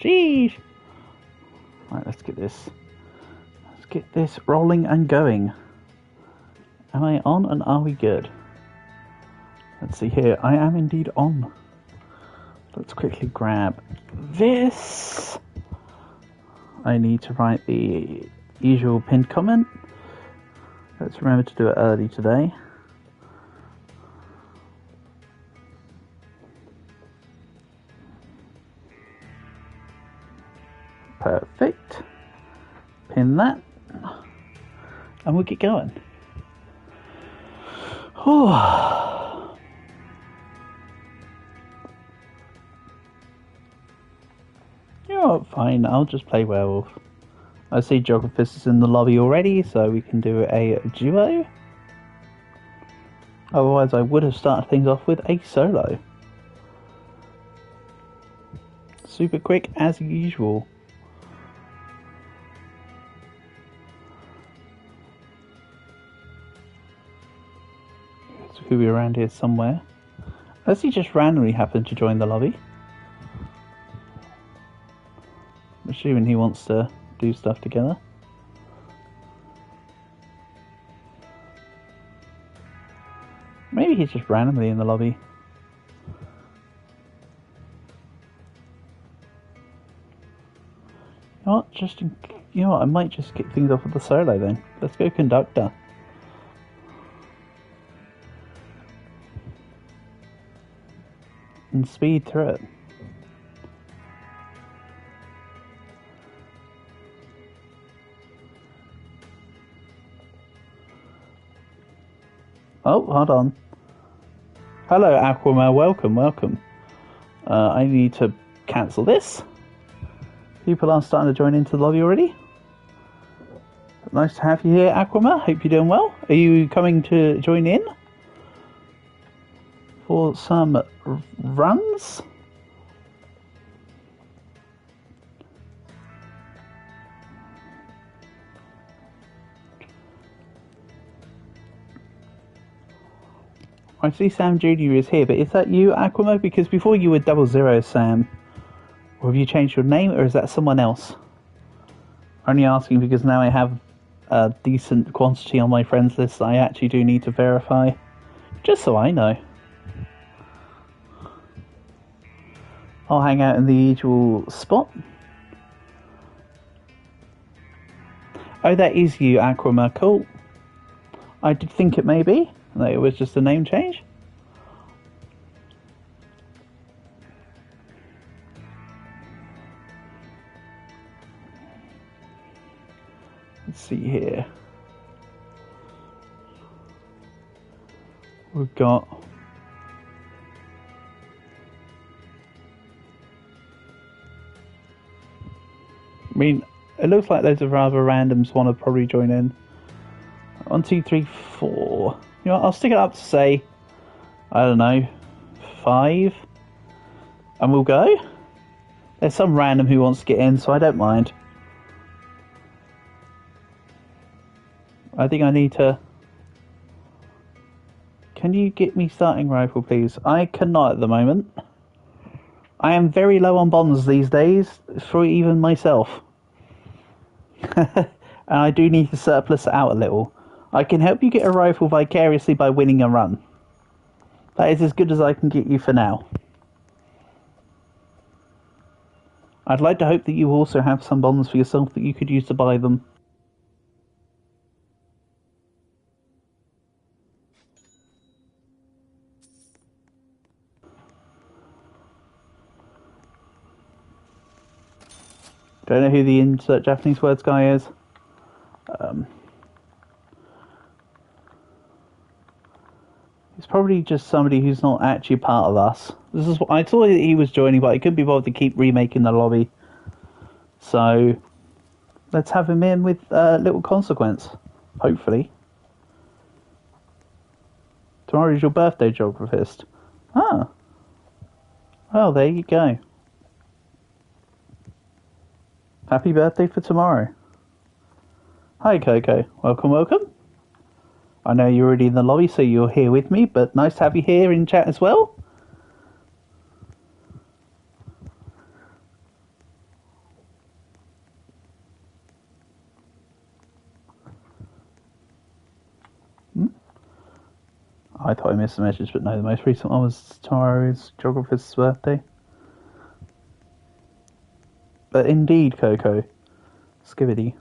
Sheesh. Right, let's get this. Let's get this rolling and going. Am I on and are we good? Let's see here. I am indeed on. Let's quickly grab this. I need to write the usual pinned comment. Let's remember to do it early today. Perfect. Pin that. And we'll get going. Oh. You know what, fine, I'll just play werewolf. I see Geographist is in the lobby already, so we can do a duo. Otherwise I would have started things off with a solo. Super quick as usual. Who be around here somewhere. Does he just randomly happen to join the lobby? I'm assuming he wants to do stuff together. Maybe he's just randomly in the lobby. You know what? You know what? I might just kick things off with the solo then. Let's go conductor. And speed through it. Oh, hold on. Hello, Aquaman. Welcome. I need to cancel this. People are starting to join into the lobby already. Nice to have you here, Aquaman. Hope you're doing well. Are you coming to join in for some runs? I see Sam Jr. is here, but is that you, Aquaman? Because before you were 00 Sam. Or have you changed your name, or is that someone else? Only asking because now I have a decent quantity on my friends list I actually do need to verify. Just so I know. I'll hang out in the usual spot. Oh, that is you, Aquaman. Cool. I did think it may be. That it was just a name change. Let's see here. We've got... I mean, it looks like those are rather randoms want to probably join in. 1, 2, 3, 4. You know what, I'll stick it up to say, I don't know, 5. And we'll go. There's some random who wants to get in, so I don't mind. I think I need to... Can you get me starting rifle, please? I cannot at the moment. I am very low on bombs these days, for even myself. And I do need to surplus it out a little. I can help you get a rifle vicariously by winning a run. That is as good as I can get you for now. I'd like to hope that you also have some bombs for yourself that you could use to buy them. Don't know who the insert Japanese words guy is. It's probably just somebody who's not actually part of us. This is what I saw that he was joining, but I couldn't be bothered to keep remaking the lobby. So let's have him in with little consequence, hopefully. Tomorrow is your birthday, Geographist. Ah. Well, there you go. Happy birthday for tomorrow. Hi, Coco. Welcome. I know you're already in the lobby, so you're here with me, but nice to have you here in chat as well. I thought I missed the message, but no, the most recent one was tomorrow is Geographer's birthday. But indeed, Coco. Skibidi.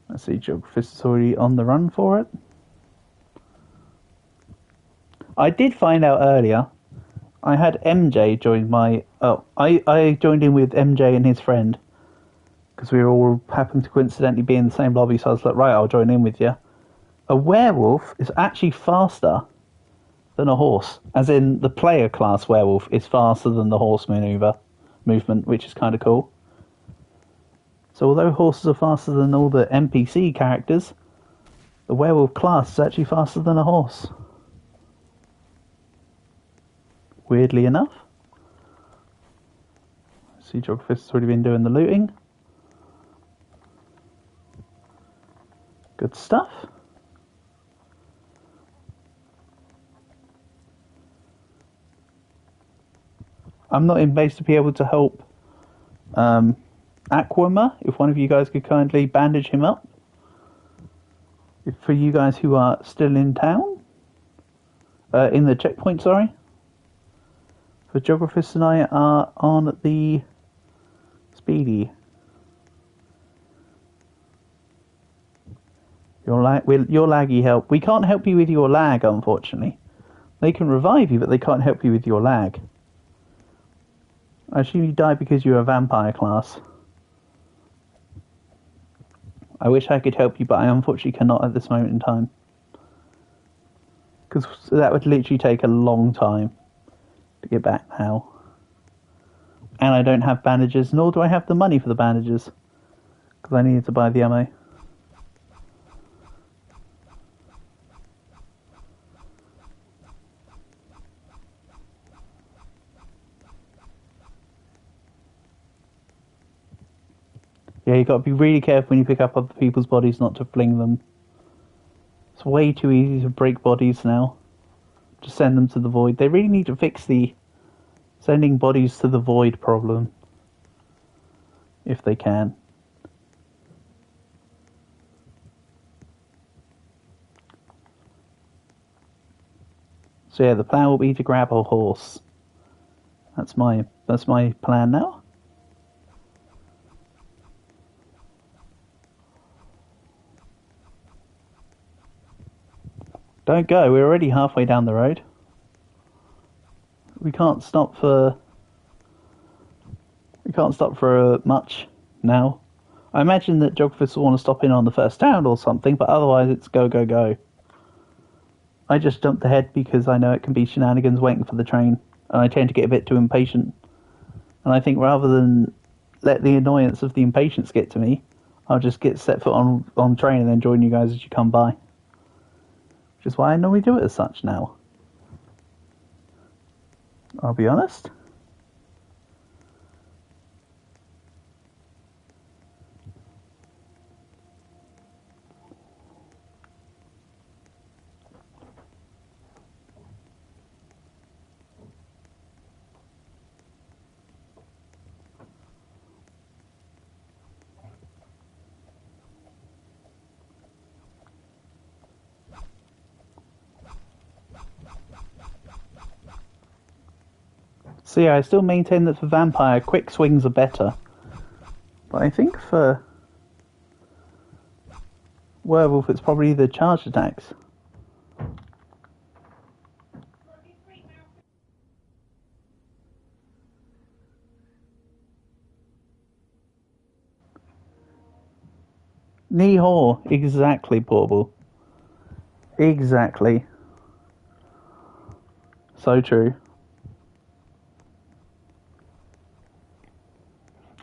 Let's see, Geographer's is already on the run for it. I did find out earlier, I had MJ join my... Oh, I joined in with MJ and his friend. Because we all happened to coincidentally be in the same lobby, so I was like, right, I'll join in with you. A werewolf is actually faster than a horse. As in, the player class werewolf is faster than the horse movement, which is kind of cool. So although horses are faster than all the NPC characters, the werewolf class is actually faster than a horse. Weirdly enough. See, Geographer's already been doing the looting. Good stuff. I'm not in base to be able to help Aquama, if one of you guys could kindly bandage him up. For you guys who are still in town. In the checkpoint, sorry. For Geographers and I are on the Speedy. Your laggy help. We can't help you with your lag, unfortunately. They can revive you, but they can't help you with your lag. I assume you died because you're a vampire class. I wish I could help you, but I unfortunately cannot at this moment in time. Because that would literally take a long time to get back now. And I don't have bandages, nor do I have the money for the bandages. Because I needed to buy the ammo. Yeah, you got to be really careful when you pick up other people's bodies not to fling them. It's way too easy to break bodies now. Just send them to the void. They really need to fix the sending bodies to the void problem. If they can. So yeah, the plan will be to grab a horse. That's my plan now. Don't go, we're already halfway down the road. We can't stop for much now. I imagine that geographers will want to stop in on the first town or something, but otherwise it's go, go, go. I just jumped ahead because I know it can be shenanigans waiting for the train, and I tend to get a bit too impatient. And I think rather than let the annoyance of the impatience get to me, I'll just get set foot on train and then join you guys as you come by. Which is why I normally do it as such now. I'll be honest. So yeah, I still maintain that for vampire, quick swings are better. But I think for werewolf, it's probably the charged attacks. Knee-haw, exactly, Portable. Exactly. So true.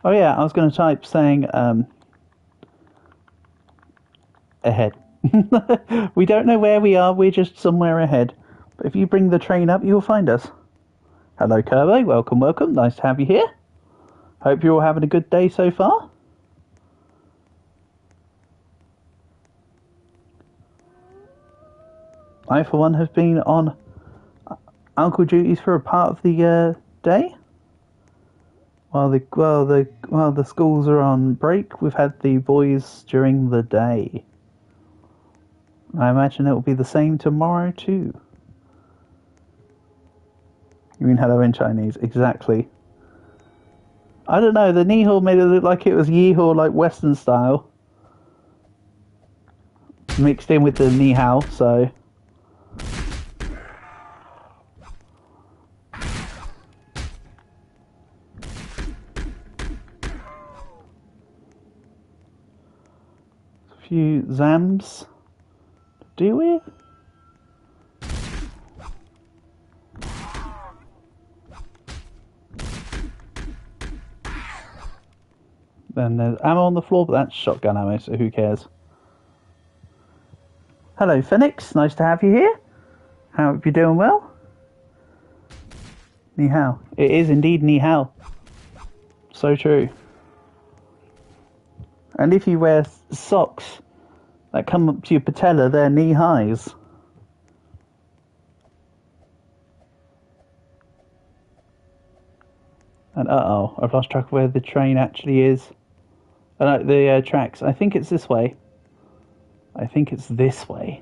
Oh yeah, I was going to type saying, ahead. We don't know where we are, we're just somewhere ahead. But if you bring the train up, you'll find us. Hello, Kirby, welcome, welcome, nice to have you here. Hope you're all having a good day so far. I, for one, have been on uncle duties for a part of the day. While the schools are on break, we've had the boys during the day. I imagine it will be the same tomorrow too. You mean hello in Chinese? Exactly. I don't know, the Nihao made it look like it was Yeehao, like Western style. Mixed in with the Ni Hao, so... A few Zams to deal with. Then there's ammo on the floor, but that's shotgun ammo, so who cares? Hello, Phoenix. Nice to have you here. How are you doing? Well? Ni hao. It is indeed ni hao. So true. And if you wear socks that come up to your patella, they're knee highs. And uh-oh, I've lost track of where the train actually is. The tracks. I think it's this way. I think it's this way.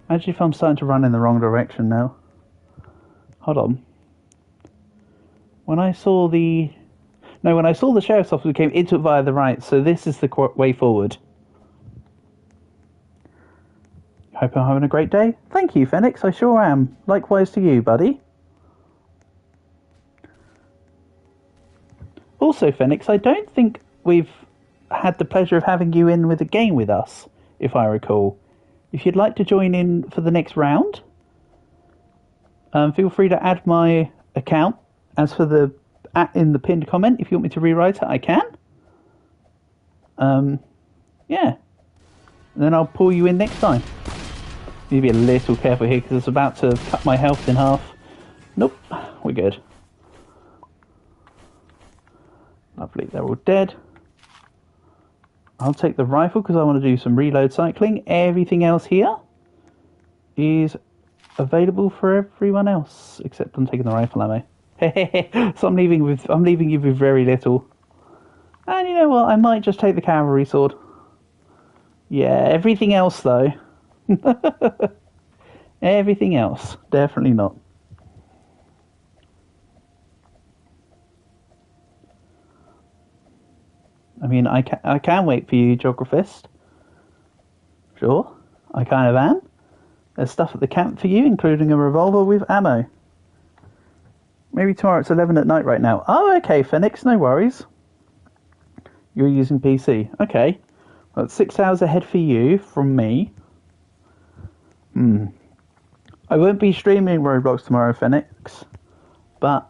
Imagine if I'm starting to run in the wrong direction now. Hold on. When I saw the sheriff's office, we came into it via the right, so this is the way forward. Hope I'm having a great day. Thank you, Phoenix, I sure am. Likewise to you, buddy. Also, Phoenix, I don't think we've had the pleasure of having you in with a game with us, if I recall. If you'd like to join in for the next round, feel free to add my account. As for the in the pinned comment, if you want me to rewrite it, I can. Yeah. And then I'll pull you in next time. Need to be a little careful here because it's about to cut my health in half. Nope, we're good. Lovely, they're all dead. I'll take the rifle because I want to do some reload cycling. Everything else here is available for everyone else, except I'm taking the rifle ammo. So I'm leaving you with very little. And you know what? I might just take the cavalry sword. Yeah, everything else though. Everything else, definitely not. I mean, I can wait for you, Geographist. Sure, I kind of am. There's stuff at the camp for you, including a revolver with ammo. Maybe tomorrow it's 11 at night right now. Oh, okay, Phoenix, no worries. You're using PC. Okay. Well, it's 6 hours ahead for you from me. I won't be streaming Roblox tomorrow, Phoenix. But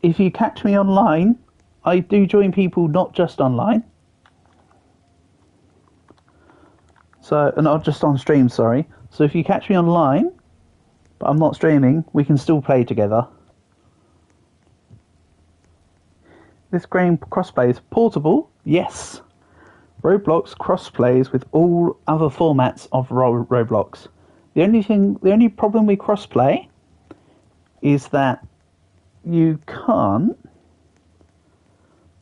if you catch me online, I do join people not just online. So, not just on stream, sorry. So if you catch me online, but I'm not streaming, we can still play together. This game crossplays portable, yes. Roblox crossplays with all other formats of Roblox. The only problem with crossplay is that you can't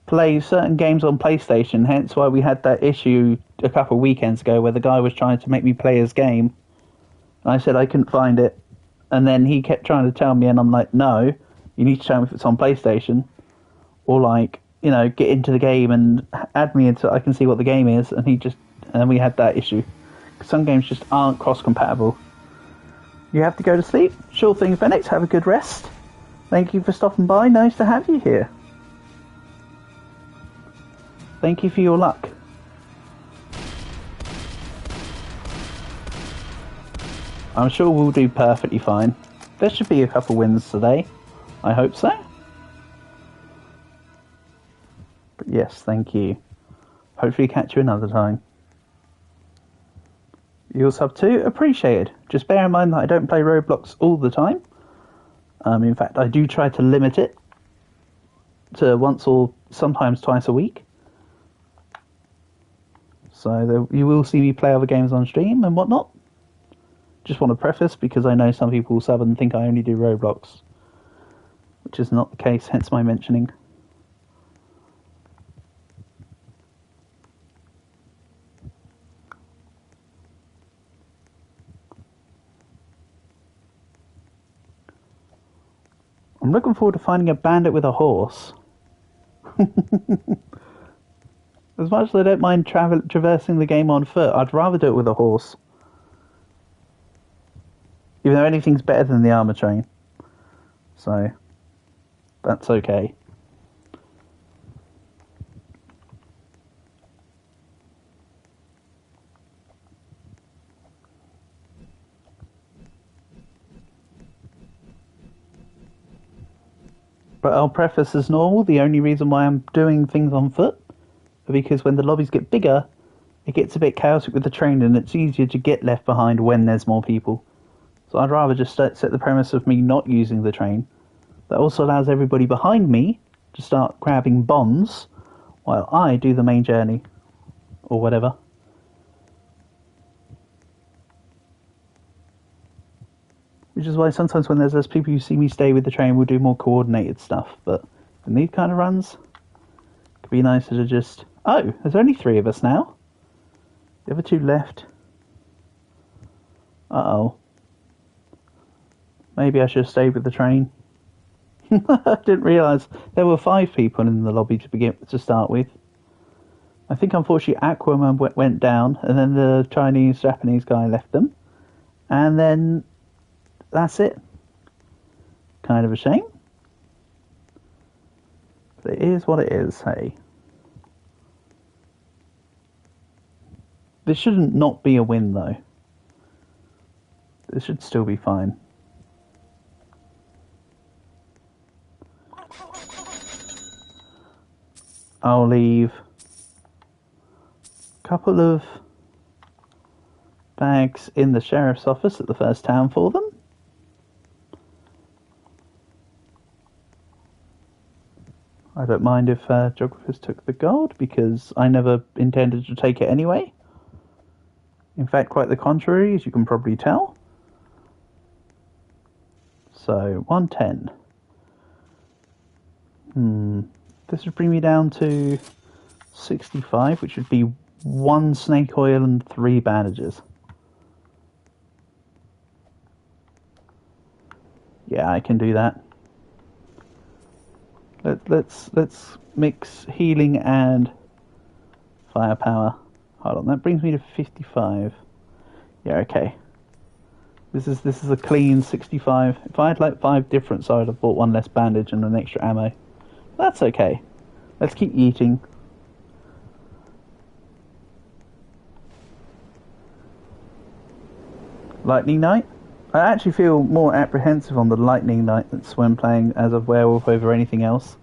play certain games on PlayStation, hence why we had that issue a couple of weekends ago where the guy was trying to make me play his game. And I said I couldn't find it. And then he kept trying to tell me, and I'm like, no, you need to tell me if it's on PlayStation. Or like, you know, get into the game and add me into I can see what the game is. And then we had that issue. Some games just aren't cross-compatible. You have to go to sleep? Sure thing, Phoenix. Have a good rest. Thank you for stopping by. Nice to have you here. Thank you for your luck. I'm sure we'll do perfectly fine. There should be a couple wins today. I hope so. But yes, thank you. Hopefully catch you another time. Your sub too? Appreciated. Just bear in mind that I don't play Roblox all the time. In fact, I do try to limit it to once or sometimes twice a week. So you will see me play other games on stream and whatnot. Just want to preface because I know some people sub and think I only do Roblox, which is not the case, hence my mentioning. I'm looking forward to finding a bandit with a horse. As much as I don't mind traversing the game on foot, I'd rather do it with a horse. Even though anything's better than the armor train. So, that's okay. But I'll preface as normal, the only reason why I'm doing things on foot are because when the lobbies get bigger, it gets a bit chaotic with the train and it's easier to get left behind when there's more people. So I'd rather just set the premise of me not using the train. That also allows everybody behind me to start grabbing bombs while I do the main journey. Or whatever. Which is why sometimes when there's less people who see me stay with the train, we'll do more coordinated stuff. But in these kind of runs, it could be nicer to just... Oh, there's only 3 of us now. The other 2 left. Uh-oh. Maybe I should have stayed with the train. I didn't realise there were 5 people in the lobby to start with. I think unfortunately Aquaman went down, and then the Japanese guy left them. And then... that's it. Kind of a shame. But it is what it is, hey. This shouldn't not be a win, though. This should still be fine. I'll leave a couple of bags in the sheriff's office at the first town for them. I don't mind if geographers took the gold, because I never intended to take it anyway. In fact, quite the contrary, as you can probably tell. So, 110. This would bring me down to 65, which would be 1 snake oil and 3 bandages. Yeah, I can do that. Let's mix healing and firepower. Hold on, that brings me to 55. Yeah, okay. This is a clean 65. If I had like 5 different, I would have bought 1 less bandage and an extra ammo. That's okay. Let's keep eating. Lightning Knight? I actually feel more apprehensive on the Lightning Knights when playing as a werewolf over anything else.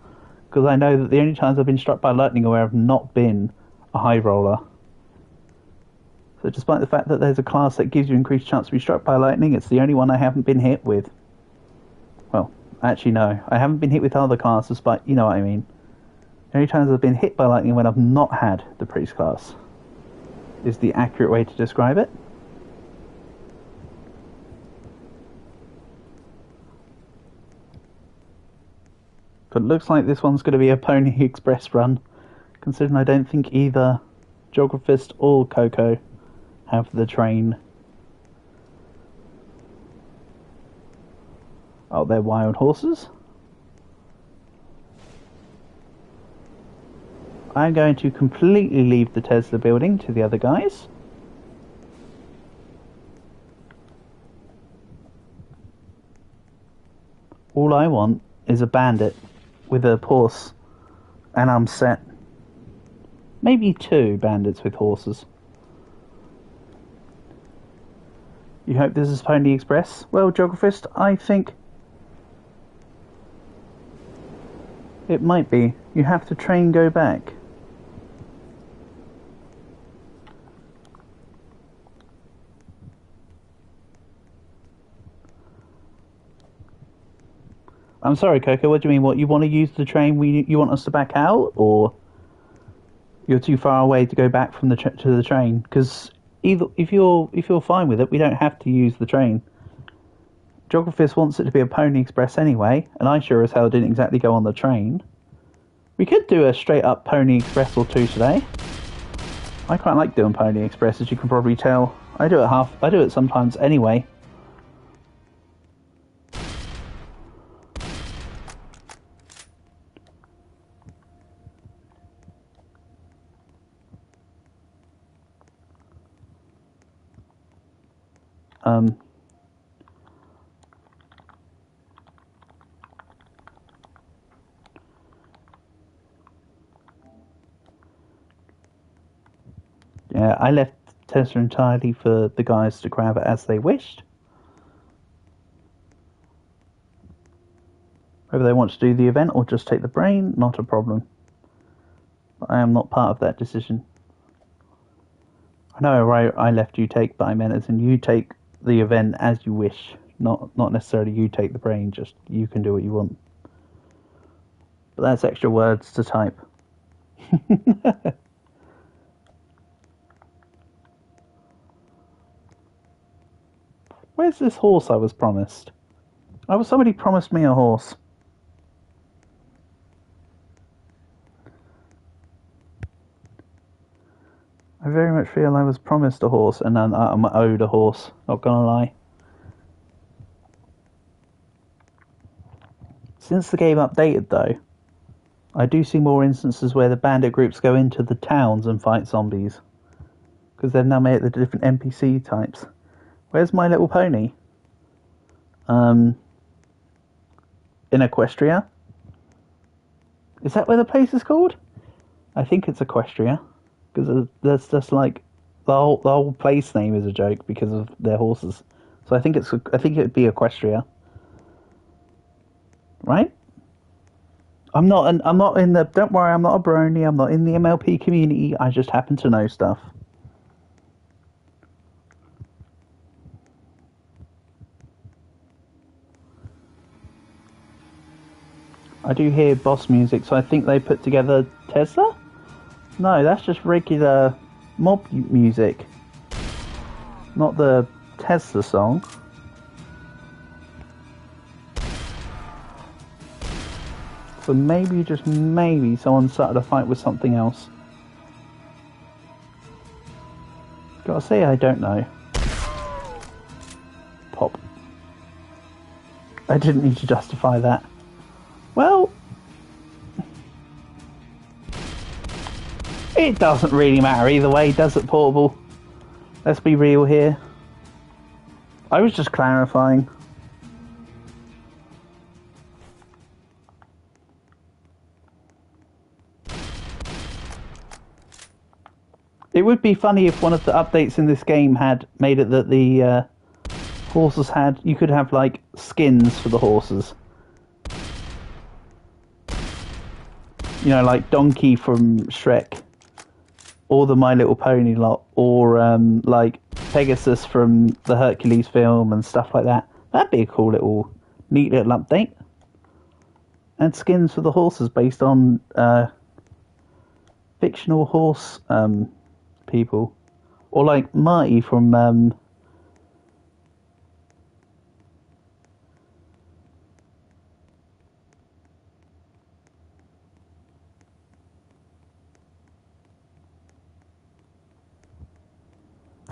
Because I know that the only times I've been struck by lightning are where I've not been a high roller. So despite the fact that there's a class that gives you increased chance to be struck by lightning, it's the only one I haven't been hit with. Well, actually no. I haven't been hit with other classes, but you know what I mean. The only times I've been hit by lightning when I've not had the priest class is the accurate way to describe it. But it looks like this one's going to be a Pony Express run, considering I don't think either Geographist or Coco have the train. Oh, they're wild horses. I'm going to completely leave the Tesla building to the other guys. All I want is a bandit with a horse, and I'm set. Maybe 2 bandits with horses. You hope this is Pony Express? Well, Geographist, I think it might be. You have to train go back. I'm sorry, Coco, what do you mean? What, you want to use the train, you want us to back out? Or you're too far away to go back from to the train? Because either if you're fine with it, we don't have to use the train. Geographist wants it to be a Pony Express anyway, and I sure as hell didn't exactly go on the train. We could do a straight up Pony Express or 2 today. I quite like doing Pony Express, as you can probably tell. I do it sometimes anyway. Yeah, I left Tesla entirely for the guys to grab it as they wished. Whether they want to do the event or just take the brain, not a problem. But I am not part of that decision. I know I left you take, but I meant as in you take the event as you wish. Not necessarily you take the brain, just you can do what you want. But that's extra words to type. Where's this horse I was promised? Somebody promised me a horse. I very much feel I was promised a horse and then I'm owed a horse, not gonna lie. Since the game updated though, I do see more instances where the bandit groups go into the towns and fight zombies. Because they've now made the different NPC types. Where's My Little Pony? In Equestria? Is that where the place is called? I think it's Equestria. Because that's just like the whole place name is a joke because of their horses. So I think it'd be Equestria. Right? I'm not in the, don't worry, I'm not a brony, I'm not in the MLP community, I just happen to know stuff. I do hear boss music, so I think they put together Tesla? No, that's just regular mob music. Not the Tesla song. So maybe, just maybe, someone started a fight with something else. Gotta say, I don't know. Pop. I didn't need to justify that. Well, it doesn't really matter either way, does it, Portable? Let's be real here. I was just clarifying. It would be funny if one of the updates in this game had made it that the horses had... You could have, like, skins for the horses. You know, like Donkey from Shrek. Or the My Little Pony lot. Or, like, Pegasus from the Hercules film and stuff like that. That'd be a cool little... neat little update. And skins for the horses based on fictional horse people. Or like Marty from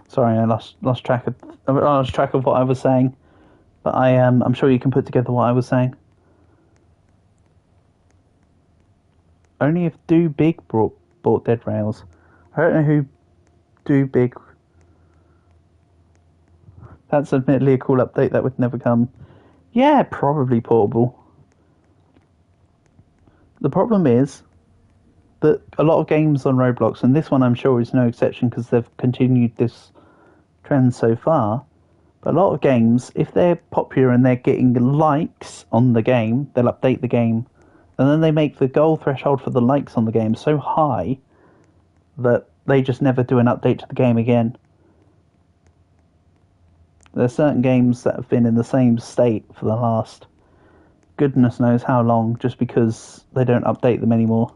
sorry, I lost track of what I was saying. But I'm sure you can put together what I was saying. Only if Do Big bought Dead Rails. I don't know who Do Big. That's admittedly a cool update that would never come. Yeah, probably Portable. The problem is that a lot of games on Roblox, and this one I'm sure is no exception because they've continued this trend so far, but a lot of games, if they're popular and they're getting likes on the game, they'll update the game, and then they make the goal threshold for the likes on the game so high that they just never do an update to the game again. There are certain games that have been in the same state for the last goodness knows how long just because they don't update them anymore.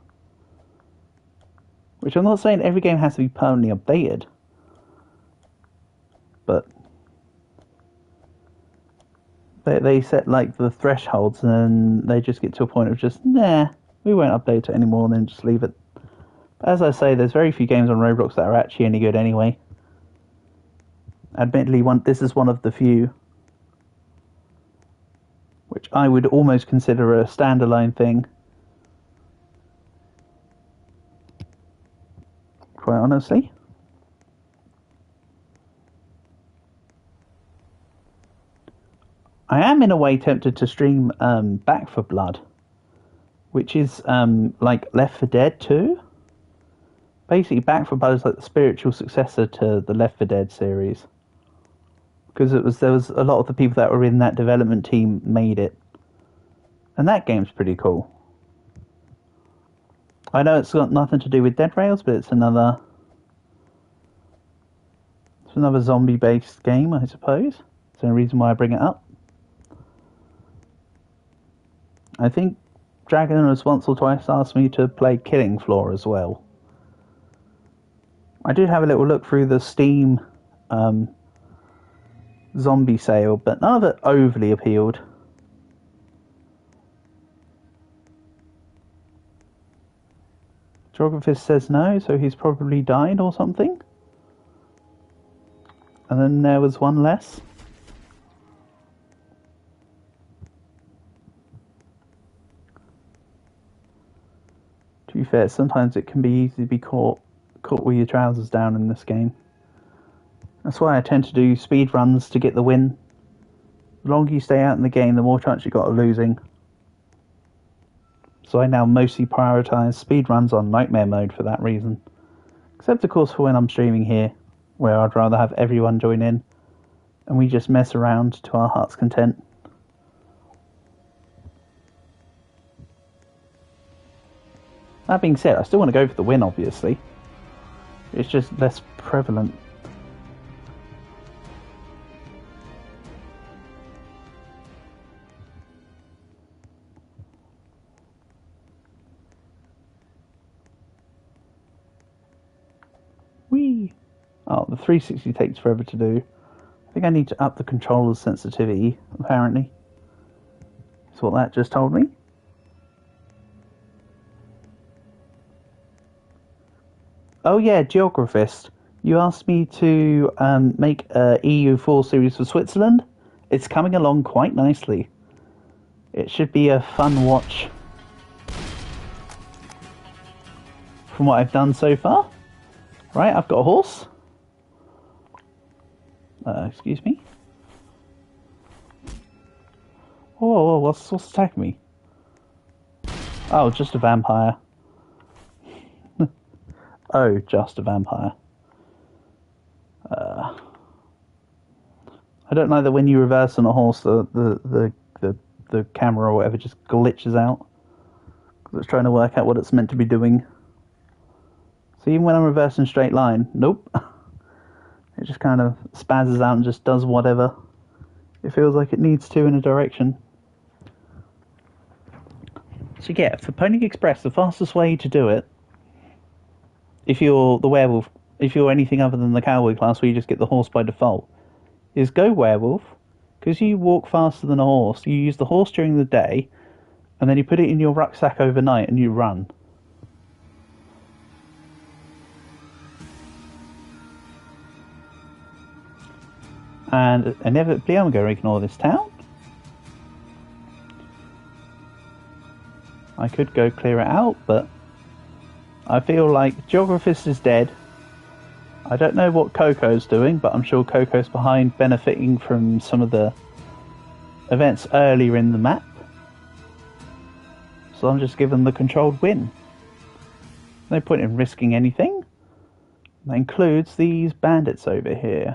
Which I'm not saying every game has to be permanently updated, but they set like the thresholds and they just get to a point of just, nah, we won't update it anymore and then just leave it. But as I say, there's very few games on Roblox that are actually any good anyway. Admittedly, this is one of the few, which I would almost consider a standalone thing. Quite honestly. I am in a way tempted to stream Back for Blood, which is like Left 4 Dead 2. Basically, Back 4 Blood is like the spiritual successor to the Left 4 Dead series. Because there was a lot of the people that were in that development team made it. And that game's pretty cool. I know it's got nothing to do with Dead Rails, but it's another zombie-based game, I suppose. That's the only reason why I bring it up. I think Dragon has once or twice asked me to play Killing Floor as well. I did have a little look through the Steam zombie sale, but none of it overly appealed. Geographist says no, so he's probably died or something. And then there was one less. To be fair, sometimes it can be easy to be caught with your trousers down in this game. That's why I tend to do speed runs to get the win. The longer you stay out in the game, the more chance you got of losing. So I now mostly prioritise speed runs on Nightmare mode for that reason. Except of course for when I'm streaming here, where I'd rather have everyone join in and we just mess around to our heart's content. That being said, I still want to go for the win, obviously. It's just less prevalent. Whee! Oh, the 360 takes forever to do. I think I need to up the controller's sensitivity, apparently. That's what that just told me. Oh yeah, Geographist. You asked me to make a EU4 series for Switzerland. It's coming along quite nicely. It should be a fun watch from what I've done so far. Right, I've got a horse. Excuse me. Oh, what's attacking me? Oh, just a vampire. Oh, just a vampire. I don't like that when you reverse on a horse, the camera or whatever just glitches out. Because it's trying to work out what it's meant to be doing. So even when I'm reversing straight line, nope. It just kind of spazzes out and just does whatever it feels like it needs to in a direction. So yeah, for Pony Express, the fastest way to do it, if you're the werewolf, if you're anything other than the cowboy class where you just get the horse by default, is go werewolf, because you walk faster than a horse. You use the horse during the day, and then you put it in your rucksack overnight and you run. And inevitably I'm going to ignore this town. I could go clear it out, but I feel like Geographist is dead. I don't know what Coco's doing, but I'm sure Coco's behind benefiting from some of the events earlier in the map. So I'm just giving the controlled win. No point in risking anything. That includes these bandits over here.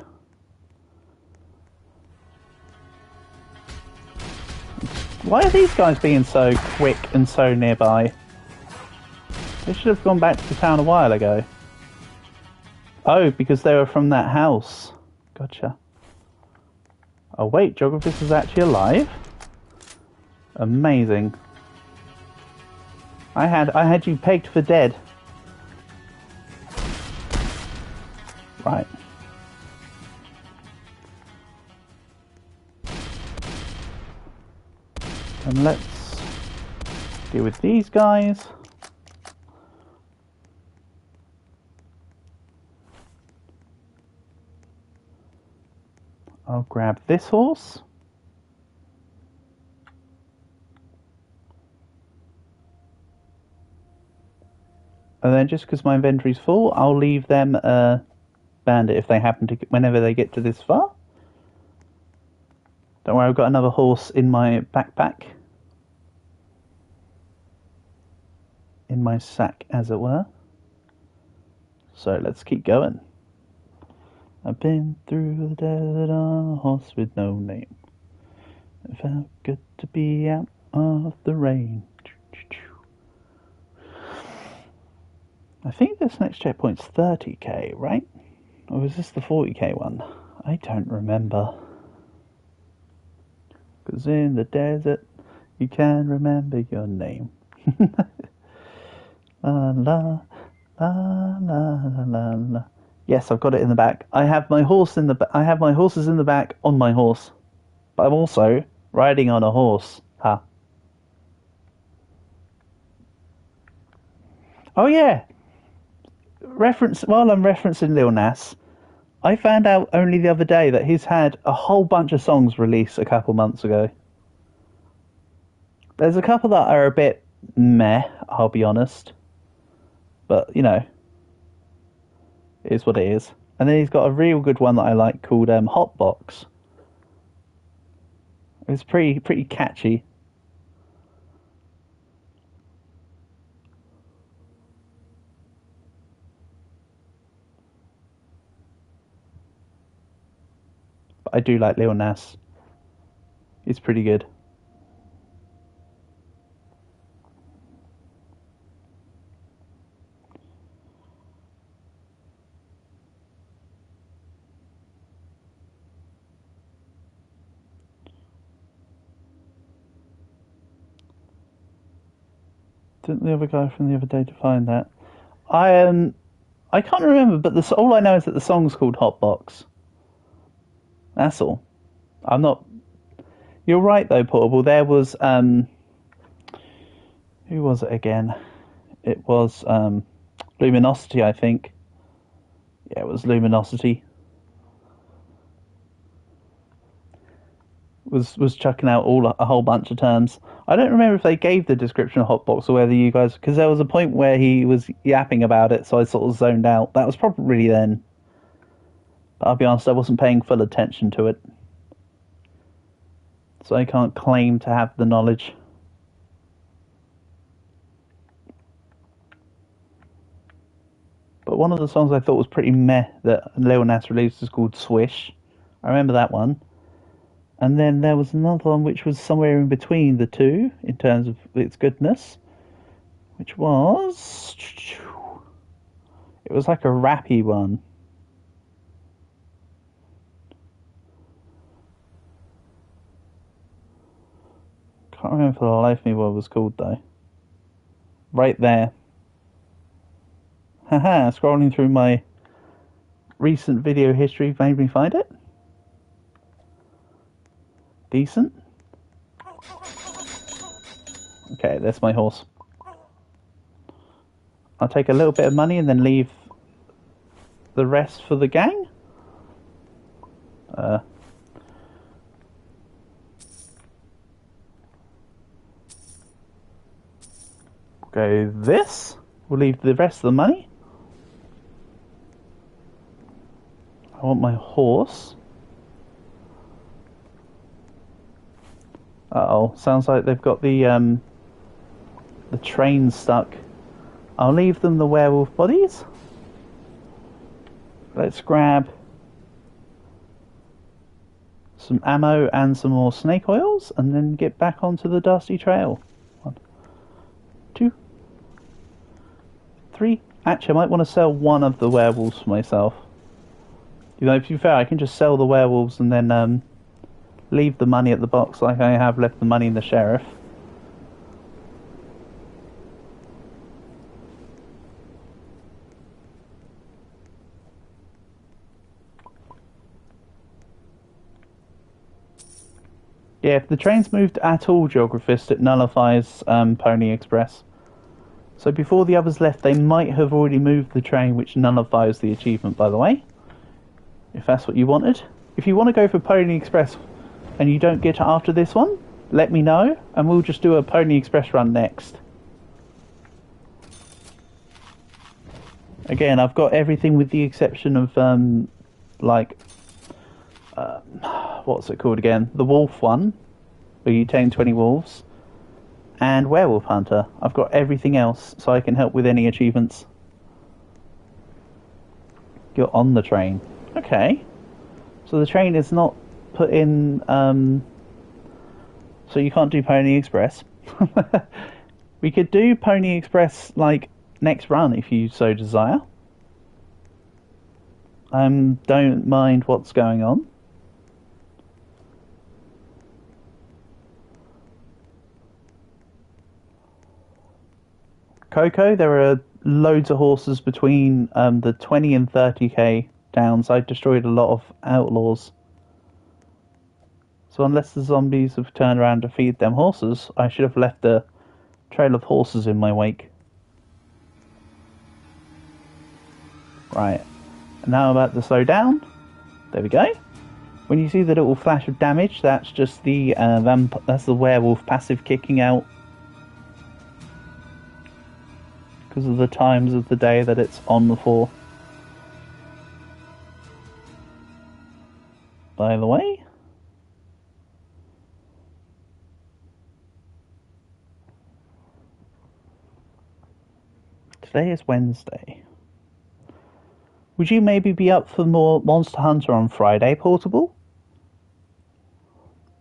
Why are these guys being so quick and so nearby? They should have gone back to the town a while ago. Oh, because they were from that house. Gotcha. Oh wait, Geographist is actually alive? Amazing. I had you pegged for dead. Right. And let's deal with these guys. I'll grab this horse. And then just because my inventory's full, I'll leave them a bandit if they happen to, whenever they get to this far. Don't worry, I've got another horse in my backpack. In my sack, as it were. So let's keep going. I've been through the desert on a horse with no name. It felt good to be out of the rain. I think this next checkpoint's 30k, right? Or was this the 40k one? I don't remember. Because in the desert, you can remember your name. La la la la la la. Yes, I've got it in the back. I have my horse in the. I have my horses in the back on my horse, but I'm also riding on a horse. Ha. Oh yeah. While I'm referencing Lil Nas, I found out only the other day that he's had a whole bunch of songs released a couple months ago. There's a couple that are a bit meh, I'll be honest. But, you know, it is what it is. And then he's got a real good one that I like called Hotbox. It's pretty catchy. But I do like Lil Nas. It's pretty good. Didn't the other guy from the other day define that? I can't remember, but all I know is that the song's called Hotbox. That's all. I'm not. You're right though, Portable. There was who was it again? It was Luminosity, I think. Yeah, it was Luminosity. Was chucking out a whole bunch of terms. I don't remember if they gave the description of Hotbox or whether you guys, because there was a point where he was yapping about it, so I sort of zoned out. That was probably then. But I'll be honest, I wasn't paying full attention to it, so I can't claim to have the knowledge. But one of the songs I thought was pretty meh that Lil Nas released is called Swish. I remember that one. And then there was another one which was somewhere in between the two in terms of its goodness, which was... It was like a rappy one. Can't remember for the life of me what it was called though. Right there. Haha, scrolling through my recent video history made me find it. Decent. Okay, there's my horse. I'll take a little bit of money and then leave the rest for the gang. Go this. We'll leave the rest of the money. I want my horse. Uh-oh, sounds like they've got the train stuck. I'll leave them the werewolf bodies. Let's grab some ammo and some more snake oils and then get back onto the dusty trail. 1, 2, 3. Actually, I might want to sell one of the werewolves for myself. You know, to be fair, I can just sell the werewolves and then leave the money at the box like I have left the money in the sheriff. Yeah, if the train's moved at all, Geographist, it nullifies Pony Express. So before the others left, they might have already moved the train, which nullifies the achievement, by the way. If that's what you wanted. If you want to go for Pony Express and you don't get it after this one, let me know, and we'll just do a Pony Express run next. Again, I've got everything with the exception of, what's it called again? The wolf one, where you tame 20 wolves, and werewolf hunter. I've got everything else, so I can help with any achievements. You're on the train. Okay. So the train is not put in, so you can't do Pony Express. We could do Pony Express, like, next run if you so desire. Don't mind what's going on. Coco, there are loads of horses between the 20 and 30k towns. I destroyed a lot of outlaws. So unless the zombies have turned around to feed them horses, I should have left a trail of horses in my wake. Right. And now I'm about to slow down. There we go. When you see the little flash of damage, that's just the that's the werewolf passive kicking out. Because of the times of the day that it's on for. By the way, today is Wednesday. Would you maybe be up for more Monster Hunter on Friday, Portable?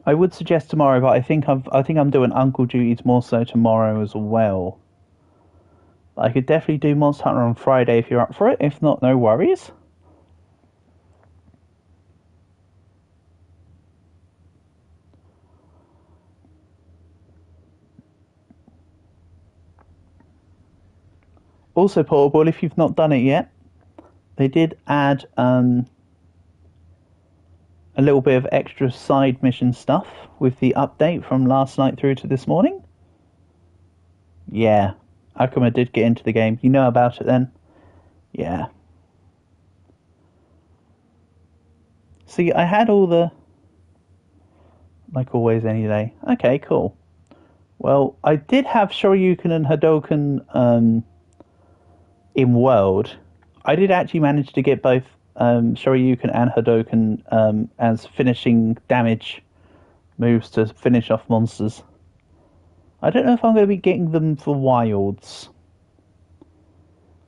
I would suggest tomorrow, but I think I'm doing Uncle Duties more so tomorrow as well. I could definitely do Monster Hunter on Friday if you're up for it. If not, no worries. Also, Portable, if you've not done it yet, they did add a little bit of extra side mission stuff with the update from last night through to this morning. Yeah. How come I did get into the game? You know about it then? Yeah. See, I had all the... Like always, any day. Okay, cool. Well, I did have Shoryuken and Hadoken in World. I did actually manage to get both Shoryuken and Hadoken as finishing damage moves to finish off monsters. I don't know if I'm going to be getting them for wilds.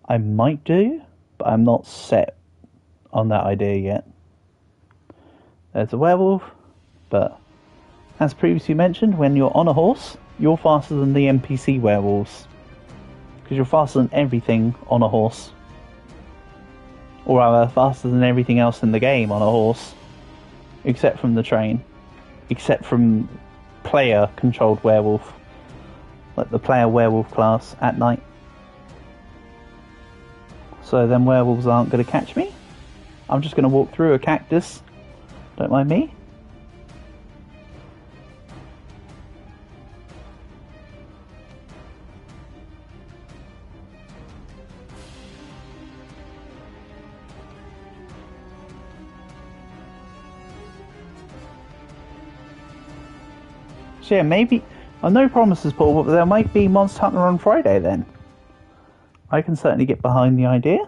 I might do, but I'm not set on that idea yet. There's a werewolf, but as previously mentioned, when you're on a horse, you're faster than the NPC werewolves. Because you're faster than everything on a horse. Or rather, faster than everything else in the game on a horse. Except from the train. Except from player-controlled werewolf. Like the player werewolf class at night. So then werewolves aren't going to catch me. I'm just going to walk through a cactus. Don't mind me. So yeah, maybe... no promises, Paul, but there might be Monster Hunter on Friday then. I can certainly get behind the idea.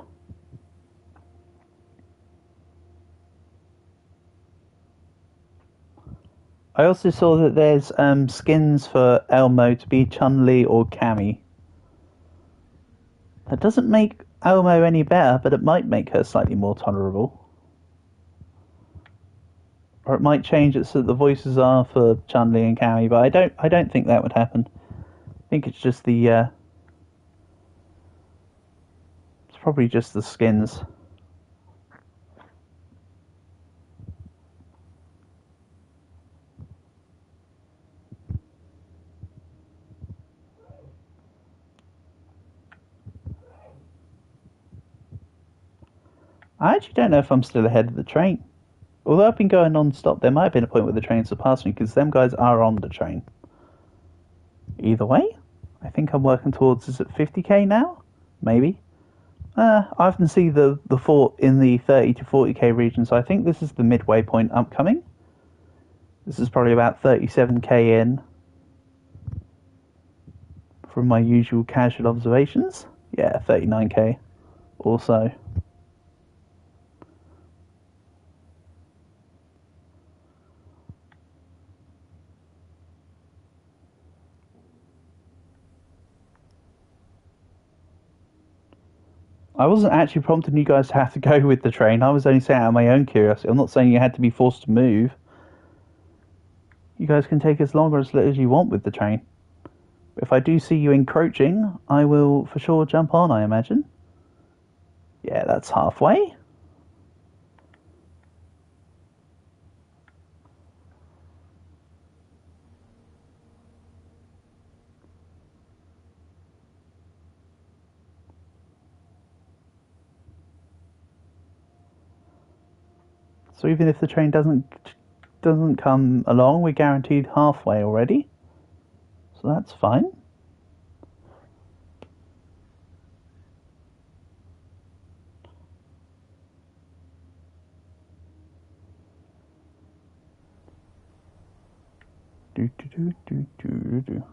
I also saw that there's skins for Elmo to be Chun-Li or Cammy. That doesn't make Elmo any better, but it might make her slightly more tolerable. Or it might change it so that the voices are for Chun-Li and Cammy, but I don't think that would happen. I think it's just the it's probably just the skins. I actually don't know if I'm still ahead of the train. Although I've been going non-stop, there might have been a point where the train surpassed me, because them guys are on the train. Either way, I think I'm working towards, is it 50k now? Maybe. I often see the fort in the 30 to 40k region, so I think this is the midway point upcoming. This is probably about 37k in from my usual casual observations. Yeah, 39k or so. I wasn't actually prompting you guys to have to go with the train. I was only saying out of my own curiosity. I'm not saying you had to be forced to move. You guys can take as long or as little as you want with the train. If I do see you encroaching, I will for sure jump on, I imagine. Yeah, that's halfway. So even if the train doesn't come along, we're guaranteed halfway already. So that's fine. Do do do do do do.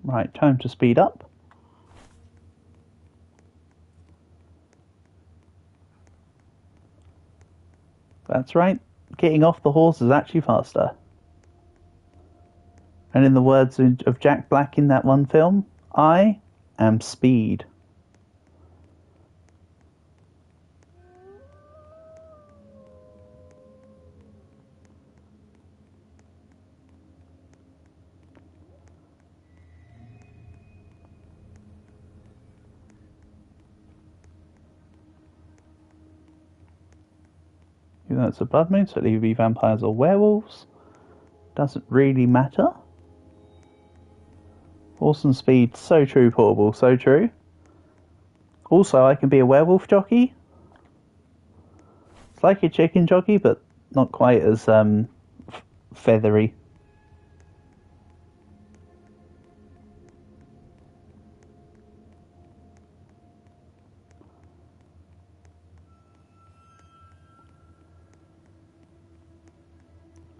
Right, time to speed up. That's right, getting off the horse is actually faster. And in the words of Jack Black in that one film, I am speed. Even though it's a blood moon, so it'll either be vampires or werewolves. Doesn't really matter. Horse and speed, so true, Portable, so true. Also, I can be a werewolf jockey. It's like a chicken jockey, but not quite as feathery.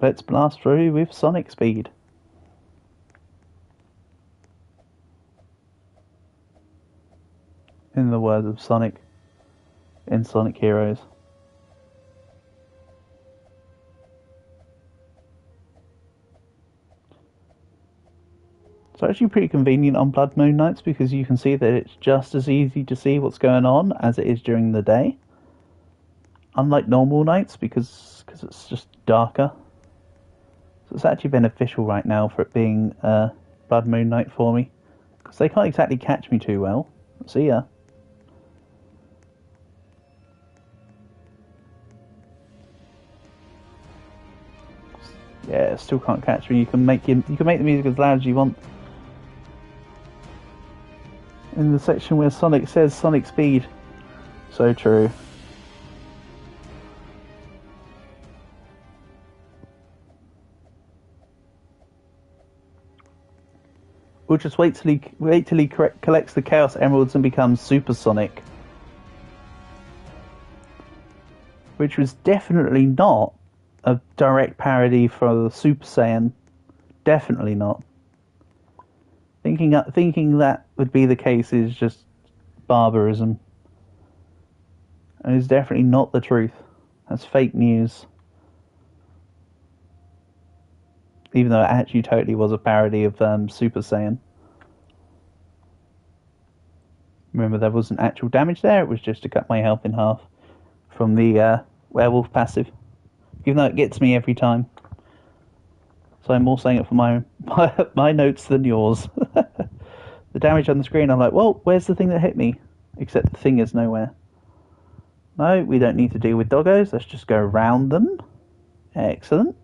Let's blast through with Sonic speed. In the words of Sonic in Sonic Heroes. It's actually pretty convenient on Blood Moon nights because you can see that it's just as easy to see what's going on as it is during the day. Unlike normal nights because it's just darker. So it's actually beneficial right now for it being Blood Moon night for me. Because they can't exactly catch me too well. See ya. Yeah, still can't catch me. You can make the music as loud as you want. In the section where Sonic says Sonic speed. So true. We'll just wait till he collects the Chaos Emeralds and becomes Super Sonic. Which was definitely not a direct parody for the Super Saiyan. Definitely not. Thinking that would be the case is just barbarism. And it's definitely not the truth. That's fake news. Even though it actually totally was a parody of Super Saiyan. Remember, there wasn't actual damage there, it was just to cut my health in half from the werewolf passive. Even though it gets me every time. So I'm more saying it for my notes than yours. The damage on the screen, I'm like, well, where's the thing that hit me? Except the thing is nowhere. No, we don't need to deal with doggos. Let's just go around them. Excellent.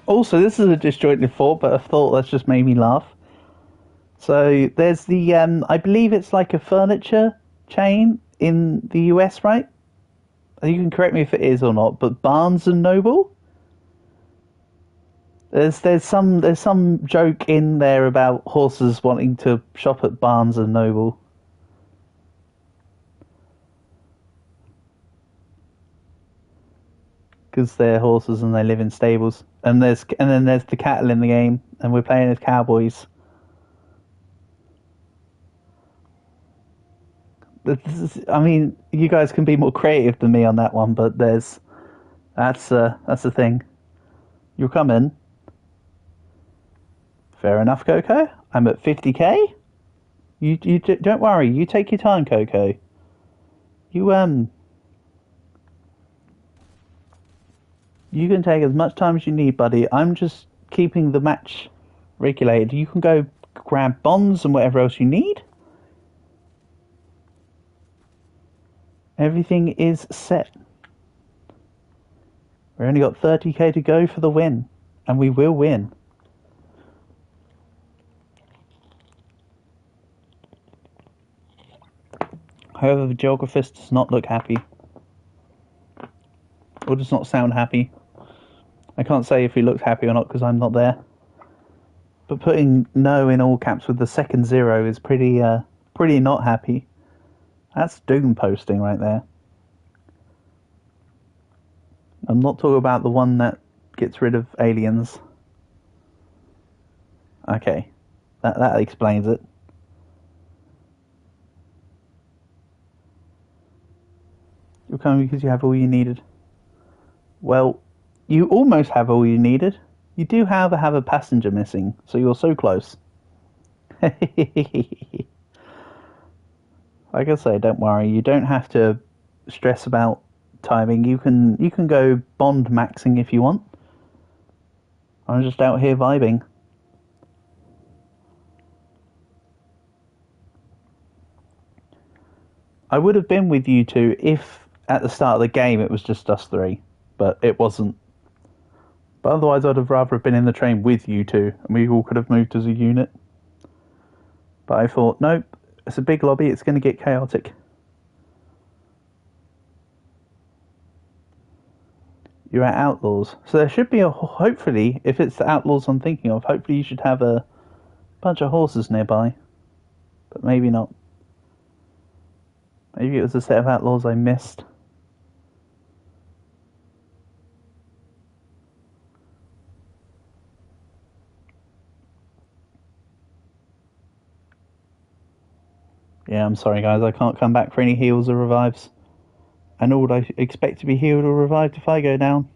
Also, this is a disjointed thought, but a thought that's just made me laugh. So there's the I believe it's like a furniture chain in the US, right? You can correct me if it is or not, but Barnes and Noble. There's some joke in there about horses wanting to shop at Barnes and Noble. Because they're horses and they live in stables. And then there's the cattle in the game, and we're playing as cowboys. I mean, you guys can be more creative than me on that one, but that's the thing. You're coming. Fair enough, Coco. I'm at 50k. You don't worry. You take your time, Coco. You can take as much time as you need, buddy. I'm just keeping the match regulated. You can go grab bonds and whatever else you need. Everything is set. We've only got 30k to go for the win, and we will win. However, the geographist does not look happy. Or does not sound happy. I can't say if he looks happy or not because I'm not there. But putting no in all caps with the second 0 is pretty not happy. That's doom posting right there. I'm not talking about the one that gets rid of aliens. Okay, that explains it. You're coming because you have all you needed. Well, you almost have all you needed. You do, however, have a passenger missing, so you're so close. Like I say, don't worry. You don't have to stress about timing. You can go bond maxing if you want. I'm just out here vibing. I would have been with you two if at the start of the game it was just us three, but it wasn't. But otherwise I'd have rather been in the train with you two, and we all could have moved as a unit. But I thought, nope, it's a big lobby, it's going to get chaotic. You're at Outlaws. So there should be hopefully, if it's the Outlaws I'm thinking of, hopefully you should have a bunch of horses nearby. But maybe not. Maybe it was a set of Outlaws I missed. Yeah, I'm sorry guys, I can't come back for any heals or revives. And nor would I expect to be healed or revived if I go down.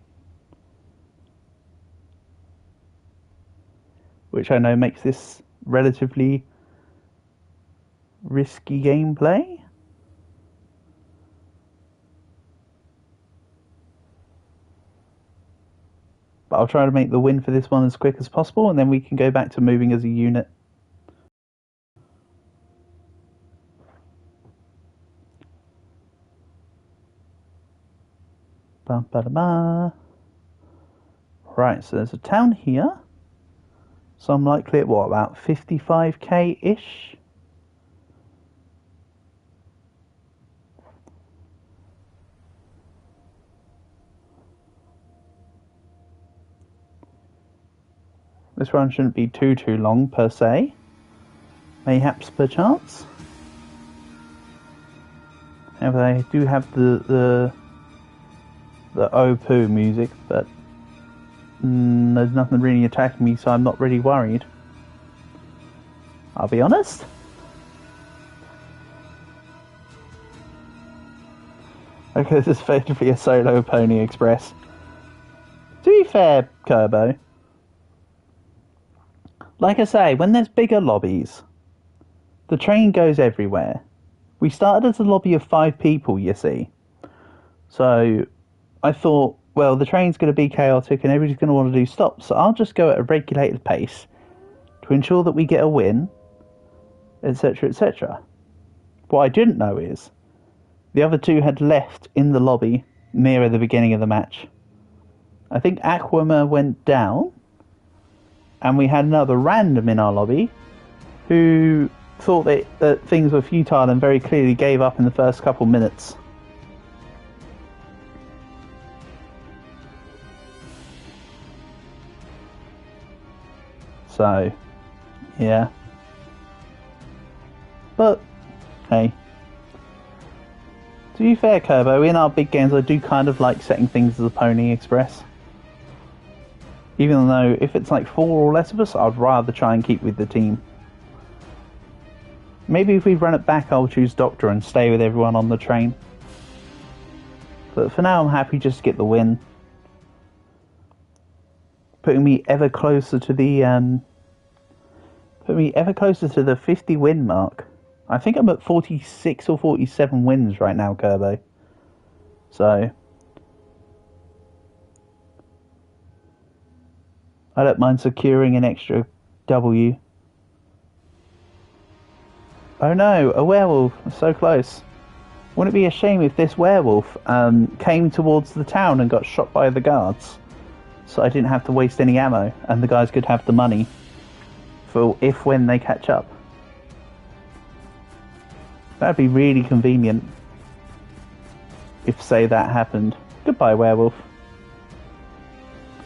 Which I know makes this relatively risky gameplay. But I'll try to make the win for this one as quick as possible, and then we can go back to moving as a unit. Ba-ba-da-ba. Right, so there's a town here. So I'm likely at what, about 55k-ish? This run shouldn't be too long per se. Mayhaps perchance. However, I do have the oh poo music, but there's nothing really attacking me, so I'm not really worried. I'll be honest. Okay, this is effectively a solo Pony Express. To be fair, Kerbo, like I say, when there's bigger lobbies, the train goes everywhere. We started as a lobby of 5 people, you see. So I thought, well, the train's going to be chaotic and everybody's going to want to do stops, so I'll just go at a regulated pace to ensure that we get a win, etc, etc. What I didn't know is the other 2 had left in the lobby nearer the beginning of the match. I think Aquama went down, and we had another random in our lobby who thought that things were futile and very clearly gave up in the first couple minutes. So, yeah. But, hey. To be fair, Kerbo, in our big games I do kind of like setting things as a Pony Express. Even though if it's like 4 or less of us, I'd rather try and keep with the team. Maybe if we run it back, I'll choose Doctor and stay with everyone on the train. But for now, I'm happy just to get the win. Putting me ever closer to the 50 win mark. I think I'm at 46 or 47 wins right now, Kerbo. So I don't mind securing an extra W. Oh no, a werewolf. So close. Wouldn't it be a shame if this werewolf came towards the town and got shot by the guards? So I didn't have to waste any ammo and the guys could have the money for when they catch up. That'd be really convenient if, say, that happened. Goodbye, werewolf.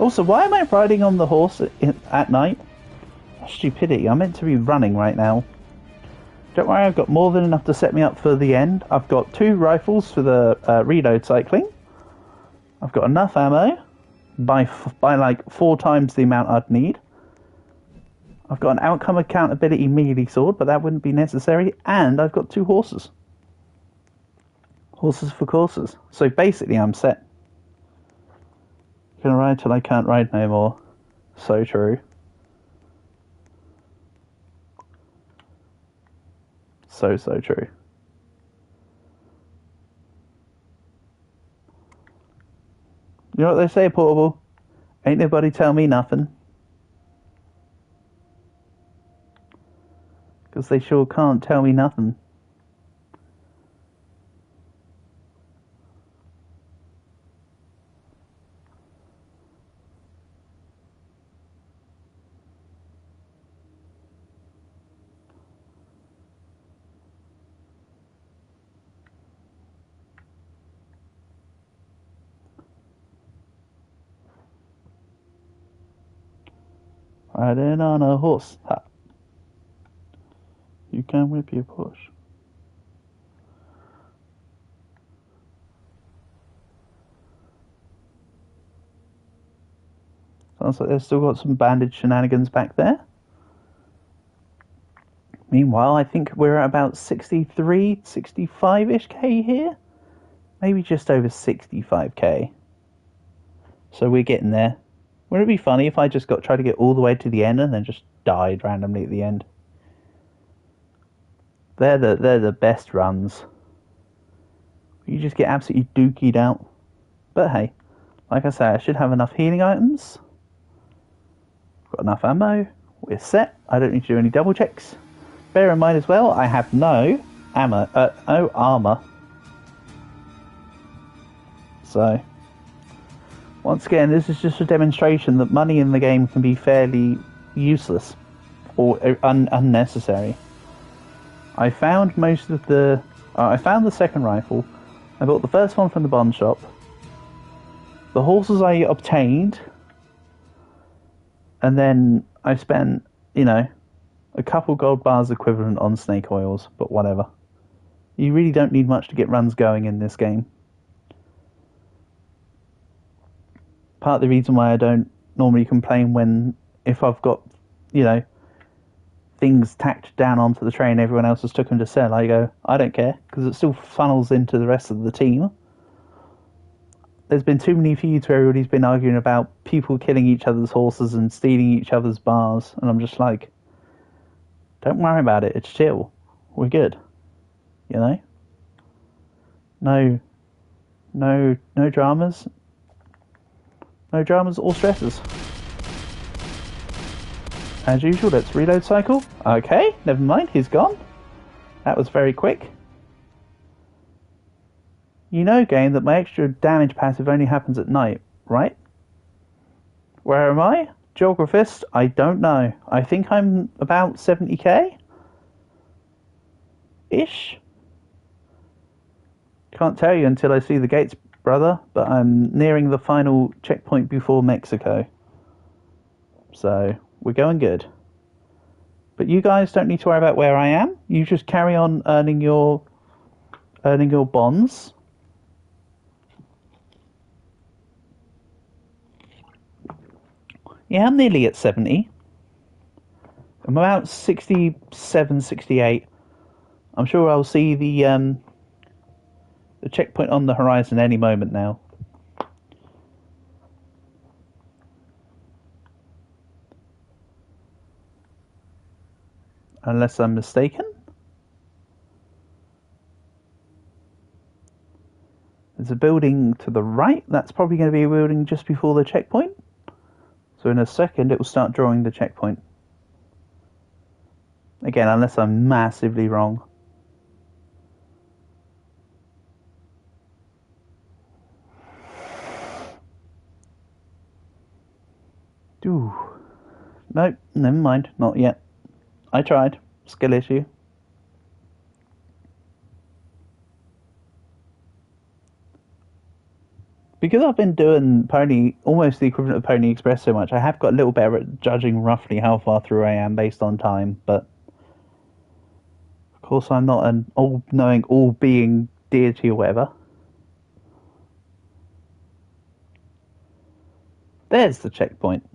Also, why am I riding on the horse at night? Stupidity, I'm meant to be running right now. Don't worry, I've got more than enough to set me up for the end. I've got 2 rifles for the reload cycling. I've got enough ammo by like 4 times the amount I'd need. I've got an outcome accountability melee sword, but that wouldn't be necessary. And I've got 2 horses. Horses for courses. So basically I'm set. Gonna ride till I can't ride no more. So true. So true. You know what they say, Portable? Ain't nobody tell me nothing. Because they sure can't tell me nothing. Riding on a horse. Ha. You can whip your push. Sounds like they've still got some bandage shenanigans back there. Meanwhile, I think we're at about 63, 65-ish K here. Maybe just over 65K. So we're getting there. Wouldn't it be funny if I just tried to get all the way to the end and then just died randomly at the end? They're the best runs. You just get absolutely dookied out. But hey, like I say, I should have enough healing items. Got enough ammo. We're set. I don't need to do any double checks. Bear in mind as well, I have no armor. So, once again, this is just a demonstration that money in the game can be fairly useless or unnecessary. I found most of the... I found the second rifle. I bought the first one from the bond shop. The horses I obtained. And then I spent, a couple gold bars equivalent on snake oils, but whatever. You really don't need much to get runs going in this game. Part of the reason why I don't normally complain if I've got, things tacked down onto the train everyone else has took them to sell, I go, I don't care, because it still funnels into the rest of the team. There's been too many feuds where everybody's been arguing about people killing each other's horses and stealing each other's bars, and I'm just like, don't worry about it, it's chill. We're good. No dramas. No dramas or stresses. As usual, let's reload cycle. Okay, never mind, he's gone. That was very quick. You know, game, that my extra damage passive only happens at night, right? Where am I? Geographist? I don't know. I think I'm about 70k? Ish. Can't tell you until I see the gates, brother, but I'm nearing the final checkpoint before Mexico. So, we're going good. But you guys don't need to worry about where I am. You just carry on earning your bonds. Yeah, I'm nearly at 70. I'm about 67, 68. I'm sure I'll see the checkpoint on the horizon any moment now. Unless I'm mistaken. There's a building to the right. That's probably going to be a building just before the checkpoint. So in a second, it will start drawing the checkpoint. Again, unless I'm massively wrong. Ooh. Nope, never mind. Not yet. I tried. Skill issue. Because I've been doing Pony, almost the equivalent of Pony Express so much, I have got a little better at judging roughly how far through I am based on time, but of course I'm not an all-knowing, all-being deity or whatever. There's the checkpoint.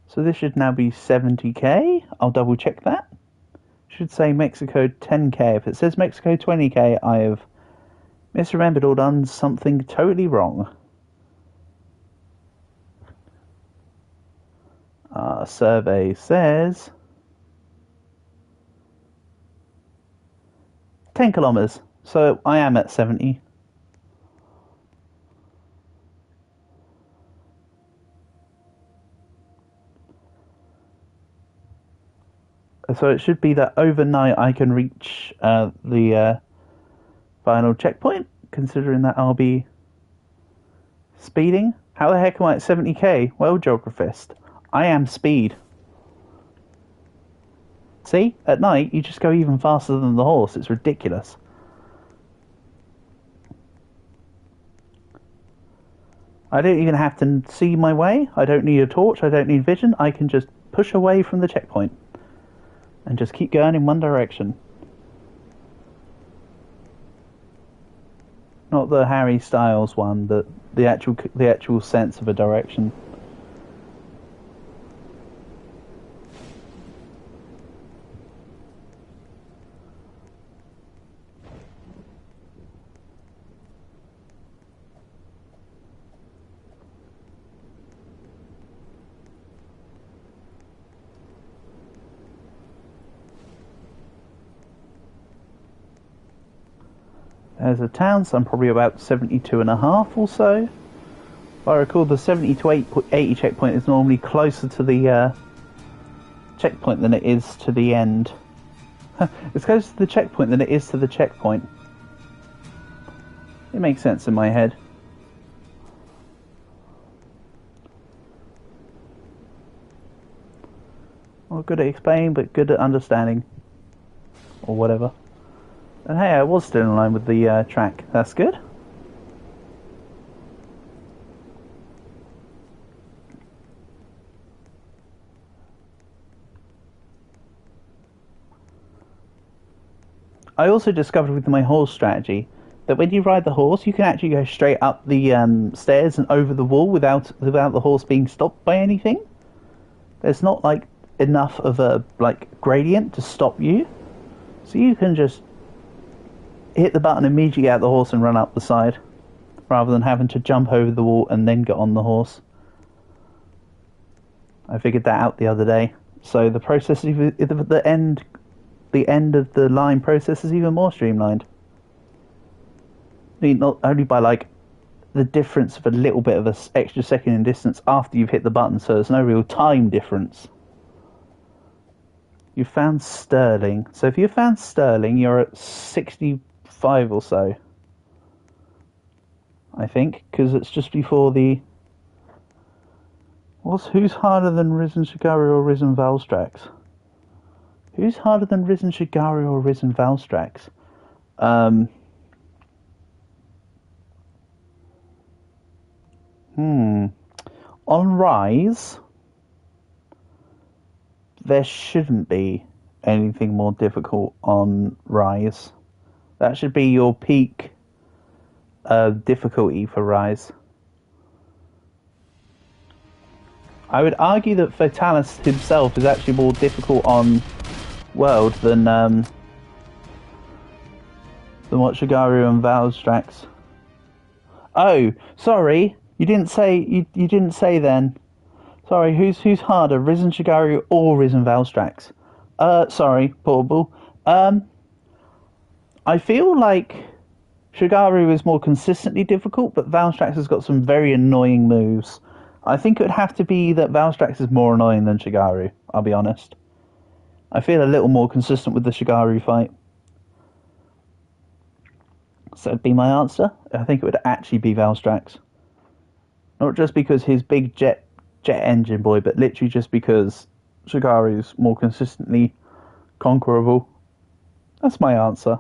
So this should now be 70k. I'll double check that. Should say Mexico 10k. If it says Mexico 20k, I have misremembered or done something totally wrong. Survey says 10 kilometers. So I am at 70. So it should be that overnight I can reach the final checkpoint, considering that I'll be speeding. How the heck am I at 70k? Well, geographist, I am speed. See? At night, you just go even faster than the horse. It's ridiculous. I don't even have to see my way. I don't need a torch. I don't need vision. I can just push away from the checkpoint and just keep going in one direction. Not the Harry Styles one, but the actual sense of a direction. There's a town, so I'm probably about 72.5 or so. If I recall, the 70 to 80 checkpoint is normally closer to the checkpoint than it is to the end. It's closer to the checkpoint than it is to the checkpoint. It makes sense in my head. Not good at explaining, but good at understanding. Or whatever. And hey, I was still in line with the track. That's good. I also discovered with my horse strategy that when you ride the horse, you can actually go straight up the stairs and over the wall without the horse being stopped by anything. There's not like enough of a gradient to stop you, so you can just hit the button immediately at the horse and run up the side, rather than having to jump over the wall and then get on the horse. I figured that out the other day. So the process, the end of the line process is even more streamlined. I mean, not only by the difference of a little bit of an extra second in distance after you've hit the button, so there's no real time difference. You found Sterling. So if you found Sterling, you're at 65 or so. I think, because it's just before the... Who's harder than Risen Shigari or Risen Valstrax? Who's harder than Risen Shigari or Risen Valstrax? On Rise, there shouldn't be anything more difficult on Rise. That should be your peak difficulty for Rise. I would argue that Fatalis himself is actually more difficult on World than what Shigaru and Valstrax. Oh, sorry, you didn't say you didn't say then. Sorry, who's harder, Risen Shigaru or Risen Valstrax? Sorry, Portable. I feel like Shigaru is more consistently difficult, but Valstrax has got some very annoying moves. I think it would have to be that Valstrax is more annoying than Shigaru, I'll be honest. I feel a little more consistent with the Shigaru fight. So that'd be my answer. I think it would actually be Valstrax. Not just because his big jet engine boy, but literally just because Shigaru's more consistently conquerable. That's my answer.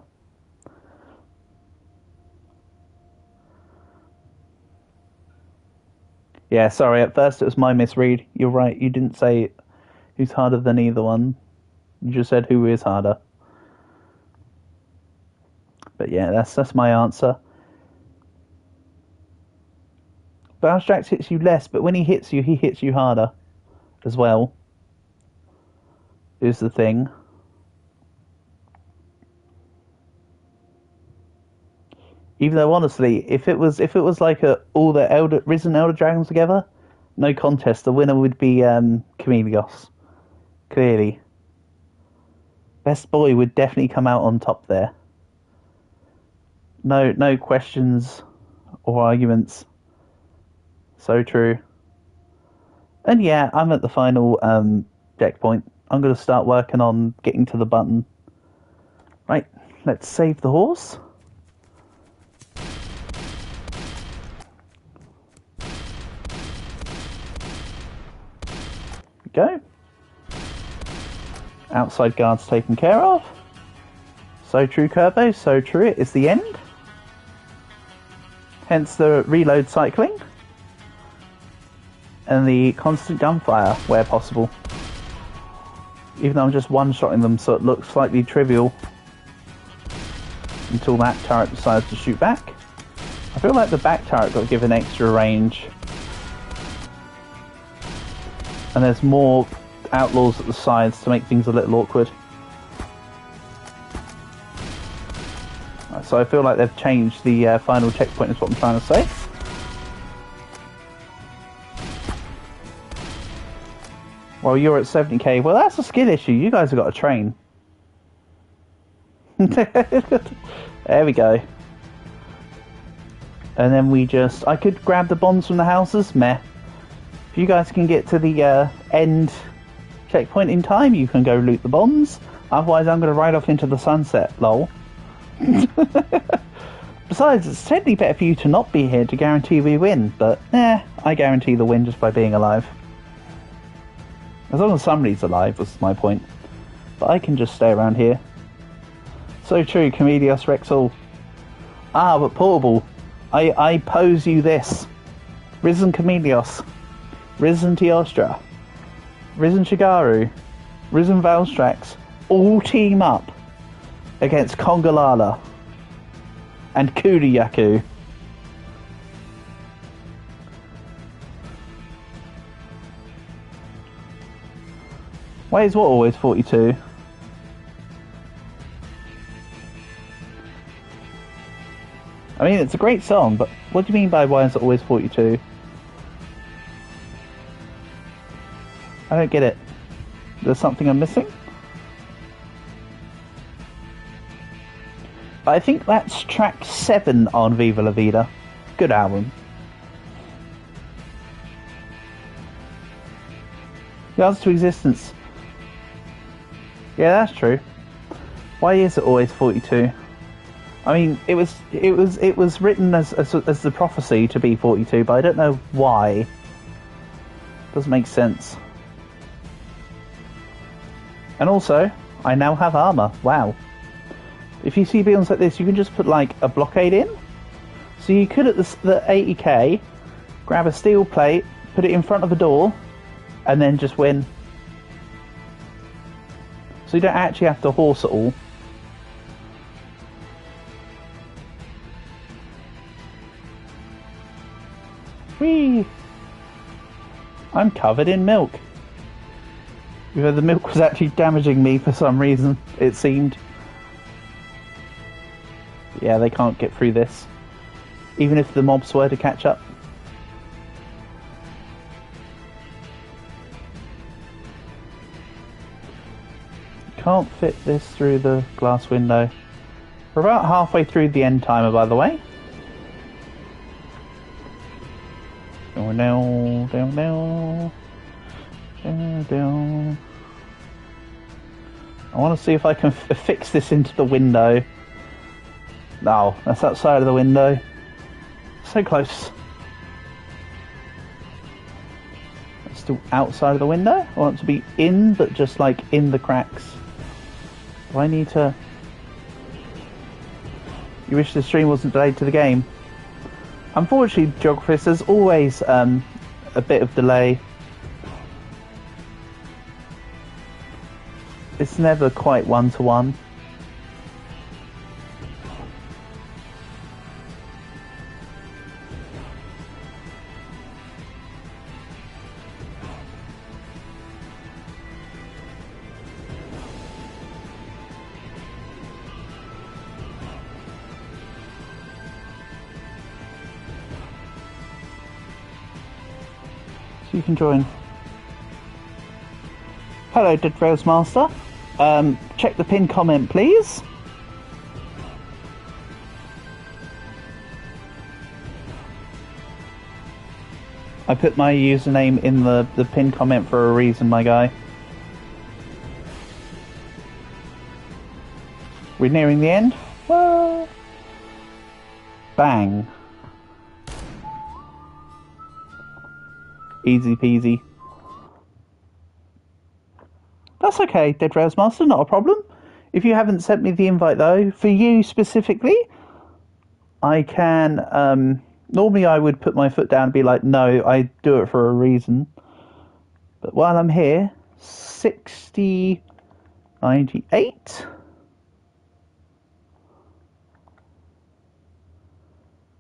Yeah, sorry, at first it was my misread. You're right, you didn't say who's harder than either one. You just said who is harder. But yeah, that's my answer. Valstrax hits you less, but when he hits you harder as well. Is the thing. Even though honestly, if it was like all the Risen Elder Dragons together, no contest. The winner would be Chameleos. Clearly. Best boy would definitely come out on top there. No questions or arguments. So true. And yeah, I'm at the final checkpoint. I'm going to start working on getting to the button. Right, let's save the horse. Go. Outside guards taken care of. So true, Kerbo, so true. It is the end. Hence the reload cycling. And the constant gunfire where possible. Even though I'm just one-shotting them, so it looks slightly trivial. Until that turret decides to shoot back. I feel like the back turret got given extra range. And there's more outlaws at the sides to make things a little awkward. So I feel like they've changed the final checkpoint is what I'm trying to say. Well, you're at 70k. Well, that's a skill issue. You guys have got to train. There we go. And then I could grab the bombs from the houses. Meh. If you guys can get to the end checkpoint in time, you can go loot the bombs. Otherwise, I'm going to ride off into the sunset. Lol. Besides, it's certainly better for you to not be here to guarantee we win. But, I guarantee the win just by being alive. As long as somebody's alive, was my point. But I can just stay around here. So true, Chameleos Rexall. Ah, but Portable, I pose you this. Risen Chameleos. Risen Teostra. Risen Shigaru. Risen Valstrax. All team up against Kongalala. And Kudayaku. Why is what always 42? I mean, it's a great song, but what do you mean by why is it always 42? I don't get it. There's something I'm missing? I think that's track 7 on Viva La Vida. Good album. The answer to existence. Yeah, that's true. Why is it always 42? I mean, it was written as the prophecy to be 42, but I don't know why. Doesn't make sense. And also, I now have armor. Wow. If you see buildings like this, you can just put like a blockade in. So you could at the 80k, grab a steel plate, put it in front of a door, and then just win. So you don't actually have to horse it all. Whee! I'm covered in milk. Even though the milk was actually damaging me for some reason, it seemed. Yeah, they can't get through this. Even if the mobs were to catch up. Can't fit this through the glass window. We're about halfway through the end timer, by the way. Down, down, down, down, down, down. I want to see if I can fix this into the window. No, that's outside of the window. So close. It's still outside of the window. I want it to be in, but just like in the cracks. Do I need to... You wish the stream wasn't delayed to the game? Unfortunately, Geographers, there's always a bit of delay. It's never quite one-to-one. You can join. Hello, Dead Rails Master. Check the pinned comment, please. I put my username in the pinned comment for a reason, my guy. We're nearing the end. Whoa. Bang. Easy peasy. That's okay, Dead Rails Master, not a problem. If you haven't sent me the invite though, for you specifically, I can, normally I would put my foot down and be like, no, I do it for a reason. But while I'm here, 6098.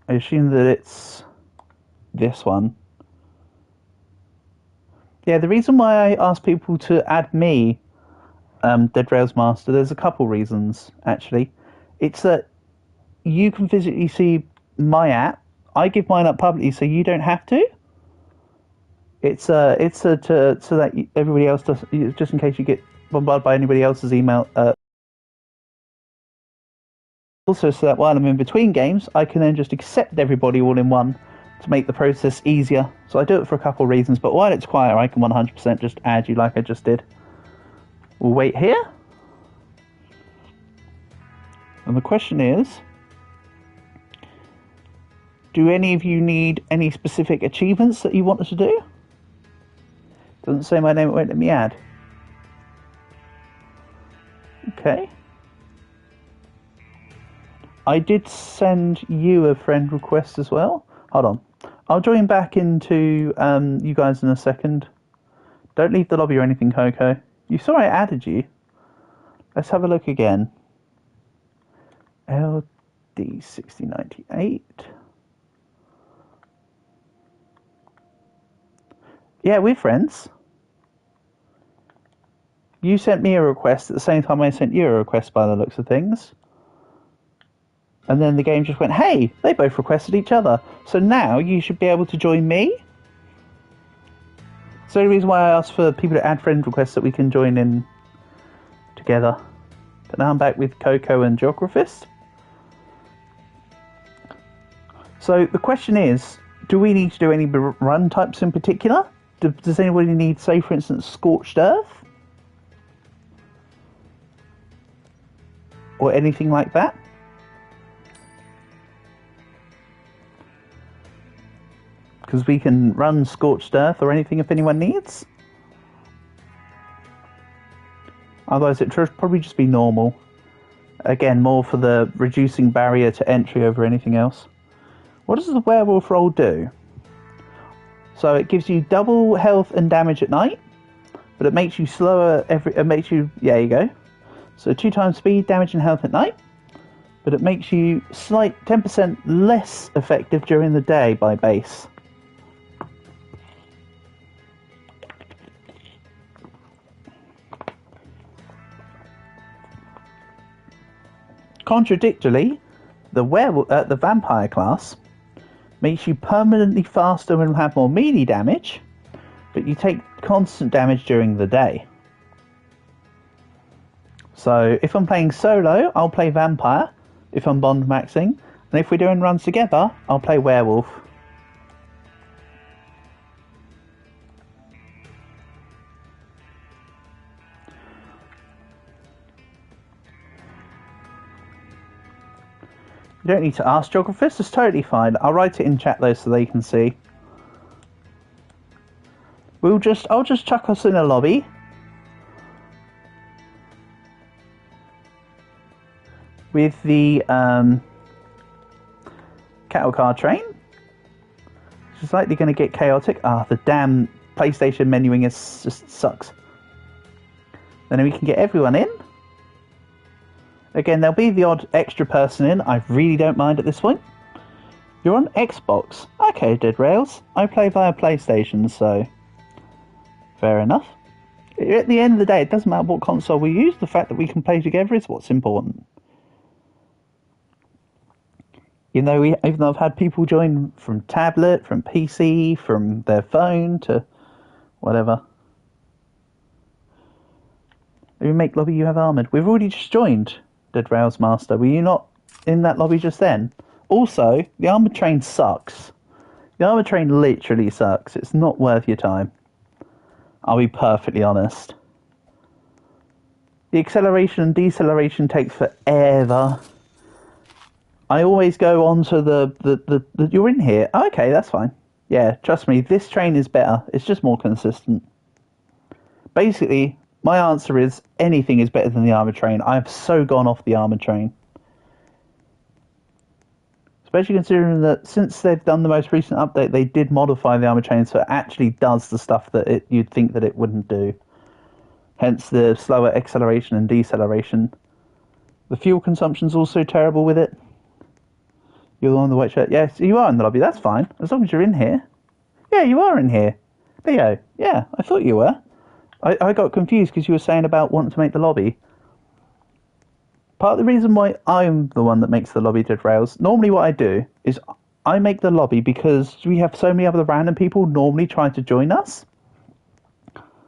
I assume that it's this one. Yeah, the reason why I asked people to add me, Dead Rails Master, there's a couple reasons, actually. It's that you can physically see my app. I give mine up publicly, so you don't have to. It's so that everybody else does, just in case you get bombarded by anybody else's email. Also, so that while I'm in between games, I can then just accept everybody all in one to make the process easier. So I do it for a couple of reasons, but while it's quiet, I can 100% just add you like I just did. We'll wait here. And the question is, do any of you need any specific achievements that you want us to do? Doesn't say my name, it won't let me add. Okay. I did send you a friend request as well. Hold on. I'll join back into you guys in a second. Don't leave the lobby or anything, Coco. You saw I added you. Let's have a look again. LD6098. Yeah, we're friends. You sent me a request at the same time I sent you a request by the looks of things. And then the game just went, hey, they both requested each other. So now you should be able to join me. So the reason why I asked for people to add friend requests that we can join in together. But now I'm back with Coco and Geographist. So the question is, do we need to do any run types in particular? Does anybody need, say, for instance, Scorched Earth? Or anything like that? because we can run Scorched Earth or anything if anyone needs. Otherwise it'd probably just be normal. Again, more for the reducing barrier to entry over anything else. What does the werewolf roll do? So it gives you double health and damage at night, but it makes you slower yeah, you go. So 2 times speed, damage and health at night, but it makes you 10% less effective during the day by base. Contradictorily, the vampire class makes you permanently faster and have more melee damage, but you take constant damage during the day. So if I'm playing solo, I'll play vampire if I'm bond maxing, and if we're doing runs together, I'll play werewolf. You don't need to ask geographers, it's totally fine. I'll write it in chat though so they can see. I'll just chuck us in a lobby. With the cattle car train. It's likely going to get chaotic. The damn PlayStation menuing just sucks. Then we can get everyone in. Again, there'll be the odd extra person in. I really don't mind at this point. You're on Xbox. Okay, Dead Rails. I play via PlayStation, so fair enough. At the end of the day, it doesn't matter what console we use. The fact that we can play together is what's important. Even though I've had people join from tablet, from PC, from their phone to whatever. If you make lobby, you have armoured. We've already just joined Dead Rails Master. Were you not in that lobby just then? Also, the armoured train sucks. The armoured train literally sucks. It's not worth your time. I'll be perfectly honest. The acceleration and deceleration takes forever. I always go on to the you're in here. Okay, that's fine. Yeah, trust me, this train is better. It's just more consistent. Basically, my answer is anything is better than the armoured train. I've so gone off the armoured train. Especially considering that since they've done the most recent update, they did modify the armoured train so it actually does the stuff that you'd think that it wouldn't do. Hence the slower acceleration and deceleration. The fuel consumption's also terrible with it. You're the one in the white shirt. Yes, you are in the lobby. That's fine. As long as you're in here. Yeah, you are in here. Leo. Yeah, I thought you were. I got confused because you were saying about wanting to make the lobby. Part of the reason why I'm the one that makes the lobby, Dead Rails, normally what I do is I make the lobby because we have so many other random people normally trying to join us.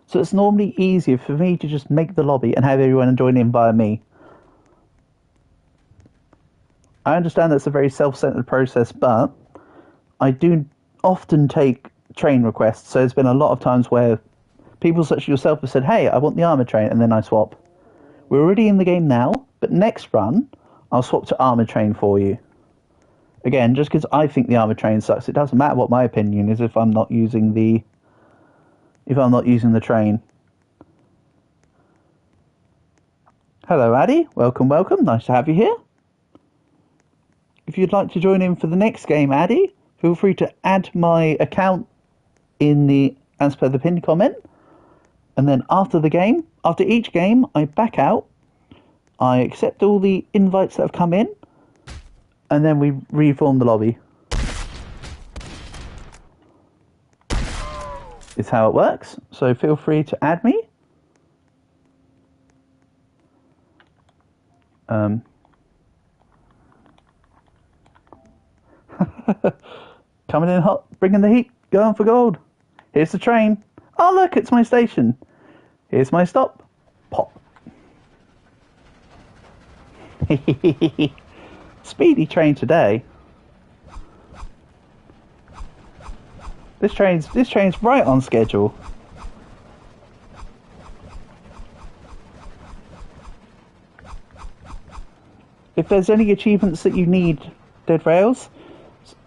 So it's normally easier for me to just make the lobby and have everyone join in via me. I understand that's a very self-centered process, but I do often take train requests. So there's been a lot of times where people such as yourself have said, hey, I want the armoured train, and then I swap. We're already in the game now, but next run, I'll swap to armoured train for you. Again, just because I think the armoured train sucks, it doesn't matter what my opinion is if I'm not using the train. Hello, Addy. Welcome, welcome. Nice to have you here. If you'd like to join in for the next game, Addy, feel free to add my account as per the pinned comment. And then after each game, I back out. I accept all the invites that have come in. And then we reform the lobby. It's how it works. So feel free to add me. Coming in hot, bringing the heat, going for gold. Here's the train. Oh look, it's my station. Here's my stop. Pop. Speedy train today. This train's right on schedule. If there's any achievements that you need, Dead Rails,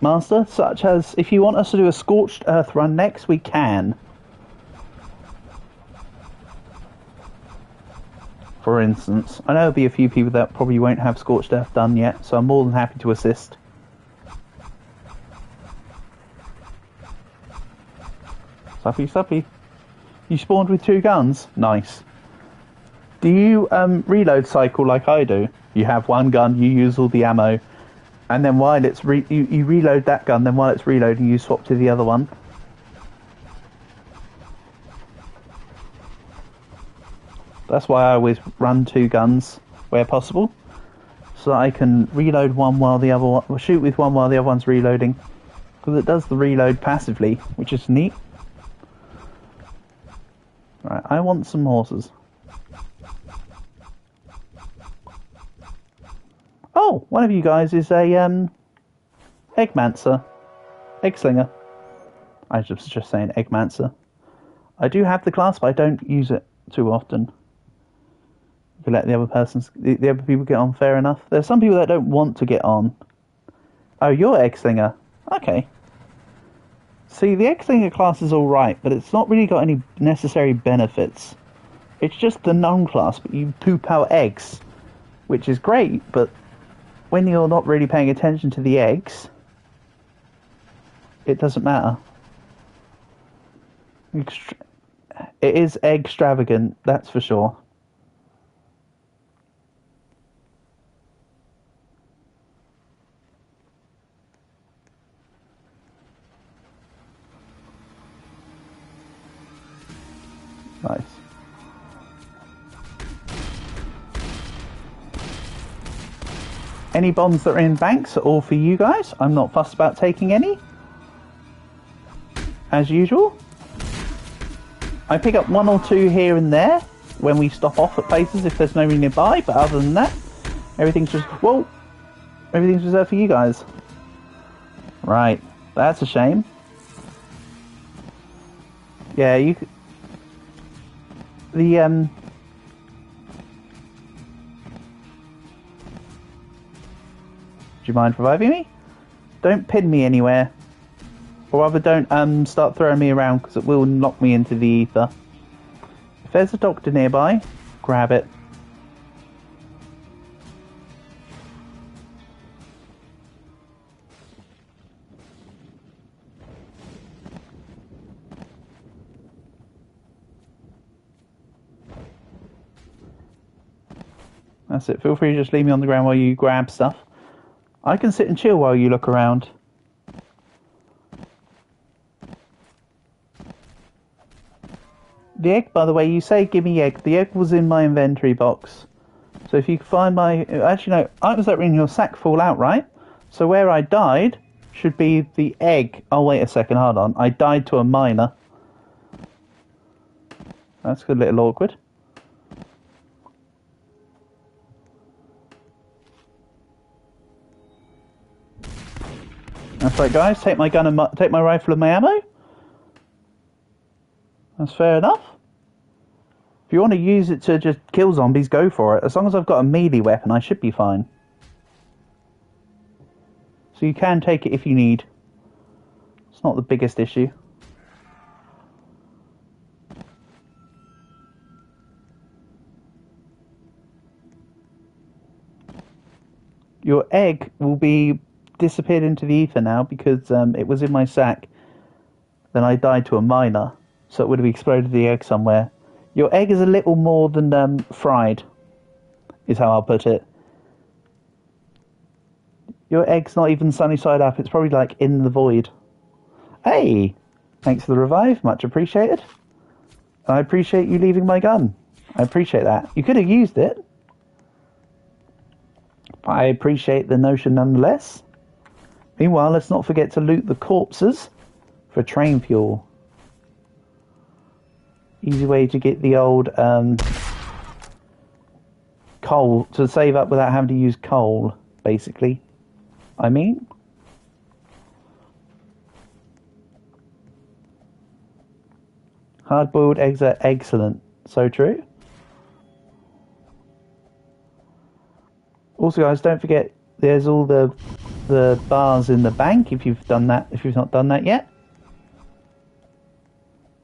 Master, such as if you want us to do a Scorched Earth run next, we can. For instance, I know there'll be a few people that probably won't have Scorched Earth done yet, so I'm more than happy to assist. Suppy, suppy. You spawned with 2 guns? Nice. Do you reload cycle like I do? You have 1 gun, you use all the ammo, and then while it's you reload that gun, then while it's reloading you swap to the other one? That's why I always run 2 guns where possible, so that I can reload one while the other one, shoot with one while the other one's reloading, because it does the reload passively, which is neat. Right, I want some horses. Oh, one of you guys is a eggmancer, eggslinger. I was just saying eggmancer. I do have the class, but I don't use it too often. If you let the other people get on, fair enough. There's some people that don't want to get on. Oh, you're eggslinger. Okay. See, the eggslinger class is alright, but it's not really got any necessary benefits. It's just the gnome class, but you poop out eggs, which is great, but when you're not really paying attention to the eggs, it doesn't matter. It is extravagant, that's for sure. Nice. Any bombs that are in banks are all for you guys. I'm not fussed about taking any. As usual. I pick up 1 or 2 here and there when we stop off at places if there's nobody nearby, but other than that, everything's just... Whoa! Everything's reserved for you guys. Right. That's a shame. Yeah, you could... The, do you mind reviving me? Don't pin me anywhere. Or rather, don't start throwing me around, because it will knock me into the ether. If there's a doctor nearby, grab it. That's it. Feel free to just leave me on the ground while you grab stuff. I can sit and chill while you look around. The egg, by the way, you say give me egg. The egg was in my inventory box. So if you can find my... Actually, no. Items that were in your sack fall out, right? So where I died should be the egg. Oh, wait a second. Hold on. I died to a miner. That's a little awkward. That's right, guys. Take my gun and take my rifle and my ammo. That's fair enough. If you want to use it to just kill zombies, go for it. As long as I've got a melee weapon, I should be fine. So you can take it if you need. It's not the biggest issue. Your egg will be disappeared into the ether now because it was in my sack. Then I died to a miner, so it would have exploded the egg somewhere. Your egg is a little more than fried, is how I'll put it. Your egg's not even sunny side up, it's probably like in the void. Hey! Thanks for the revive, much appreciated. I appreciate you leaving my gun. I appreciate that. You could have used it. But I appreciate the notion nonetheless. Meanwhile, let's not forget to loot the corpses for train fuel. Easy way to get the old coal, to save up without having to use coal, basically. I mean. Hard-boiled eggs are excellent. So true. Also, guys, don't forget, there's all the the bars in the bank if you've done that. If you've not done that yet,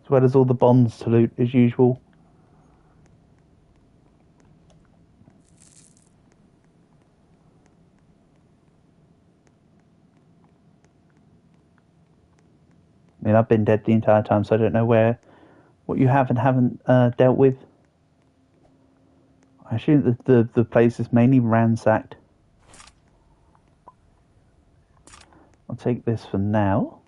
as well as all the bonds to loot as usual. I mean, I've been dead the entire time, so I don't know what you have and haven't dealt with. I assume that the place is mainly ransacked. I'll take this for now.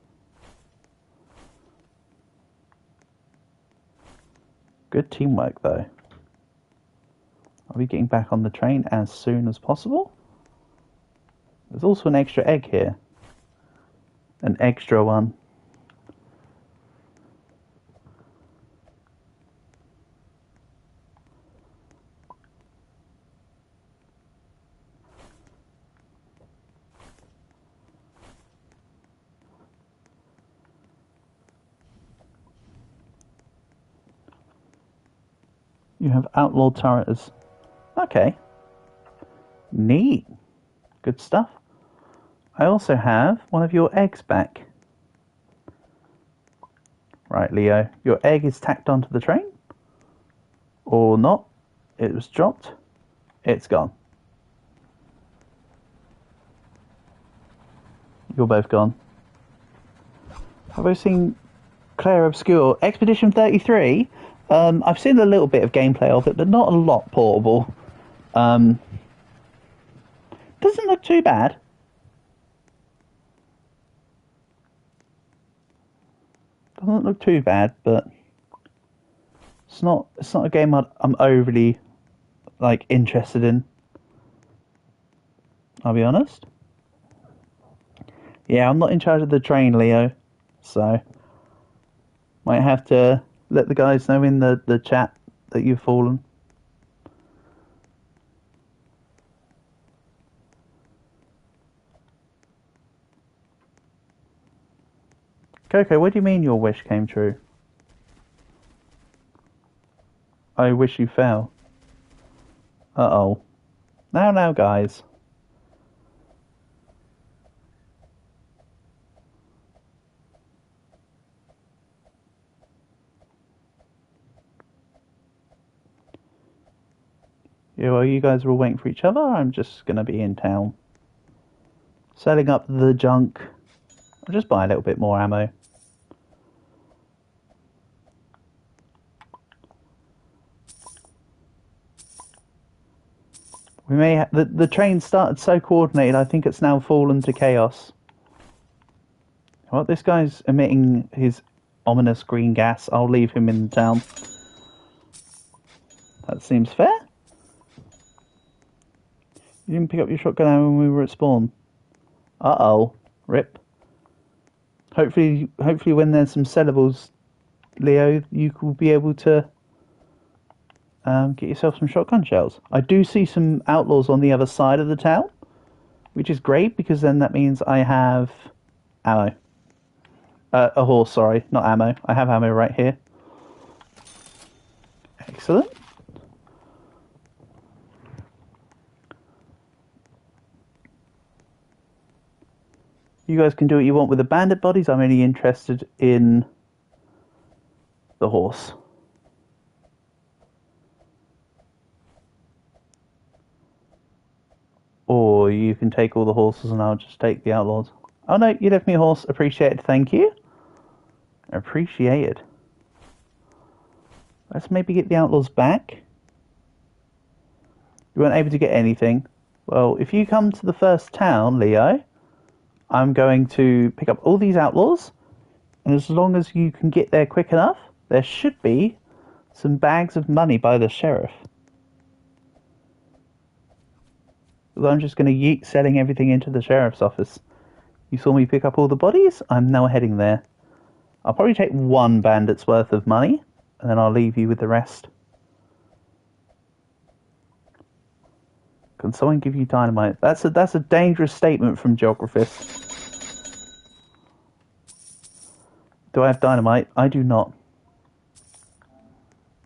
Good teamwork, though. I'll be getting back on the train as soon as possible. There's also an extra egg here. An extra one. You have outlaw turrets. Okay. Neat. Good stuff. I also have one of your eggs back. Right, Leo. Your egg is tacked onto the train. Or not. It was dropped. It's gone. You're both gone. Have I seen Claire Obscure? Expedition 33? I've seen a little bit of gameplay of it, but not a lot portable. Doesn't look too bad. Doesn't look too bad, but it's not a game I'm overly interested in. I'll be honest. Yeah, I'm not in charge of the train, Leo, so might have to let the guys know in the chat that you've fallen. Coco, what do you mean your wish came true? I wish you fell. Uh-oh. Now, guys. Yeah, well, you guys are all waiting for each other. I'm just going to be in town. Selling up the junk. I'll just buy a little bit more ammo. We may the train started so coordinated, I think it's now fallen to chaos. Well, this guy's emitting his ominous green gas. I'll leave him in the town. That seems fair. You didn't pick up your shotgun ammo when we were at spawn. Uh-oh. Rip. Hopefully when there's some sellables, Leo, you will be able to get yourself some shotgun shells. I do see some outlaws on the other side of the town, which is great because then that means I have ammo. A horse, sorry, not ammo. I have ammo right here. Excellent. You guys can do what you want with the bandit bodies. I'm only interested in the horse. Or you can take all the horses and I'll just take the outlaws. Oh no, you left me a horse. Appreciated, thank you. Appreciated. Let's maybe get the outlaws back. You weren't able to get anything. Well, if you come to the first town, Leo, I'm going to pick up all these outlaws. And as long as you can get there quick enough, there should be some bags of money by the sheriff. I'm just going to yeet selling everything into the sheriff's office. You saw me pick up all the bodies? I'm now heading there. I'll probably take one bandit's worth of money, and then I'll leave you with the rest. Can someone give you dynamite? That's a dangerous statement from Geographist. Do I have dynamite? I do not.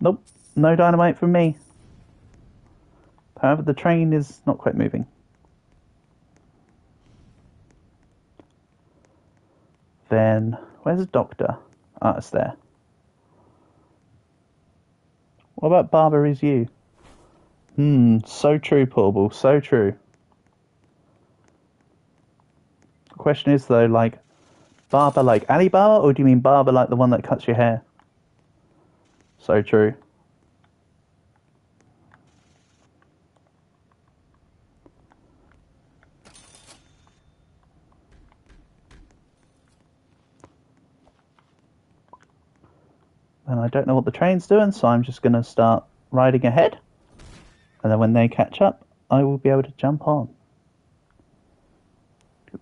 Nope, no dynamite from me. However, the train is not quite moving. Then, where's the doctor? Ah, it's there. What about Barbara is you? So true, Portable, so true. The question is, though, like, barber like Alibaba, or do you mean barber like the one that cuts your hair? So true. And I don't know what the train's doing, so I'm just going to start riding ahead. And then when they catch up, I will be able to jump on.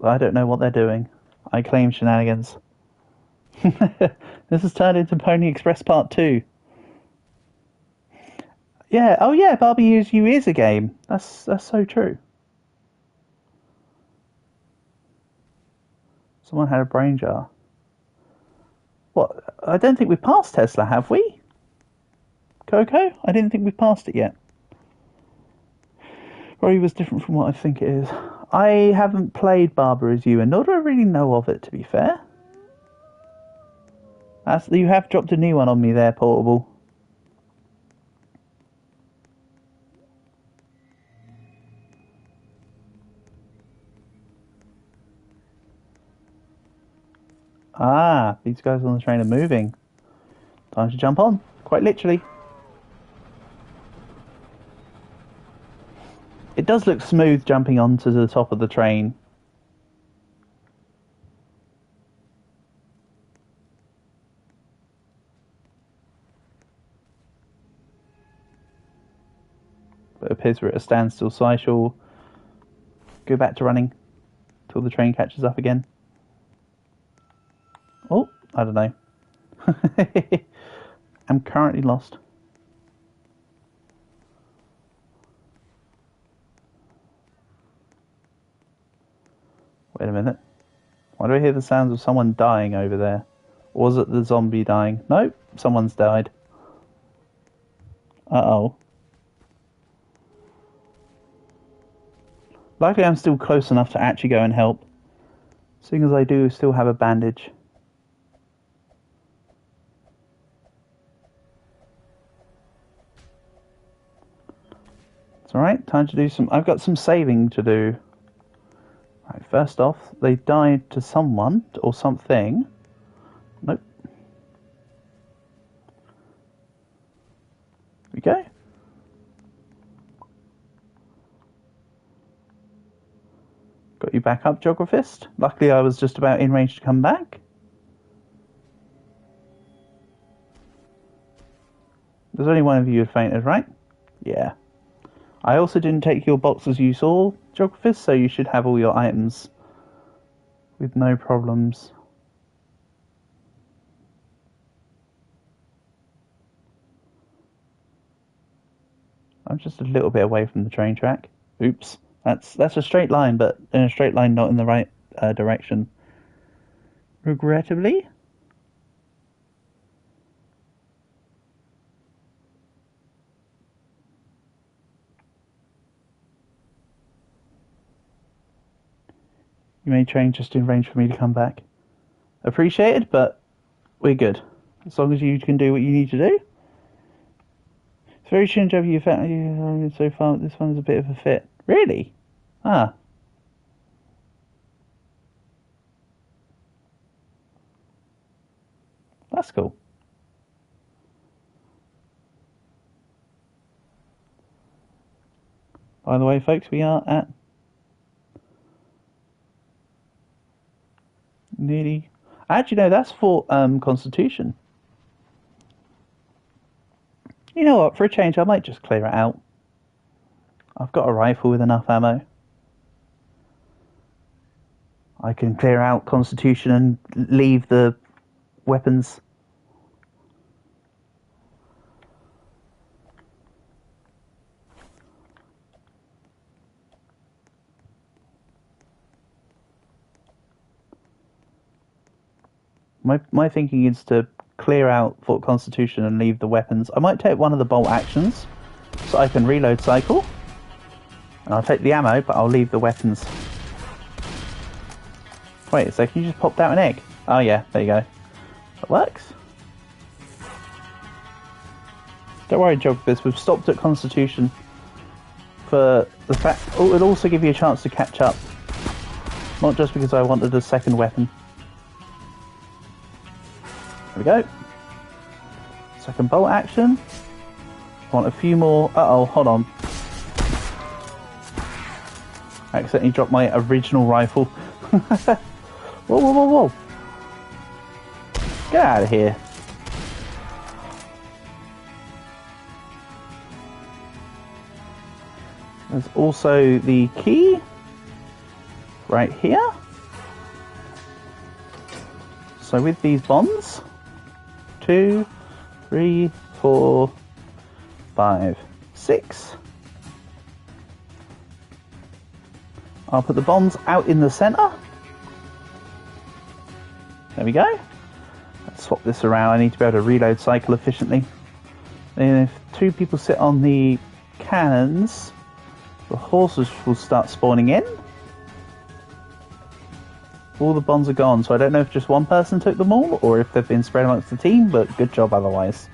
I don't know what they're doing. I claim shenanigans. This has turned into Pony Express Part 2. Yeah, oh yeah, Barbie Use You is a game. That's so true. Someone had a brain jar. What? I don't think we've passed Tesla, have we? Coco? I didn't think we've passed it yet. Probably was different from what I think it is. I haven't played Barbara Is You, and nor do I really know of it, to be fair. You have dropped a new one on me there, Portable. Ah, these guys on the train are moving. Time to jump on, quite literally. It does look smooth jumping onto the top of the train. But it appears we're at a standstill, so I shall go back to running till the train catches up again. Oh, I don't know. I'm currently lost. Wait a minute. Why do I hear the sounds of someone dying over there? Or was it the zombie dying? Nope, someone's died. Uh-oh. Luckily I'm still close enough to actually go and help. Seeing as I do still have a bandage. It's alright, time to do some... I've got some saving to do. Right, first off, they died to someone, or something. Nope. Here we go. Got you back up, Geographist. Luckily I was just about in range to come back. There's only one of you who fainted, right? Yeah. I also didn't take your box as you saw, Geographist, so you should have all your items with no problems. I'm just a little bit away from the train track. Oops. That's a straight line, but in a straight line, not in the right direction. Regrettably. You may train just in range for me to come back. Appreciated, but we're good. As long as you can do what you need to do. It's very strange of you found so far. This one's a bit of a fit. Really? Ah. That's cool. By the way, folks, we are at nearly... Actually, no, that's for Constitution. You know what? For a change, I might just clear it out. I've got a rifle with enough ammo. I can clear out Constitution and leave the weapons. My thinking is to clear out Fort Constitution and leave the weapons. I might take one of the bolt actions so I can reload cycle. And I'll take the ammo, but I'll leave the weapons. Wait a second, you just popped out an egg. Oh yeah, there you go. It works. Don't worry, Geographers, we've stopped at Constitution for the fact... Oh, it'll also give you a chance to catch up. Not just because I wanted a second weapon. There we go. Second bolt action. I want a few more... Uh-oh, hold on. I accidentally dropped my original rifle. Whoa, whoa, whoa, whoa. Get out of here. There's also the key right here. So with these bombs, 2, 3, 4, 5, 6. I'll put the bombs out in the center. There we go. Let's swap this around. I need to be able to reload cycle efficiently. And if 2 people sit on the cannons, the horses will start spawning in. All the bombs are gone, so I don't know if just one person took them all or if they've been spread amongst the team, but good job otherwise.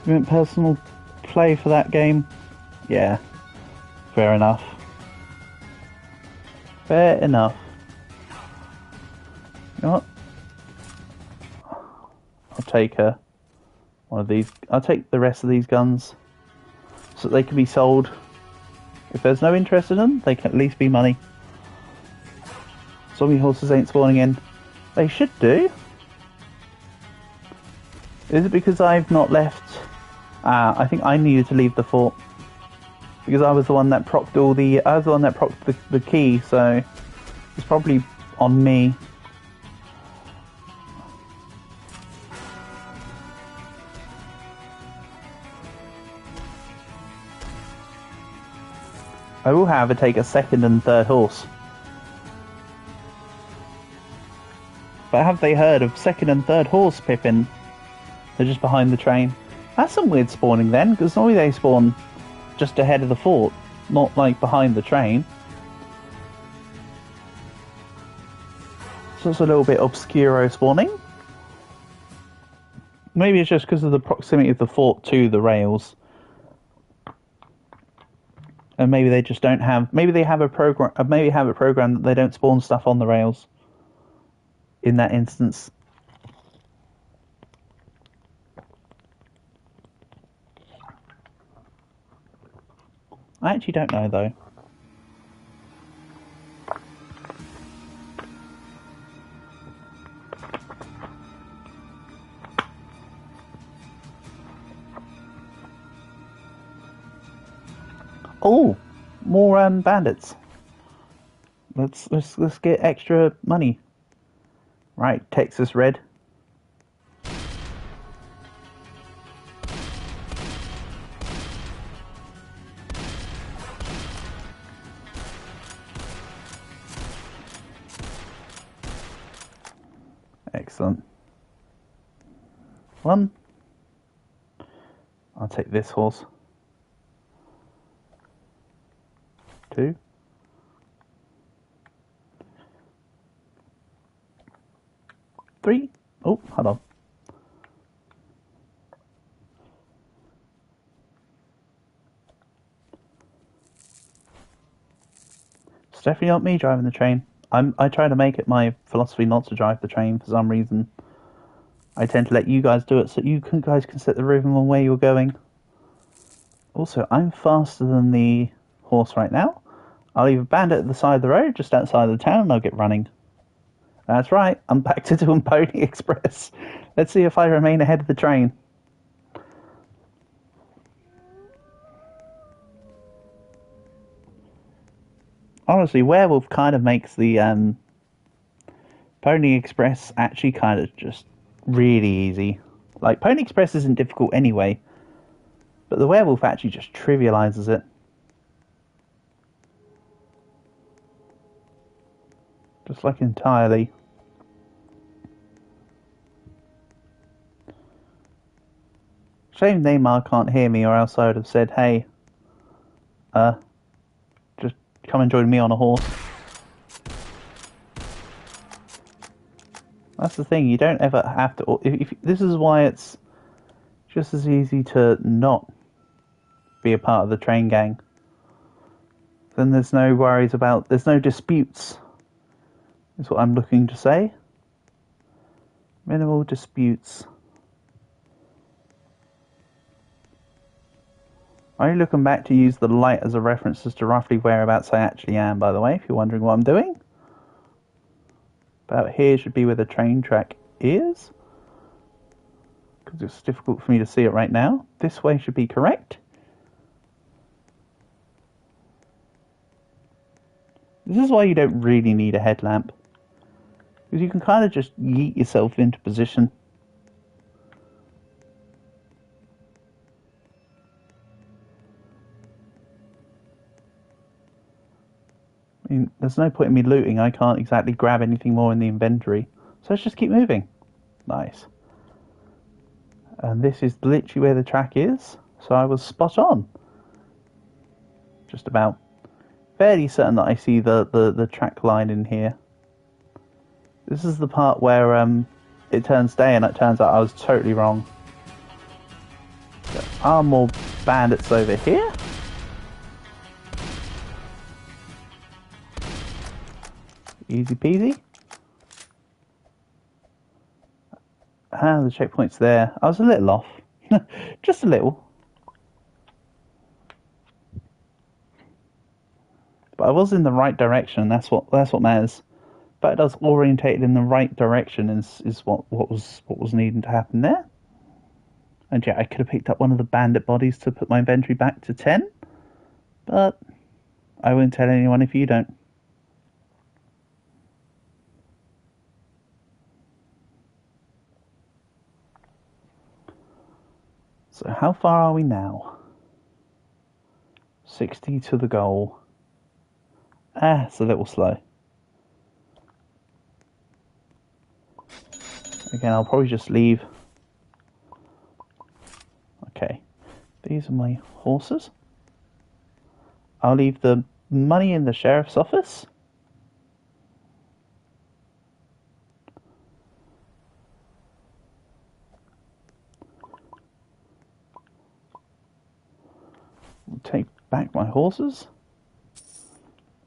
You want personal play for that game? Yeah, fair enough. Fair enough. You know what? I'll take one of these. I'll take the rest of these guns so that they can be sold. If there's no interest in them, they can at least be money. Zombie horses ain't spawning in. They should do. Is it because I've not left? I think I needed to leave the fort because I was the one that procced the key, so it's probably on me. I will, however, take a second and third horse. But have they heard of second and third horse, Pippin? They're just behind the train. That's some weird spawning then, because normally they spawn just ahead of the fort, not like behind the train. So it's a little bit obscuro spawning. Maybe it's just because of the proximity of the fort to the rails. And maybe they just don't have... Maybe they have a program... Maybe have a program that they don't spawn stuff on the rails. In that instance. I actually don't know, though. Oh, more bandits. Let's get extra money. Right, Texas Red. Excellent. 1. I'll take this horse. 2. 3. Oh, hold on. It's definitely not me driving the train. I try to make it my philosophy not to drive the train for some reason. I tend to let you guys do it so you guys can set the rhythm on where you're going. Also, I'm faster than the horse right now. I'll leave a bandit at the side of the road, just outside of the town, and I'll get running. That's right, I'm back to doing Pony Express. Let's see if I remain ahead of the train. Honestly, Werewolf kind of makes the Pony Express actually kind of just really easy. Like, Pony Express isn't difficult anyway, but the Werewolf actually just trivializes it. Just like entirely. Shame Neymar can't hear me, or else I would have said, hey, just come and join me on a horse. That's the thing, you don't ever have to... If this is why it's just as easy to not be a part of the train gang. Then there's no worries about... There's no disputes, is what I'm looking to say. Minimal disputes. I'm only looking back to use the light as a reference as to roughly whereabouts I actually am, by the way, if you're wondering what I'm doing. About here should be where the train track is. Because it's difficult for me to see it right now. This way should be correct. This is why you don't really need a headlamp. Because you can kind of just yeet yourself into position. I mean, there's no point in me looting. I can't exactly grab anything more in the inventory. So let's just keep moving. Nice. And this is literally where the track is. So I was spot on. Just about. Fairly certain that I see the track line in here. This is the part where it turns day and it turns out I was totally wrong. There are more bandits over here. Easy peasy. Ah, the checkpoint's there. I was a little off. Just a little. But I was in the right direction. That's what matters. But I was orientated in the right direction is what was needing to happen there. And yeah, I could have picked up one of the bandit bodies to put my inventory back to 10. But I won't tell anyone if you don't. So how far are we now? 60 to the goal. Ah, it's a little slow. Again, I'll probably just leave. Okay, these are my horses. I'll leave the money in the sheriff's office. I'll take back my horses.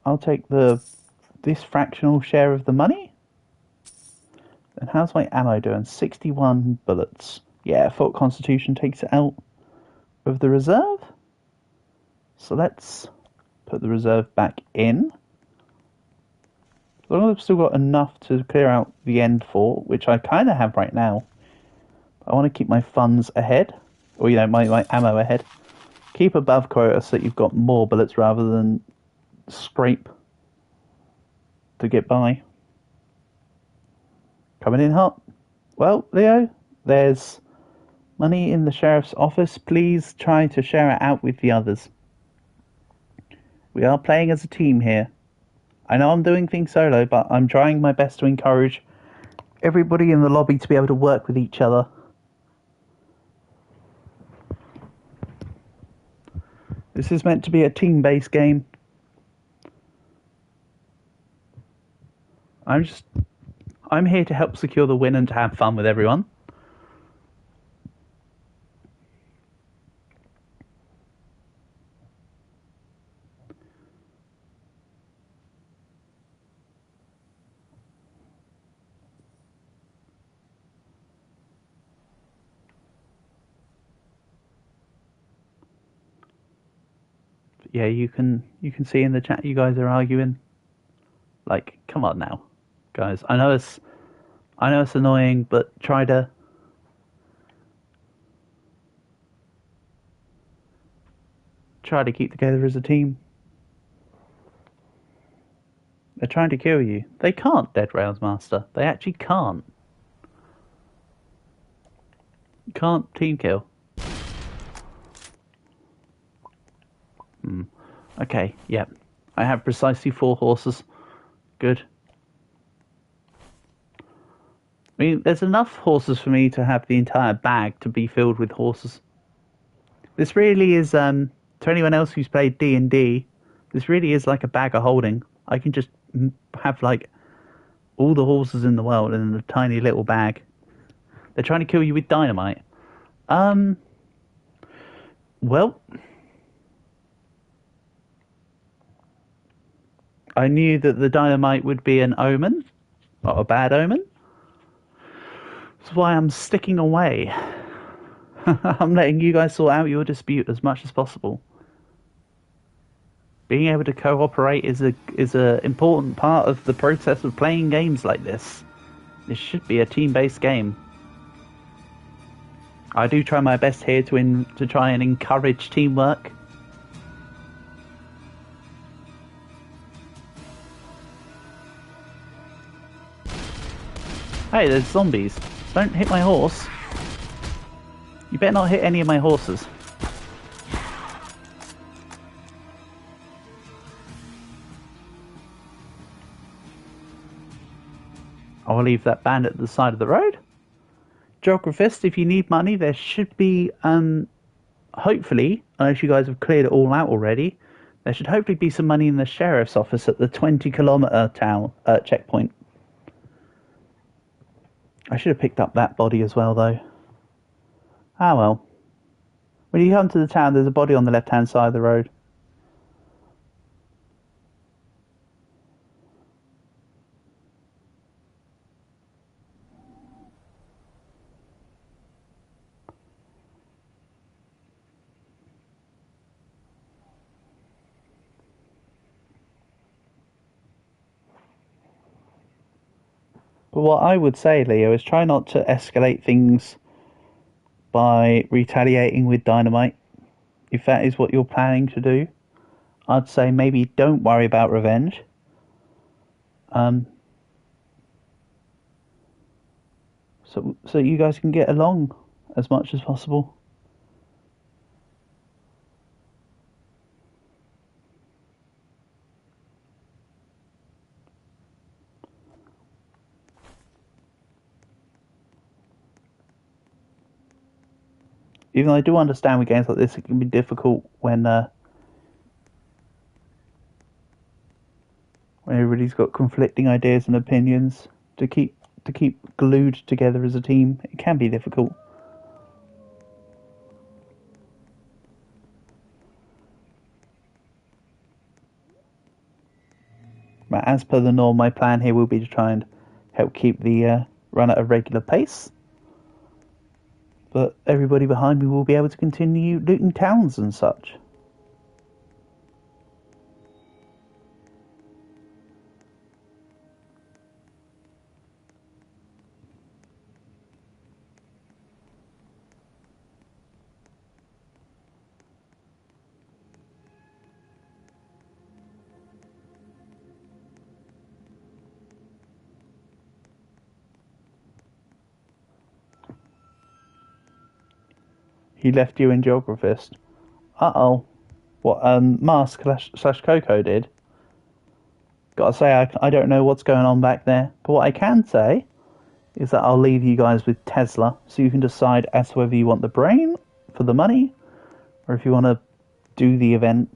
I'll take this fractional share of the money. And how's my ammo doing? 61 bullets. Yeah, Fort Constitution takes it out of the reserve. So let's put the reserve back in. As long as I've still got enough to clear out the end fort, which I kind of have right now. I want to keep my funds ahead. Or, you know, my ammo ahead. Keep above quota so that you've got more bullets rather than scrape to get by. Coming in hot. Well, Leo, there's money in the sheriff's office. Please try to share it out with the others. We are playing as a team here. I know I'm doing things solo, but I'm trying my best to encourage everybody in the lobby to be able to work with each other. This is meant to be a team-based game. I'm here to help secure the win and to have fun with everyone. But yeah, you can see in the chat you guys are arguing. Like, come on now, guys. I know it's annoying, but try to keep together as a team. They're trying to kill you. They can't, Dead Rails Master. They actually can't. Can't team kill. Okay, yep. I have precisely 4 horses. Good. I mean, there's enough horses for me to have the entire bag to be filled with horses. This really is, to anyone else who's played D&D, This really is like a bag of holding. I can just have like all the horses in the world in a tiny little bag. They're trying to kill you with dynamite. Well, I knew that the dynamite would be an omen, not a bad omen. That's why I'm sticking away. I'm letting you guys sort out your dispute as much as possible. Being able to cooperate is a important part of the process of playing games like this. This should be a team-based game. I do try my best here to try and encourage teamwork. Hey, there's zombies. Don't hit my horse. You better not hit any of my horses. I'll leave that bandit at the side of the road. Geographist, if you need money, there should be, hopefully, unless you guys have cleared it all out already, there should hopefully be some money in the sheriff's office at the 20-kilometer town checkpoint. I should have picked up that body as well, though. Ah, well. When you come to the town, there's a body on the left-hand side of the road. But what I would say, Leo, is try not to escalate things by retaliating with dynamite. If that is what you're planning to do, I'd say maybe don't worry about revenge. So you guys can get along as much as possible. Even though I do understand with games like this, it can be difficult when everybody's got conflicting ideas and opinions to keep glued together as a team. It can be difficult. But as per the norm, my plan here will be to try and help keep the run at a regular pace. But everybody behind me will be able to continue looting towns and such. He left you in Geographist. Uh-oh. What, Mask slash Coco did? Gotta say, I don't know what's going on back there. But what I can say is that I'll leave you guys with Tesla, so you can decide as to whether you want the brain for the money, or if you want to do the event.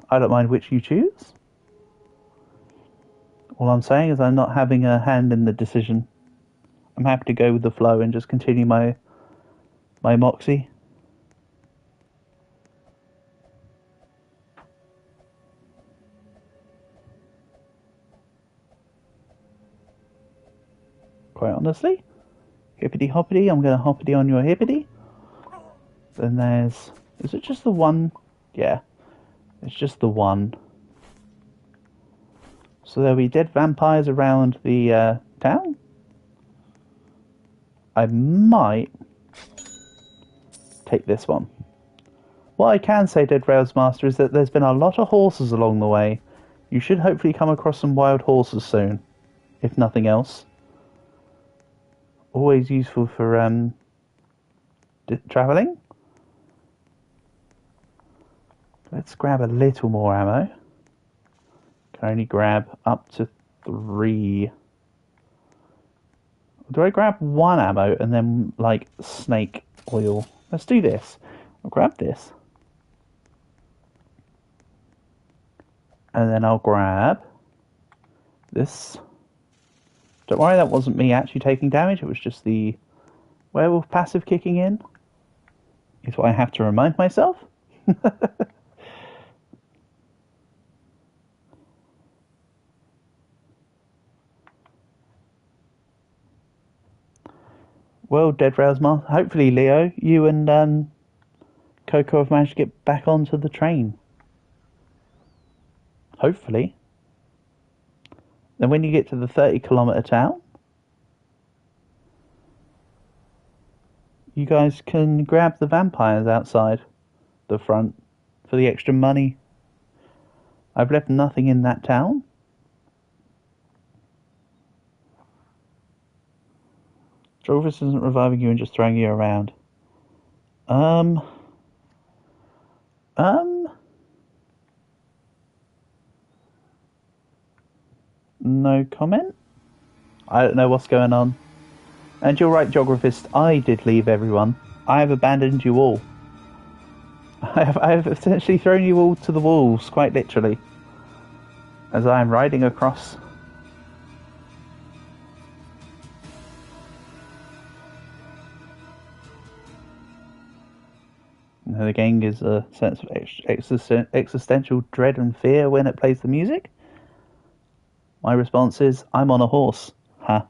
I don't mind which you choose. All I'm saying is I'm not having a hand in the decision. I'm happy to go with the flow and just continue my moxie. Quite honestly, hippity hoppity, I'm going to hoppity on your hippity. Then there's... Is it just the one? Yeah, it's just the one. So there'll be dead vampires around the town. I might take this one. What I can say, Dead Rails Master, is that there's been a lot of horses along the way. You should hopefully come across some wild horses soon, if nothing else. Always useful for travelling. Let's grab a little more ammo. Can only grab up to 3. Do I grab 1 ammo and then like snake oil? Let's do this. I'll grab this. And then I'll grab this. Don't worry, that wasn't me actually taking damage. It was just the werewolf passive kicking in. Is what I have to remind myself. Well, Dead Railsmar, hopefully, Leo, you and Coco have managed to get back onto the train. Hopefully. Then when you get to the 30-kilometre town, you guys can grab the vampires outside the front for the extra money. I've left nothing in that town. Drovis isn't reviving you and just throwing you around. No comment? I don't know what's going on. And you're right, Geographist, I did leave everyone. I have abandoned you all. I have essentially thrown you all to the wolves, quite literally. As I am riding across. The game gives a sense of existential dread and fear when it plays the music. My response is, I'm on a horse. Ha.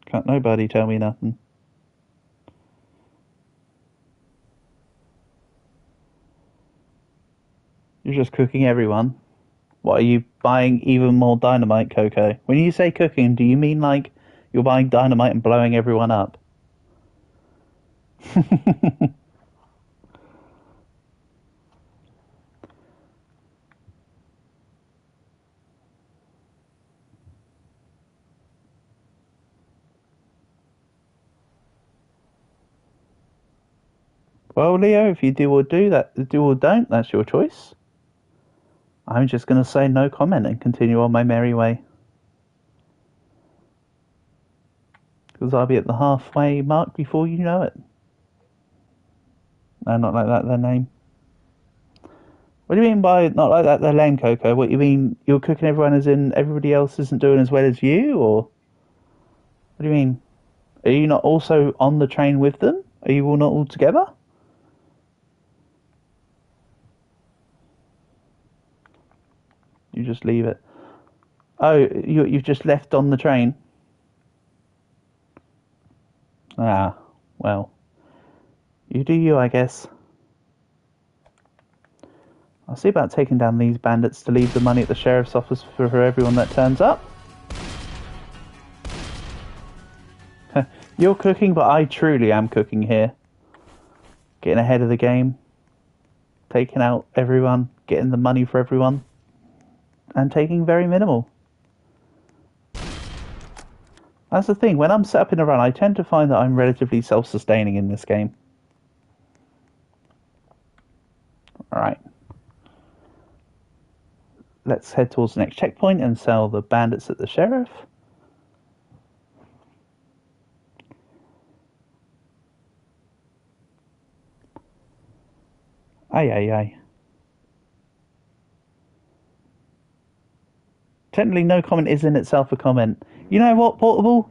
Can't nobody tell me nothing. You're just cooking everyone. What, are you buying even more dynamite, Coco? When you say cooking, do you mean like you're buying dynamite and blowing everyone up? Well, Leo, if you do or don't, that's your choice. I'm just going to say no comment and continue on my merry way. Because I'll be at the halfway mark before you know it. No, not like that, their name. What do you mean by not like that, they're lame, Coco? What, you mean you're cooking everyone as in everybody else isn't doing as well as you, or? What do you mean? Are you not also on the train with them? Are you all not all together? You just leave it. Oh, you've just left on the train? Ah, well. You do you, I guess. I'll see about taking down these bandits to leave the money at the sheriff's office for everyone that turns up. You're cooking, but I truly am cooking here. Getting ahead of the game. Taking out everyone. Getting the money for everyone. And taking very minimal. That's the thing. When I'm set up in a run, I tend to find that I'm relatively self-sustaining in this game. Alright. Let's head towards the next checkpoint and sell the bandits at the sheriff. Aye, aye, aye. Technically, no comment is in itself a comment. You know what, Portable?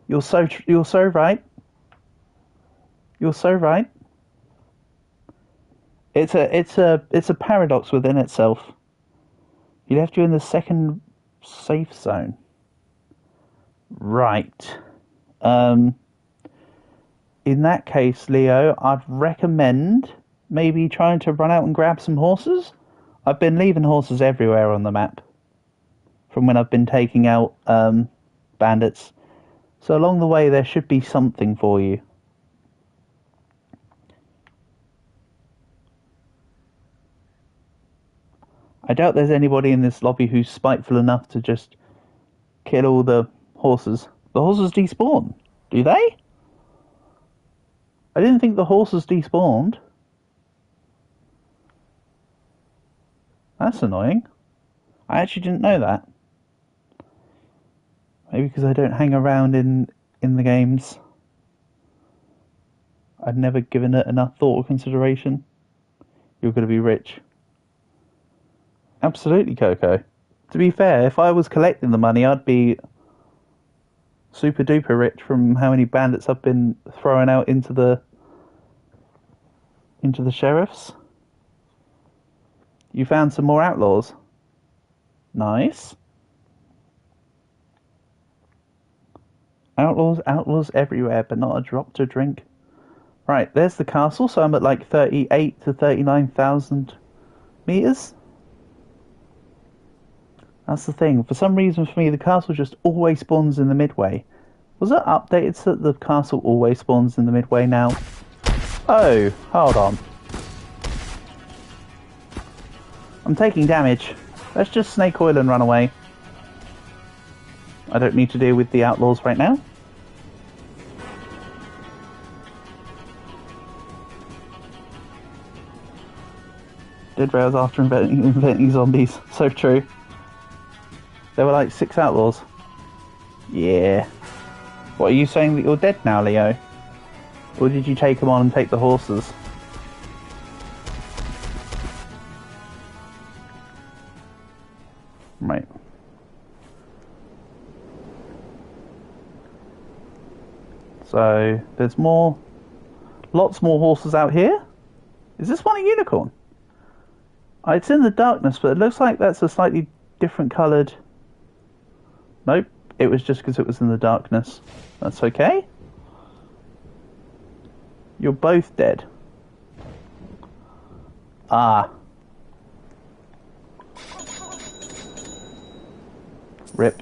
You're so right. You're so right. It's a paradox within itself. He left you in the second safe zone. Right. In that case, Leo, I'd recommend maybe trying to run out and grab some horses. I've been leaving horses everywhere on the map from when I've been taking out bandits. So along the way, there should be something for you. I doubt there's anybody in this lobby who's spiteful enough to just kill all the horses. The horses despawn, do they? I didn't think the horses despawned. That's annoying. I actually didn't know that. Maybe because I don't hang around in the games. I'd never given it enough thought or consideration. You're going to be rich. Absolutely, Coco. To be fair, if I was collecting the money, I'd be super duper rich from how many bandits I've been throwing out into the sheriffs. You found some more outlaws. Nice. Outlaws everywhere, but not a drop to drink. Right, there's the castle, so I'm at like 38 to 39,000 meters. That's the thing. For some reason, for me, the castle just always spawns in the midway. Was it updated so that the castle always spawns in the midway now? Oh, hold on. I'm taking damage. Let's just snake oil and run away. I don't need to deal with the outlaws right now. Dead rails after inventing zombies. So true. There were like 6 outlaws. Yeah. What, are you saying that you're dead now, Leo? Or did you take them on and take the horses? Right. So, there's lots more horses out here. Is this one a unicorn? It's in the darkness, but it looks like that's a slightly different coloured... Nope, it was just because it was in the darkness. That's okay. You're both dead. Ah. Rip.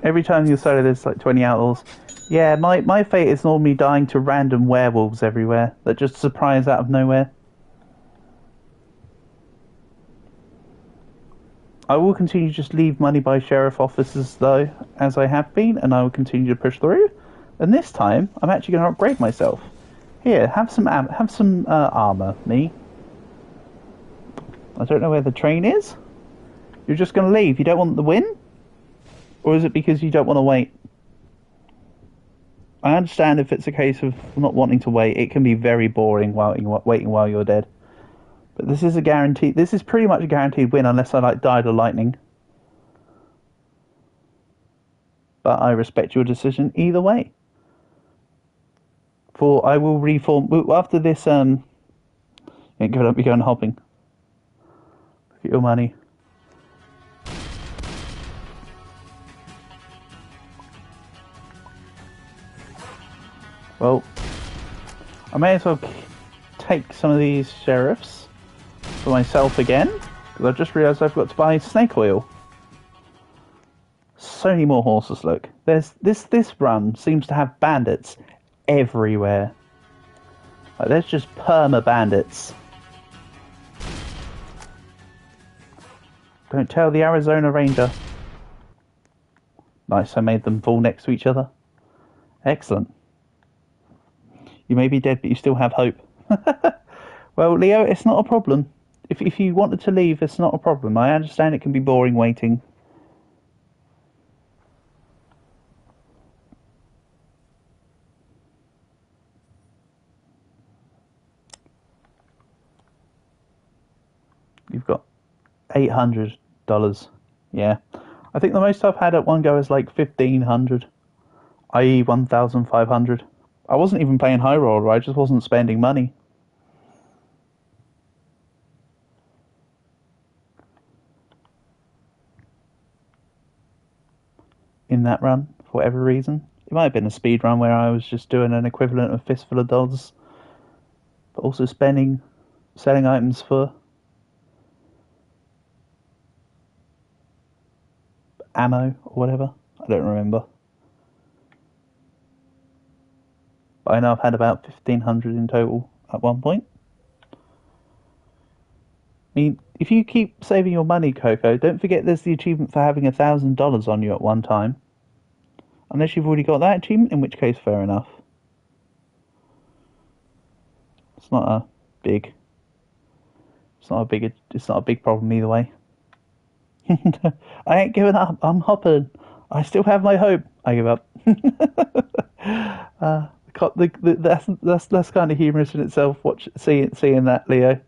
Every time you solo there's like 20 outlaws. Yeah, my fate is normally dying to random werewolves everywhere that just surprise out of nowhere. I will continue to just leave money by sheriff officers though, as I have been, and I will continue to push through. And this time, I'm actually going to upgrade myself. Here, have some armor, me. I don't know where the train is. You're just going to leave. You don't want the win, or is it because you don't want to wait? I understand if it's a case of not wanting to wait. It can be very boring waiting while you're dead. But this is a guarantee. This is pretty much a guaranteed win unless I died of lightning. But I respect your decision either way. For I will reform after this. Give it up. You're going hopping. Look at your money. Well, I may as well take some of these sheriffs for myself again, because I've just realised I've got to buy snake oil. So many more horses, look. There's this run seems to have bandits everywhere. Like, there's just perma bandits. Don't tell the Arizona Ranger. Nice, I made them fall next to each other. Excellent. You may be dead, but you still have hope. Well, Leo, it's not a problem. If you wanted to leave, it's not a problem. I understand it can be boring waiting. You've got $800. Yeah. I think the most I've had at one go is like 1,500. i.e. 1,500. I wasn't even playing high roller, I just wasn't spending money. In that run, for whatever reason. It might have been a speed run where I was just doing an equivalent of Fistful of Dollars, but also selling items for ammo or whatever. I don't remember. But I know I've had about 1,500 in total at one point. I mean, if you keep saving your money, Coco, don't forget there's the achievement for having $1,000 on you at one time. Unless you've already got that achievement, in which case, fair enough. It's not a big problem either way. I ain't giving up. I'm hopping. I still have my hope. I give up. That's kind of humorous in itself. Seeing that, Leo.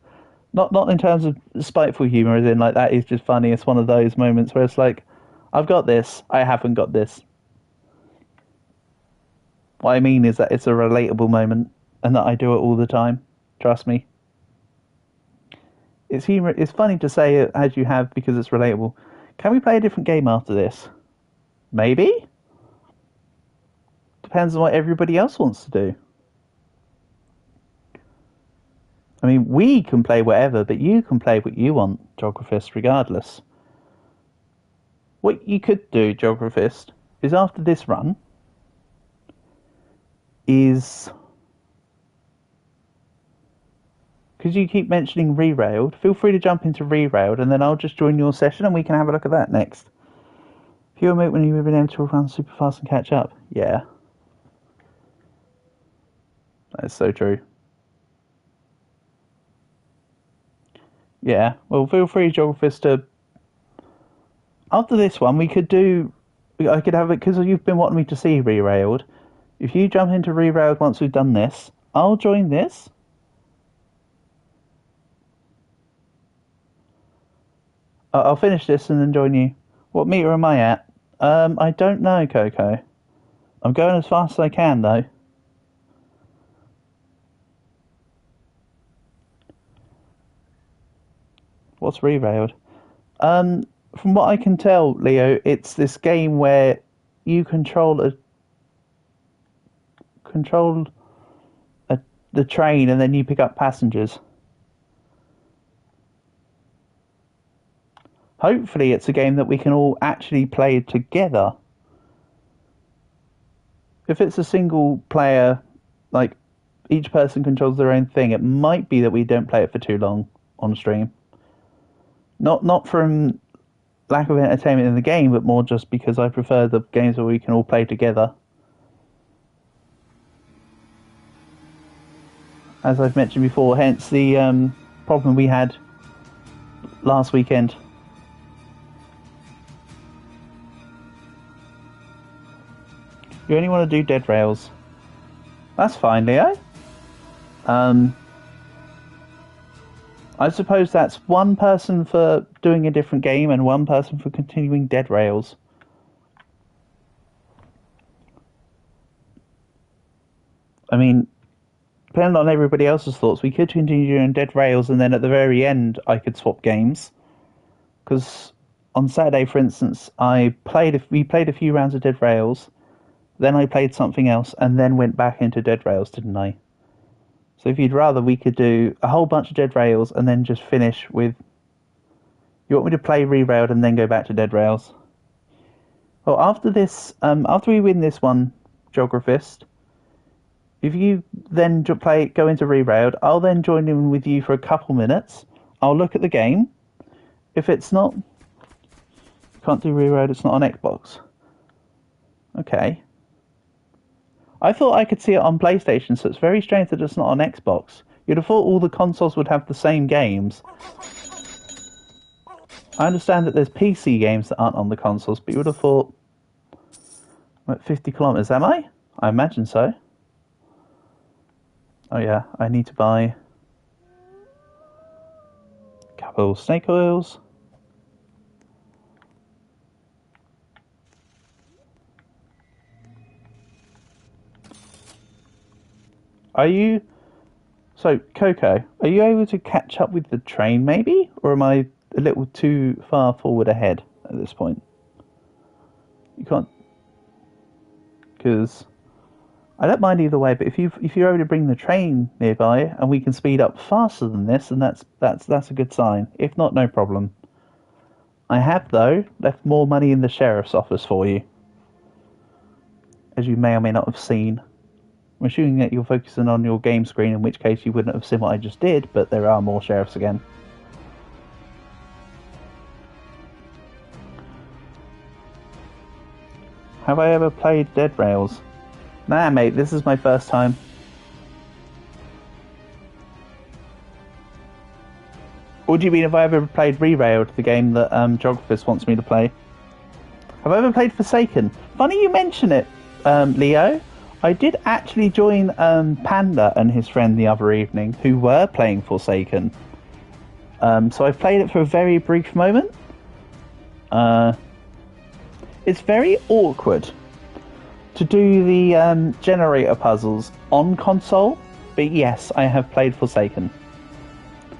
Not in terms of spiteful humour, as in like that is just funny. It's one of those moments where it's like, I've got this, I haven't got this. What I mean is that it's a relatable moment, and that I do it all the time. Trust me. It's humor. It's funny to say it as you have because it's relatable. Can we play a different game after this? Maybe. Depends on what everybody else wants to do. I mean, we can play whatever, but you can play what you want, Geographist, regardless. What you could do, Geographist, is after this run, is... because you keep mentioning Rerailed, feel free to jump into Rerailed, and then I'll just join your session and we can have a look at that next. If you're a mate when you've been able to run super fast and catch up. Yeah. That is so true. Yeah, well, feel free, Geographist, to... after this one, we could do... I could have it, because you've been wanting me to see Rerailed. If you jump into Rerailed once we've done this, I'll join this. I'll finish this and then join you. What meter am I at? I don't know, Coco. I'm going as fast as I can, though. What's Rerailed? From what I can tell, Leo, it's this game where you control the train and then you pick up passengers. Hopefully it's a game that we can all actually play together. If it's a single player, like each person controls their own thing, it might be that we don't play it for too long on stream. Not from lack of entertainment in the game, but more just because I prefer the games where we can all play together. As I've mentioned before, hence the problem we had last weekend. You only want to do Dead Rails. That's fine, Leo. I suppose that's one person for doing a different game and one person for continuing Dead Rails. I mean, depending on everybody else's thoughts, we could continue doing Dead Rails and then at the very end I could swap games. Because on Saturday, for instance, we played a few rounds of Dead Rails, then I played something else, and then went back into Dead Rails, didn't I? So if you'd rather, we could do a whole bunch of Dead Rails and then just finish with... You want me to play Rerailed and then go back to Dead Rails? Well, after this, after we win this one, Geographist, if you then go into Rerailed, I'll then join in with you for a couple minutes. I'll look at the game. If it's not... You can't do Rerailed, it's not on Xbox. Okay. I thought I could see it on PlayStation, so it's very strange that it's not on Xbox. You'd have thought all the consoles would have the same games. I understand that there's PC games that aren't on the consoles, but you would have thought... I'm at 50 kilometers, am I? I imagine so. Oh yeah, I need to buy... a couple snake oils. Are you... So, Coco, are you able to catch up with the train, maybe? Or am I a little too far forward ahead at this point? You can't... Because... I don't mind either way, but if you're able to bring the train nearby, and we can speed up faster than this, then that's a good sign. If not, no problem. I have, though, left more money in the sheriff's office for you. As you may or may not have seen. I'm assuming that you're focusing on your game screen, in which case you wouldn't have seen what I just did, but there are more sheriffs again. Have I ever played Dead Rails? Nah, mate, this is my first time. What do you mean if I ever played Rerailed, the game that Geographist wants me to play? Have I ever played Forsaken? Funny you mention it, Leo. I did actually join Panda and his friend the other evening, who were playing Forsaken. So I've played it for a very brief moment. It's very awkward to do the generator puzzles on console, but yes, I have played Forsaken.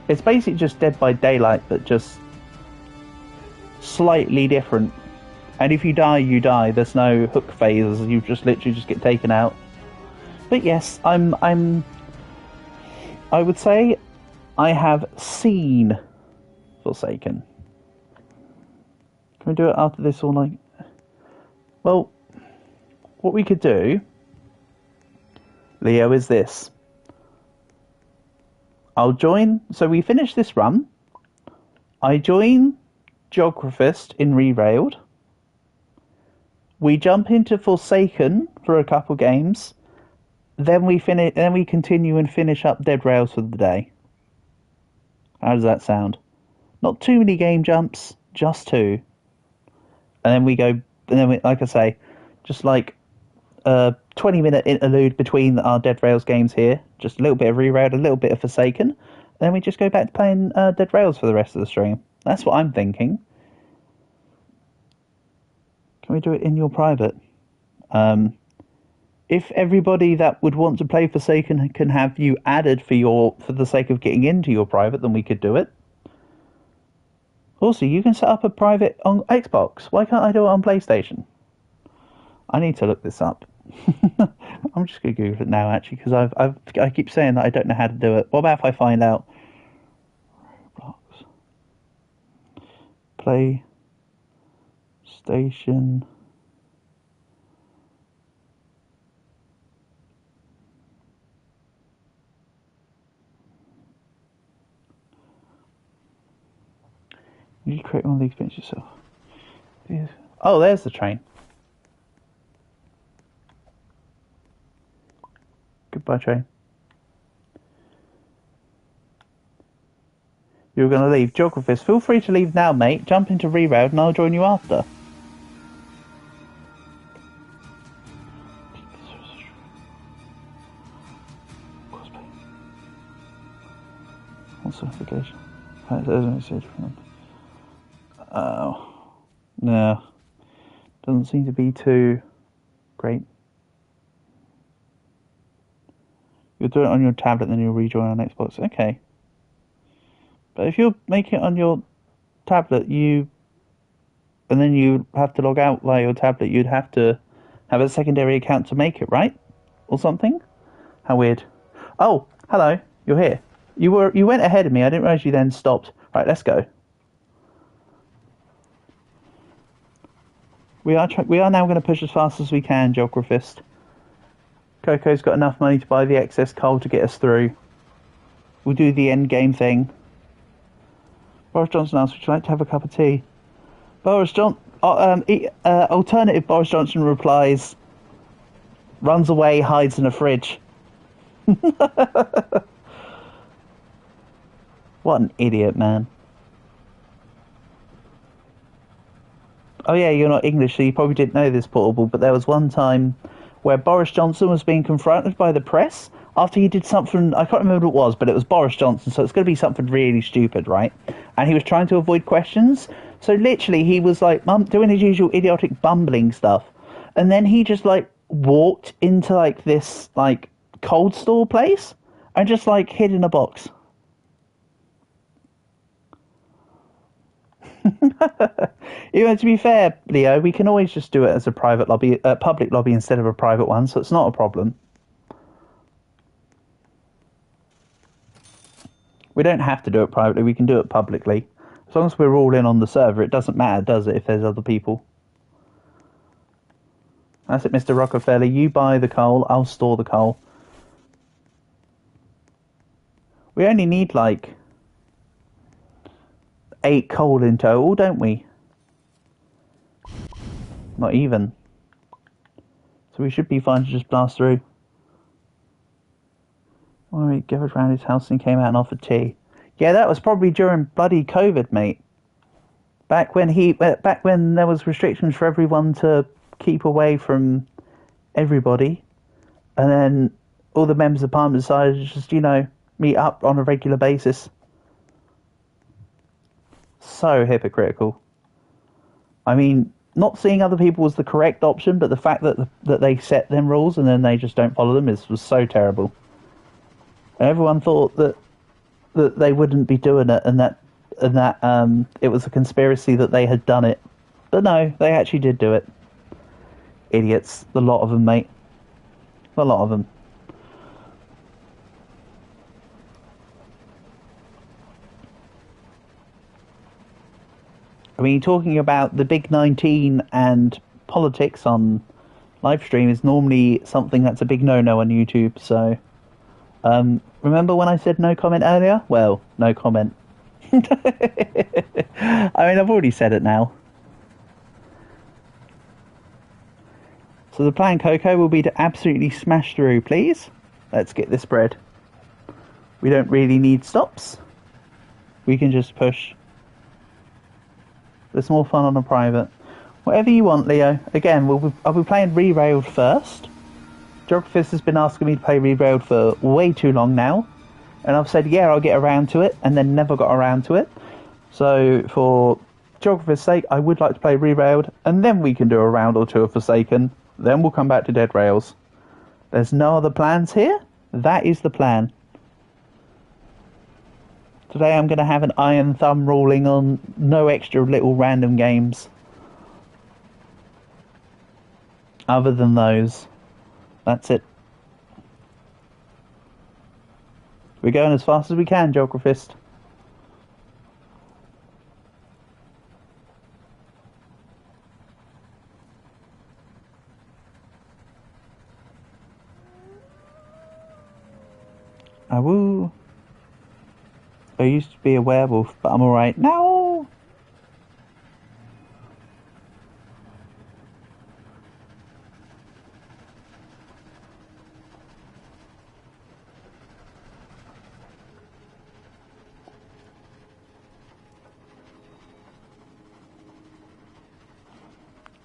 It's basically just Dead by Daylight, but just slightly different. And if you die, you die. There's no hook phases. You just literally just get taken out. But yes, I would say I have seen Forsaken. Can we do it after this or like? Well, what we could do, Leo, is this. I'll join. So we finish this run. I join Geographist in Rerailed. We jump into Forsaken for a couple games. Then we finish. Then we continue and finish up Dead Rails for the day. How does that sound? Not too many game jumps, just 2. And then we go. And then, like I say, just like a 20-minute interlude between our Dead Rails games here. Just a little bit of Rerailed, a little bit of Forsaken. And then we just go back to playing Dead Rails for the rest of the stream. That's what I'm thinking. Can we do it in your private? If everybody that would want to play Forsaken can have you added for the sake of getting into your private, then we could do it. Also, you can set up a private on Xbox. Why can't I do it on PlayStation? I need to look this up. I'm just going to Google it now, actually, because I keep saying that I don't know how to do it. What about if I find out? Roblox. PlayStation. You need to create one of the experience yourself. Oh, there's the train. Goodbye, train. You're going to leave. Geographist, feel free to leave now, mate. Jump into Reroute and I'll join you after. What's the application? Oh. No. Doesn't seem to be too great. You'll do it on your tablet, then you'll rejoin on Xbox. Okay. But if you're making it on your tablet, and then you have to log out via your tablet, you'd have to have a secondary account to make it, right? Or something? How weird. Oh, hello. You're here. You went ahead of me. I didn't realise you then stopped. Right, let's go. We are now going to push as fast as we can, Geographist. Coco's got enough money to buy the excess coal to get us through. We'll do the end game thing. Boris Johnson asks, would you like to have a cup of tea? Alternative Boris Johnson replies, runs away, hides in a fridge. What an idiot, man. Oh yeah, you're not English, so you probably didn't know this, Portable, but there was one time where Boris Johnson was being confronted by the press after he did something, I can't remember what it was, but it was Boris Johnson, so it's going to be something really stupid, right? And he was trying to avoid questions, so literally he was like doing his usual idiotic bumbling stuff, and then he just like walked into like this like cold store place and just like hid in a box. Even to be fair, Leo, we can always just do it as a private lobby, public lobby instead of a private one, so it's not a problem. We don't have to do it privately, we can do it publicly. As long as we're all in on the server, it doesn't matter, does it, if there's other people? That's it, Mr. Rockefeller. You buy the coal, I'll store the coal. We only need, like, 8 coal in total, don't we? Not even. So we should be fine to just blast through. Alright, gathered round his house and came out and offered tea. Yeah, that was probably during bloody COVID, mate. Back when there was restrictions for everyone to keep away from everybody, and then all the members of Parliament decided to just, meet up on a regular basis. So hypocritical. I mean, not seeing other people was the correct option, but the fact that they set them rules and then they just don't follow them was so terrible. And everyone thought that they wouldn't be doing it, and that it was a conspiracy that they had done it. But no, they actually did do it. Idiots, the lot of them, mate. A lot of them. I mean, talking about the big 19 and politics on live stream is normally something that's a big no-no on YouTube, so... remember when I said no comment earlier? Well, no comment. I mean, I've already said it now. So the plan, Coco, will be to absolutely smash through, please. Let's get this bread. We don't really need stops. We can just push. There's more fun on a private. Whatever you want, Leo. Again, I'll be playing Re-Railed first. Geographist has been asking me to play Re-Railed for way too long now. And I've said, yeah, I'll get around to it, and then never got around to it. So, for Geographist's sake, I would like to play Re-Railed, and then we can do a round or two of Forsaken. Then we'll come back to Dead Rails. There's no other plans here. That is the plan. Today I'm going to have an iron thumb ruling on no extra little random games. Other than those. That's it. We're going as fast as we can, Geographist. Awoo. I used to be a werewolf, but I'm alright now.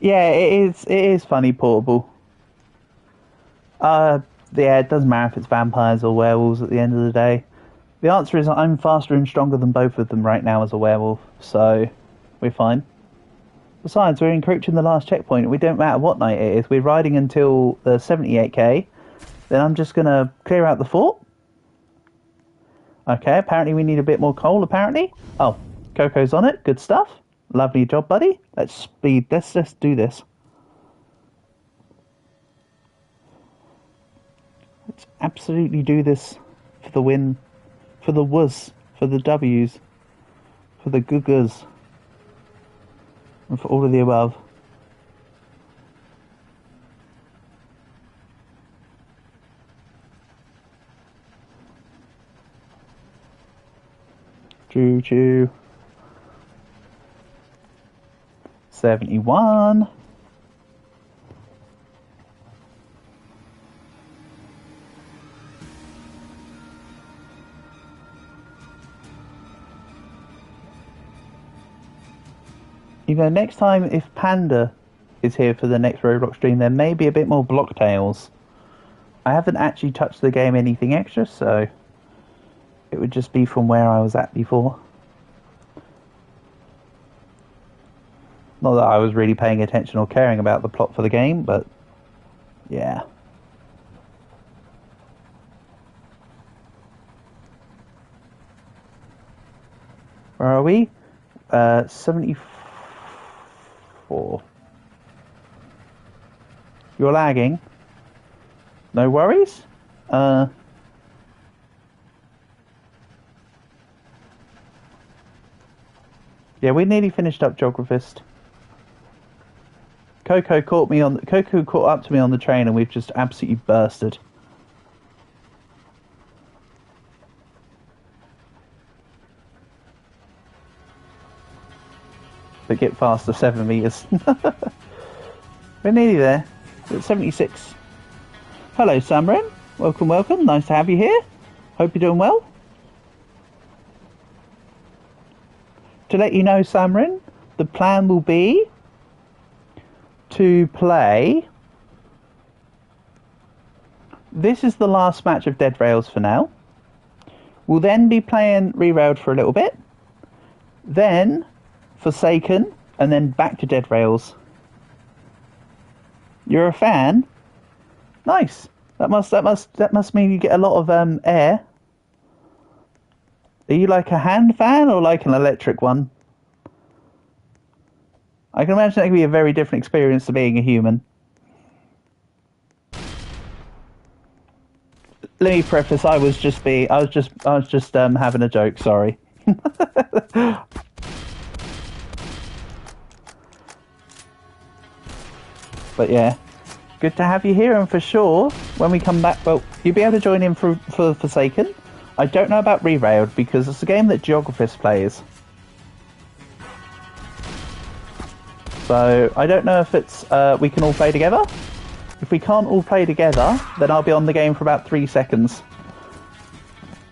Yeah, it is funny, Portable. Yeah, it doesn't matter if it's vampires or werewolves at the end of the day. The answer is I'm faster and stronger than both of them right now as a werewolf, so we're fine. Besides, we're encroaching the last checkpoint. We don't matter what night it is. We're riding until the 78k. Then I'm just going to clear out the fort. Okay, apparently we need a bit more coal, apparently. Oh, Coco's on it. Good stuff. Lovely job, buddy. Let's just do this. Let's absolutely do this for the win. For the wuss, for the W's, for the googers, and for all of the above. Choo choo. 71. You know, next time if Panda is here for the next Roblox stream, there may be a bit more Blocktails. I haven't actually touched the game anything extra, so it would just be from where I was at before. Not that I was really paying attention or caring about the plot for the game, but yeah. Where are we? 74. You're lagging. No worries. Yeah, we nearly finished up Geographist. Coco caught up to me on the train, and we've just absolutely bursted. But get faster 7 meters. We're nearly there. We're at 76. Hello, Samrin. Welcome, welcome. Nice to have you here. Hope you're doing well. To let you know, Samrin, the plan will be to play... This is the last match of Dead Rails for now. We'll then be playing Re-Railed for a little bit. then Forsaken, and then back to Dead Rails. You're a fan? Nice. That must mean you get a lot of air. Are you like a hand fan or like an electric one? I can imagine that could be a very different experience to being a human. Let me preface: I was just having a joke. Sorry. But yeah, good to have you here, and for sure, when we come back, well, you'll be able to join in for Forsaken. I don't know about Rerailed, because it's a game that Geographist plays. So, I don't know if it's, we can all play together. If we can't all play together, then I'll be on the game for about 3 seconds.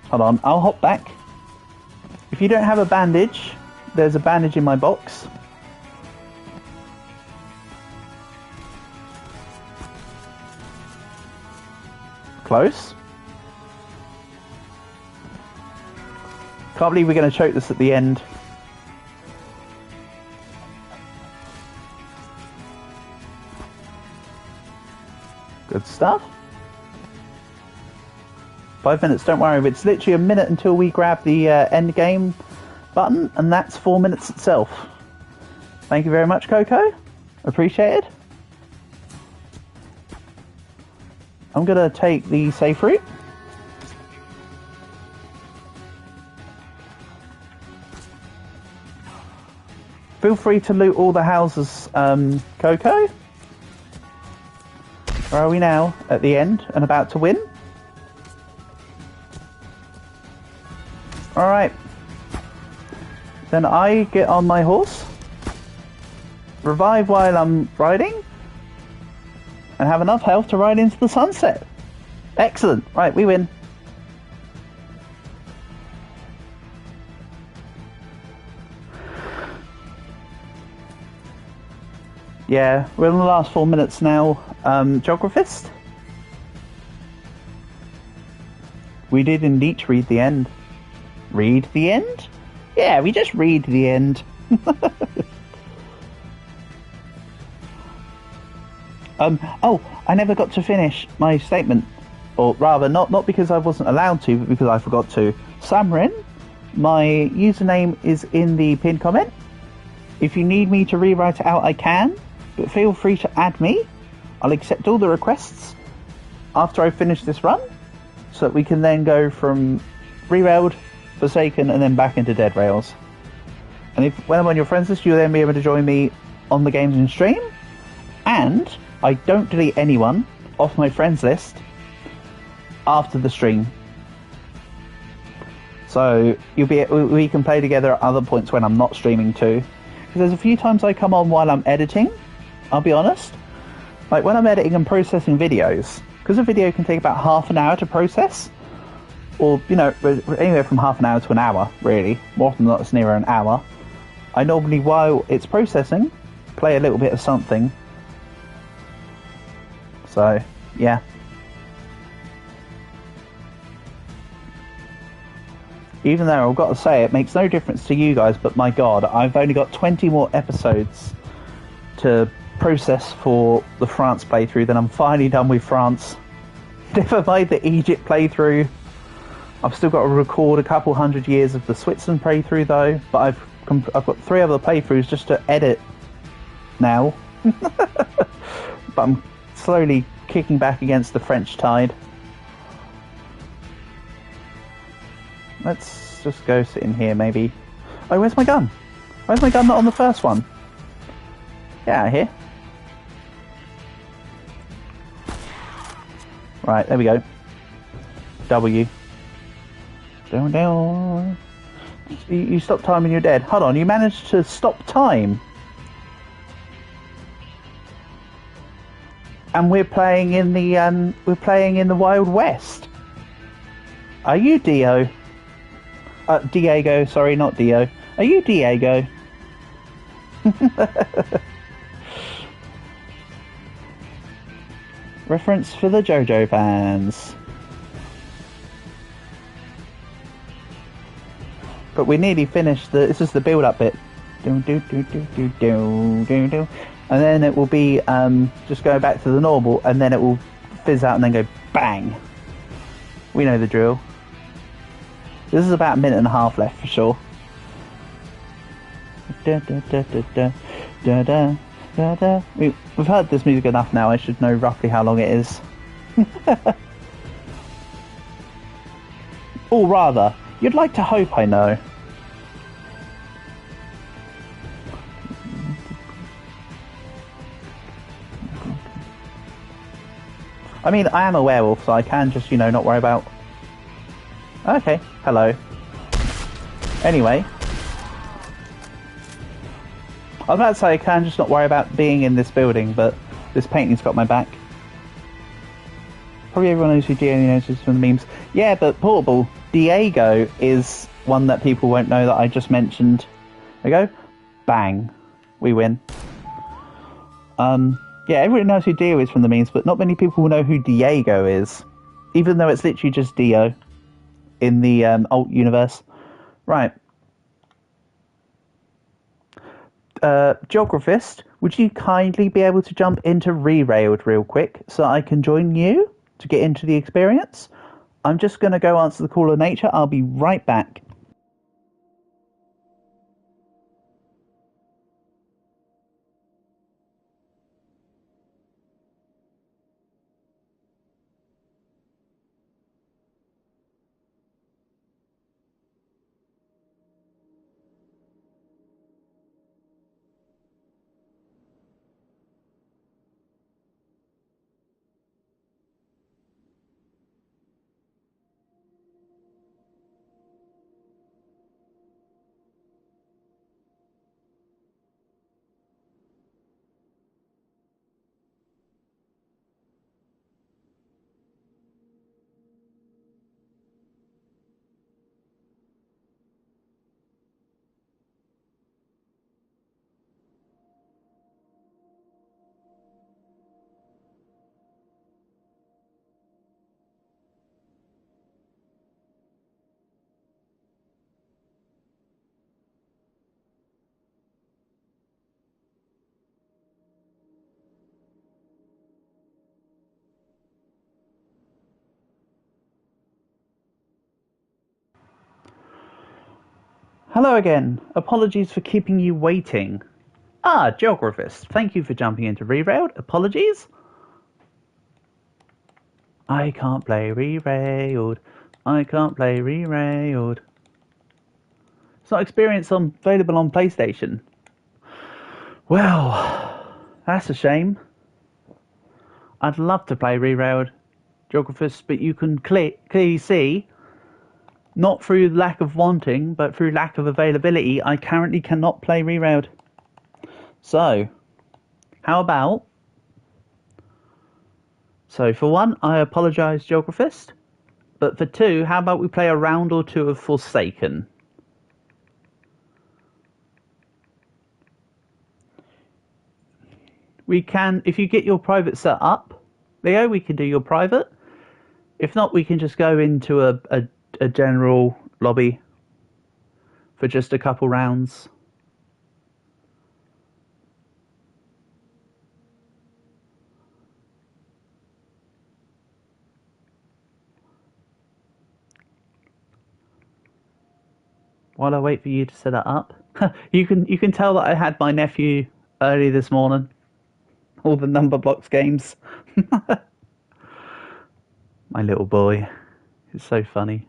Hold on, I'll hop back. If you don't have a bandage, there's a bandage in my box. Close. Can't believe we're going to choke this at the end. Good stuff. 5 minutes, don't worry. It's literally a minute until we grab the end game button, and that's 4 minutes itself. Thank you very much, Coco. Appreciate it. I'm going to take the safe route. Feel free to loot all the houses, Coco. Where are we now? At the end and about to win? Alright. Then I get on my horse. Revive while I'm riding. And have enough health to ride into the sunset. Excellent. Right, we win. Yeah, we're in the last 4 minutes now. Geographist? We did indeed read the end. Read the end? Yeah, we just read the end. Oh, I never got to finish my statement. Or rather, not because I wasn't allowed to, but because I forgot to. Samrin, my username is in the pinned comment. If you need me to rewrite it out, I can, but feel free to add me. I'll accept all the requests after I finish this run, so that we can then go from Rerailed, Forsaken, and then back into Dead Rails. And when I'm on your friends list, you'll then be able to join me on the games in stream, and I don't delete anyone off my friends list after the stream. So we can play together at other points when I'm not streaming too. Because there's a few times I come on while I'm editing, I'll be honest. Like when I'm editing and processing videos, because a video can take about half an hour to process, or, you know, anywhere from half an hour to an hour, really. More often than not, it's nearer an hour. I normally, while it's processing, play a little bit of something. So, yeah. Even though I've got to say, it makes no difference to you guys, but my god, I've only got 20 more episodes to process for the France playthrough, then I'm finally done with France. Never mind the Egypt playthrough. I've still got to record a couple 100 years of the Switzerland playthrough though, but I've got 3 other playthroughs just to edit now. But I'm slowly kicking back against the French tide. Let's just go sit in here maybe. Oh, where's my gun? Where's my gun not on the first one? Get out of here. Right, there we go. W. Down, down. You stop time and you're dead. Hold on, you managed to stop time. And we're playing in the Wild West. Are you Dio? Diego, sorry, not Dio. Are you Diego? Reference for the JoJo fans. But we nearly finished this is the build-up bit. And then it will be just go back to the normal, and then it will fizz out and then go bang. We know the drill. This is about a minute and a half left for sure. We've heard this music enough now, I should know roughly how long it is. Or rather, you'd like to hope I know. I mean, I am a werewolf, so I can just, you know, not worry about... Okay, hello. Anyway. I was about to say I can just not worry about being in this building, but this painting's got my back. Probably everyone knows who Diego knows this from the memes. Yeah, but Portable, Diego is one that people won't know that I just mentioned. There we go. Bang. We win. Yeah, everyone knows who Dio is from the memes, but not many people will know who Diego is. Even though it's literally just Dio in the alt universe. Right. Geographist, would you kindly be able to jump into Rerailed real quick so I can join you to get into the experience? I'm just going to go answer the call of nature. I'll be right back. Hello again. Apologies for keeping you waiting. Geographist, thank you for jumping into Rerailed. Apologies. I can't play Rerailed. I can't play Rerailed. It's not available on PlayStation. Well, that's a shame. I'd love to play Rerailed, Geographist, but you can clearly see, not through lack of wanting, but through lack of availability, I currently cannot play Rerailed. So, how about... So, for one, I apologise, Geographist. But for two, how about we play a round or two of Forsaken? We can, if you get your private set up, Leo, we can do your private. If not, we can just go into a general lobby for just a couple rounds. While I wait for you to set that up, you can tell that I had my nephew early this morning. All the number blocks games. My little boy is so funny.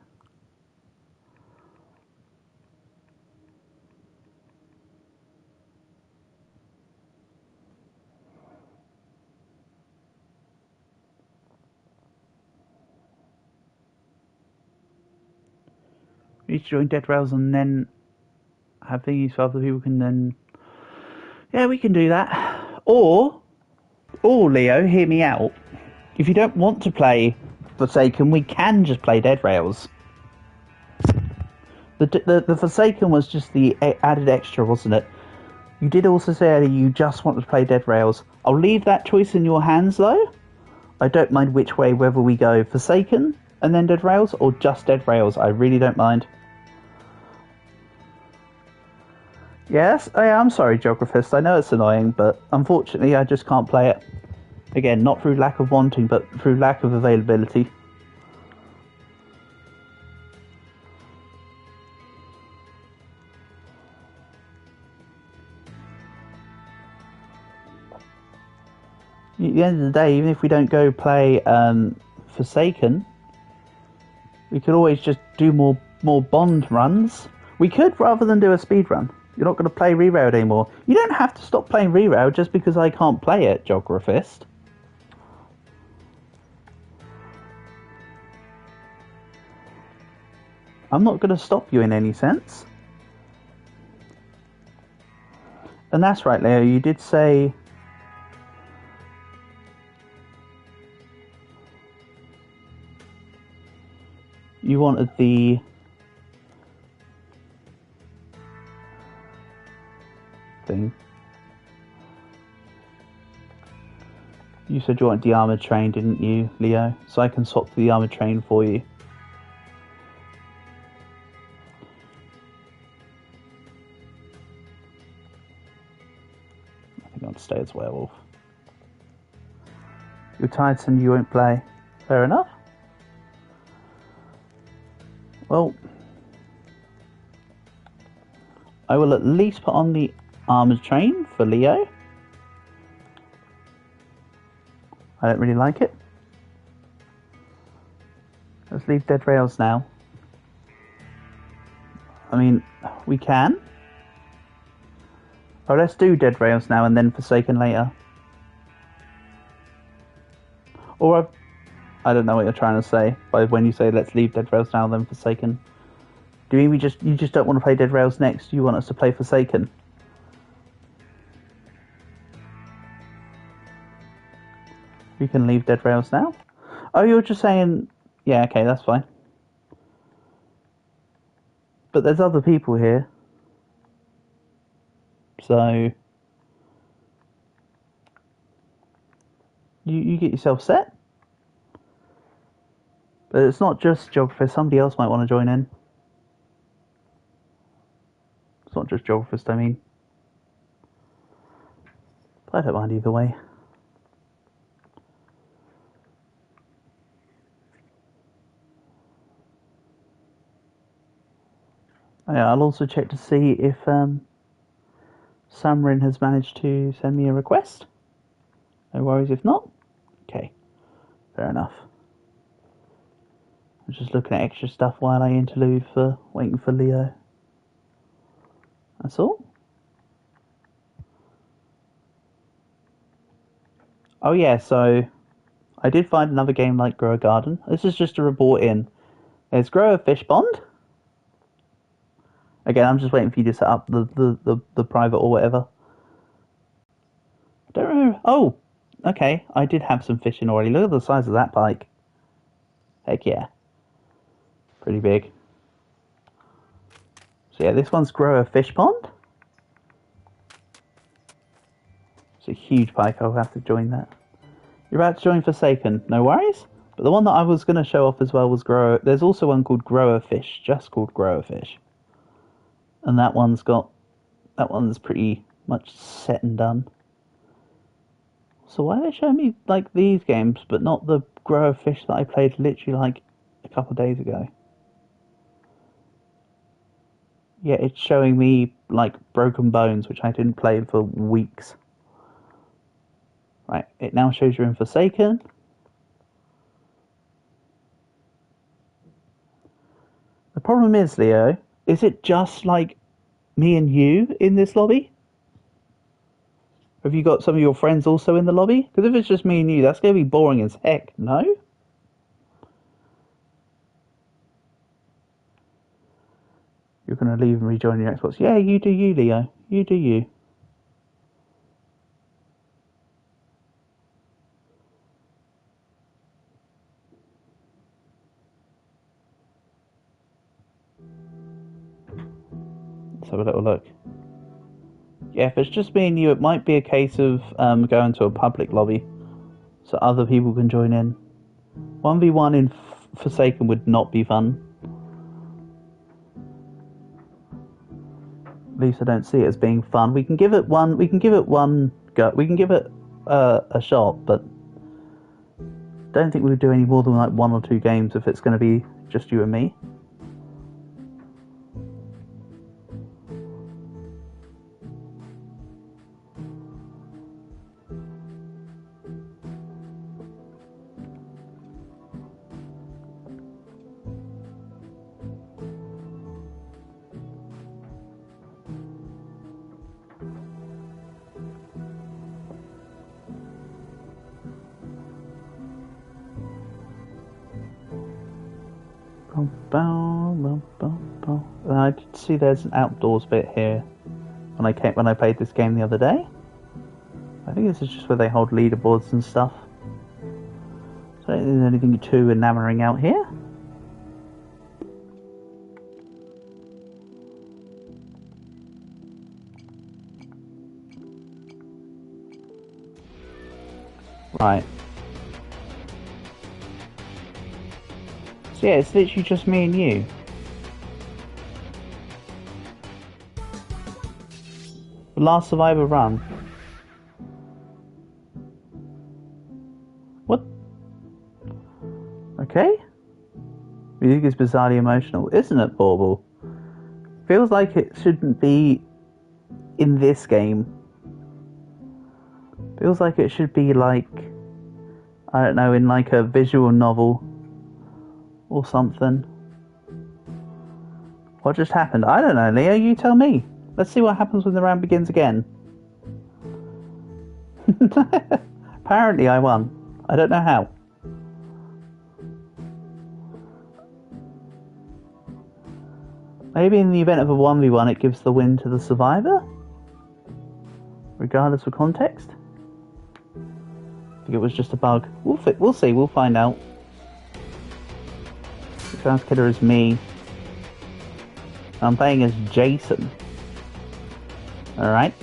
You need to join Dead Rails and then have thingies so other people can then... Yeah, we can do that. Or Leo, hear me out. If you don't want to play Forsaken, we can just play Dead Rails. The Forsaken was just the added extra, wasn't it? You did also say earlier you just want to play Dead Rails. I'll leave that choice in your hands, though. I don't mind which way, whether we go Forsaken and then Dead Rails, or just Dead Rails. I really don't mind. Yes, I'm sorry, Geographist. I know it's annoying, but unfortunately I just can't play it. Again, not through lack of wanting, but through lack of availability. At the end of the day, even if we don't go play Forsaken, we could always just do more Bond runs. We could, rather than do a speed run. You're not going to play Reroad anymore. You don't have to stop playing Reroad just because I can't play it, Geographist. I'm not going to stop you in any sense. And that's right, Leo, you did say... you wanted the... thing. You said you wanted the armoured train, didn't you, Leo? So I can swap to the armoured train for you. I think I'll stay as werewolf. You're tired, so you won't play. Fair enough. Well, I will at least put on the armoured train for Leo. I don't really like it. Let's leave Dead Rails now. I mean, we can. Oh, let's do Dead Rails now and then Forsaken later. Or I don't know what you're trying to say by when you say let's leave Dead Rails now then Forsaken. Do you mean you just don't want to play Dead Rails next? You want us to play Forsaken? We can leave Dead Rails now. Oh, you're just saying, yeah, okay, that's fine. But there's other people here, so you get yourself set. But it's not just Geographers. Somebody else might want to join in. It's not just Geographers, I mean. But I don't mind either way. Yeah, I'll also check to see if Samrin has managed to send me a request. No worries if not. Okay, fair enough. I'm just looking at extra stuff while I interlude for waiting for Leo. That's all. Oh yeah, so I did find another game like Grow a Garden. This is just a report in. There's Grow a Fish Pond. Again, I'm just waiting for you to set up the private or whatever. I don't remember. Oh, okay. I did have some fishing already. Look at the size of that pike. Heck yeah. Pretty big. So yeah, this one's Grow a Fish Pond. It's a huge pike. I'll have to join that. You're about to join Forsaken. No worries. But the one that I was going to show off as well was Grow. There's also one called Grow a Fish. Just called Grow a Fish. And that one's pretty much set and done. So why are they showing me like these games, but not the Grow a Fish that I played literally like a couple of days ago? Yeah, it's showing me like Broken Bones, which I didn't play for weeks. Right, it now shows you in Forsaken. The problem is, Leo, is it just like me and you in this lobby? Have you got some of your friends also in the lobby? Because if it's just me and you, that's going to be boring as heck, no? You're going to leave and rejoin your Xbox. Yeah, you do you, Leo. You do you. Let's have a little look. Yeah, if it's just me and you, it might be a case of going to a public lobby so other people can join in. 1v1 in Forsaken would not be fun. At least I don't see it as being fun. We can give it one. We can give it one go. We can give it a shot, but don't think we would do any more than like 1 or 2 games if it's going to be just you and me. I did see there's an outdoors bit here when I played this game the other day. I think this is just where they hold leaderboards and stuff. So I don't think there's anything too enamoring out here. Right. So yeah, it's literally just me and you. The last survivor run. What? Okay. Music is bizarrely emotional, isn't it, Bauble? Feels like it shouldn't be in this game. Feels like it should be like, I don't know, in like a visual novel or something. What just happened? I don't know, Leo, you tell me. Let's see what happens when the round begins again. Apparently I won. I don't know how. Maybe in the event of a 1v1 it gives the win to the survivor? Regardless of context? I think it was just a bug. We'll see, we'll find out. The first killer is me. I'm playing as Jason. Alright.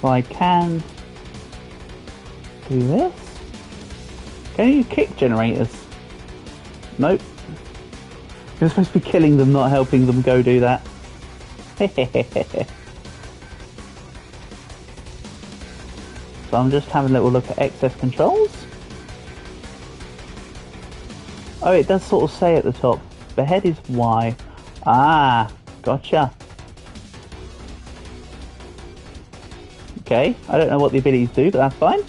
So I can do this. Can you kick generators? Nope. You're supposed to be killing them, not helping them go do that. So I'm just having a little look at excess controls. Oh, it does sort of say at the top, behead is Y. Ah, gotcha. Okay, I don't know what the abilities do, but that's fine.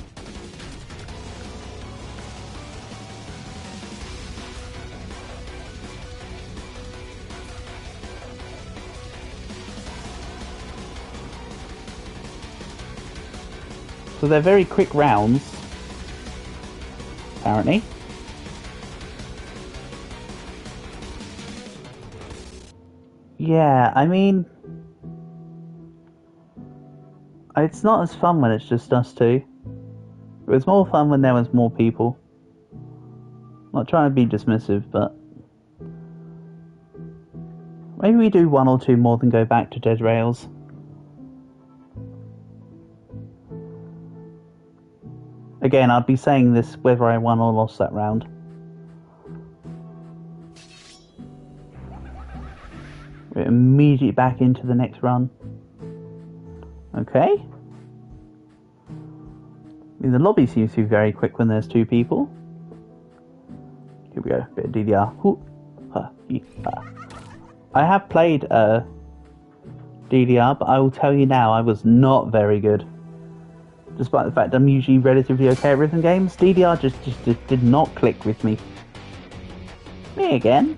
So they're very quick rounds, apparently. Yeah, I mean, it's not as fun when it's just us two. It was more fun when there was more people. Not trying to be dismissive, but maybe we do 1 or 2 more than go back to Dead Rails. Again, I'd be saying this whether I won or lost that round. We're immediately back into the next run. Okay. I mean, the lobby seems to be very quick when there's 2 people. Here we go, bit of DDR. I have played DDR, but I will tell you now, I was not very good. Despite the fact I'm usually relatively okay at rhythm games, DDR just did not click with me. Me again.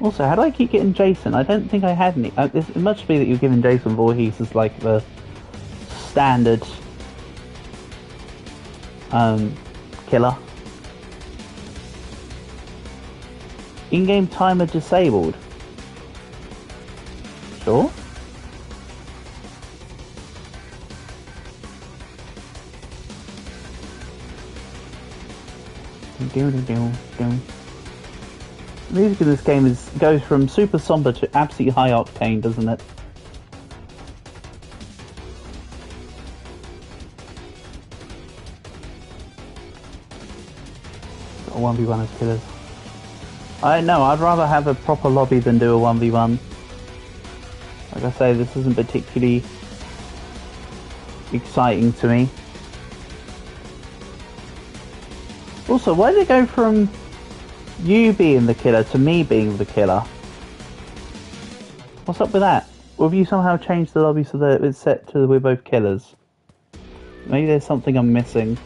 Also, how do I keep getting Jason? I don't think I had any. It must be that you're giving Jason Voorhees as like the standard killer. In-game timer disabled. Sure. The music in this game goes from super somber to absolutely high octane, doesn't it? Got 1v1 as killers. I know, I'd rather have a proper lobby than do a 1v1. Like I say, this isn't particularly exciting to me. Also, why did it go from you being the killer to me being the killer? What's up with that? Or have you somehow changed the lobby so that it's set to we're both killers? Maybe there's something I'm missing.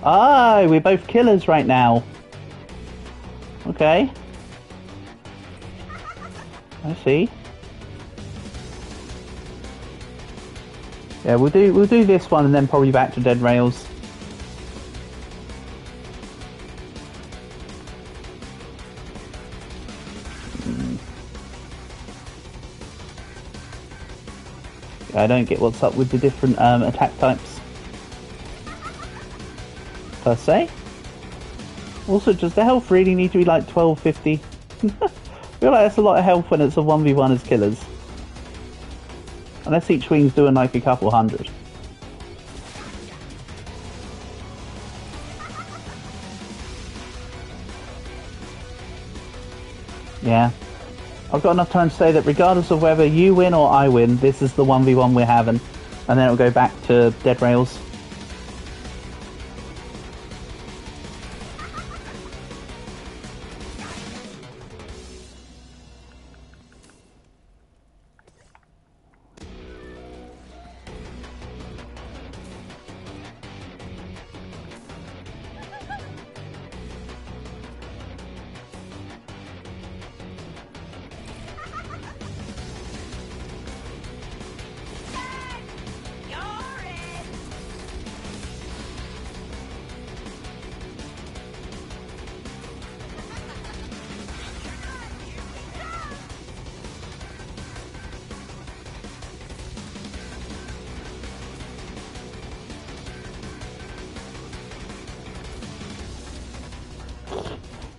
Ah, we're both killers right now. Okay. I see. Yeah, we'll do this one and then probably back to Dead Rails. I don't get what's up with the different attack types per se. Also, does the health really need to be like 1250? I feel like that's a lot of health when it's a 1v1 as killers. Unless each wing's doing like a couple hundred. Yeah. I've got enough time to say that regardless of whether you win or I win, this is the 1v1 we're having. And then it'll go back to Dead Rails.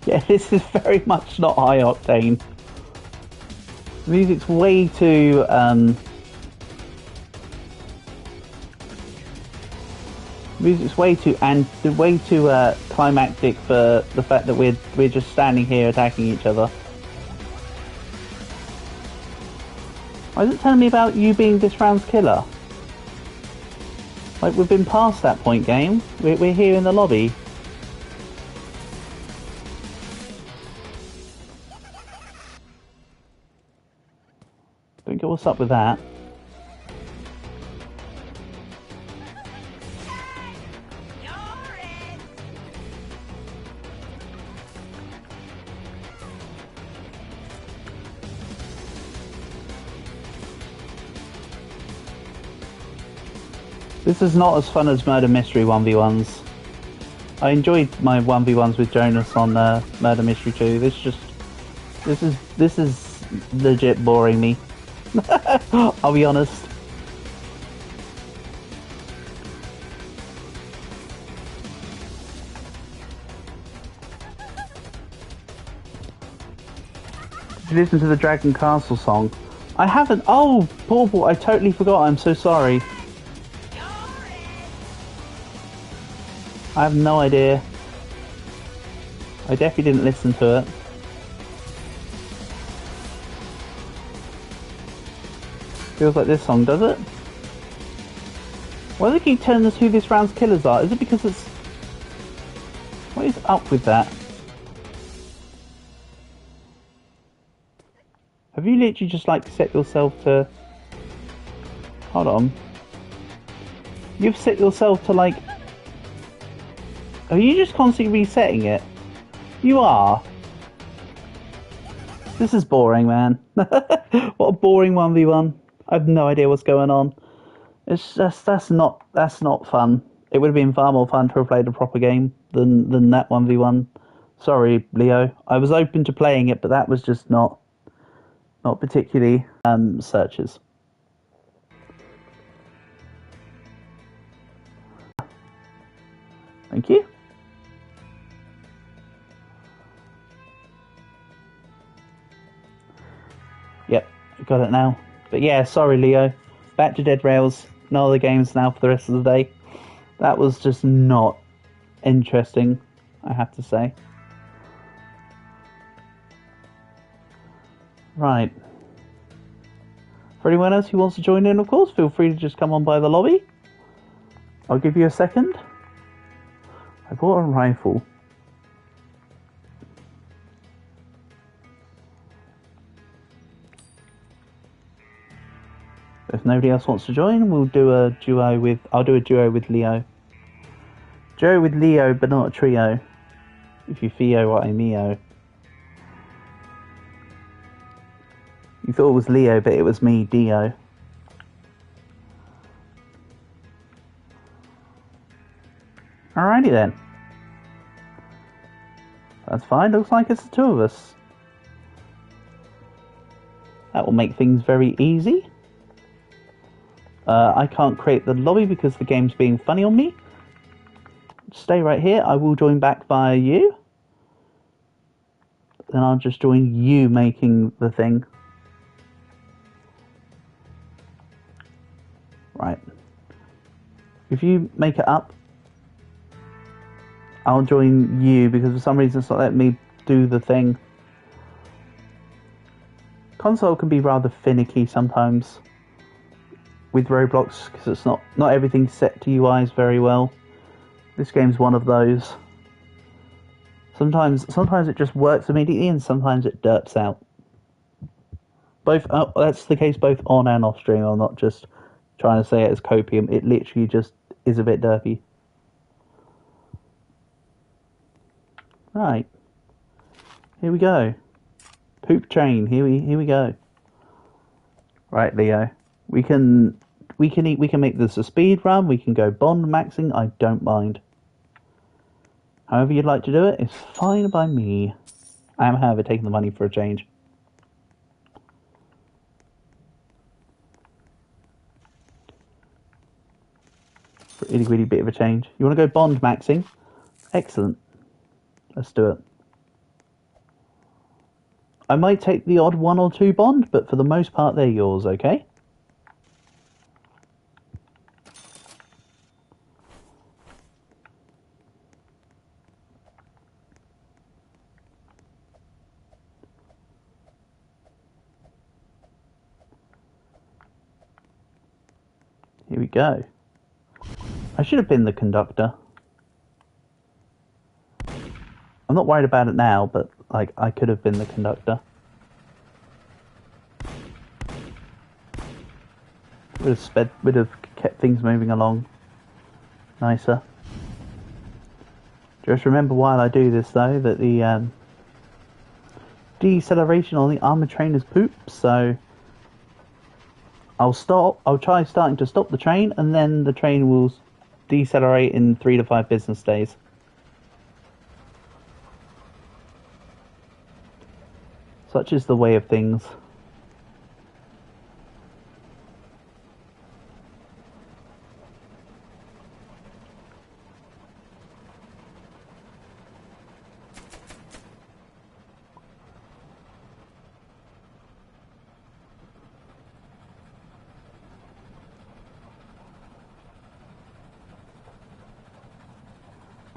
Yeah, this is very much not high octane. The music's way too climactic for the fact that we're just standing here attacking each other. Why is it telling me about you being this round's killer? Like, we've been past that point, game. We're here in the lobby. Don't get what's up with that. This is not as fun as Murder Mystery 1v1s. I enjoyed my 1v1s with Jonas on Murder Mystery 2. This is legit boring me. I'll be honest. Did you listen to the Dragon Castle song? I haven't. Oh, Paul, I totally forgot. I'm so sorry. I have no idea. I definitely didn't listen to it. Feels like this song, does it? Why do they keep telling us who this round's killers are? Is it because it's... What is up with that? Have you literally just like set yourself to... Hold on. You've set yourself to like... Are you just constantly resetting it? You are. This is boring, man. What a boring 1v1. I have no idea what's going on. It's just that's not fun. It would have been far more fun to have played a proper game than that 1v1. Sorry, Leo. I was open to playing it, but that was just not particularly searches. Thank you. Yep, got it now. But yeah, sorry Leo. Back to Dead Rails. No other games now for the rest of the day. That was just not interesting, I have to say. Right. For anyone else who wants to join in, of course, feel free to just come on by the lobby. I'll give you a second. I bought a rifle. If nobody else wants to join, we'll do a duo with... I'll do a duo with Leo. Duo with Leo, but not a trio. If you feel what I mean. You thought it was Leo, but it was me, Dio. Alrighty then. That's fine, looks like it's the two of us. That will make things very easy. I can't create the lobby because the game's being funny on me. Stay right here, I will join back via you. Then I'll just join you making the thing. Right. If you make it up, I'll join you because for some reason it's not letting me do the thing. Console can be rather finicky sometimes with Roblox because it's not everything's set to UIs very well. This game's one of those. Sometimes it just works immediately and sometimes it derps out. Both that's the case both on and off stream. I'm not just trying to say it as copium. It literally just is a bit derpy. Right. Here we go. Poop train. Here we go. Right, Leo. We can make this a speed run. We can go bond maxing. I don't mind. However you'd like to do it is fine by me. I am, however, taking the money for a change. For a itty bitty bit of a change. You want to go bond maxing? Excellent. Let's do it. I might take the odd 1 or 2 bond, but for the most part they're yours, okay? Here we go. I should have been the conductor. I'm not worried about it now, but like I could have been the conductor. Would have kept things moving along nicer. Just remember while I do this though that the deceleration on the armored train is poop, so I'll try starting to stop the train and then the train will decelerate in 3 to 5 business days. Such is the way of things.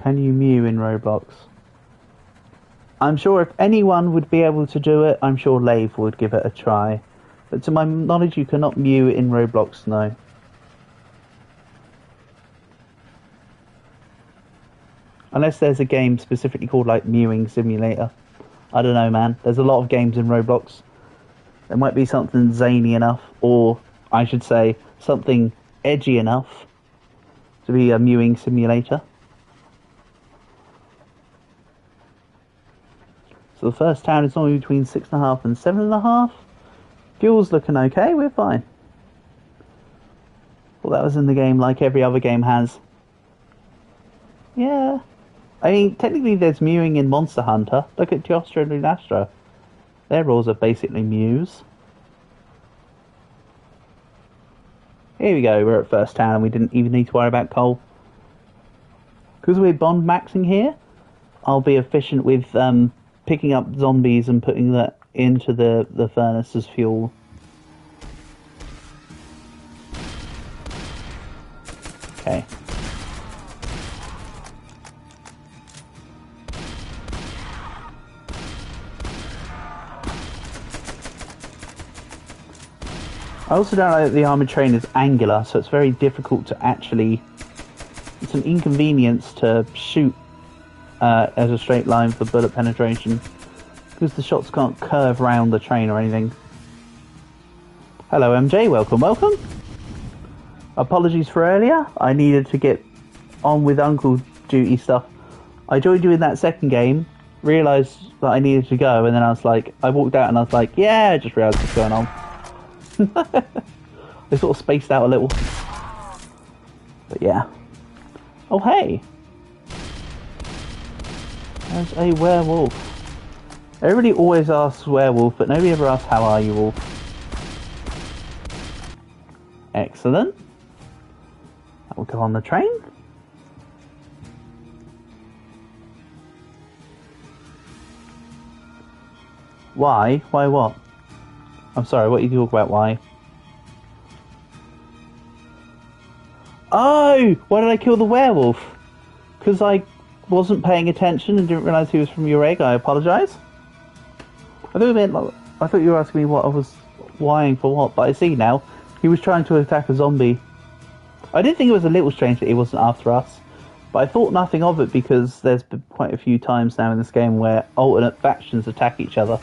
Can you mew in Roblox? I'm sure if anyone would be able to do it, I'm sure Lave would give it a try. But to my knowledge, you cannot mew in Roblox, no. Unless there's a game specifically called, like, Mewing Simulator. I don't know, man. There's a lot of games in Roblox. There might be something zany enough, or, I should say, something edgy enough to be a mewing simulator. So the first town is normally between 6.5 and 7.5. Fuel's looking okay, we're fine. Well, that was in the game like every other game has. Yeah. I mean, technically there's mewing in Monster Hunter. Look at Teostra and Lunastra. Their rules are basically mews. Here we go, we're at first town and we didn't even need to worry about coal. Because we're bond maxing here, I'll be efficient with picking up zombies and putting that into the furnace as fuel. Okay. I also don't know that the armoured train is angular, so it's very difficult to actually... It's an inconvenience to shoot as a straight line for bullet penetration, because the shots can't curve around the train or anything. Hello MJ, welcome, welcome. Apologies for earlier, I needed to get on with Uncle Duty stuff. I joined you in that second game, realised that I needed to go, and then I was like, I walked out and I was like, yeah, I just realised what's going on. I sort of spaced out a little. But yeah. Oh hey! There's a werewolf. Everybody always asks werewolf, but nobody ever asks how are you, wolf. Excellent. That will go on the train. Why? Why what? I'm sorry, what are you talking about, why? Oh! Why did I kill the werewolf? Because I wasn't paying attention and didn't realise he was from your egg. I apologise. I thought you were asking me what I was whying for what, but I see now. He was trying to attack a zombie. I did think it was a little strange that he wasn't after us, but I thought nothing of it because there's been quite a few times now in this game where alternate factions attack each other.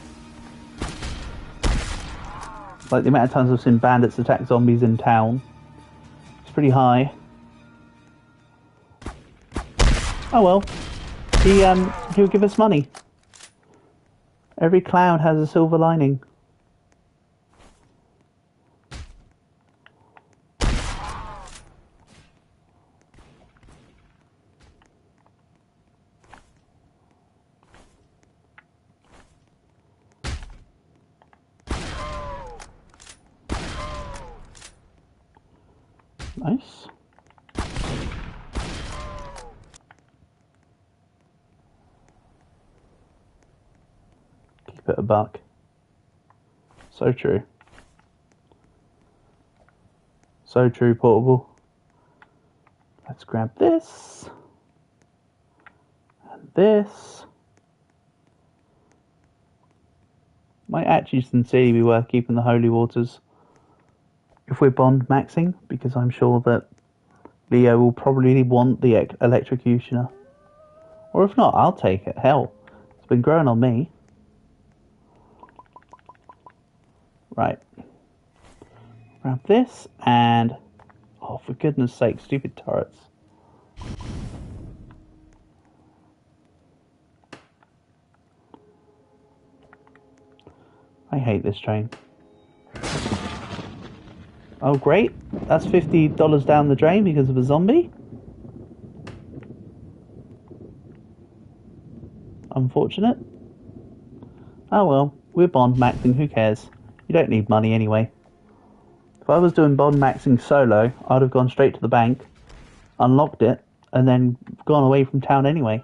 Like the amount of times I've seen bandits attack zombies in town. It's pretty high. Oh well. He'll give us money. Every clown has a silver lining. Nice. Keep it a buck. So true. So true, portable. Let's grab this. And this. Might actually sincerely be worth keeping the holy waters if we're bond maxing, because I'm sure that Leo will probably want the electrocutioner. Or if not, I'll take it. Hell, it's been growing on me. Right. Grab this and... Oh, for goodness sake, stupid turrets. I hate this train. Oh great, that's $50 down the drain because of a zombie. Unfortunate. Oh well, we're bond maxing, who cares? You don't need money anyway. If I was doing bond maxing solo, I'd have gone straight to the bank, unlocked it, and then gone away from town anyway.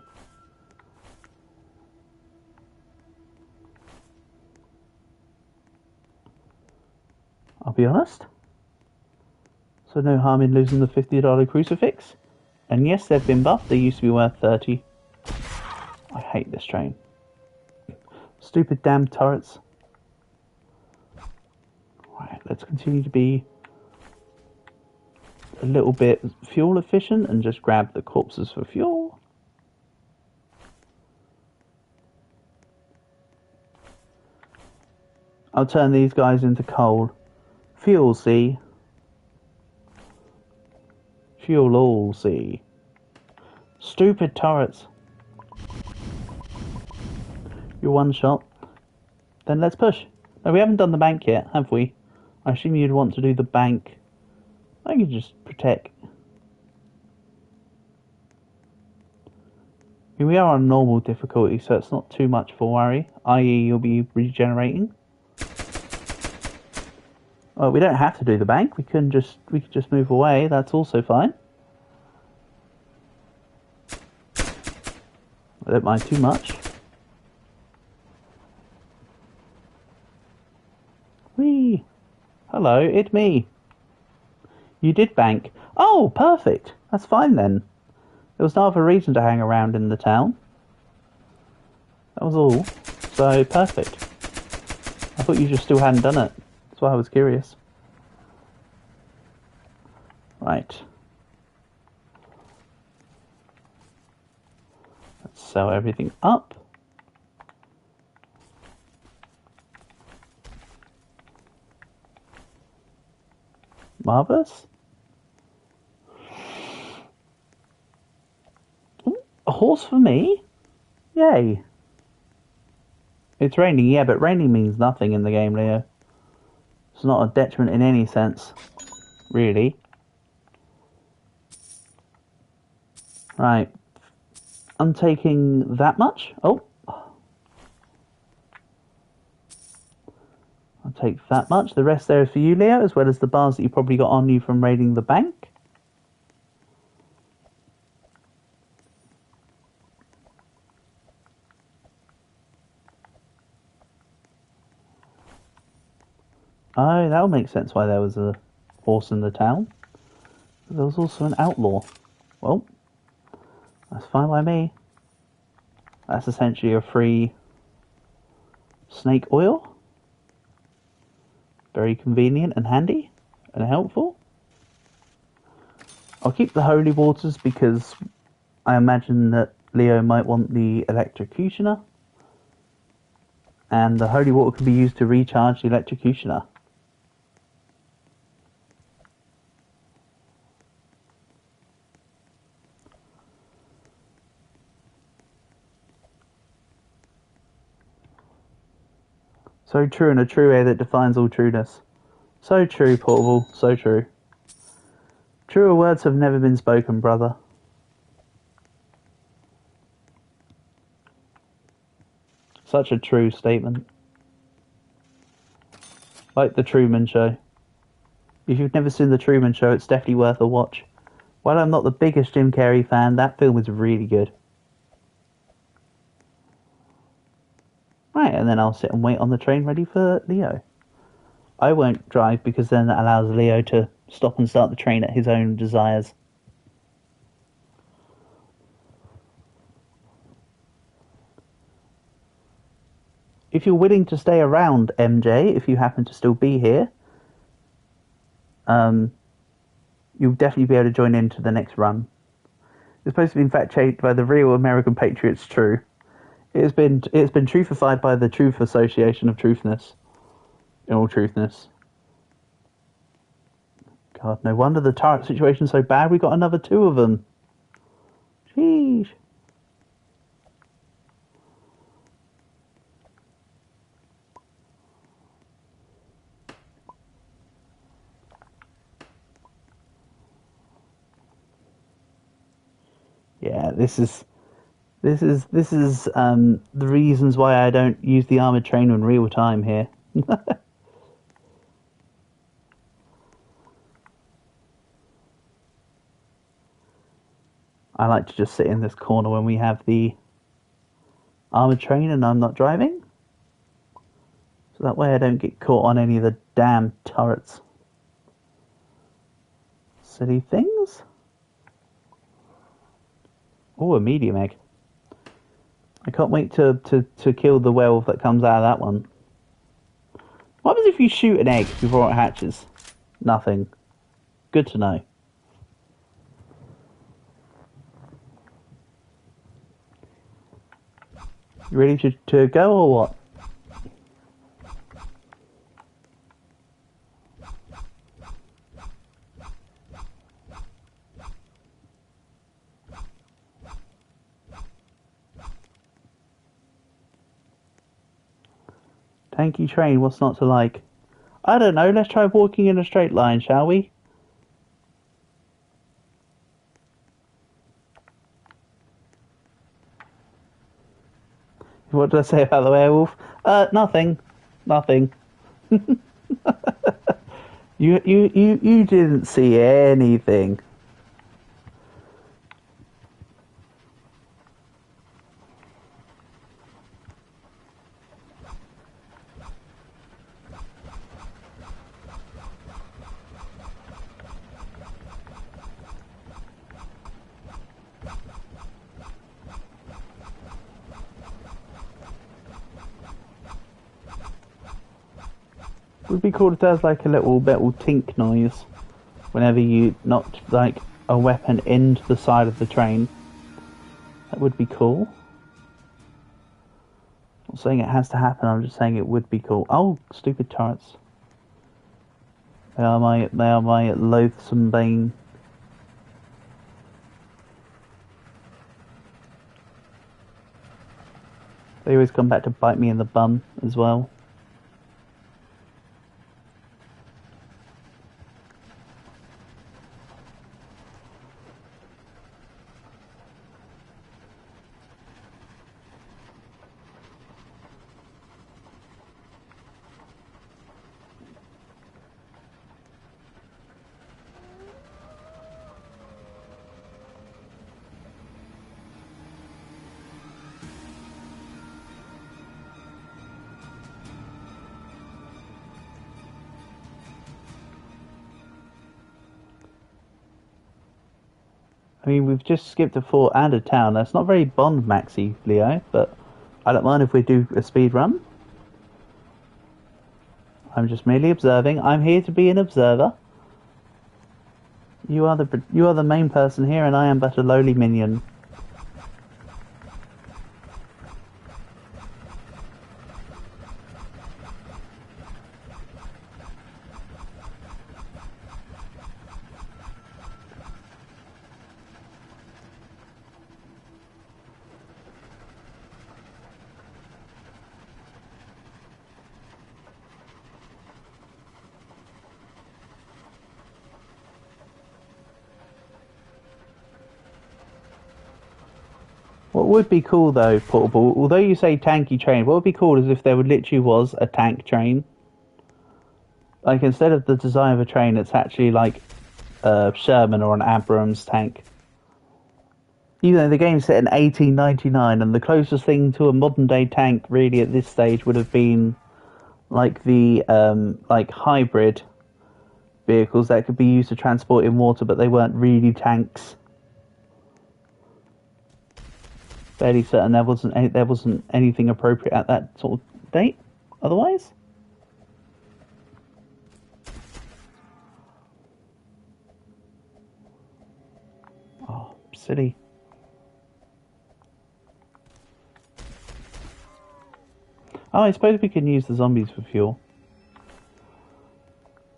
I'll be honest. So no harm in losing the $50 crucifix. And yes, they've been buffed. They used to be worth 30. I hate this train. Stupid damn turrets. Right, let's continue to be a little bit fuel efficient and just grab the corpses for fuel. I'll turn these guys into coal. Fuel, see? Fuel all, see? Stupid turrets. You're one shot. Then let's push. No, we haven't done the bank yet, have we? I assume you'd want to do the bank. I can just protect. I mean, we are on normal difficulty, so it's not too much of a worry. I.e., you'll be regenerating. Well, we don't have to do the bank. We could just move away. That's also fine. I don't mind too much. Whee! Hello, it's me. You did bank. Oh, perfect. That's fine then. There was no other reason to hang around in the town. That was all. So, perfect. I thought you just still hadn't done it. That's why I was curious. Right. Let's sew everything up. Marvellous. A horse for me? Yay. It's raining, yeah, but raining means nothing in the game, Leo. It's not a detriment in any sense, really. Right. I'm taking that much. Oh. I'll take that much. The rest there is for you, Leo, as well as the bars that you probably got on you from raiding the bank. Oh, that'll make sense why there was a horse in the town. There was also an outlaw. Well, that's fine by me. That's essentially a free snake oil. Very convenient and handy and helpful. I'll keep the holy waters because I imagine that Leo might want the electrocutioner. And the holy water can be used to recharge the electrocutioner. So true, and a true air that defines all trueness. So true, Portable, so true. Truer words have never been spoken, brother. Such a true statement. Like The Truman Show. If you've never seen The Truman Show, it's definitely worth a watch. While I'm not the biggest Jim Carrey fan, that film is really good. Right, and then I'll sit and wait on the train ready for Leo. I won't drive because then that allows Leo to stop and start the train at his own desires. If you're willing to stay around, MJ, if you happen to still be here, you'll definitely be able to join into the next run. It's supposed to be infatuated by the real American Patriots True. It's been truthified by the Truth Association of Truthness. In all truthness. God, no wonder the turret situation's so bad. We got another 2 of them. Jeez. Yeah, this is the reasons why I don't use the armored train in real time here. I like to just sit in this corner when we have the armored train and I'm not driving. So that way I don't get caught on any of the damn turrets. Silly things. Oh, a medium egg. I can't wait to kill the werewolf that comes out of that one. What happens if you shoot an egg before it hatches? Nothing. Good to know. You ready to go or what? Tanky train, what's not to like? I don't know, let's try walking in a straight line, shall we? What did I say about the werewolf? Nothing. Nothing. You didn't see anything. Would be cool if there's like a little tink noise whenever you knocked like a weapon into the side of the train. That would be cool. I'm not saying it has to happen, I'm just saying it would be cool. Oh, stupid turrets. They are my loathsome bane. They always come back to bite me in the bum as well. I mean, we've just skipped a fort and a town. That's not very Bond maxi, Leo, but I don't mind if we do a speed run. I'm just merely observing. I'm here to be an observer. You are the main person here, and I am but a lowly minion. What would be cool though, Portable, although you say tanky train, what would be cool is if there literally was a tank train. Like, instead of the design of a train, it's actually like a Sherman or an Abrams tank. Even though the game's set in 1899, and the closest thing to a modern day tank really at this stage would have been like the like hybrid vehicles that could be used to transport in water, but they weren't really tanks. Fairly certain there wasn't anything appropriate at that sort of date. Otherwise, oh, silly. Oh, I suppose we can use the zombies for fuel.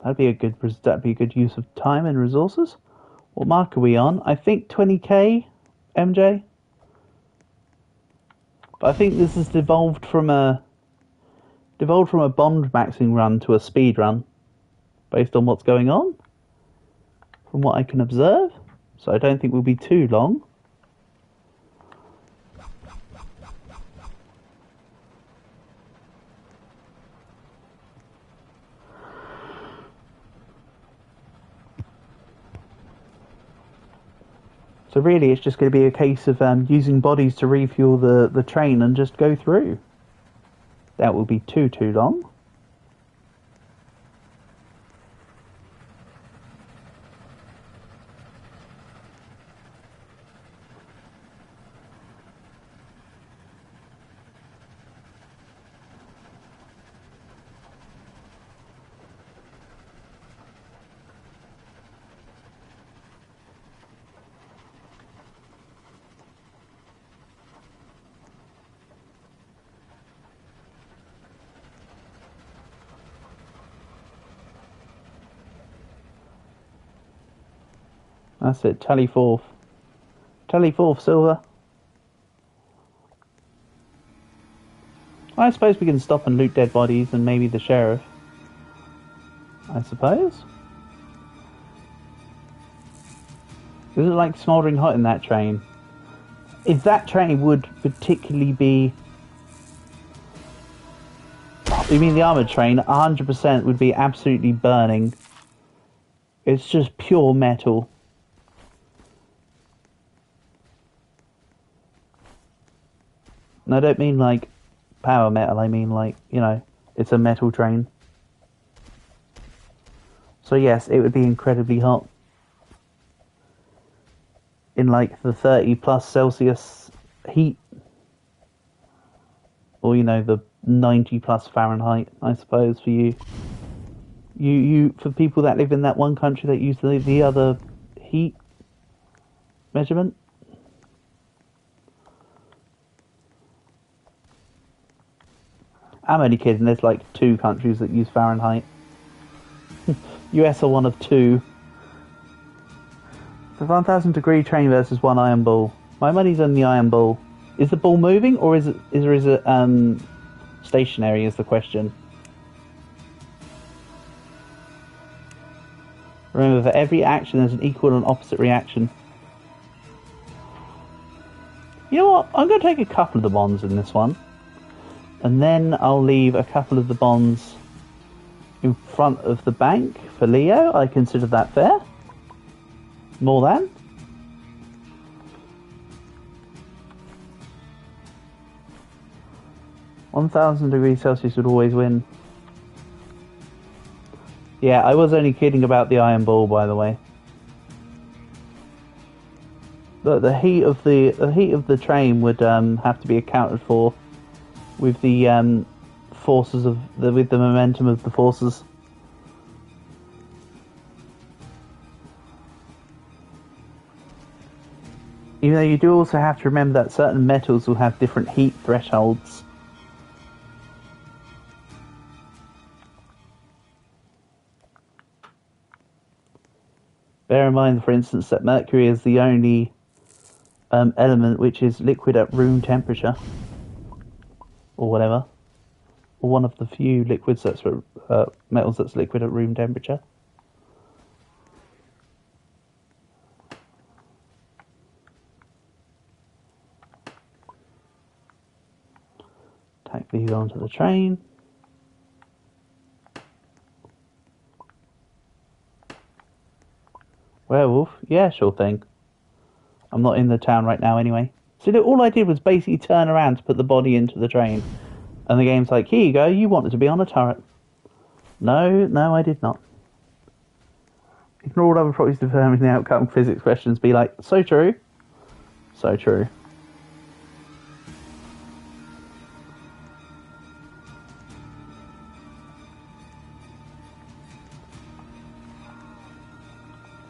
That'd be a good use of time and resources. What mark are we on? I think 20k, MJ. But I think this has devolved from a Bond maxing run to a speed run, based on what's going on, from what I can observe. So I don't think we'll be too long. So really, it's just going to be a case of using bodies to refuel the train and just go through. That will be too long. That's it, tally fourth. Tally fourth, Silver. I suppose we can stop and loot dead bodies and maybe the sheriff. I suppose. Is it like smouldering hot in that train? If that train would particularly be... You mean the armoured train? 100% would be absolutely burning. It's just pure metal. And I don't mean like power metal, I mean like, you know, it's a metal train. So yes, it would be incredibly hot. In like the 30 plus Celsius heat. Or, you know, the 90 plus Fahrenheit, I suppose, for you You for people that live in that one country that use the other heat measurement. I'm only kidding. There's like 2 countries that use Fahrenheit. US are one of 2. The 1,000 degree train versus 1 iron ball. My money's on the iron ball. Is the ball moving or is it stationary? Is the question. Remember, for every action, there's an equal and opposite reaction. You know what? I'm going to take a couple of the bonds in this one. And then I'll leave a couple of the bonds in front of the bank for Leo. I consider that fair. More than. $1,000°C would always win. Yeah, I was only kidding about the iron ball, by the way. The heat of the train would have to be accounted for with the forces of with the momentum of the forces. Even though you do also have to remember that certain metals will have different heat thresholds. Bear in mind, for instance, that mercury is the only element which is liquid at room temperature, or whatever, or one of the few liquids that's metals that's liquid at room temperature. Take these onto the train. Werewolf? Yeah, sure thing. I'm not in the town right now anyway. So all I did was basically turn around to put the body into the train. And the game's like, here you go, you wanted to be on a turret. No, I did not. Ignore all other properties determining the outcome. Physics questions be like, so true. So true.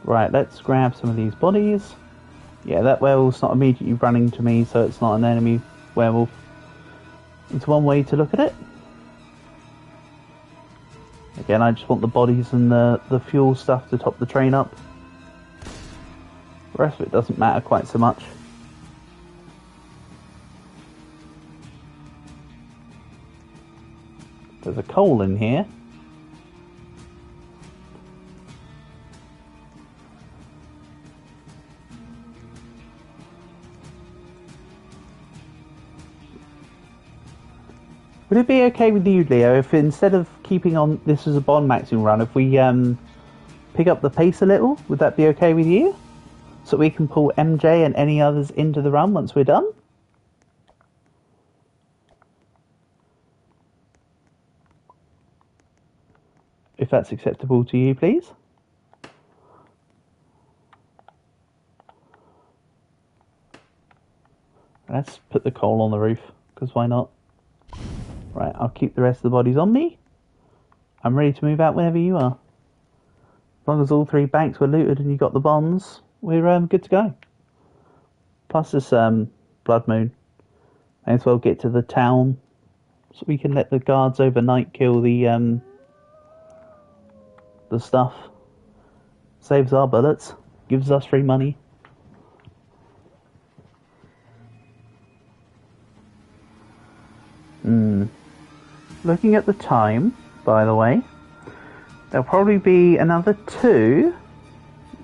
Right, let's grab some of these bodies. Yeah, that werewolf's not immediately running to me, so it's not an enemy werewolf. It's one way to look at it. Again, I just want the bodies and the fuel stuff to top the train up. The rest of it doesn't matter quite so much. There's a coal in here. Would it be okay with you, Leo, if instead of keeping on this as a bond maximum run, if we pick up the pace a little? Would that be okay with you? So we can pull MJ and any others into the run once we're done? If that's acceptable to you, please. Let's put the coal on the roof, because why not? Right, I'll keep the rest of the bodies on me. I'm ready to move out whenever you are. As long as all 3 banks were looted and you got the bonds, we're good to go. Plus this blood moon. May as well get to the town so we can let the guards overnight kill the stuff. Saves our bullets, gives us free money. Looking at the time, by the way, there'll probably be another 2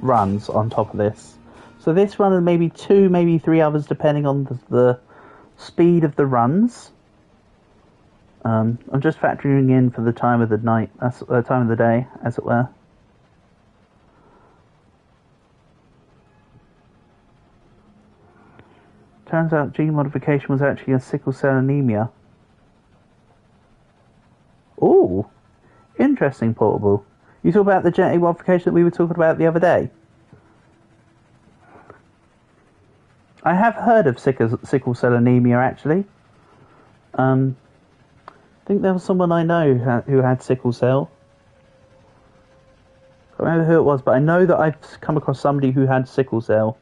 runs on top of this. So this run and maybe 2, maybe 3 others, depending on the speed of the runs. I'm just factoring in for the time of the night, that's the time of the day, as it were. Turns out gene modification was actually a sickle cell anemia. Ooh, interesting, Portable. You talk about the genetic modification that we were talking about the other day? I have heard of sickle cell anemia, actually. I think there was someone I know who had sickle cell. I don't remember who it was, but I know that I've come across somebody who had sickle cell.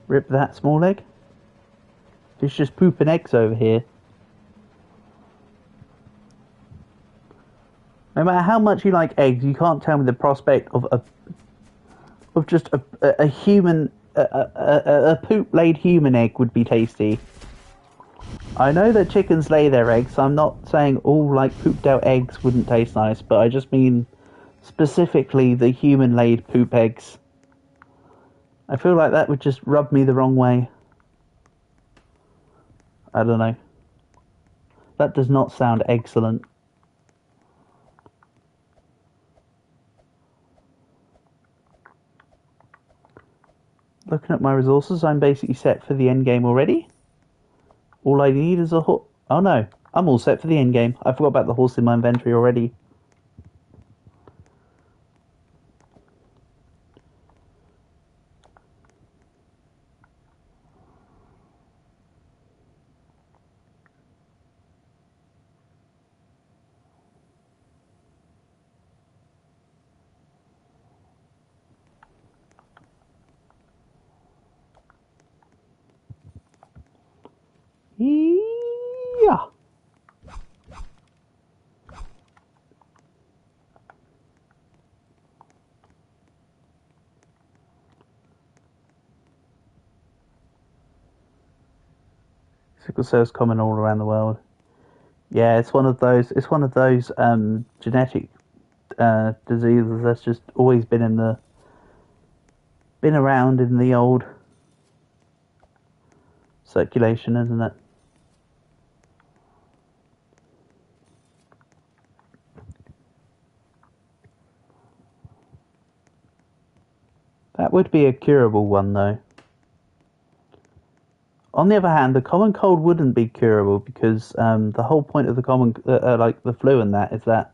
Rip that small egg. It's just pooping eggs over here. No matter how much you like eggs, you can't tell me the prospect of just a human a poop-laid human egg would be tasty. I know that chickens lay their eggs, so I'm not saying all like pooped out eggs wouldn't taste nice, but I just mean specifically the human-laid poop eggs. I feel like that would just rub me the wrong way. I don't know. That does not sound excellent. Looking at my resources, I'm basically set for the end game already. All I need is a horse. Oh no, I'm all set for the end game. I forgot about the horse in my inventory already. Yeah. Sickle cell's common all around the world. Yeah, it's one of those. It's one of those genetic diseases that's just always been around in the old circulation, isn't it? That would be a curable one, though. On the other hand, the common cold wouldn't be curable because the whole point of the common, like the flu and that, is that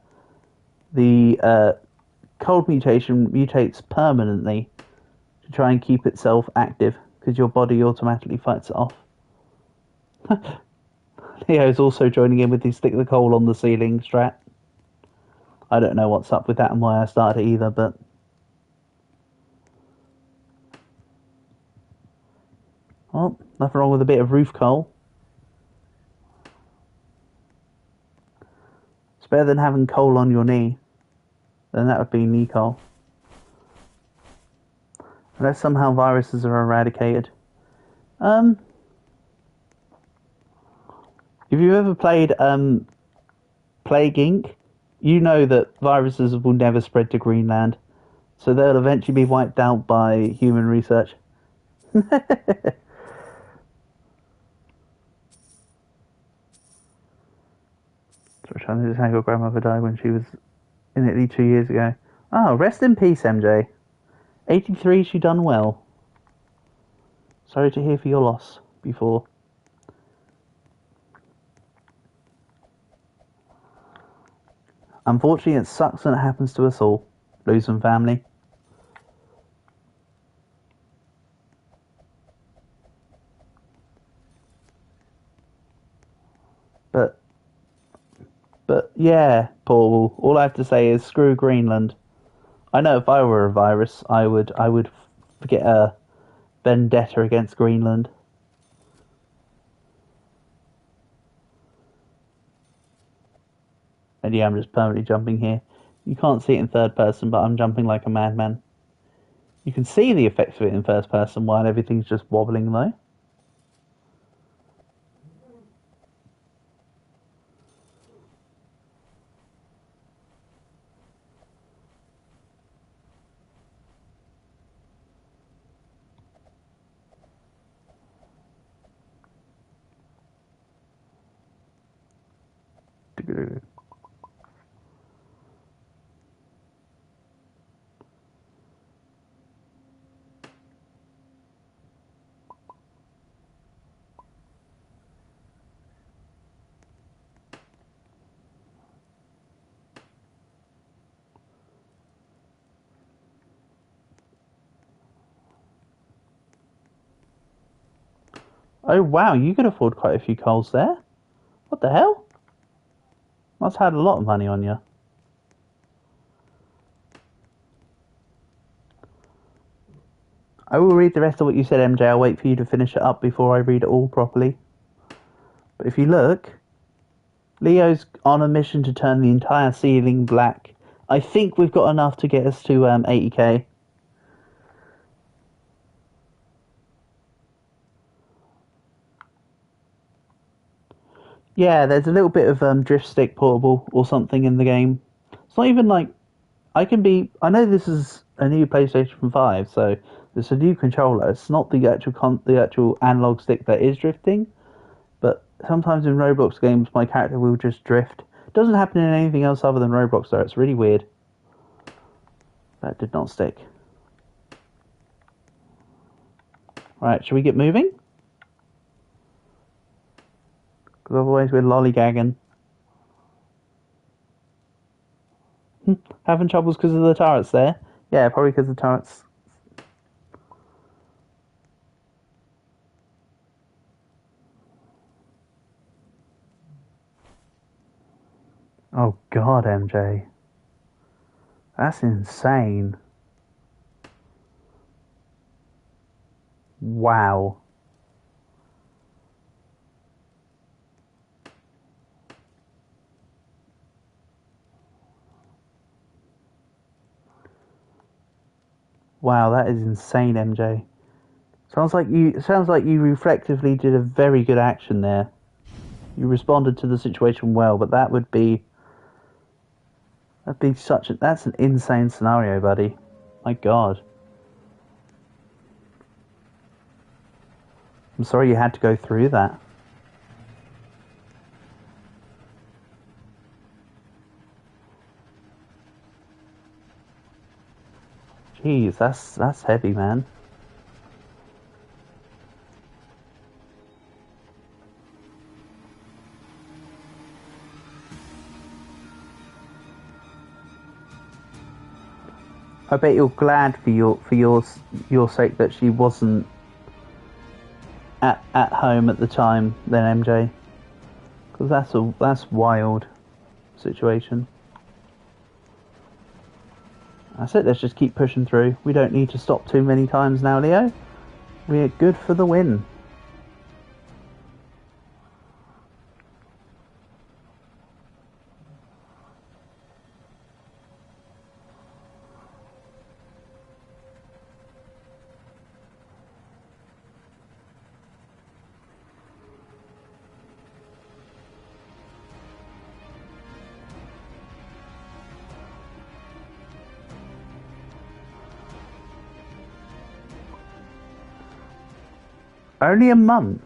the cold mutation mutates permanently to try and keep itself active because your body automatically fights it off. Leo's also joining in with the stick the coal on the ceiling strat. I don't know what's up with that and why I started it either, but... Oh, nothing wrong with a bit of roof coal. It's better than having coal on your knee. Then that would be knee coal. Unless somehow viruses are eradicated. If you've ever played Plague Inc., you know that viruses will never spread to Greenland, so they'll eventually be wiped out by human research. So I'm trying to just how your grandmother died when she was in Italy 2 years ago. Oh, rest in peace, MJ. 83, she done well. Sorry to hear for your loss before. Unfortunately, it sucks when it happens to us all. Losing family. But yeah, Paul, all I have to say is screw Greenland. I know if I were a virus, I would get a vendetta against Greenland. And yeah, I'm just permanently jumping here. You can't see it in third person, but I'm jumping like a madman. You can see the effects of it in first person while everything's just wobbling though. Oh wow, you could afford quite a few coals there. What the hell? Must have had a lot of money on you. I will read the rest of what you said, MJ. I'll wait for you to finish it up before I read it all properly. But if you look, Leo's on a mission to turn the entire ceiling black. I think we've got enough to get us to 80k. Yeah, there's a little bit of drift stick portable or something in the game. It's not even like I know this is a new PlayStation 5, so it's a new controller. It's not the actual analog stick that is drifting, but sometimes in Roblox games my character will just drift. It doesn't happen in anything else other than Roblox though. It's really weird. That did not stick. Right, should we get moving? Because otherwise we're lollygagging. Having troubles because of the turrets there? Yeah, probably because of the turrets. Oh god, MJ. That's insane. Wow. Wow, that is insane, MJ. Sounds like you reflectively did a very good action there. You responded to the situation well, but that'd be that's an insane scenario, buddy. My god. I'm sorry you had to go through that. Jeez, that's heavy, man. I bet you're glad for your sake that she wasn't at home at the time, then, MJ, because that's wild situation. That's it. Let's just keep pushing through. We don't need to stop too many times now, Leo. We're good for the win. Only a month.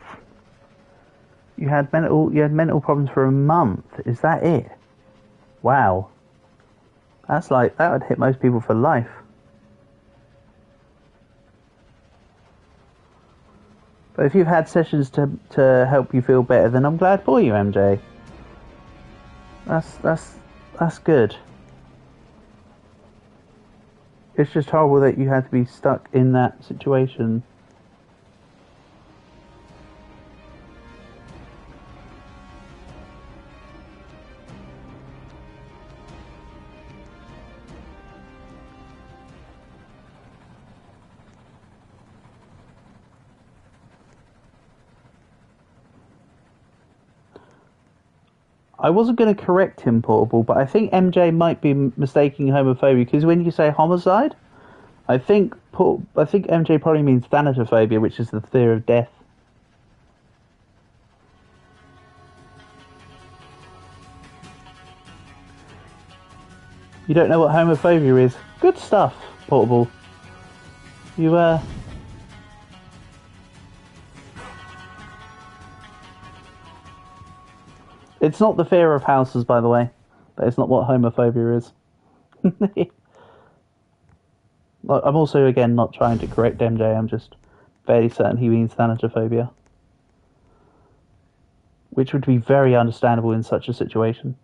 You had mental problems for a month. Is that it? Wow. That's like that would hit most people for life. But if you've had sessions to help you feel better, then I'm glad for you, MJ. That's good. It's just horrible that you had to be stuck in that situation. I wasn't going to correct him, Portable, but I think MJ might be mistaking homophobia, because when you say homicide, I think MJ probably means thanatophobia, which is the fear of death. You don't know what homophobia is? Good stuff, Portable. You It's not the fear of houses, by the way. But it's not what homophobia is. I'm also, again, not trying to correct MJ. I'm just fairly certain he means thanatophobia. Which would be very understandable in such a situation.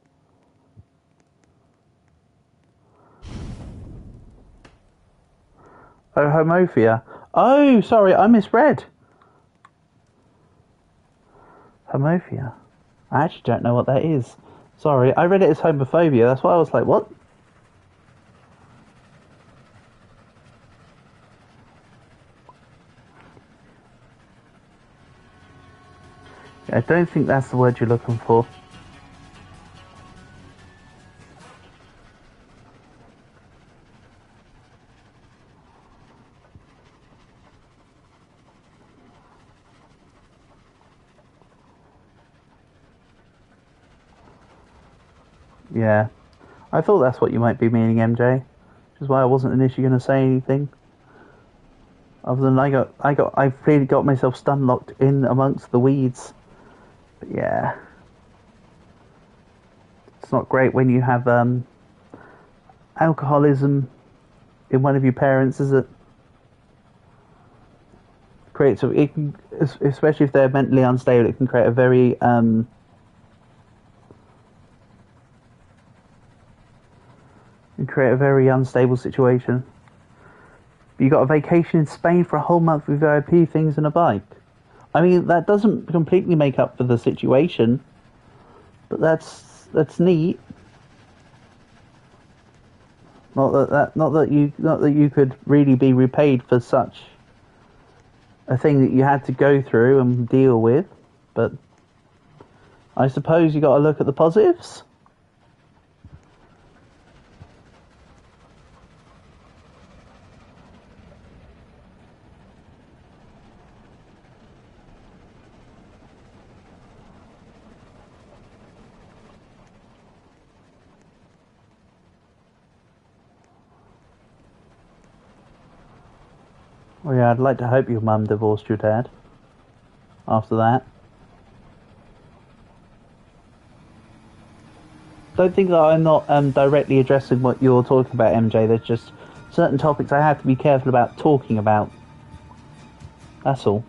Oh, homophobia. Oh, sorry, I misread. Homophobia. I actually don't know what that is. Sorry, I read it as homophobia. That's why I was like, what? I don't think that's the word you're looking for. Yeah. I thought that's what you might be meaning, MJ. Which is why I wasn't initially going to say anything. Other than I really got myself stun locked in amongst the weeds. But yeah. It's not great when you have alcoholism in one of your parents, is it? Creates it can, especially if they're mentally unstable, it can create a very unstable situation. You got a vacation in Spain for a whole month with VIP things and a bike. I mean, that doesn't completely make up for the situation, but that's neat. Not that you could really be repaid for such a thing that you had to go through and deal with, but I suppose you got to look at the positives. Well, yeah, I'd like to hope your mum divorced your dad after that. Don't think that I'm not directly addressing what you're talking about, MJ. There's just certain topics I have to be careful about talking about. That's all.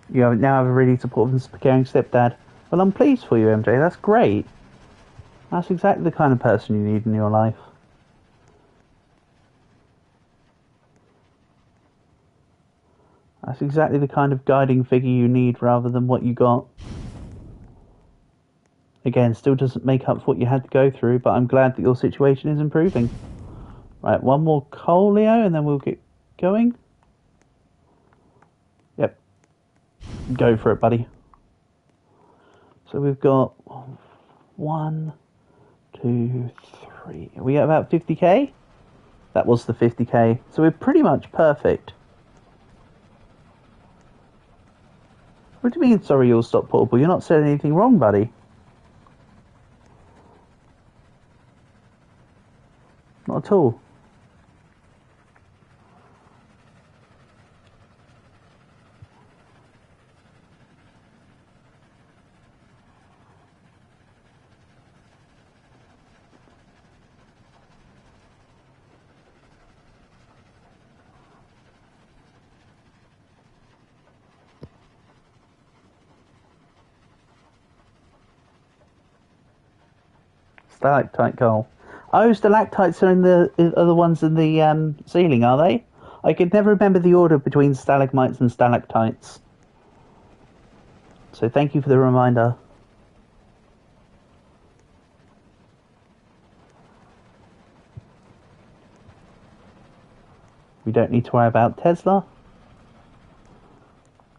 You now have a really supportive and caring stepdad. Well, I'm pleased for you, MJ. That's great. That's exactly the kind of person you need in your life. That's exactly the kind of guiding figure you need rather than what you got. Again, still doesn't make up for what you had to go through, but I'm glad that your situation is improving. Right, one more coal, Leo, and then we'll get going. Yep. Go for it, buddy. So we've got 1, 2, 3. Are we at about 50k? That was the 50k. So we're pretty much perfect. What do you mean, sorry, you'll stop portable? You're not saying anything wrong, buddy. Not at all. Stalactite coal. Oh, stalactites are are the ones in the ceiling, are they? I could never remember the order between stalagmites and stalactites. So thank you for the reminder. We don't need to worry about Tesla.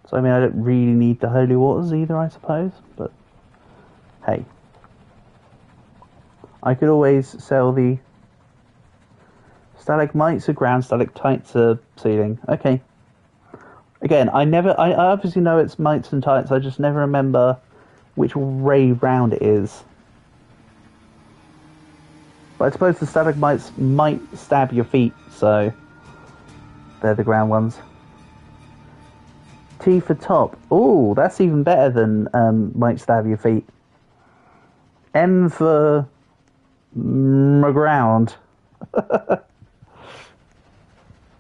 So I mean, I don't really need the holy waters either, I suppose. But hey. I could always sell the stalagmites are ground, stalactites are ceiling. Okay. Again, I obviously know it's mites and tights, I just never remember which way round it is. But I suppose the stalagmites might stab your feet, so they're the ground ones. T for top. Ooh, that's even better than might stab your feet. M for ground.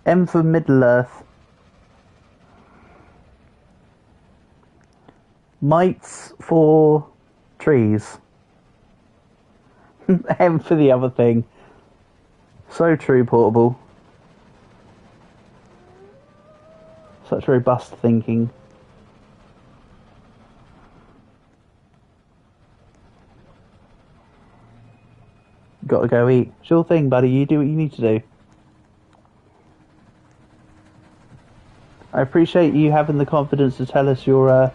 M for Middle Earth. Mites for trees. M for the other thing. So true, Portable. Such robust thinking. Gotta go eat. Sure thing, buddy. You do what you need to do. I appreciate you having the confidence to tell us your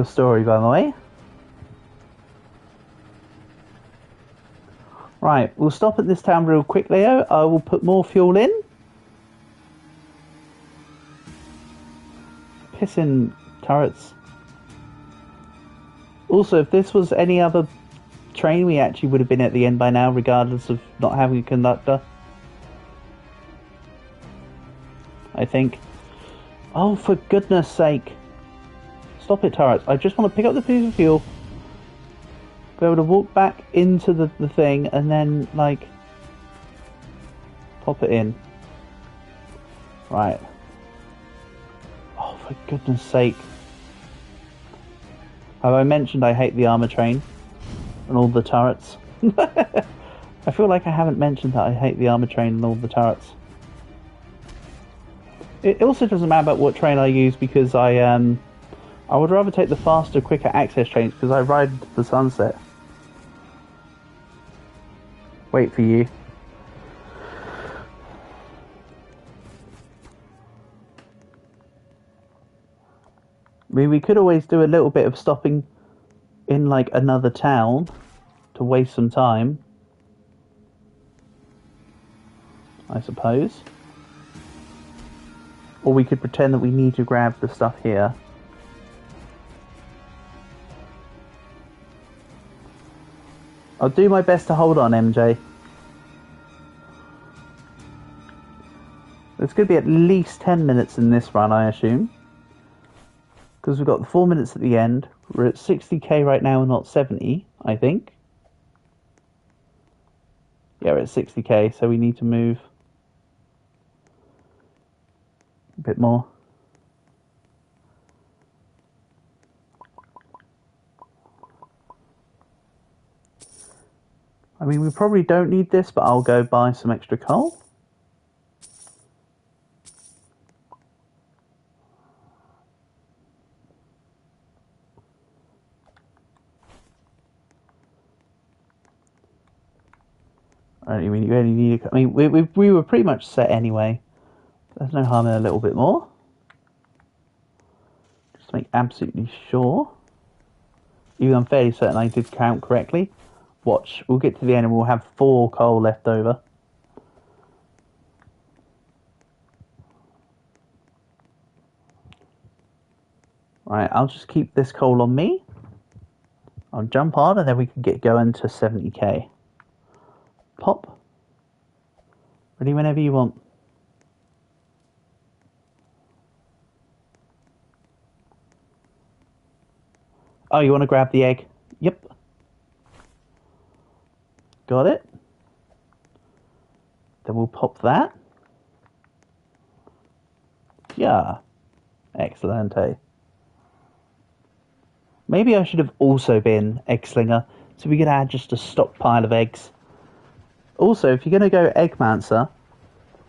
story, by the way. Right, we'll stop at this town real quick, Leo. I will put more fuel in. Pissing turrets. Also, if this was any other train, we actually would have been at the end by now, regardless of not having a conductor. I think. Oh, for goodness sake. Stop it, turrets. I just want to pick up the piece of fuel, be able to walk back into the thing, and then, like, pop it in. Right. Oh, for goodness sake. Have I mentioned I hate the armor train? And all the turrets? I feel like I haven't mentioned that I hate the armor train and all the turrets. It also doesn't matter about what train I use, because I would rather take the faster, quicker access trains, because I ride the sunset. Wait for you. I mean, we could always do a little bit of stopping in, like, another town to waste some time, I suppose. Or we could pretend that we need to grab the stuff here. I'll do my best to hold on, MJ. It's going to be at least 10 minutes in this run, I assume. Because we've got the 4 minutes at the end. We're at 60k right now and not 70, I think. Yeah, we're at 60k, so we need to move a bit more. I mean, we probably don't need this, but I'll go buy some extra coal. I mean, you only need. I mean, we were pretty much set anyway. There's no harm in a little bit more. Just to make absolutely sure. Even I'm fairly certain I did count correctly. Watch, we'll get to the end and we'll have 4 coal left over. Right, I'll just keep this coal on me. I'll jump on and then we can get going to 70k. Pop. Ready whenever you want. Oh, you want to grab the egg? Yep. Got it. Then we'll pop that. Yeah. Excellent, eh? Maybe I should have also been egg slinger, so we could add just a stockpile of eggs. Also, if you're going to go Eggmancer,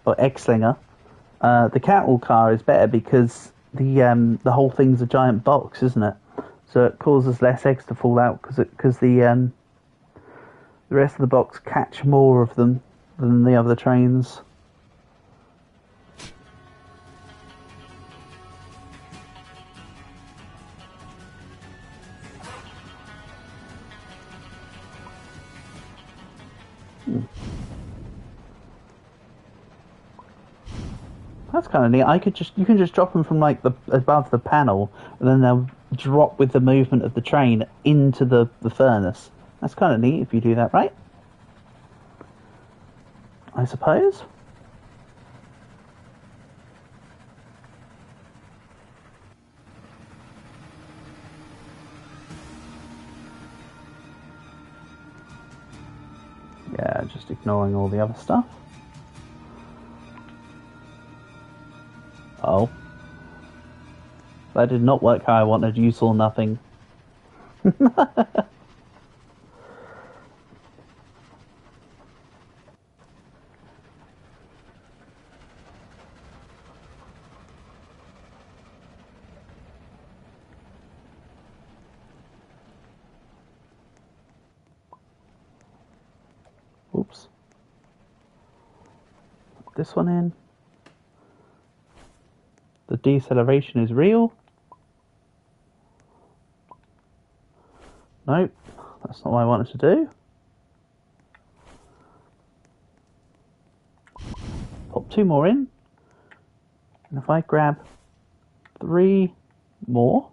or Egg Slinger, the cattle car is better because the whole thing's a giant box, isn't it? So it causes less eggs to fall out because the rest of the box catch more of them than the other trains. That's kind of neat. You can just drop them from like above the panel, and then they'll drop with the movement of the train into the furnace. That's kind of neat if you do that right, I suppose. Yeah, just ignoring all the other stuff. Oh. That did not work how I wanted. You saw nothing. this one in. The deceleration is real. Nope, that's not what I wanted to do. Pop 2 more in. And if I grab 3 more,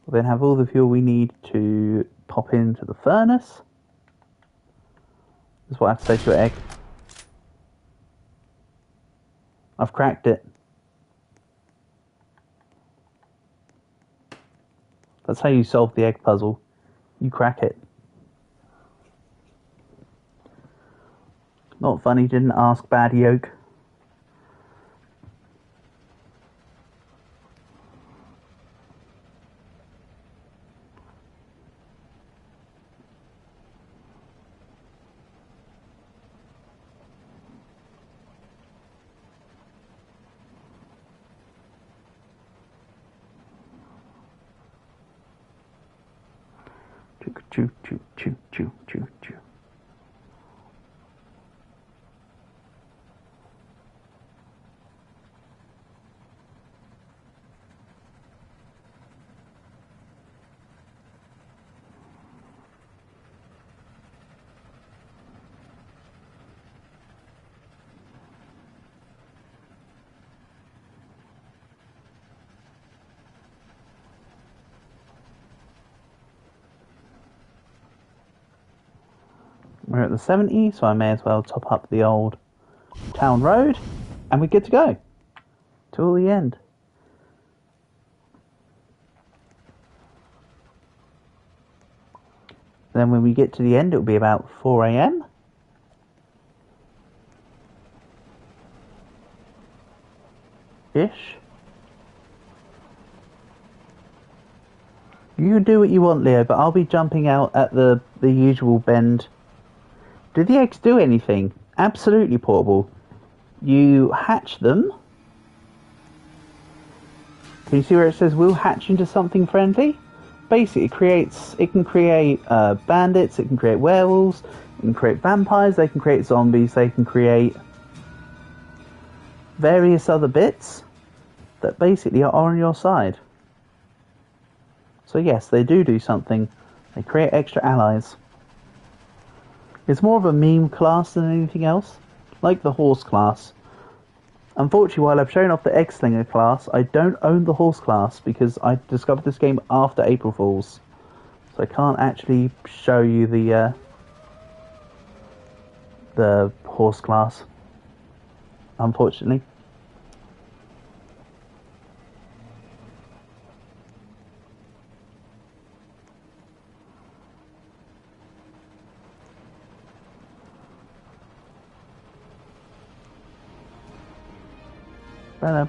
we'll then have all the fuel we need to pop into the furnace. That's what I have to say to your egg. I've cracked it. That's how you solve the egg puzzle. You crack it. Not funny, didn't ask, bad yolk. Choo, choo, choo, choo, choo, choo. We're at the 70, so I may as well top up the old town road, and we're good to go till the end. Then when we get to the end, it'll be about 4 AM. Ish. You can do what you want, Leo, but I'll be jumping out at the usual bend. Do the eggs do anything? Absolutely portable. You hatch them. Can you see where it says we'll hatch into something friendly? Basically, it can create bandits, it can create werewolves, it can create vampires, they can create zombies, they can create various other bits that basically are on your side. So yes, they do something. They create extra allies. It's more of a meme class than anything else, like the horse class. Unfortunately, while I've shown off the egg slinger class, I don't own the horse class because I discovered this game after April Fools. So I can't actually show you the horse class, unfortunately.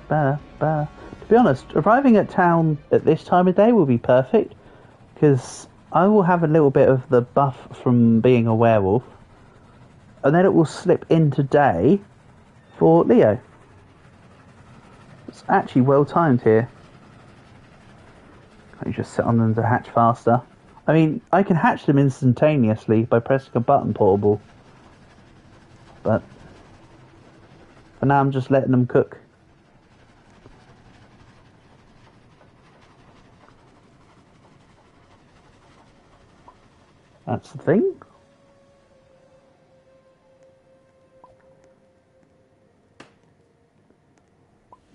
To be honest, arriving at town at this time of day will be perfect, because I will have a little bit of the buff from being a werewolf, and then it will slip into day for Leo. It's actually well timed here. Can you just sit on them to hatch faster? I mean, I can hatch them instantaneously by pressing a button portable, but for now I'm just letting them cook. That's the thing.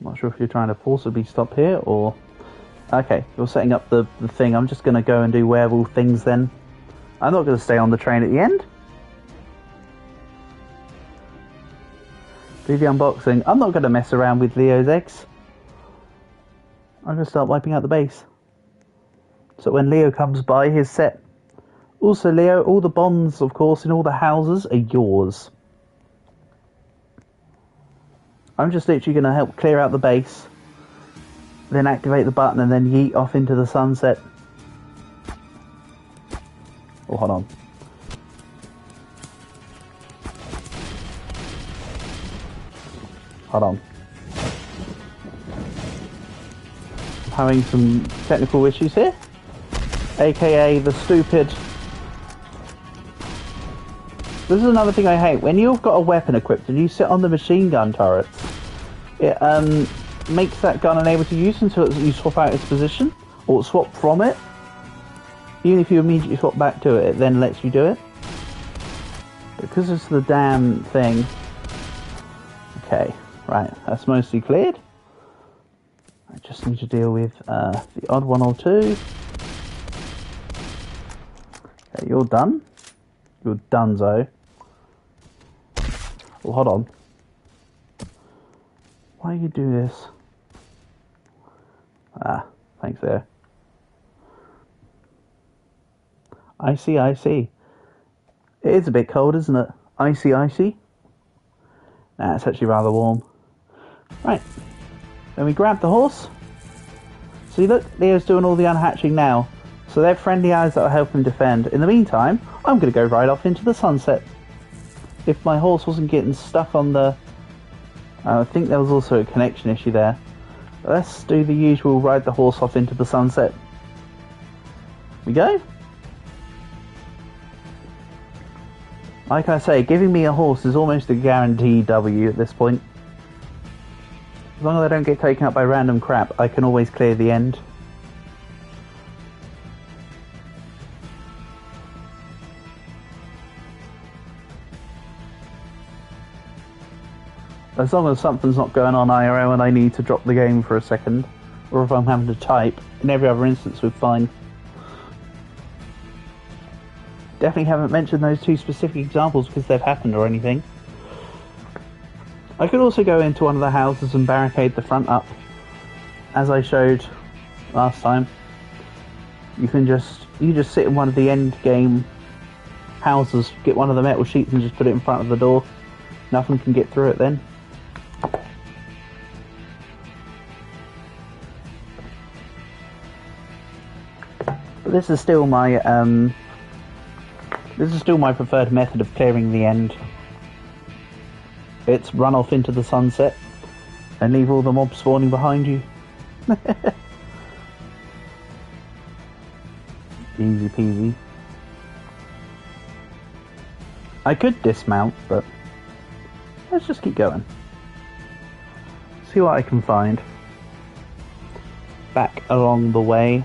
I'm not sure if you're trying to forcibly stop here or... Okay, you're setting up the thing. I'm just going to go and do werewolf things then. I'm not going to stay on the train at the end. Do the unboxing. I'm not going to mess around with Leo's eggs. I'm going to start wiping out the base. So when Leo comes by, he's set. Also, Leo, all the bombs, of course, in all the houses are yours. I'm just literally going to help clear out the base, then activate the button, and then yeet off into the sunset. Oh, hold on. Hold on. I'm having some technical issues here, aka the stupid This is another thing I hate. When you've got a weapon equipped and you sit on the machine gun turrets, it makes that gun unable to use until you swap out its position, or swap from it. Even if you immediately swap back to it, it then lets you do it. Because it's the damn thing. Okay, right, that's mostly cleared. I just need to deal with the odd one or two. Okay, you're done. You're donezo. Oh, hold on. Why you do this? Ah, thanks there. Icy. It is a bit cold, isn't it? Icy. Nah, it's actually rather warm. Right. Then we grab the horse. See, look, Leo's doing all the unhatching now. So they're friendly eyes that will help him defend. In the meantime, I'm going to go right off into the sunset. If my horse wasn't getting stuck on the... I think there was also a connection issue there. But let's do the usual ride the horse off into the sunset. We go? Like I say, giving me a horse is almost a guaranteed W at this point. As long as I don't get taken up by random crap, I can always clear the end. As long as something's not going on IRL and I need to drop the game for a second, or if I'm having to type, in every other instance we're fine. Definitely haven't mentioned those two specific examples because they've happened or anything. I could also go into one of the houses and barricade the front up, as I showed last time. You just sit in one of the end game houses, get one of the metal sheets and just put it in front of the door. Nothing can get through it then. But this is still my preferred method of clearing the end. It's run off into the sunset and leave all the mobs spawning behind you. Easy peasy. I could dismount, but let's just keep going. See what I can find. Back along the way.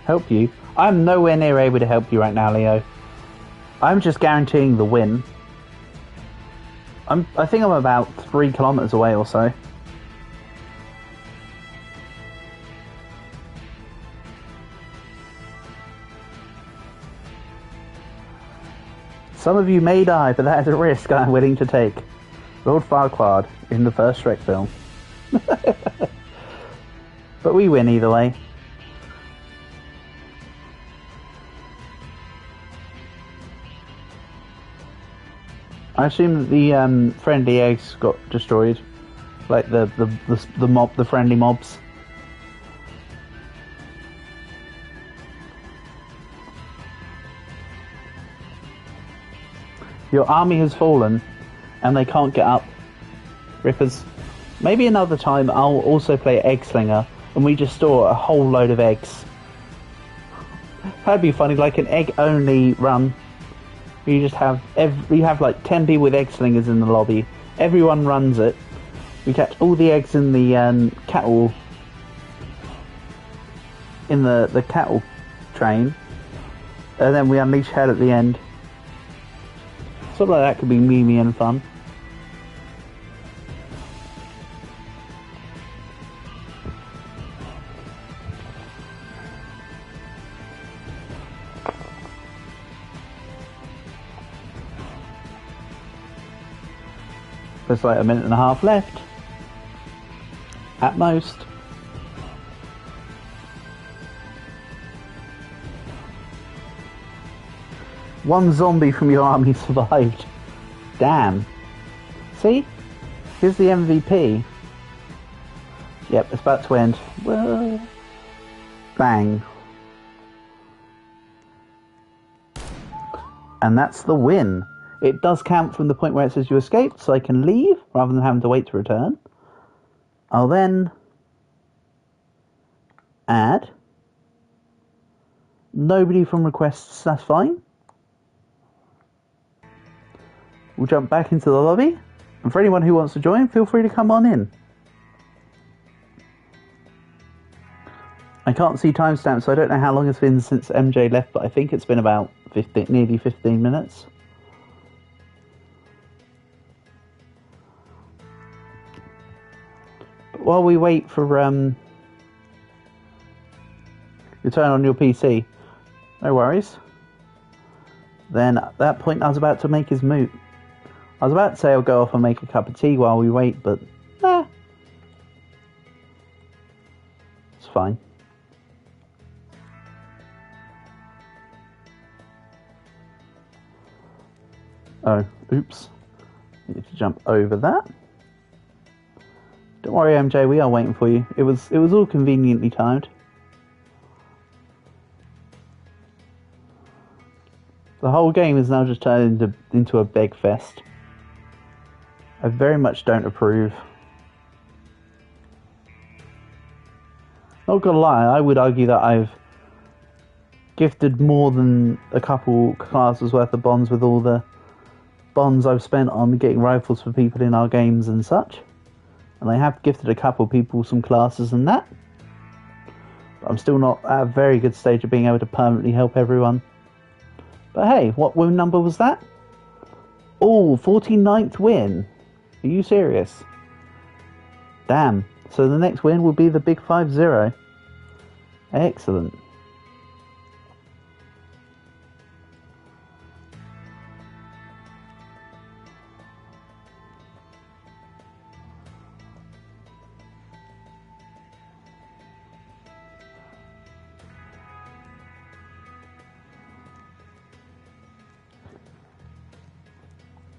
Help you? I'm nowhere near able to help you right now, Leo. I'm just guaranteeing the win. I think I'm about 3 kilometers away or so. Some of you may die, but that is a risk I'm willing to take. Lord Farquaad in the first Shrek film. But we win either way. I assume that the friendly eggs got destroyed, like the friendly mobs. Your army has fallen, and they can't get up. Rippers. Maybe another time I'll also play Egg Slinger, and we just store a whole load of eggs. That'd be funny, like an egg-only run. You just have like 10 people with egg slingers in the lobby. Everyone runs it. We catch all the eggs in the cattle cattle train, and then we unleash hell at the end. Something like that could be memey and fun. There's like a minute and a half left. At most. One zombie from your army survived. Damn. See? Here's the MVP. Yep, it's about to end. Well, bang. And that's the win. it does count from the point where it says you escaped, so I can leave rather than having to wait to return. I'll then add nobody from requests, that's fine. We'll jump back into the lobby, and for anyone who wants to join, feel free to come on in. I can't see timestamps, so I don't know how long it's been since MJ left, but I think it's been about nearly 15 minutes. But while we wait for your turn on your PC, no worries. Then at that point I was about to make his moot. I was about to say I'll go off and make a cup of tea while we wait, but nah. It's fine. Oh, oops. Need to jump over that. Don't worry, MJ, we are waiting for you. It was all conveniently timed. The whole game is now just turned into a beg fest. I very much don't approve. Not gonna lie, I would argue that I've gifted more than a couple classes worth of bonds with all the bonds I've spent on getting rifles for people in our games and such. And I have gifted a couple people some classes and that. But I'm still not at a very good stage of being able to permanently help everyone. But hey, what win number was that? Oh, 49th win. Are you serious? Damn. So the next win will be the big 5-0. Excellent.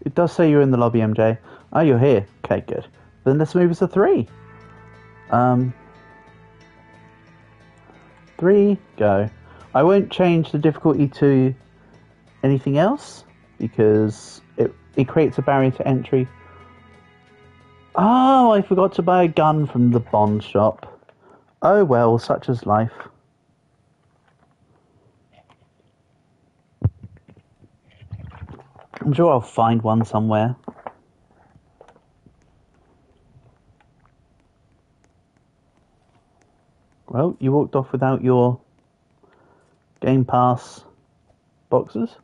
It does say you're in the lobby, MJ. Oh, you're here. Okay, good. Then let's move us to 3. 3, go. I won't change the difficulty to anything else because it creates a barrier to entry. Oh, I forgot to buy a gun from the Bond shop. Oh well, such is life. I'm sure I'll find one somewhere. Well, you walked off without your Game Pass boxes.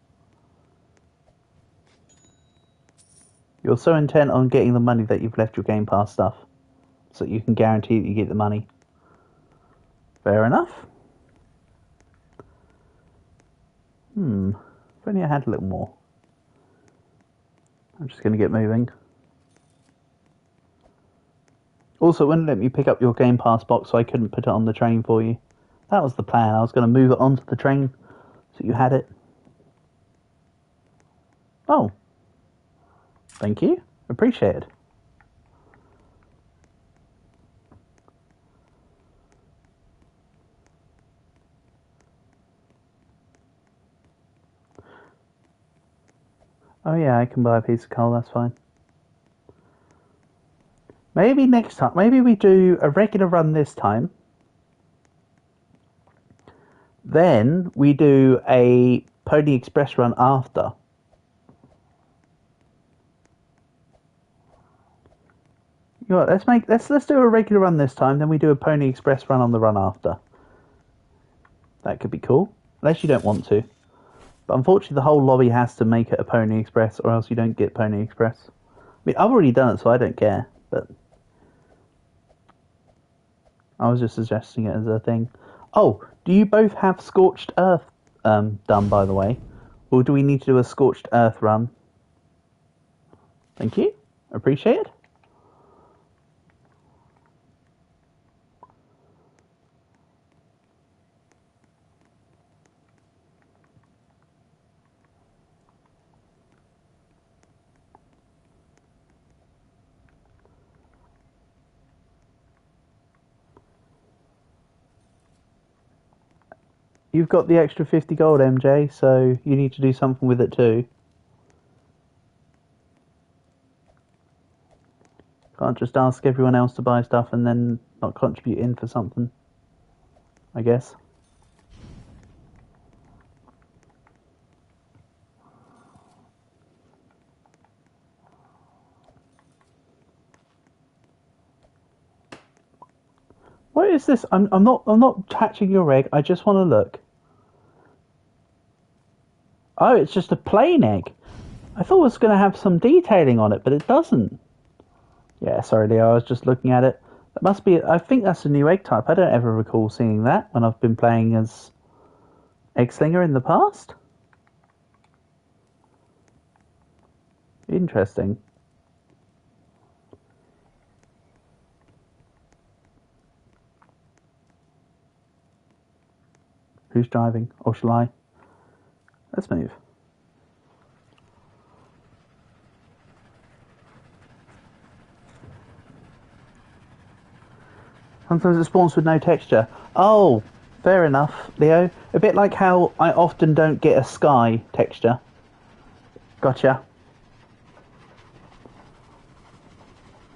You're so intent on getting the money that you've left your Game Pass stuff, so that you can guarantee that you get the money. Fair enough. If only I had a little more. I'm just going to get moving. Also, it wouldn't let me pick up your Game Pass box, so I couldn't put it on the train for you. That was the plan. I was going to move it onto the train, so you had it. Oh. Thank you. Appreciate it. Oh yeah, I can buy a piece of coal, that's fine. Maybe next time, maybe we do a regular run this time. Then we do a Pony Express run after. You know what, let's do a regular run this time, then we do a Pony Express run on the run after. That could be cool. Unless you don't want to. But unfortunately the whole lobby has to make it a Pony Express or else you don't get Pony Express. I mean, I've already done it, so I don't care, but I was just suggesting it as a thing. Oh, do you both have Scorched Earth done, by the way? Or do we need to do a Scorched Earth run? Thank you. Appreciate it. You've got the extra 50 gold, MJ, so you need to do something with it too. Can't just ask everyone else to buy stuff and then not contribute in for something, I guess. What is this? I'm not hatching your egg. I just want to look. Oh, it's just a plain egg. I thought it was going to have some detailing on it, but it doesn't. Yeah, sorry, Leo. I was just looking at it. That must be. I think that's a new egg type. I don't ever recall seeing that when I've been playing as Egg Slinger in the past. Interesting. Who's driving? Or shall I? Let's move. Sometimes it spawns with no texture. Oh, fair enough, Leo. A bit like how I often don't get a sky texture. Gotcha.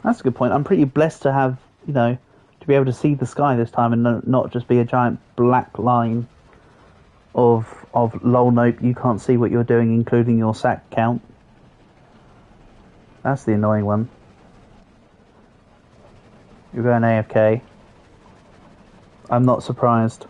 That's a good point. I'm pretty blessed to have, to be able to see the sky this time and not just be a giant black line of lol nope, you can't see what you're doing, including your sack count. That's the annoying one. You're going AFK. I'm not surprised.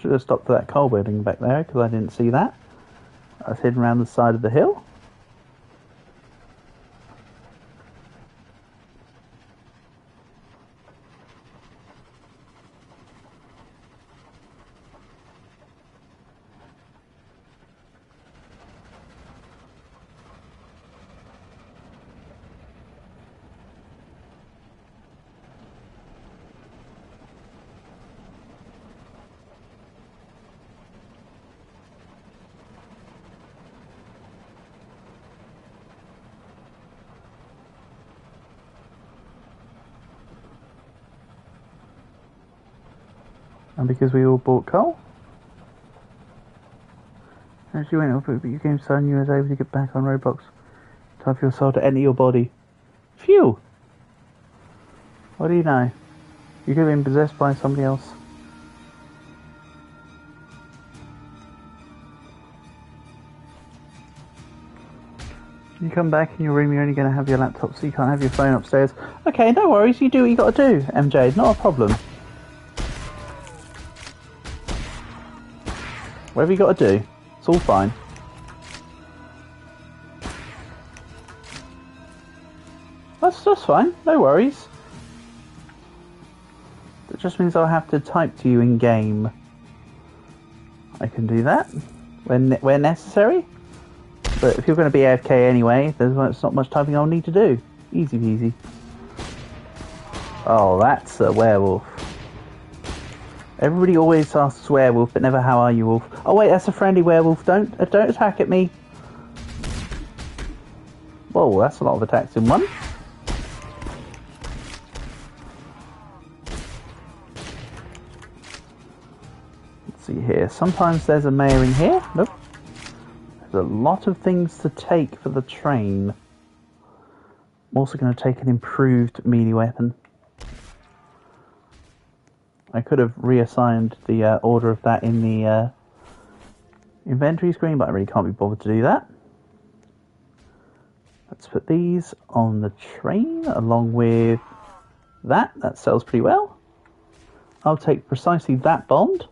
Should have stopped for that coal building back there because I didn't see that. I was hidden around the side of the hill. And because we all bought coal. As you went off, you became so you was able to get back on Roblox. Time for your soul to enter your body. Phew! What do you know? You could have been possessed by somebody else. You come back in your room, you're only going to have your laptop, so you can't have your phone upstairs. Okay, no worries, you do what you got to do, MJ, not a problem. Whatever you got to do, it's all fine. That's fine, no worries. That just means I'll have to type to you in game. I can do that where necessary. But if you're going to be AFK anyway, there's not much typing I'll need to do. Easy peasy. Oh, that's a werewolf. Everybody always asks werewolf, but never how are you, wolf. Oh wait, that's a friendly werewolf. Don't attack at me. Whoa, that's a lot of attacks in one. Let's see here. Sometimes there's a mayor in here. Nope. There's a lot of things to take for the train. I'm also going to take an improved melee weapon. I could have reassigned the order of that in the inventory screen, but I really can't be bothered to do that. Let's put these on the train along with that. That sells pretty well. I'll take precisely that bond.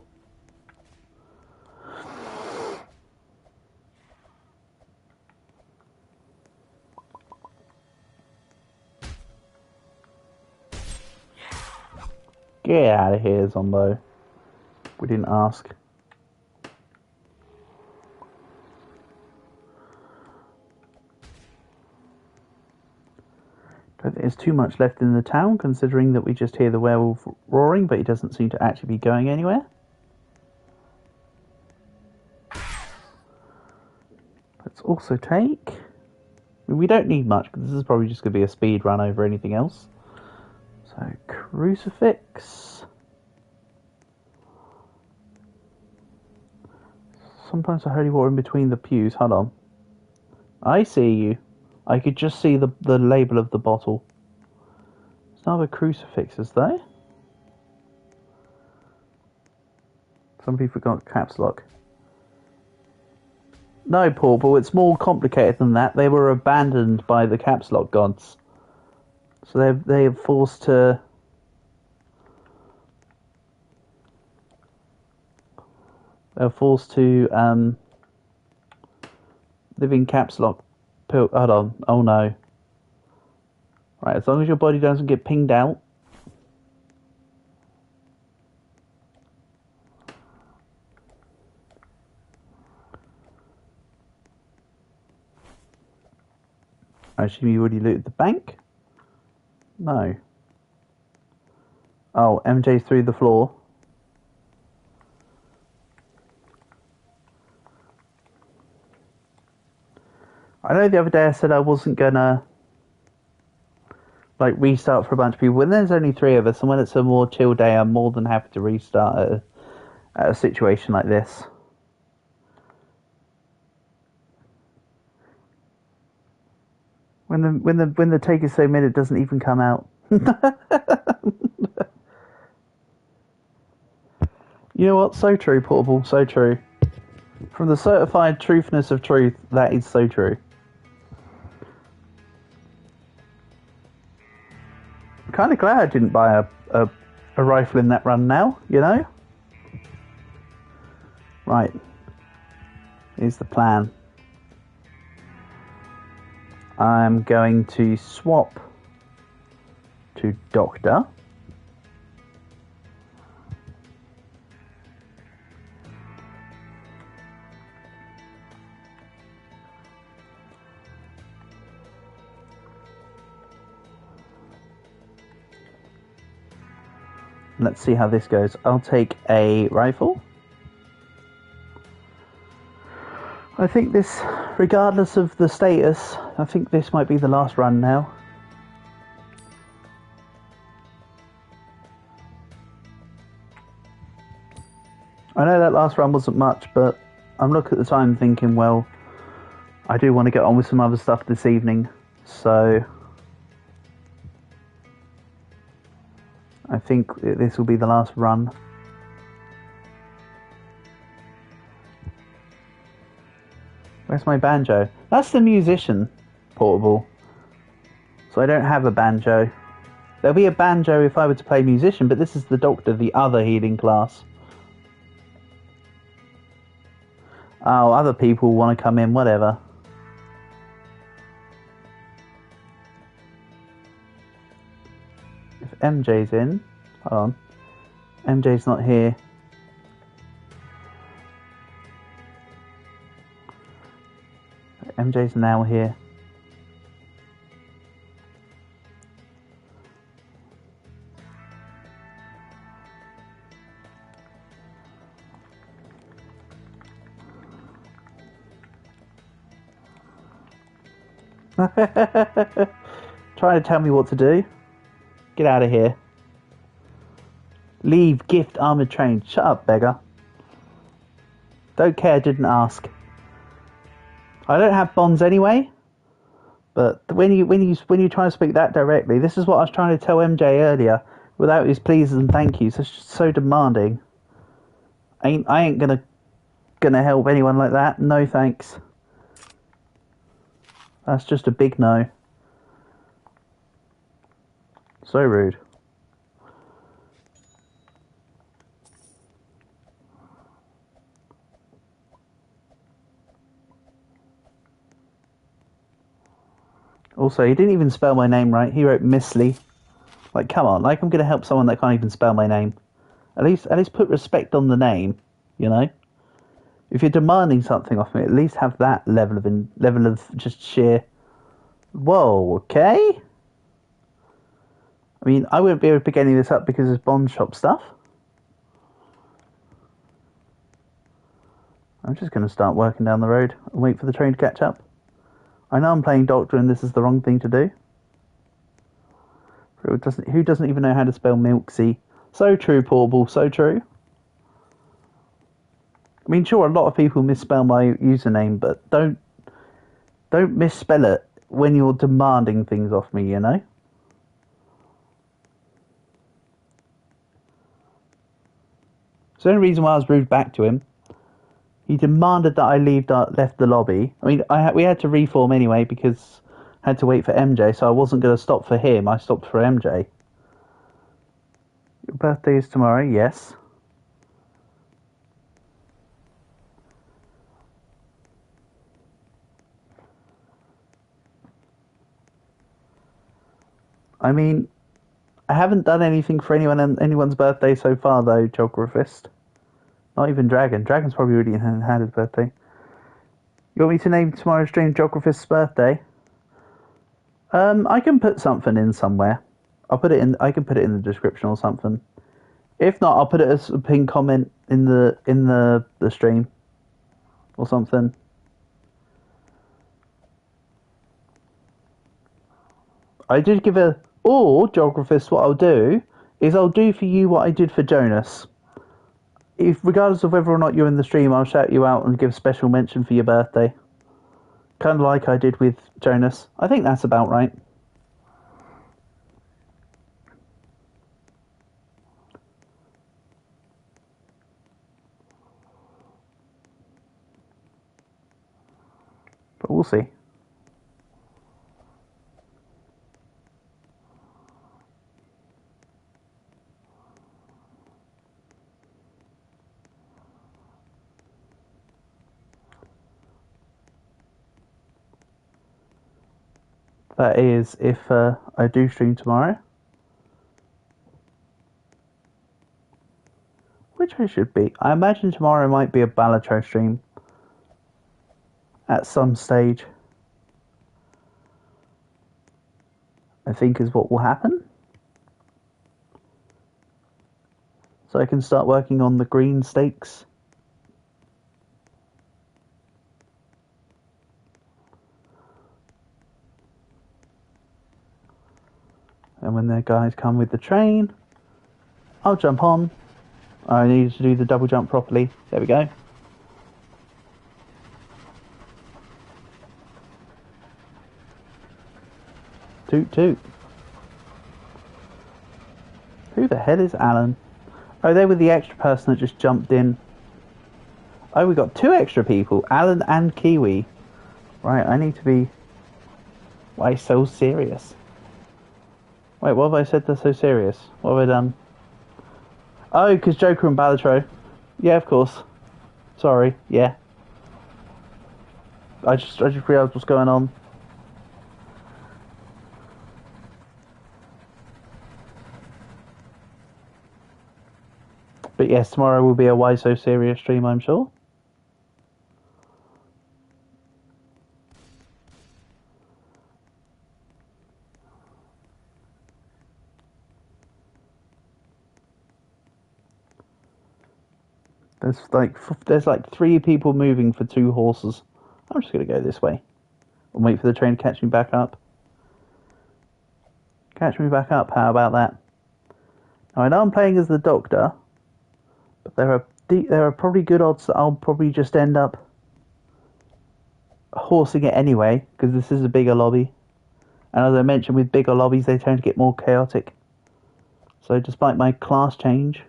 Get out of here, Zombo. We didn't ask. Do don't think there's too much left in the town, considering that we just hear the werewolf roaring, but he doesn't seem to actually be going anywhere. Let's also take... We don't need much, because this is probably just going to be a speed run over anything else. So, crucifix. Sometimes the holy water in between the pews. Hold on. I see you. I could just see the label of the bottle. There's no other crucifixes though. Somebody forgot caps lock. No, Paul, it's more complicated than that. They were abandoned by the caps lock gods. So they're forced to... They're forced to live in caps lock. Hold on. Oh no. Right, as long as your body doesn't get pinged out. I assume you already looted the bank? No. Oh, MJ's through the floor. I know the other day I said I wasn't gonna like restart for a bunch of people. When there's only 3 of us and when it's a more chill day, I'm more than happy to restart at a situation like this. When the take is so mid, it doesn't even come out. You know what? So true, Portable. So true. From the certified truthness of truth, that is so true. I'm kind of glad I didn't buy a rifle in that run now, you know? Right. Here's the plan. I'm going to swap to Doctor. Let's see how this goes. I'll take a rifle. I think this, regardless of the status, I think this might be the last run now. I know that last run wasn't much, but I'm looking at the time thinking, well, I do want to get on with some other stuff this evening, so I think this will be the last run. Where's my banjo? That's the musician, Portable. So I don't have a banjo. There'll be a banjo if I were to play musician, but this is the Doctor, the other healing class. Oh, other people want to come in, whatever. If MJ's in... Hold on. MJ's not here. MJ's now here. Trying to tell me what to do. Get out of here. Leave gift armored train. Shut up, beggar. Don't care, didn't ask. I don't have bonds anyway, but when you try to speak that directly, this is what I was trying to tell MJ earlier, without his pleases and thank yous. It's just so demanding. I ain't gonna help anyone like that. No thanks. That's just a big no. So rude. Also, he didn't even spell my name right. He wrote Millsy. Like, come on. Like, I'm going to help someone that can't even spell my name. At least put respect on the name, you know? If you're demanding something off me, at least have that level of just sheer... Whoa, okay? I mean, I wouldn't be able to pick any of this up because it's Bond shop stuff. I'm just going to start working down the road and wait for the train to catch up. I know I'm playing Doctor and this is the wrong thing to do. Who doesn't even know how to spell Millsy? So true, Portable, so true. I mean, sure, a lot of people misspell my username, but don't misspell it when you're demanding things off me, you know? It's the only reason why I was rude back to him. He demanded that I left the lobby. I mean, we had to reform anyway because I had to wait for MJ, so I wasn't going to stop for him. I stopped for MJ. Your birthday is tomorrow, yes. I mean, I haven't done anything for anyone's birthday so far, though, Geographist. Not even Dragon. Dragon's probably already had his birthday. You want me to name tomorrow's stream Geographist's birthday? I can put something in somewhere. I can put it in the description or something. If not, I'll put it as a pinned comment in the stream or something. I did give or Geographist, what I'll do is I'll do for you what I did for Jonas. If regardless of whether or not you're in the stream, I'll shout you out and give special mention for your birthday. Kind of like I did with Jonas. I think that's about right. But we'll see. That is if I do stream tomorrow. Which I should be. I imagine tomorrow might be a Balatro stream. At some stage. I think is what will happen. So I can start working on the green stakes. And when the guys come with the train, I'll jump on. I need to do the double jump properly. There we go. Toot toot. Who the hell is Alan? Oh, they were the extra person that just jumped in. Oh, we got 2 extra people. Alan and Kiwi. Right, I need to be... Why so serious? Wait, what have I said that's so serious? What have I done? Oh, because Joker and Balatro. Yeah, of course. Sorry, yeah. I just realised what's going on. But yes, tomorrow will be a Why So Serious stream, I'm sure. There's like 3 people moving for 2 horses. I'm just going to go this way and wait for the train to catch me back up. Catch me back up, how about that? Now, I know I'm playing as the Doctor, but there are probably good odds that I'll probably just end up horsing it anyway, because this is a bigger lobby. And as I mentioned, with bigger lobbies, they tend to get more chaotic. So despite my class change,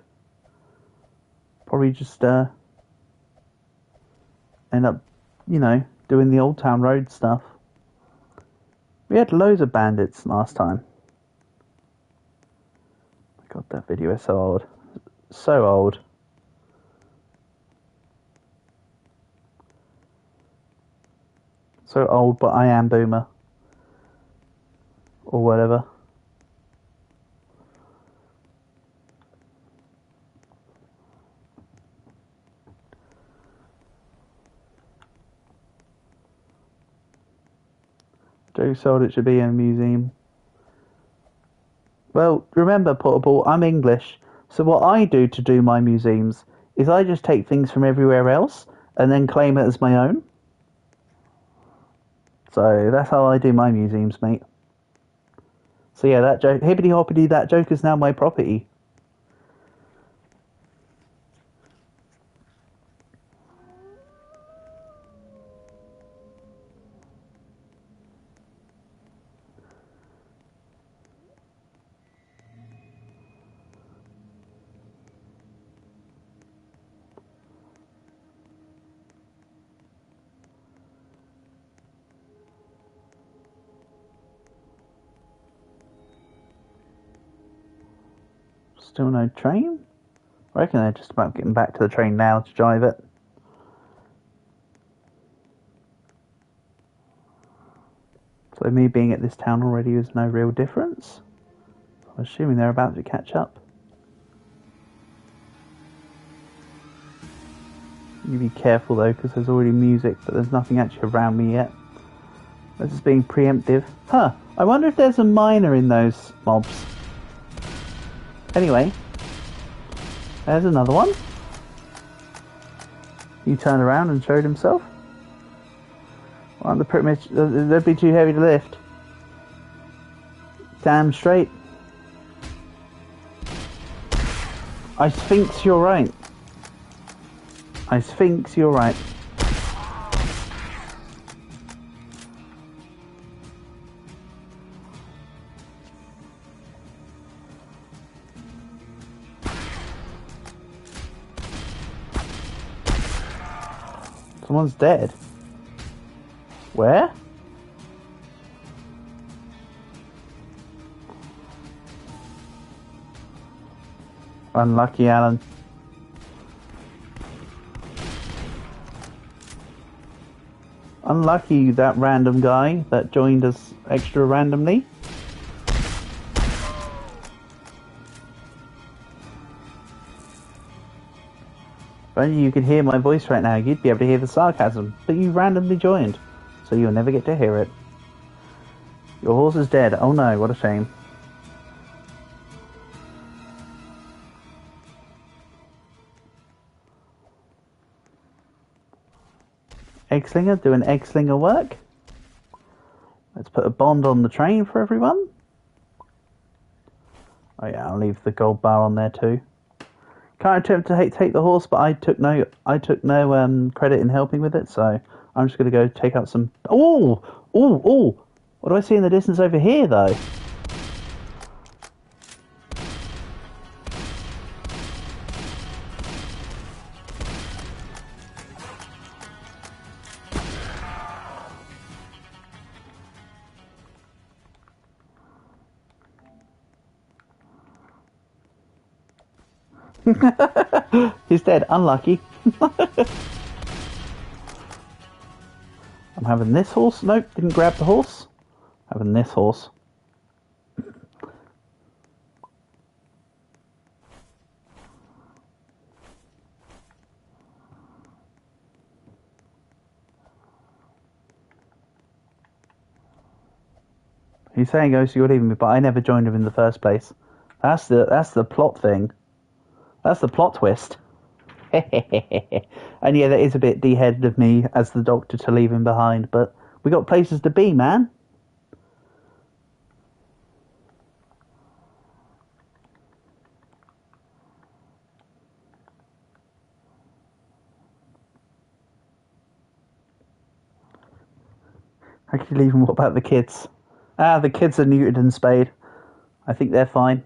probably just end up, you know, doing the Old Town Road stuff. We had loads of bandits last time. God, that video is so old. So old. So old, but I am boomer. Or whatever. Joe sold it should be in a museum. Well, remember, Portable, I'm English, so what I do to do my museums is I just take things from everywhere else and then claim it as my own. So that's how I do my museums, mate. So yeah, that joke, hippity hoppity, that joke is now my property. Still no train? I reckon they're just about getting back to the train now to drive it. So me being at this town already is no real difference. I'm assuming they're about to catch up. You be careful though, because there's already music, but there's nothing actually around me yet. This is being preemptive. Huh, I wonder if there's a miner in those mobs. Anyway, there's another one. He turned around and showed himself. Well, pretty much, they'd be too heavy to lift. Damn straight. I Sphinx, you're right. I Sphinx, you're right. Someone's dead. Where? Unlucky, Alan. Unlucky, that random guy that joined us extra randomly. If only you could hear my voice right now, you'd be able to hear the sarcasm, but you randomly joined, so you'll never get to hear it. Your horse is dead. Oh no, what a shame. Eggslinger doing eggslinger work. Let's put a bond on the train for everyone. Oh yeah, I'll leave the gold bar on there too. Can't attempt to take the horse, but I took no credit in helping with it, so I'm just gonna go take out some. Oh, oh, oh! What do I see in the distance over here, though? He's dead. Unlucky. I'm having this horse. Nope, didn't grab the horse. Having this horse. He's saying "Oh, so you're leaving me," but I never joined him in the first place. That's the plot thing. That's the plot twist. And yeah, that is a bit de-headed of me as the doctor to leave him behind, but we got places to be, man. How can you leave him? What about the kids? Ah, the kids are neutered and spayed. I think they're fine.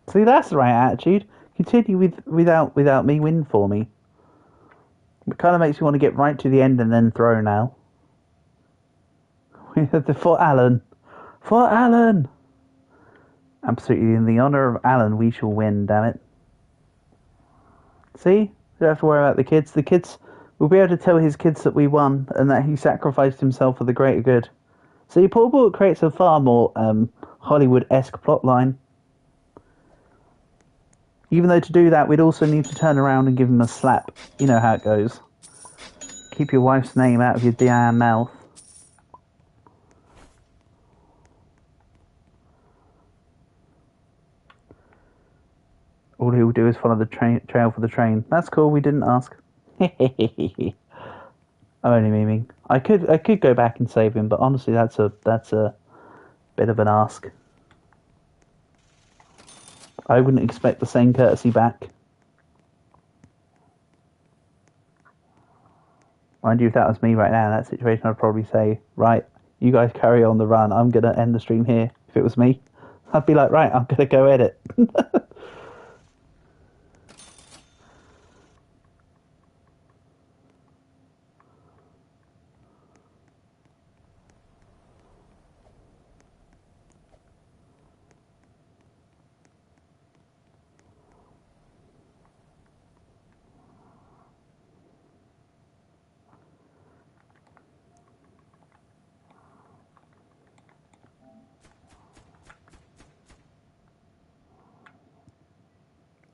See, that's the right attitude. Continue without me, win for me. It kind of makes you want to get right to the end and then throw now. For Alan. For Alan! Absolutely, in the honour of Alan, we shall win, damn it. See? You don't have to worry about the kids. The kids, we'll be able to tell his kids that we won and that he sacrificed himself for the greater good. See, Paul Ball creates a far more Hollywood-esque plotline. Even though to do that, we'd also need to turn around and give him a slap. You know how it goes. Keep your wife's name out of your damn mouth. All he'll do is follow the trail for the train. That's cool, we didn't ask. I'm only memeing. I could go back and save him, but honestly that's a bit of an ask. I wouldn't expect the same courtesy back. Mind you, if that was me right now in that situation, I'd probably say, right, you guys carry on the run, I'm gonna end the stream here. If it was me, I'd be like, right, I'm gonna go edit.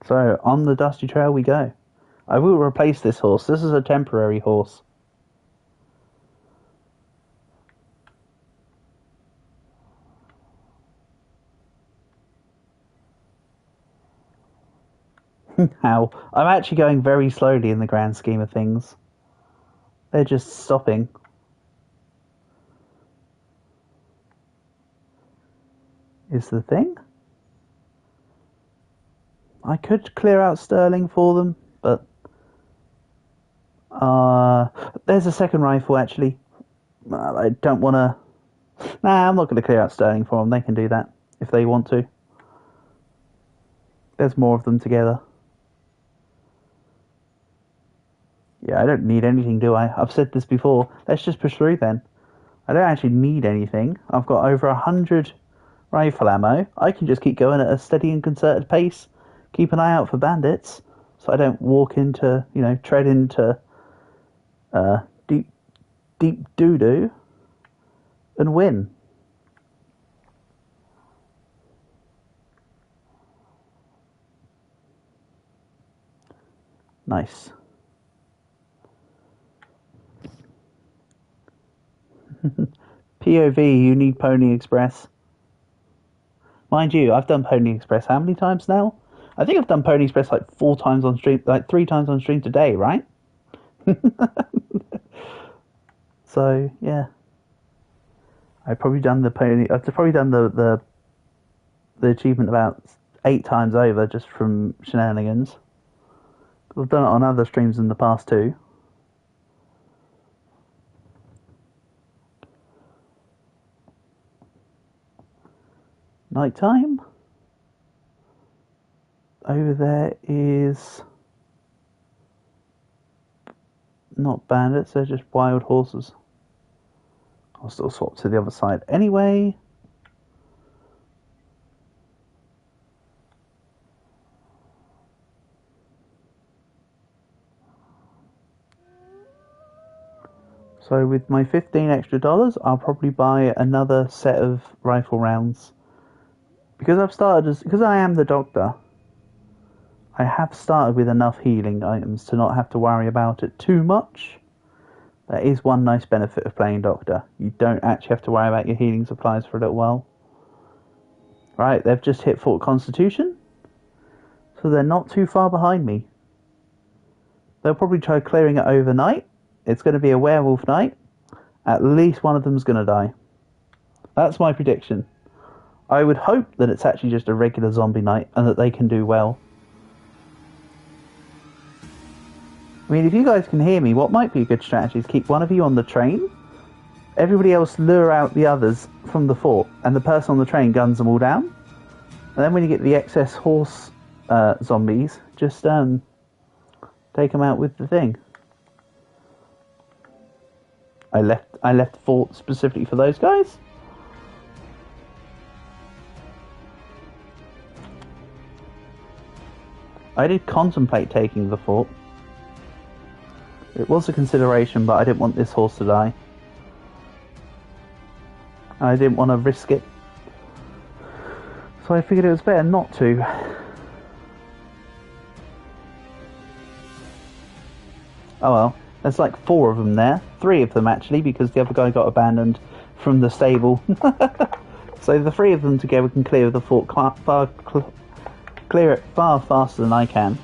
So, on the dusty trail we go. I will replace this horse. This is a temporary horse. How? I'm actually going very slowly in the grand scheme of things. They're just stopping. Is the thing? I could clear out Sterling for them, but there's a second rifle actually. I don't want to. Nah, I'm not going to clear out Sterling for them. They can do that if they want to. There's more of them together. Yeah, I don't need anything, do I? I've said this before. Let's just push through then. I don't actually need anything. I've got over 100 rifle ammo. I can just keep going at a steady and concerted pace. Keep an eye out for bandits, so I don't walk into, tread into deep doo-doo and win. Nice. POV, you need Pony Express. Mind you, I've done Pony Express how many times now? I think I've done Pony Express like 4 times on stream, like 3 times on stream today, right? So yeah, I've probably done the achievement about 8 times over just from shenanigans. I've done it on other streams in the past too. Nighttime. Over there is not bandits, they're just wild horses. I'll still swap to the other side anyway. So with my $15 extra, I'll probably buy another set of rifle rounds. Because I am the doctor, I have started with enough healing items to not have to worry about it too much. That is one nice benefit of playing doctor. You don't actually have to worry about your healing supplies for a little while. Right, they've just hit Fort Constitution, so they're not too far behind me. They'll probably try clearing it overnight. It's going to be a werewolf night. At least one of them's going to die. That's my prediction. I would hope that it's actually just a regular zombie night and that they can do well. I mean, if you guys can hear me, what might be a good strategy is keep one of you on the train, everybody else lure out the others from the fort, and the person on the train guns them all down. And then when you get the excess horse zombies, just take them out with the thing. I left the fort specifically for those guys. I did contemplate taking the fort. It was a consideration, but I didn't want this horse to die. I didn't want to risk it. So I figured it was better not to. Oh well, there's like 4 of them there. 3 of them actually, because the other guy got abandoned from the stable. So the 3 of them together can clear the fort clear it far faster than I can.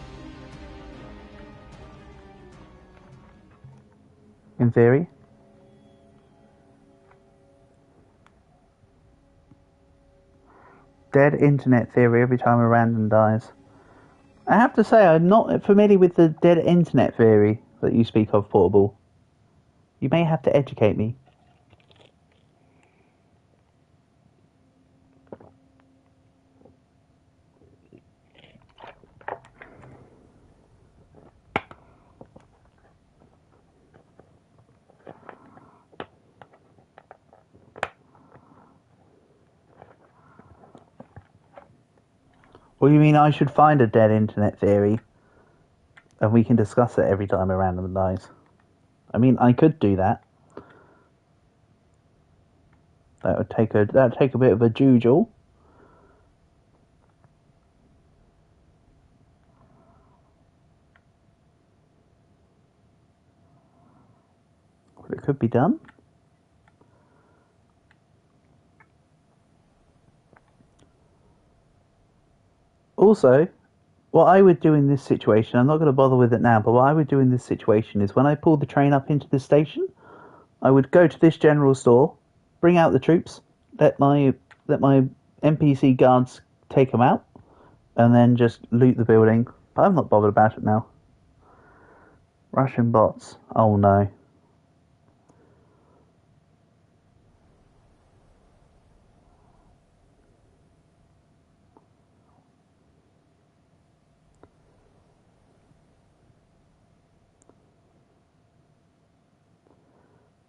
In theory. Dead internet theory every time a random dies. I have to say, I'm not familiar with the dead internet theory that you speak of, Portable. You may have to educate me. Or you mean I should find a dead internet theory and we can discuss it every time a random dies? I mean, I could do that. That'd take a bit of a jujule. But it could be done. Also, what I would do in this situation, I'm not going to bother with it now, but what I would do in this situation is when I pull the train up into the station, I would go to this general store, bring out the troops, let my NPC guards take them out, and then just loot the building. But I'm not bothered about it now. Russian bots. Oh no.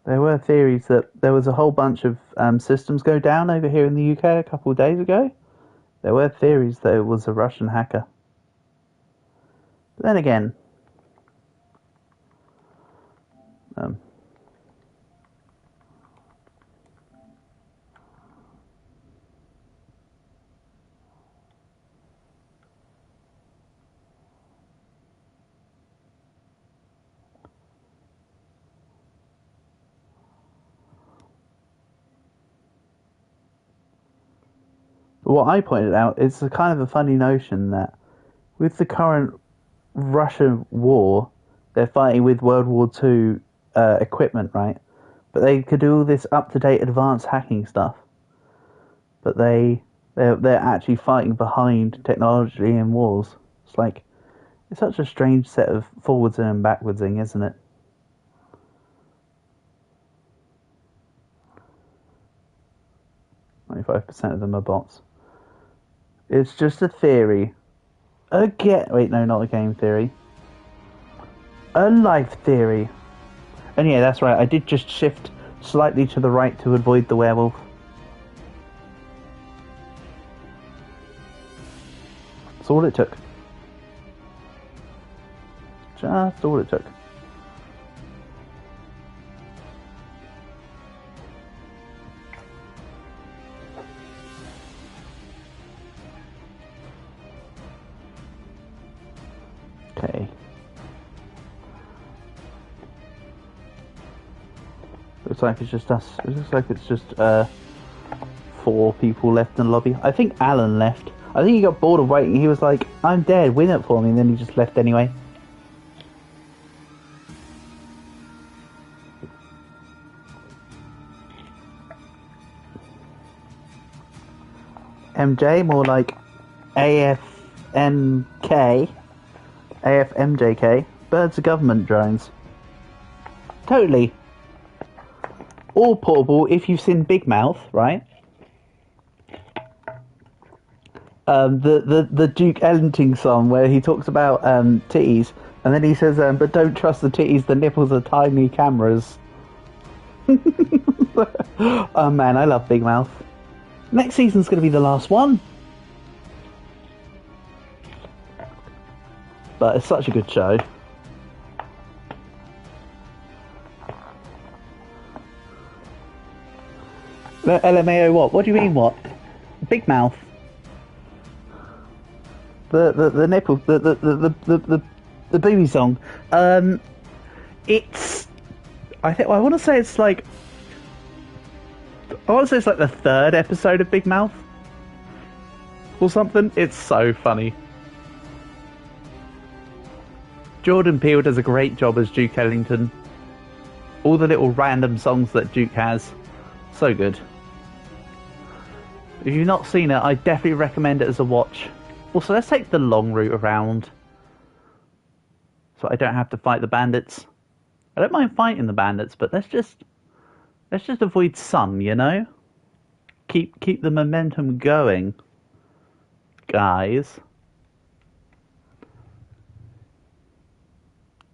There were theories that there was a whole bunch of systems go down over here in the UK a couple of days ago. There were theories that it was a Russian hacker. But then again, what I pointed out is a kind of a funny notion that with the current Russian war, they're fighting with World War II equipment, right? But they could do all this up-to-date advanced hacking stuff. But they're actually fighting behind technology in wars. It's such a strange set of forwards and backwardsing, isn't it? %of them are bots. It's just a theory. Wait, no, not a game theory. A life theory. And yeah, that's right, I did just shift slightly to the right to avoid the werewolf. That's all it took. Just all it took. Okay. Looks like it's just us. It looks like it's just 4 people left in the lobby. I think Alan left. I think he got bored of waiting. He was like, I'm dead, win it for me, and then he just left anyway. MJ, more like AFMK. AFMJK. Birds are government drones. Totally. Or Portable, if you've seen Big Mouth, right? The Duke Ellington song where he talks about titties, and then he says, but don't trust the titties, the nipples are tiny cameras. Oh man, I love Big Mouth. Next season's going to be the last one. But it's such a good show. LMAO what? What do you mean what? Big Mouth. The nipple, the booby song. It's... I want to say it's like... I want to say it's like the third episode of Big Mouth. Or something. It's so funny. Jordan Peele does a great job as Duke Ellington. All the little random songs that Duke has. So good. If you've not seen it, I definitely recommend it as a watch. Also, let's take the long route around. So I don't have to fight the bandits. I don't mind fighting the bandits, but let's just avoid some, you know? Keep the momentum going, guys.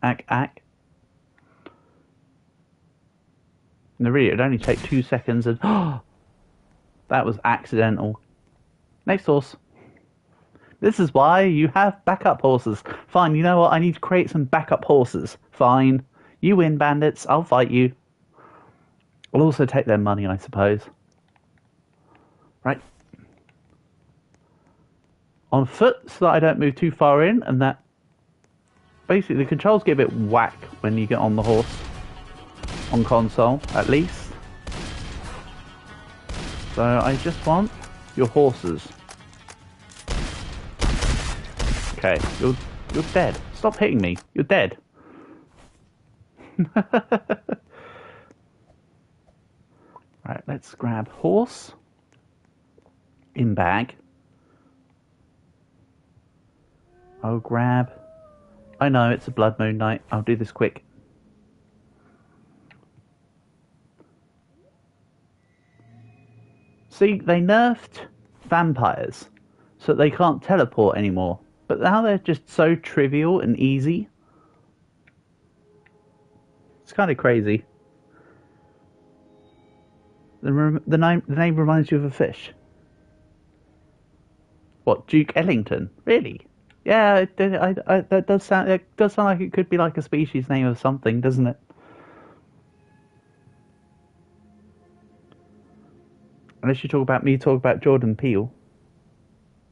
Ack. No, really, it'd only take 2 seconds and... that was accidental. Next horse. This is why you have backup horses. Fine, you know what? I need to create some backup horses. Fine. You win, bandits. I'll fight you. I'll also take their money, I suppose. Right. On foot, so that I don't move too far in, and that... Basically, the controls get a bit whack when you get on the horse. On console, at least. So I just want your horses. Okay, you're dead. Stop hitting me. You're dead. Right, let's grab horse. In bag. I'll grab... I know, it's a blood moon night. I'll do this quick. See, they nerfed vampires, so they can't teleport anymore. But now they're just so trivial and easy. It's kind of crazy. The name reminds you of a fish. What, Duke Ellington? Really? Yeah, that does sound like it could be like a species name of something, doesn't it? Unless you talk about Jordan Peele.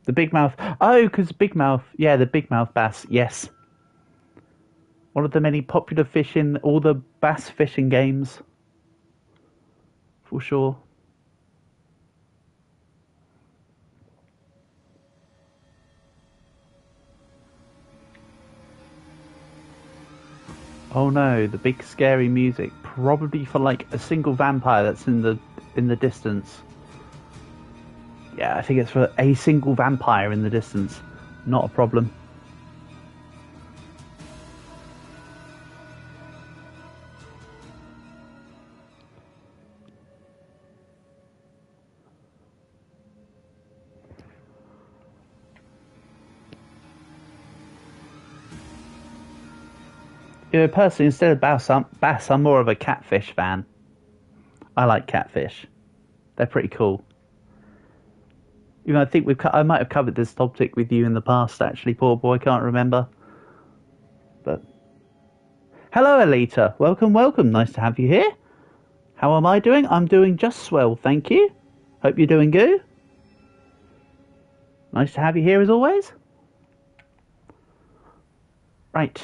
The Big Mouth. Oh, because Big Mouth. Yeah, the Big Mouth bass. Yes. One of the many popular fish in all the bass fishing games. For sure. Oh no, the big scary music. Probably for like a single vampire that's in the distance. Yeah, I think it's for a single vampire in the distance. Not a problem. You know, personally, instead of bass, I'm more of a catfish fan. I like catfish. They're pretty cool. You know, I think I might have covered this topic with you in the past, actually, poor boy, I can't remember. But hello, Alita. Welcome. Nice to have you here. How am I doing? I'm doing just swell, thank you. Hope you're doing good. Nice to have you here as always. Right.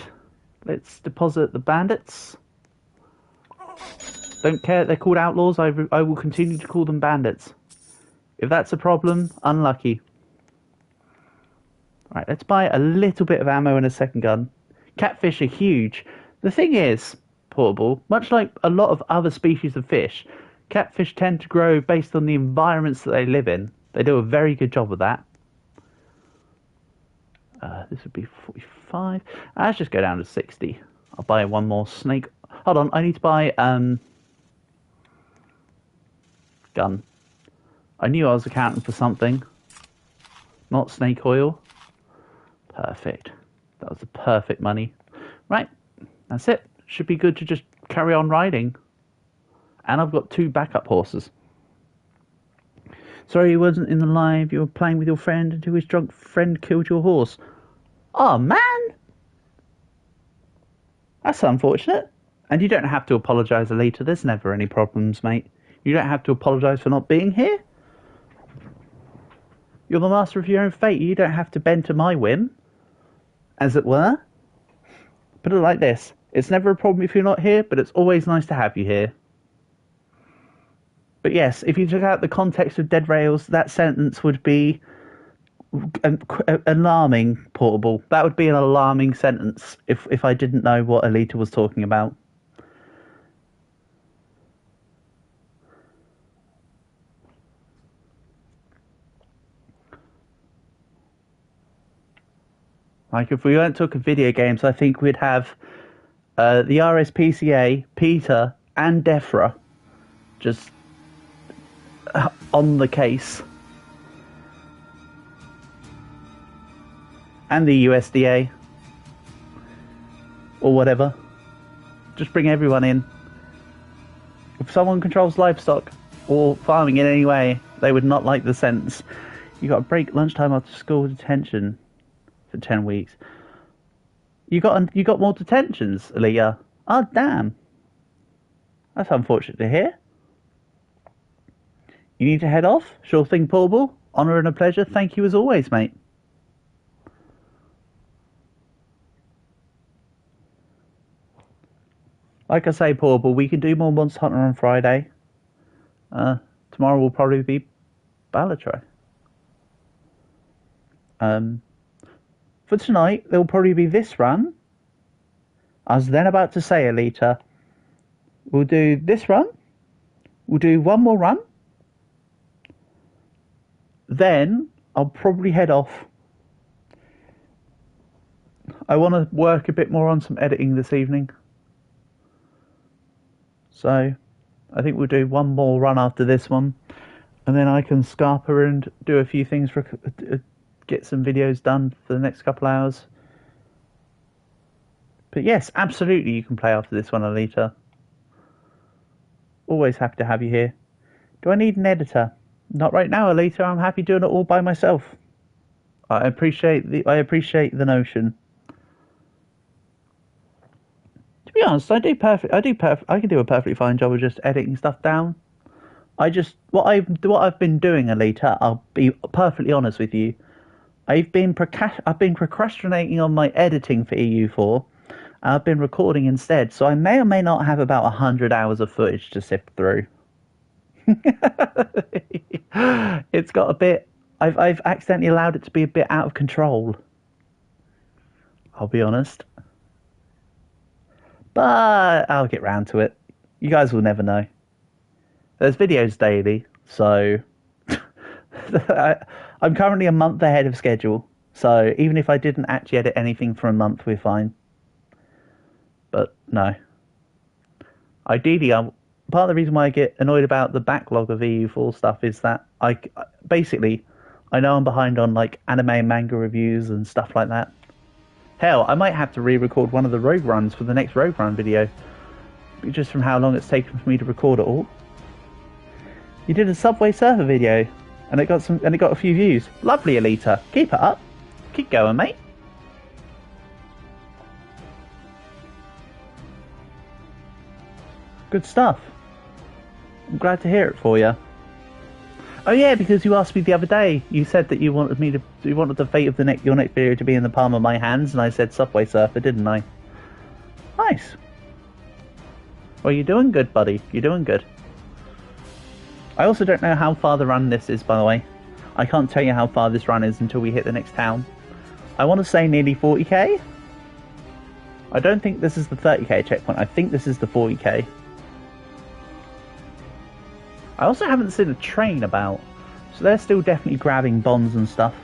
Let's deposit the bandits. Don't care, they're called outlaws. I will continue to call them bandits. If that's a problem, unlucky. Right, let's buy a little bit of ammo and a second gun. Catfish are huge. The thing is, Portable, much like a lot of other species of fish, catfish tend to grow based on the environments that they live in. They do a very good job of that. This would be 45. Let's just go down to 60. I'll buy one more snake. Hold on, I need to buy gun. I knew I was accounting for something. Not snake oil. Perfect. That was the perfect money. Right, that's it. Should be good to just carry on riding. And I've got 2 backup horses. Sorry you wasn't in the live. You were playing with your friend until his drunk friend killed your horse. Oh, man! That's unfortunate. And you don't have to apologise later. There's never any problems, mate. You don't have to apologise for not being here. You're the master of your own fate. You don't have to bend to my whim, as it were. Put it like this. It's never a problem if you're not here, but it's always nice to have you here. But yes, if you took out the context of Dead Rails, that sentence would be alarming, Portable. That would be an alarming sentence if I didn't know what Alita was talking about. Like, if we went to talk of video games, I think we'd have the RSPCA, Peter, and Defra just on the case. And the USDA. Or whatever. Just bring everyone in. If someone controls livestock or farming in any way, they would not like the sentence. You got a break lunchtime after school detention for 10 weeks. You got more detentions, Aaliyah. Oh, damn. That's unfortunate to hear. You need to head off? Sure thing, Portable. Honour and a pleasure. Thank you as always, mate. Like I say, Portable, we can do more Monster Hunter on Friday. Tomorrow will probably be Balatro. For tonight, there'll probably be this run. I was then about to say, Alita, we'll do this run. We'll do one more run. Then I'll probably head off. I want to work a bit more on some editing this evening. So I think we'll do one more run after this one. And then I can scarper and do a few things for get some videos done for the next couple hours. But yes, absolutely you can play after this one, Alita. Always happy to have you here. Do I need an editor? Not right now, Alita. I'm happy doing it all by myself. I appreciate the notion. To be honest, I can do a perfectly fine job of just editing stuff down. What I've been doing, Alita, I'll be perfectly honest with you. I've been procrastinating on my editing for EU4. I've been recording instead, so I may or may not have about 100 hours of footage to sift through. It's got a bit. I've accidentally allowed it to be a bit out of control. I'll be honest. But I'll get round to it. You guys will never know. There's videos daily, so I'm currently a month ahead of schedule. So even if I didn't actually edit anything for a month, we're fine. But no. Ideally, part of the reason why I get annoyed about the backlog of EU4 stuff is that I know I'm behind on like anime and manga reviews and stuff like that. Hell, I might have to re-record one of the Rogue runs for the next Rogue run video, just from how long it's taken for me to record it all. You did a Subway Surfer video, and it got a few views. Lovely, Alita. Keep it up. Keep going, mate. Good stuff. I'm glad to hear it for you. Oh yeah, because you asked me the other day. You said that you wanted the fate of your next video to be in the palm of my hands, and I said Subway Surfer, didn't I? Nice. Well, you're doing good, buddy. You're doing good. I also don't know how far the run this is, by the way. I can't tell you how far this run is until we hit the next town. I want to say nearly 40k. I don't think this is the 30k checkpoint. I think this is the 40k. I also haven't seen a train about, so they're still definitely grabbing bonds and stuff.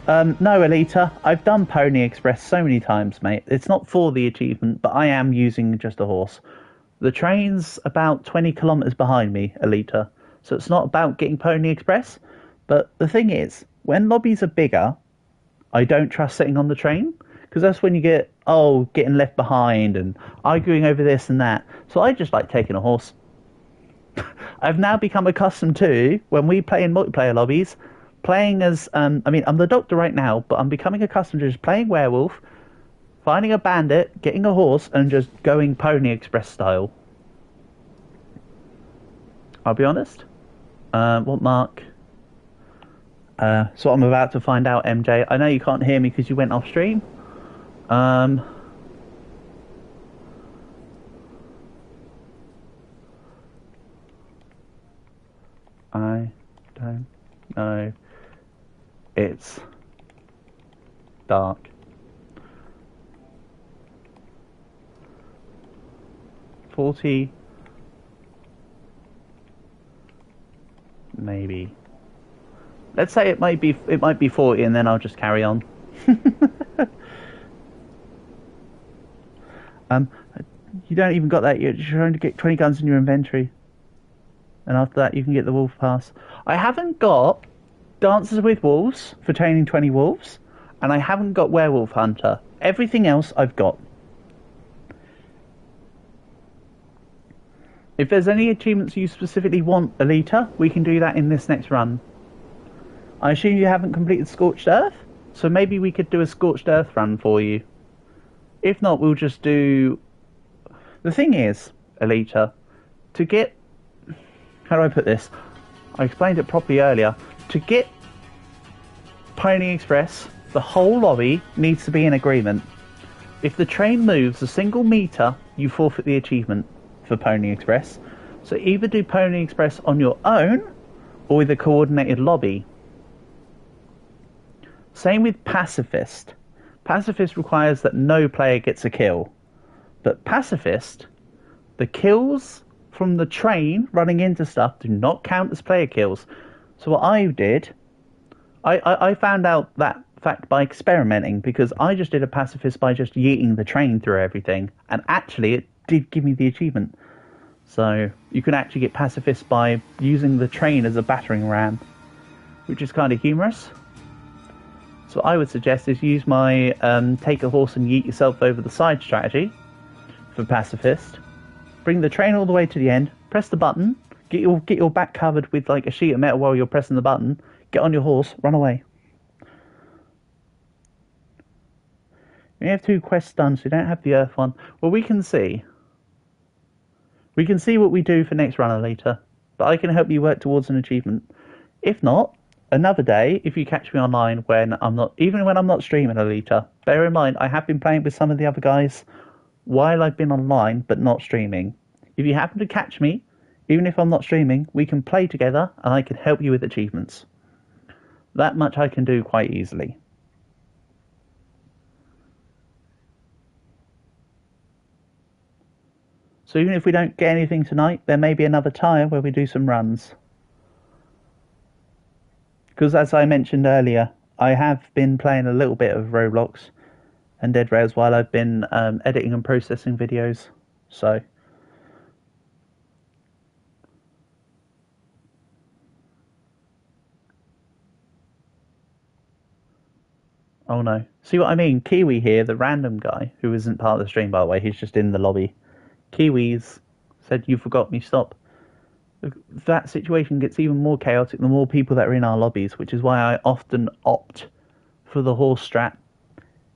No, Alita, I've done Pony Express so many times, mate. It's not for the achievement, but I am using just a horse. The train's about 20 kilometres behind me, Alita, so it's not about getting Pony Express. But the thing is, when lobbies are bigger, I don't trust sitting on the train, because that's when you get, getting left behind and arguing over this and that. So I just like taking a horse. I've now become accustomed to, when we play in multiplayer lobbies, playing as, I'm the doctor right now, but I'm becoming accustomed to just playing werewolf, finding a bandit, getting a horse, and just going Pony Express style. I'll be honest. What mark? So I'm about to find out, MJ. I know you can't hear me because you went off stream. No. It's dark. 40. Maybe. Let's say it might be 40, and then I'll just carry on. You don't even got that. You're trying to get 20 guns in your inventory, and after that you can get the wolf pass. I haven't got Dances with Wolves for training 20 wolves, and I haven't got Werewolf Hunter. Everything else I've got. If there's any achievements you specifically want, Alita, we can do that in this next run. I assume you haven't completed Scorched Earth, so maybe we could do a Scorched Earth run for you. If not, we'll just do... The thing is, Alita, to get... How do I put this? I explained it properly earlier. To get Pony Express, the whole lobby needs to be in agreement. If the train moves a single metre, you forfeit the achievement for Pony Express. So either do Pony Express on your own, or with a coordinated lobby. Same with Pacifist. Pacifist requires that no player gets a kill. But Pacifist, the kills from the train running into stuff do not count as player kills. So what I did, I found out that fact by experimenting, because I just did a Pacifist by just yeeting the train through everything, and actually it did give me the achievement. So you can actually get Pacifist by using the train as a battering ram, which is kind of humorous. So what I would suggest is use my take a horse and yeet yourself over the side strategy for Pacifist. Bring the train all the way to the end, press the button, get your back covered with like a sheet of metal while you're pressing the button, get on your horse, run away. You have 2 quests done, so you don't have the Earth one. Well, we can see. We can see what we do for next run later, but I can help you work towards an achievement. If not, another day, if you catch me online when I'm not streaming, Alita. Bear in mind, I have been playing with some of the other guys while I've been online, but not streaming. If you happen to catch me, even if I'm not streaming, we can play together, and I can help you with achievements. That much I can do quite easily. So even if we don't get anything tonight, there may be another time where we do some runs. Because as I mentioned earlier, I have been playing a little bit of Roblox and Dead Rails while I've been editing and processing videos. So... Oh no. See what I mean? Kiwi here, the random guy, who isn't part of the stream by the way, he's just in the lobby. Kiwis said, "You forgot me, stop." That situation gets even more chaotic the more people that are in our lobbies, which is why I often opt for the horse strat.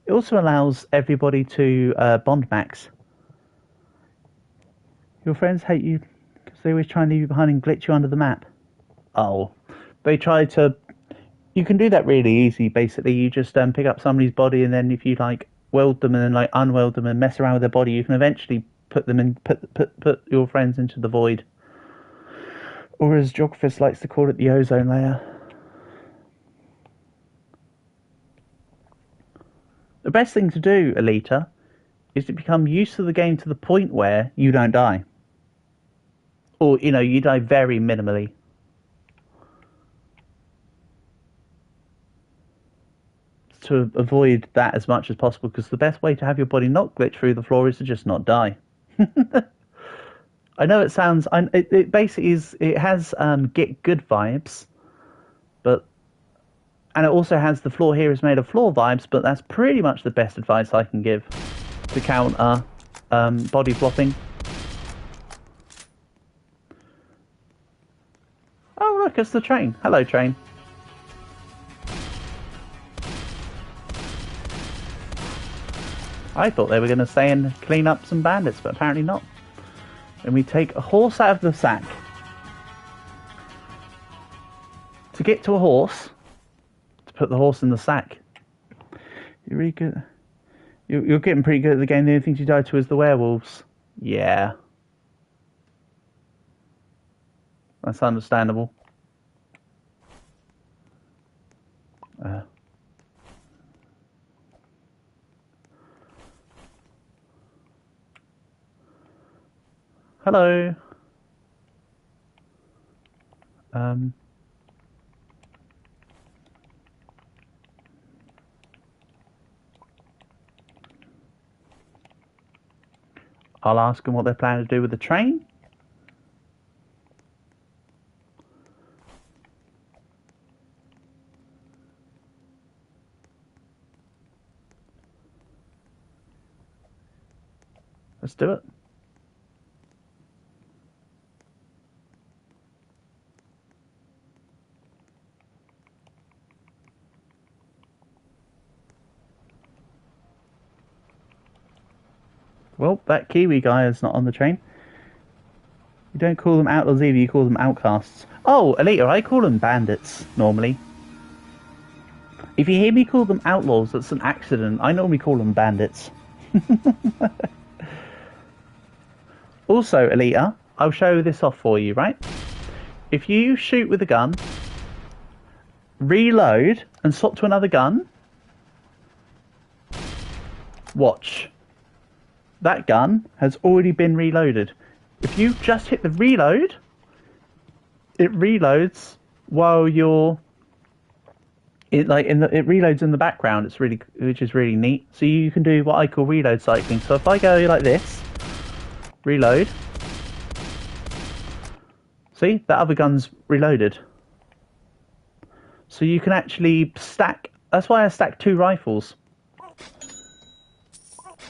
It also allows everybody to bond max. Your friends hate you because they always try and leave you behind and glitch you under the map. Oh, they try to... You can do that really easy, basically. You just pick up somebody's body, and then if you like weld them and then like unweld them and mess around with their body, you can eventually put them in, put your friends into the void. Or as Geographers likes to call it, the ozone layer. The best thing to do, Alita, is to become used to the game to the point where you don't die. Or, you know, you die very minimally. To avoid that as much as possible, because the best way to have your body not glitch through the floor is to just not die. I know it sounds... It basically is... It has get good vibes, but... And it also has the floor here is made of floor vibes, but that's pretty much the best advice I can give to counter body flopping. Oh, look, it's the train. Hello, train. I thought they were going to stay and clean up some bandits, but apparently not. And we take a horse out of the sack. To get to a horse, to put the horse in the sack. You're really good. You're getting pretty good at the game. The only things you died to is the werewolves. Yeah. That's understandable. Hello. I'll ask them what they're planning to do with the train. Let's do it. Well, that Kiwi guy is not on the train. You don't call them outlaws either, you call them outcasts. Oh, Alita, I call them bandits, normally. If you hear me call them outlaws, that's an accident. I normally call them bandits. Also, Alita, I'll show this off for you, right? If you shoot with a gun, reload, and swap to another gun, watch. That gun has already been reloaded. If you just hit the reload, it reloads while you're it reloads in the background. Which is really neat. So you can do what I call reload cycling. So if I go like this, reload. See, that other gun's reloaded. So you can actually stack. That's why I stack 2 rifles.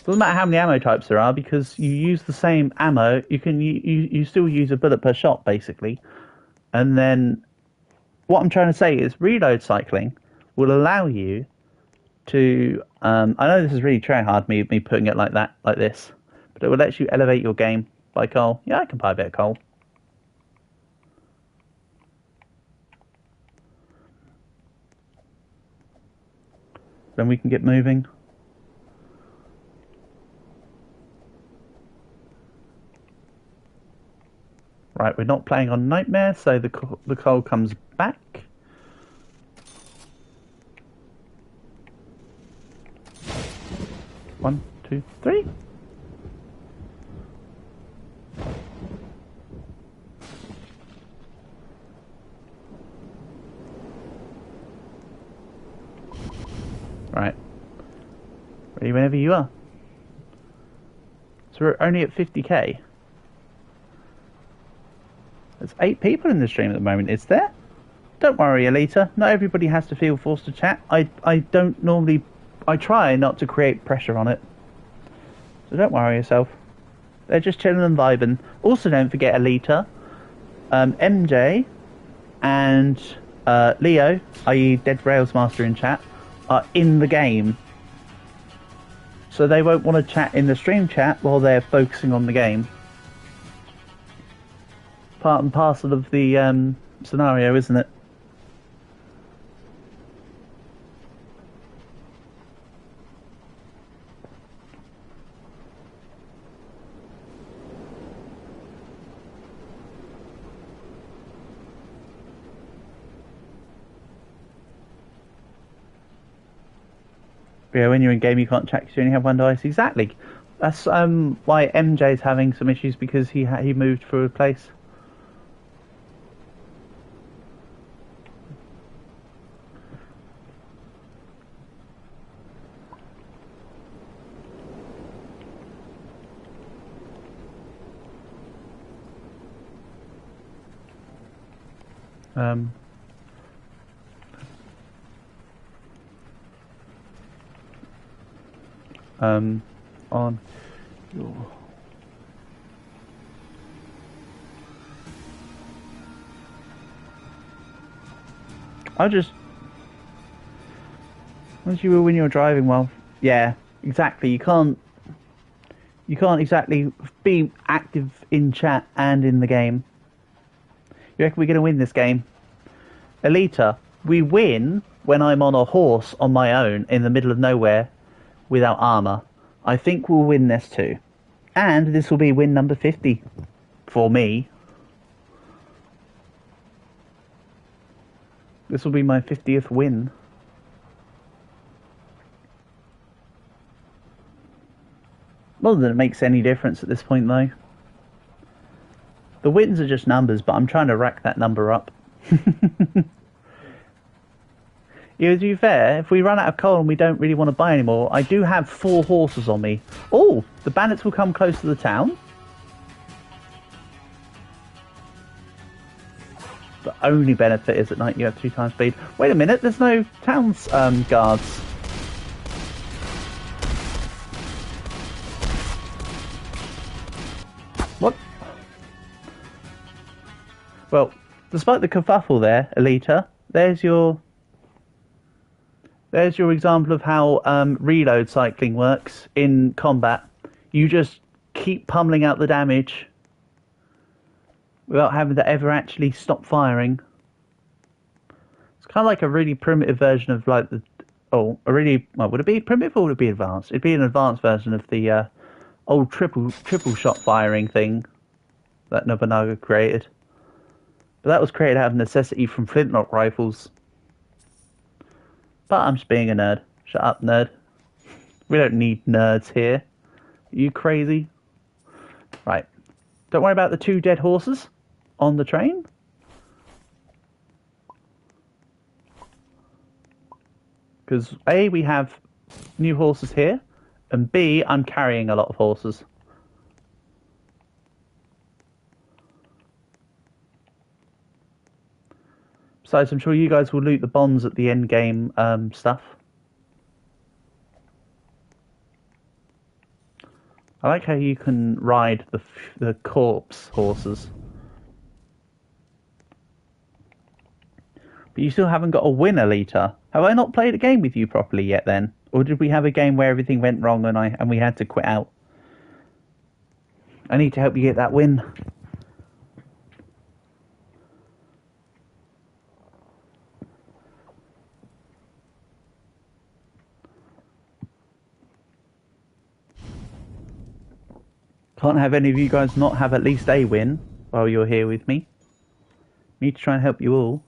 Doesn't matter how many ammo types there are, because you use the same ammo. You still use a bullet per shot, basically. And then what I'm trying to say is reload cycling will allow you to. I know this is really try hard, me putting it like this, but it will let you elevate your game. Buy coal. Yeah, I can buy a bit of coal. Then we can get moving. Right, we're not playing on Nightmare, so the coal comes back. One, two, three. Right. Ready whenever you are. So we're only at 50k. There's 8 people in the stream at the moment, is there? Don't worry, Alita. Not everybody has to feel forced to chat. I don't normally... I try not to create pressure on it. So don't worry yourself. They're just chilling and vibing. Also, don't forget Alita, MJ, and Leo, i.e. Dead Rails Master in chat, are in the game. So they won't want to chat in the stream chat while they're focusing on the game. Part and parcel of the scenario, isn't it? Yeah, when you're in game you can't chat because you only have one device. Exactly. That's why MJ's having some issues, because he moved for a place. On your... I just... Once you will when you're driving well... Yeah, exactly. You can't exactly be active in chat and in the game. You reckon we're going to win this game? Alita, we win when I'm on a horse on my own in the middle of nowhere without armor. I think we'll win this too. And this will be win number 50 for me. This will be my 50th win. Not that it makes any difference at this point though. The wins are just numbers, but I'm trying to rack that number up. Yeah, to be fair, if we run out of coal and we don't really want to buy anymore, I do have 4 horses on me. Oh, the bandits will come close to the town. The only benefit is at night you have 2 times speed. Wait a minute, there's no town's guards. What? Well, despite the kerfuffle there, Alita, there's your example of how reload cycling works in combat. You just keep pummeling out the damage without having to ever actually stop firing. It's kind of like a really primitive version of like the... Oh, a really... Well, would it be primitive or would it be advanced? It'd be an advanced version of the old triple shot firing thing that Nobunaga created. But that was created out of necessity from flintlock rifles. But I'm just being a nerd. Shut up, nerd. We don't need nerds here. Are you crazy? Right. Don't worry about the 2 dead horses on the train. Because A, we have new horses here, and B, I'm carrying a lot of horses. Besides, I'm sure you guys will loot the bombs at the end game stuff. I like how you can ride the corpse horses. But you still haven't got a win, Alita. Have I not played a game with you properly yet then? Or did we have a game where everything went wrong and we had to quit out? I need to help you get that win. Can't have any of you guys not have at least a win while you're here with me. Need to try and help you all.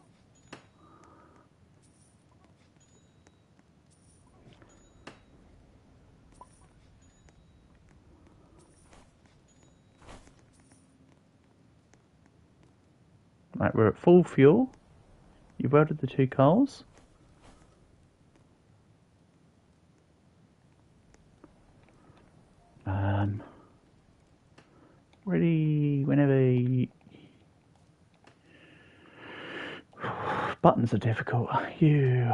Right, we're at full fuel. You've welded the 2 coals. Ready whenever you... Buttons are difficult. You...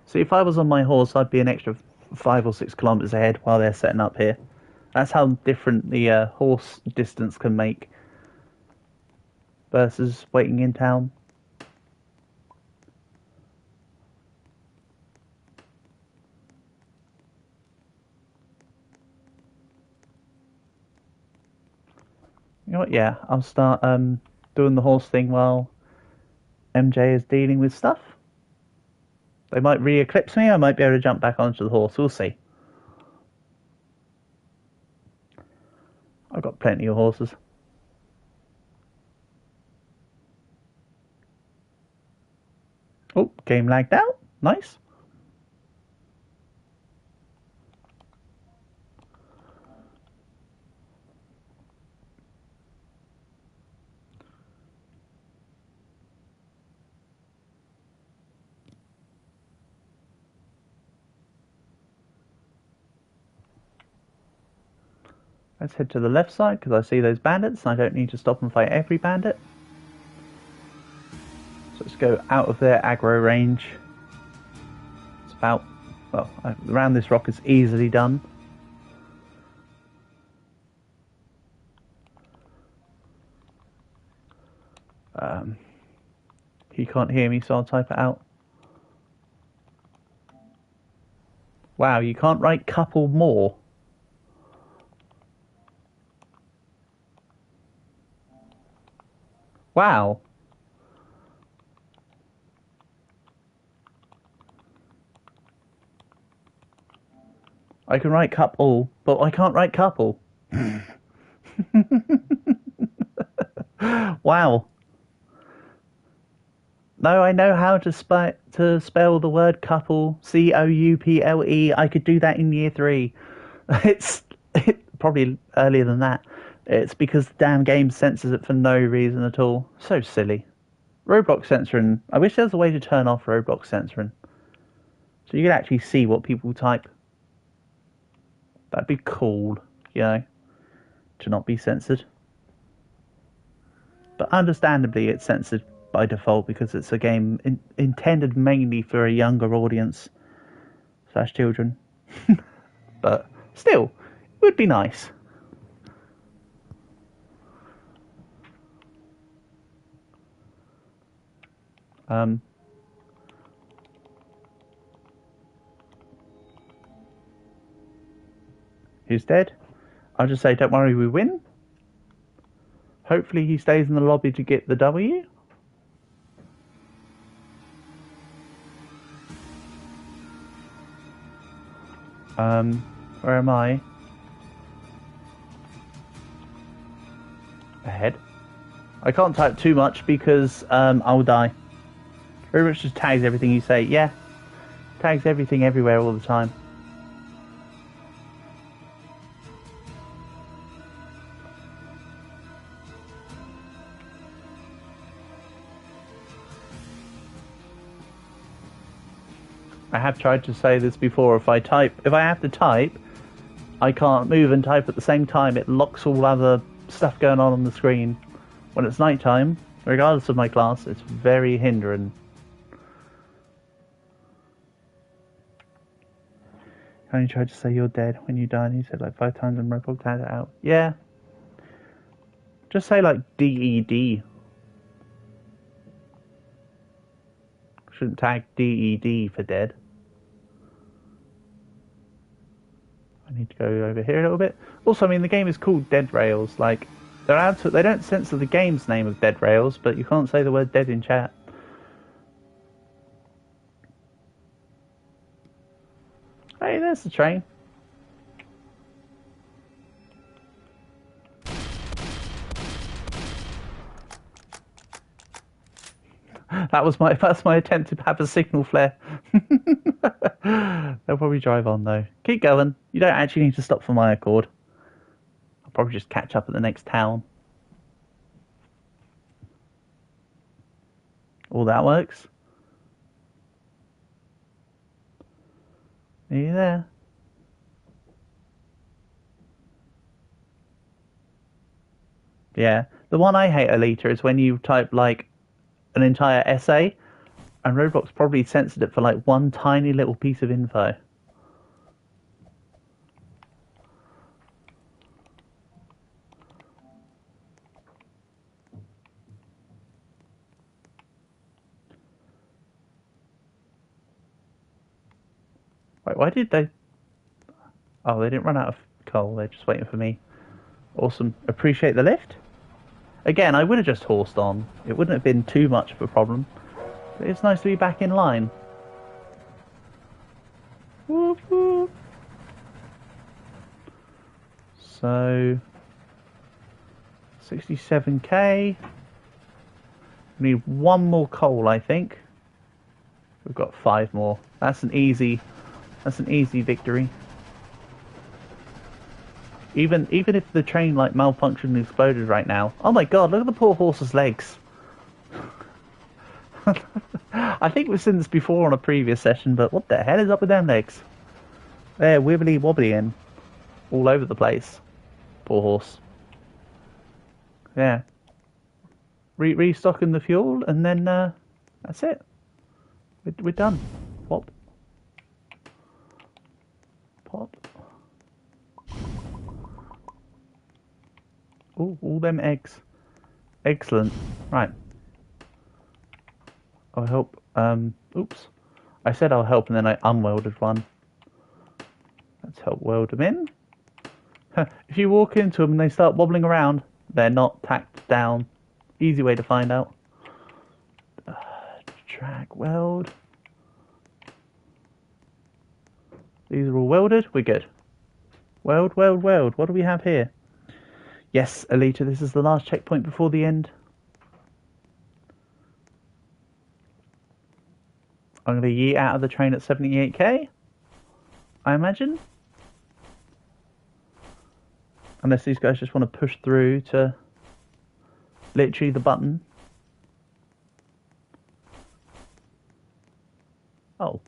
See, if I was on my horse, I'd be an extra 5 or 6 kilometers ahead while they're setting up here. That's how different the horse distance can make versus waiting in town. You know what? Yeah, I'll start doing the horse thing while MJ is dealing with stuff. They might re-eclipse me. I might be able to jump back onto the horse. We'll see. I've got plenty of horses. Oh, game lagged out. Nice. Let's head to the left side because I see those bandits and I don't need to stop and fight every bandit. So let's go out of their aggro range. It's about, well, around this rock is easily done. He can't hear me, so I'll type it out. Wow, you can't write couple more. Wow. I can write couple, but I can't write couple. Wow. No, I know how to spell the word couple. Couple. I could do that in year 3. It's probably earlier than that. It's because the damn game censors it for no reason at all. So silly. Roblox censoring. I wish there was a way to turn off Roblox censoring, so you could actually see what people type. That'd be cool, you know, to not be censored. But understandably, it's censored by default because it's a game intended mainly for a younger audience / children. But still, it would be nice. Who's dead? I'll just say, don't worry, we win. Hopefully he stays in the lobby to get the W. Where am I? Ahead. I can't type too much because I'll die. Very much just tags everything you say. Yeah. Tags everything everywhere all the time. I have tried to say this before. If I have to type, I can't move and type at the same time. It locks all other stuff going on the screen. When it's nighttime, regardless of my class, it's very hindering. I only tried to say you're dead when you died, and you said like 5 times and Roblox had it out. Yeah. Just say like DED. Shouldn't tag DED for dead. I need to go over here a little bit. Also, I mean, the game is called Dead Rails. Like, they don't censor the game's name of Dead Rails, but you can't say the word dead in chat. Hey, there's the train. That's my attempt to have a signal flare. They'll probably drive on though. Keep going. You don't actually need to stop for my accord. I'll probably just catch up at the next town. All that works. Are you there? Yeah. The one I hate, Alita, is when you type like an entire essay, and Roblox probably censored it for like one tiny little piece of info. Wait, why did they... Oh, they didn't run out of coal. They're just waiting for me. Awesome. Appreciate the lift. Again, I would have just horsed on. It wouldn't have been too much of a problem. But it's nice to be back in line. Whoop, whoop. So... 67k. We need 1 more coal, I think. We've got 5 more. That's an easy victory. Even if the train like malfunctioned and exploded right now. Oh my god, look at the poor horse's legs. I think we've seen this before on a previous session, but what the hell is up with them legs? They're wibbly wobblying all over the place. Poor horse. Yeah. Restocking the fuel, and then that's it. We're done. Pop. Pop. Oh, all them eggs. Excellent. Right. I'll help. Oops. I said I'll help, and then I unwelded one. Let's help weld them in. If you walk into them and they start wobbling around, they're not tacked down. Easy way to find out. Drag weld. These are all welded. We're good. Weld, weld, weld. What do we have here? Yes, Alita, this is the last checkpoint before the end. I'm going to yeet out of the train at 78k, I imagine. Unless these guys just want to push through to literally the button. Oh.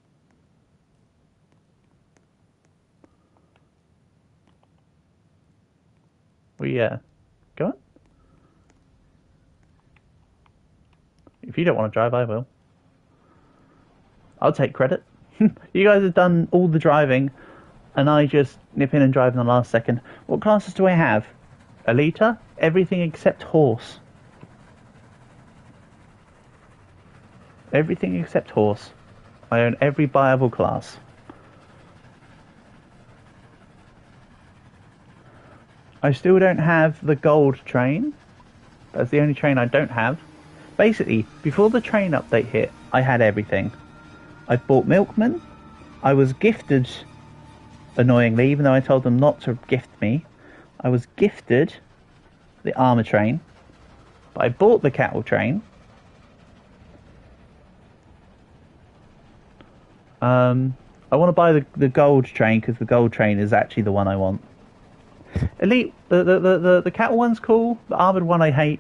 Go on. If you don't want to drive, I will. I'll take credit. You guys have done all the driving, and I just nip in and drive in the last second. What classes do I have? Elita? Everything except horse. Everything except horse. I own every viable class. I still don't have the gold train. That's the only train I don't have. Basically, before the train update hit, I had everything. I bought Milkman. I was gifted, annoyingly, even though I told them not to gift me, I was gifted the armour train. But I bought the cattle train. I want to buy the gold train because the gold train is actually the one I want. Elite, the cattle one's cool. The armoured one I hate.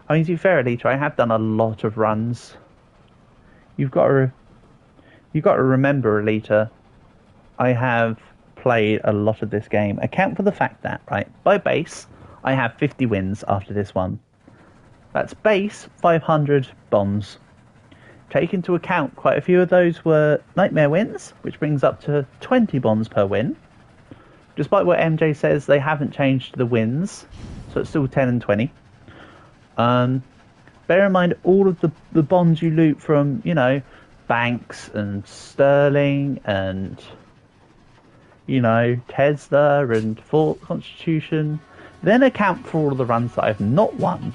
I mean, to be fair, Elite, I have done a lot of runs. You've got to remember, Elita, I have played a lot of this game. Account for the fact that, right, by base, I have 50 wins after this one. That's base 500 bombs. Take into account quite a few of those were nightmare wins, which brings up to 20 bombs per win. Despite what MJ says, they haven't changed the wins, so it's still 10 and 20. Bear in mind all of the bonds you loot from, you know, Banks and Sterling and, you know, Tesla and Fort Constitution. Then account for all of the runs that I've not won.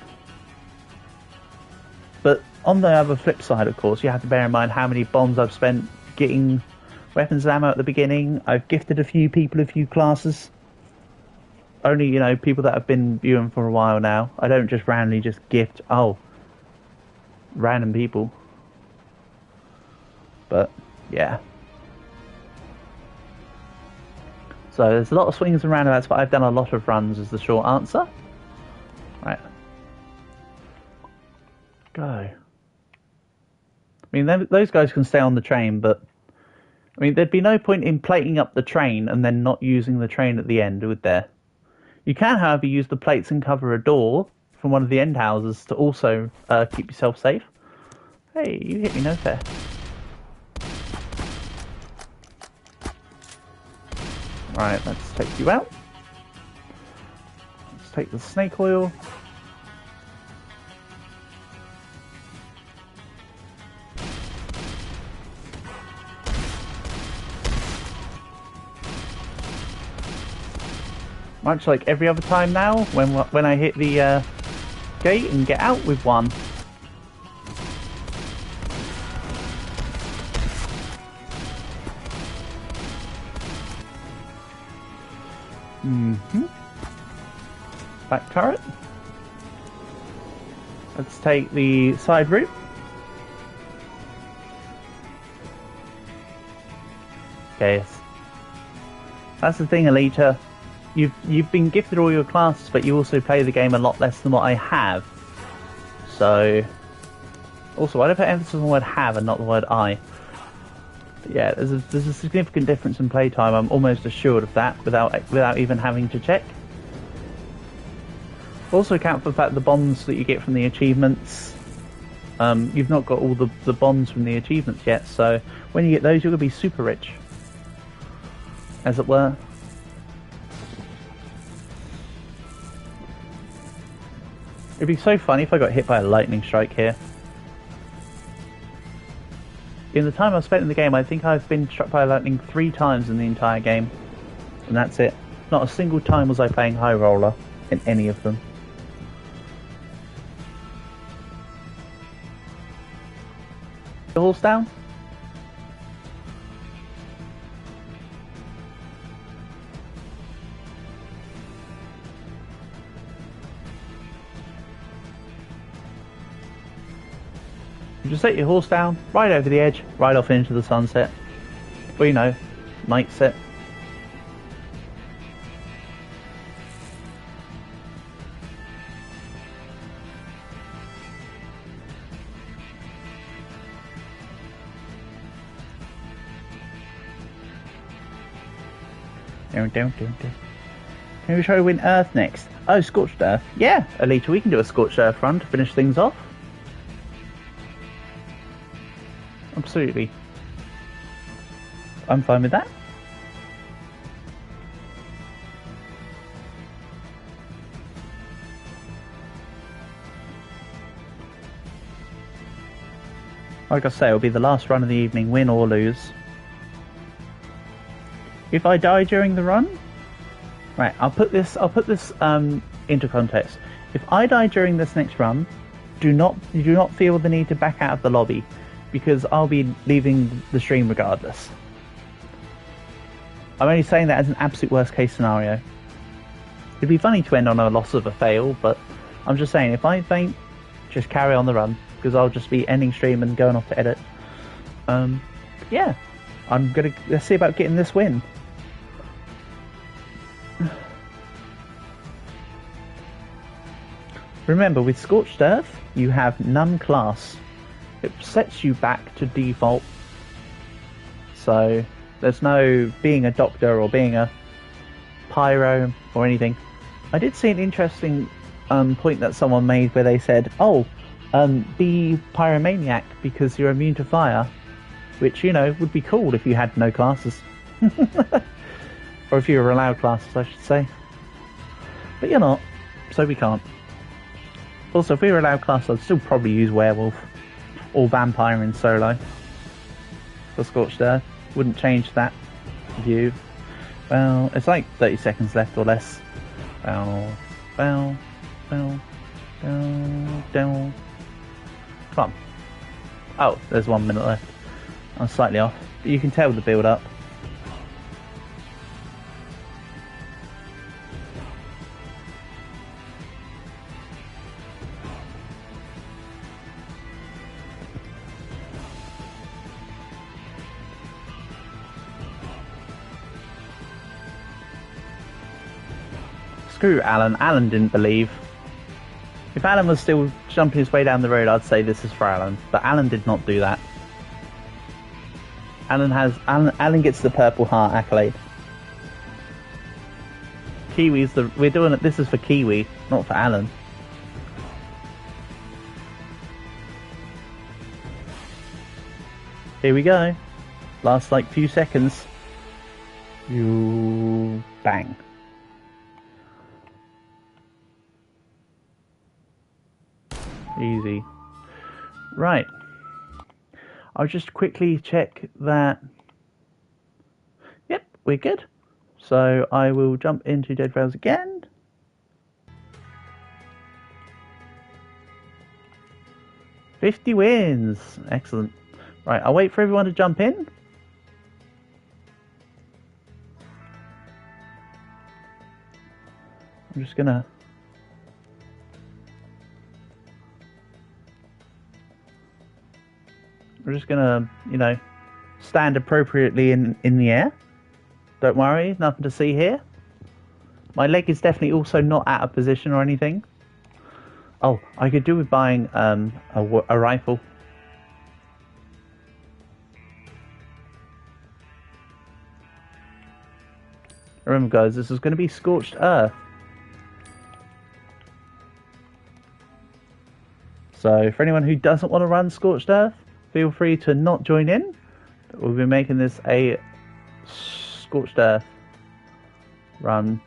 But on the other flip side, of course, you have to bear in mind how many bombs I've spent getting weapons and ammo at the beginning. I've gifted a few people a few classes. Only, you know, people that have been viewing for a while now. I don't just randomly just gift, random people. But, yeah. So, there's a lot of swings and roundabouts, but I've done a lot of runs is the short answer. Right. Go. I mean, those guys can stay on the train, but I mean, there'd be no point in plating up the train and then not using the train at the end, would there? You can, however, use the plates and cover a door from one of the end houses to also keep yourself safe. Hey, you hit me no fair. Right, let's take you out. Let's take the snake oil. Much like every other time now, when I hit the gate and get out with one. Back turret. Let's take the side route. Okay, that's the thing, Alita. You've been gifted all your classes, but you also play the game a lot less than what I have. So, also, why do I put emphasis on the word have and not the word I? But yeah, there's a significant difference in playtime. I'm almost assured of that without even having to check. Also account for the fact the bombs that you get from the achievements. You've not got all the bombs from the achievements yet, so when you get those, you're gonna be super rich, as it were. It'd be so funny if I got hit by a lightning strike here. In the time I've spent in the game, I think I've been struck by lightning 3 times in the entire game. And that's it. Not a single time was I playing High Roller in any of them. The horse down? Just set your horse down, ride over the edge, ride off into the sunset. Well, you know, night set. Can we try to win Earth next? Oh, Scorched Earth. Yeah, Alita, we can do a Scorched Earth run to finish things off. Absolutely. I'm fine with that. Like I say, it'll be the last run of the evening, win or lose. If I die during the run, right, I'll put this into context. If I die during this next run, do not feel the need to back out of the lobby, because I'll be leaving the stream regardless. I'm only saying that as an absolute worst case scenario. It'd be funny to end on a loss of a fail, but I'm just saying, if I faint, just carry on the run, because I'll just be ending stream and going off to edit. Yeah, let's see about getting this win. Remember, with Scorched Earth, you have none class. It sets you back to default. So, there's no being a doctor or being a pyro or anything. I did see an interesting point that someone made where they said, oh, be pyromaniac because you're immune to fire. Which, you know, would be cool if you had no classes. Or if you were allowed classes, I should say. But you're not, so we can't. Also, if we were allowed classes, I'd still probably use Werewolf or Vampire in solo for Scorched Earth. Wouldn't change that view. Well, it's like 30 seconds left or less. Bow, bow, bow, bow, down. Come on. Oh, there's 1 minute left. I'm slightly off, but you can tell the build up. Screw Alan. Alan didn't believe. If Alan was still jumping his way down the road, I'd say this is for Alan. But Alan did not do that. Alan gets the Purple Heart accolade. Kiwi's we're doing it. This is for Kiwi, not for Alan. Here we go. Last like few seconds. You bang. Easy. Right. I'll just quickly check that. Yep, we're good. So I will jump into Dead Rails again. $50 wins. Excellent. Right, I'll wait for everyone to jump in. I'm just gonna. We're just gonna, you know, stand appropriately in the air. Don't worry, nothing to see here. My leg is definitely also not out of position or anything. Oh, I could do with buying a rifle. Remember, guys, this is going to be Scorched Earth. So, for anyone who doesn't want to run Scorched Earth, feel free to not join in. We'll be making this a Scorched Earth run.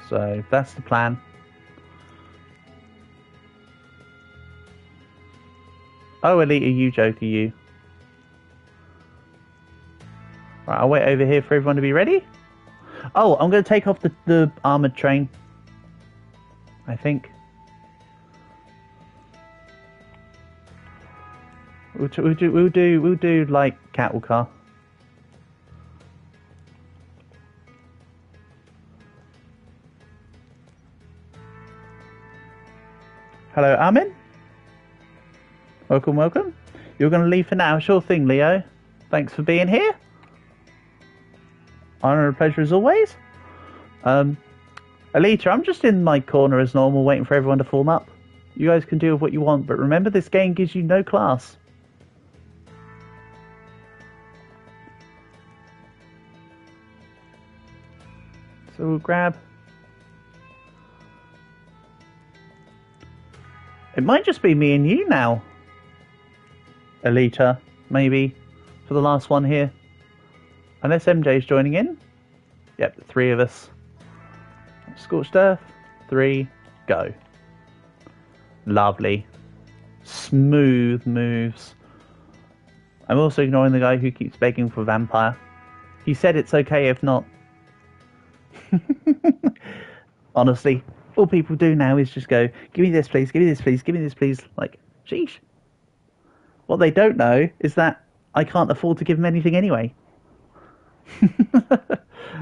So that's the plan. Oh, Alita, you joker, you. Right, I'll wait over here for everyone to be ready. Oh, I'm going to take off the armoured train. I think. We'll do like cattle car. Hello, Armin. Welcome, welcome. You're going to leave for now? Sure thing, Leo. Thanks for being here. Honor and pleasure as always. Alita, I'm just in my corner as normal, waiting for everyone to form up. You guys can do with what you want, but remember this game gives you no class. So we'll grab... It might just be me and you now. Alita, maybe, for the last one here. Unless MJ's joining in. Yep, the three of us. Scorched Earth, 3, go. Lovely. Smooth moves. I'm also ignoring the guy who keeps begging for vampire. He said it's okay if not. Honestly, all people do now is just go, give me this please, give me this please, give me this please. Like, sheesh. What they don't know is that I can't afford to give them anything anyway.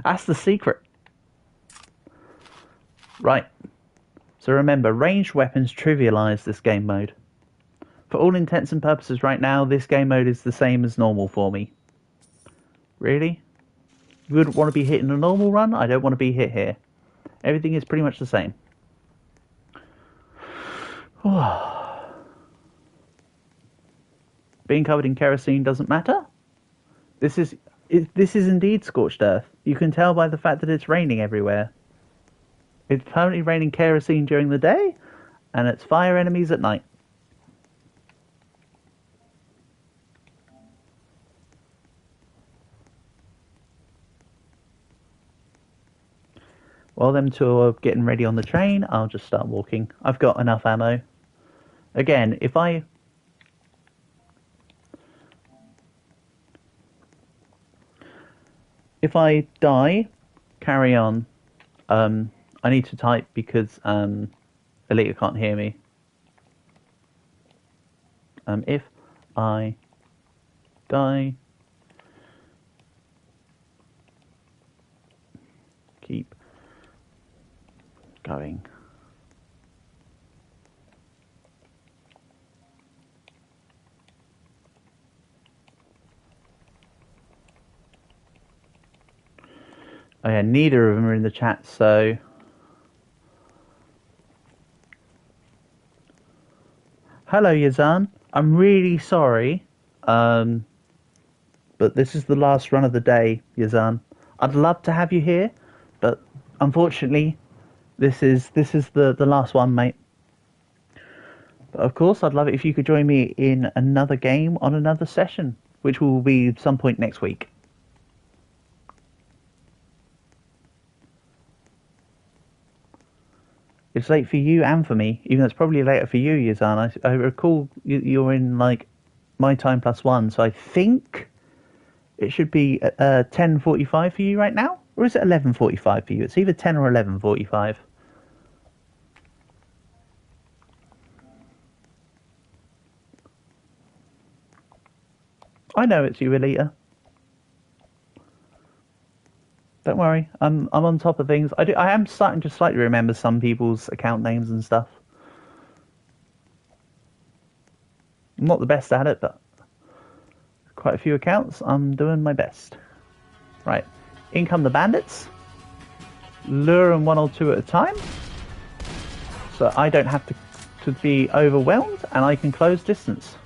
That's the secret. Right. So remember, ranged weapons trivialize this game mode. For all intents and purposes right now, this game mode is the same as normal for me. Really? You wouldn't want to be hit in a normal run? I don't want to be hit here. Everything is pretty much the same. Being covered in kerosene doesn't matter. This is indeed scorched earth. You can tell by the fact that it's raining everywhere. It's permanently raining kerosene during the day, and it's fire enemies at night. While them two are getting ready on the train, I'll just start walking. I've got enough ammo. Again, if I die, carry on. I need to type because Alita can't hear me. If I die, keep going. Oh yeah, neither of them are in the chat, so... Hello, Yazan. I'm really sorry, but this is the last run of the day, Yazan. I'd love to have you here, but unfortunately, this is the last one, mate. But of course, I'd love it if you could join me in another game on another session, which will be some point next week. It's late for you and for me, even though it's probably later for you, Yazan. I recall you're in, like, my time +1, so I think it should be 10:45 for you right now? Or is it 11:45 for you? It's either 10 or 11:45. I know it's you, Alita. Don't worry, I'm on top of things. I am starting to slightly remember some people's account names and stuff. I'm not the best at it, but quite a few accounts. I'm doing my best. Right, in come the bandits. Lure them one or two at a time, so I don't have to be overwhelmed, and I can close distance.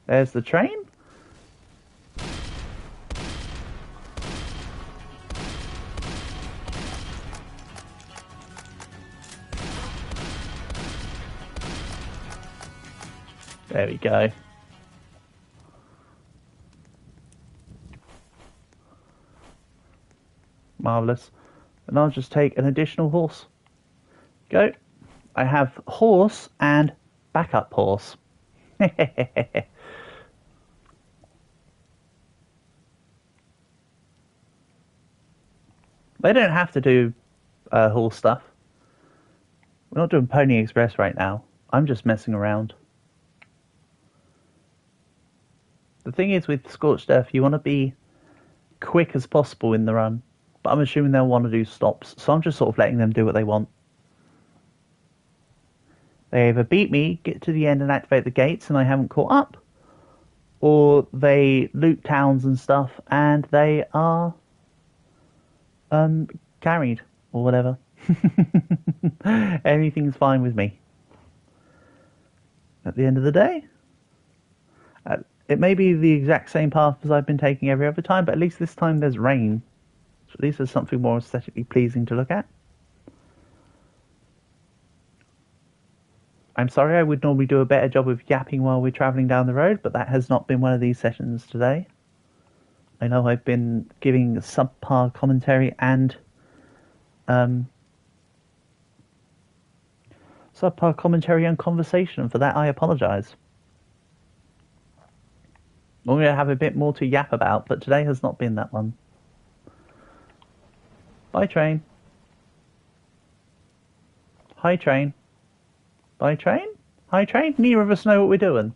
There's the train. There we go. Marvellous. And I'll just take an additional horse. Go. I have horse and backup horse. They don't have to do horse stuff. We're not doing Pony Express right now. I'm just messing around. The thing is with Scorched Earth, you want to be quick as possible in the run. but I'm assuming they'll want to do stops, so I'm just sort of letting them do what they want. They either beat me, get to the end and activate the gates and I haven't caught up, or they loot towns and stuff and they are carried or whatever. Anything's fine with me. At the end of the day, it may be the exact same path as I've been taking every other time, but at least this time there's rain. So at least there's something more aesthetically pleasing to look at. I'm sorry, I would normally do a better job of yapping while we're travelling down the road, but that has not been one of these sessions today. I know I've been giving subpar commentary and conversation, and for that I apologise. Normally I have a bit more to yap about, but today has not been that one. Bye, train. Hi, train. Bye, train? Hi, train? Neither of us know what we're doing.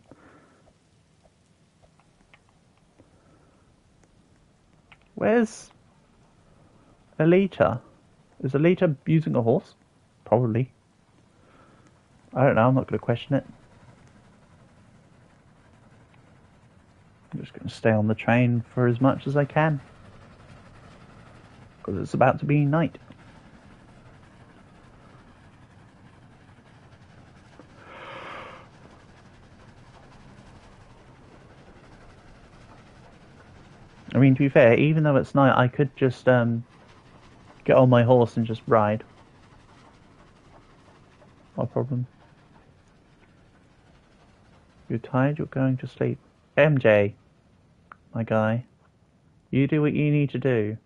Where's Alita? Is Alita using a horse? Probably. I don't know, I'm not going to question it. I'm just going to stay on the train for as much as I can. Because it's about to be night. I mean, to be fair, even though it's night, I could just get on my horse and just ride. No problem. You're tired, you're going to sleep. MJ, my guy, you do what you need to do.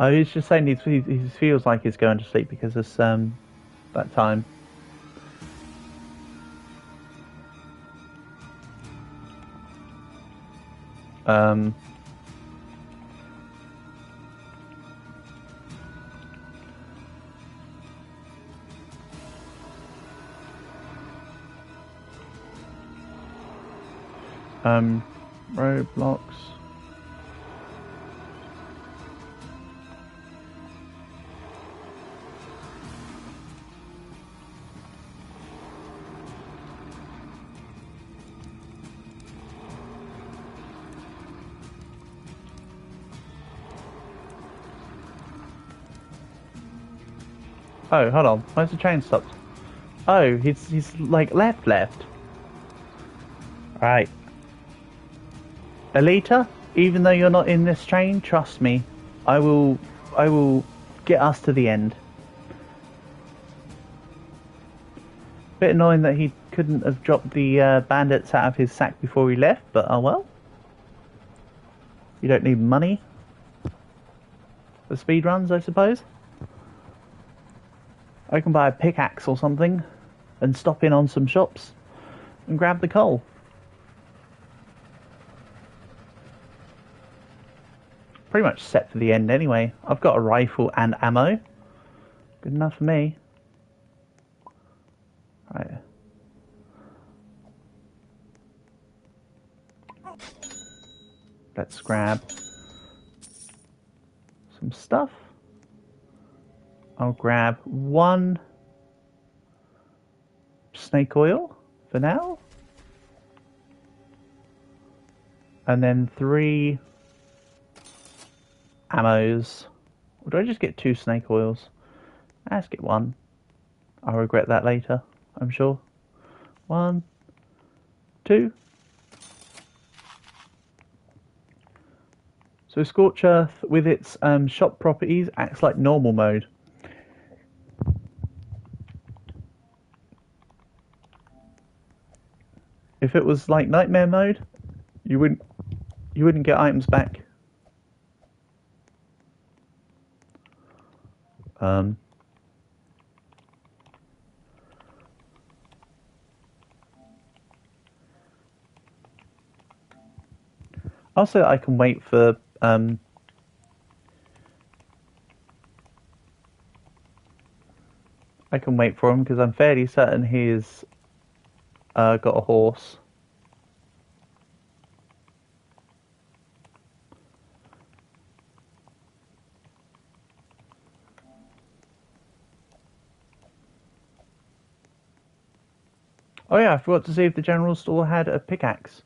Oh, he's just saying he feels like he's going to sleep because it's that time. Roblox. Oh, hold on. Where's the train stopped? Oh, he's like left. Right. Alita, even though you're not in this train, trust me, I will get us to the end. Bit annoying that he couldn't have dropped the bandits out of his sack before he left, but oh well. You don't need money for speed runs, I suppose. I can buy a pickaxe or something and stop in on some shops and grab the coal. Pretty much set for the end anyway. I've got a rifle and ammo. Good enough for me. Right. Let's grab some stuff. I'll grab 1 snake oil for now. And then 3 ammos. Or do I just get 2 snake oils? Let's get 1. I'll regret that later, I'm sure. 1, 2. So Scorch Earth, with its shop properties, acts like normal mode. If it was like nightmare mode, you wouldn't get items back. Also, I can wait for him because I'm fairly certain he is got a horse. Oh yeah, I forgot to see if the general store had a pickaxe.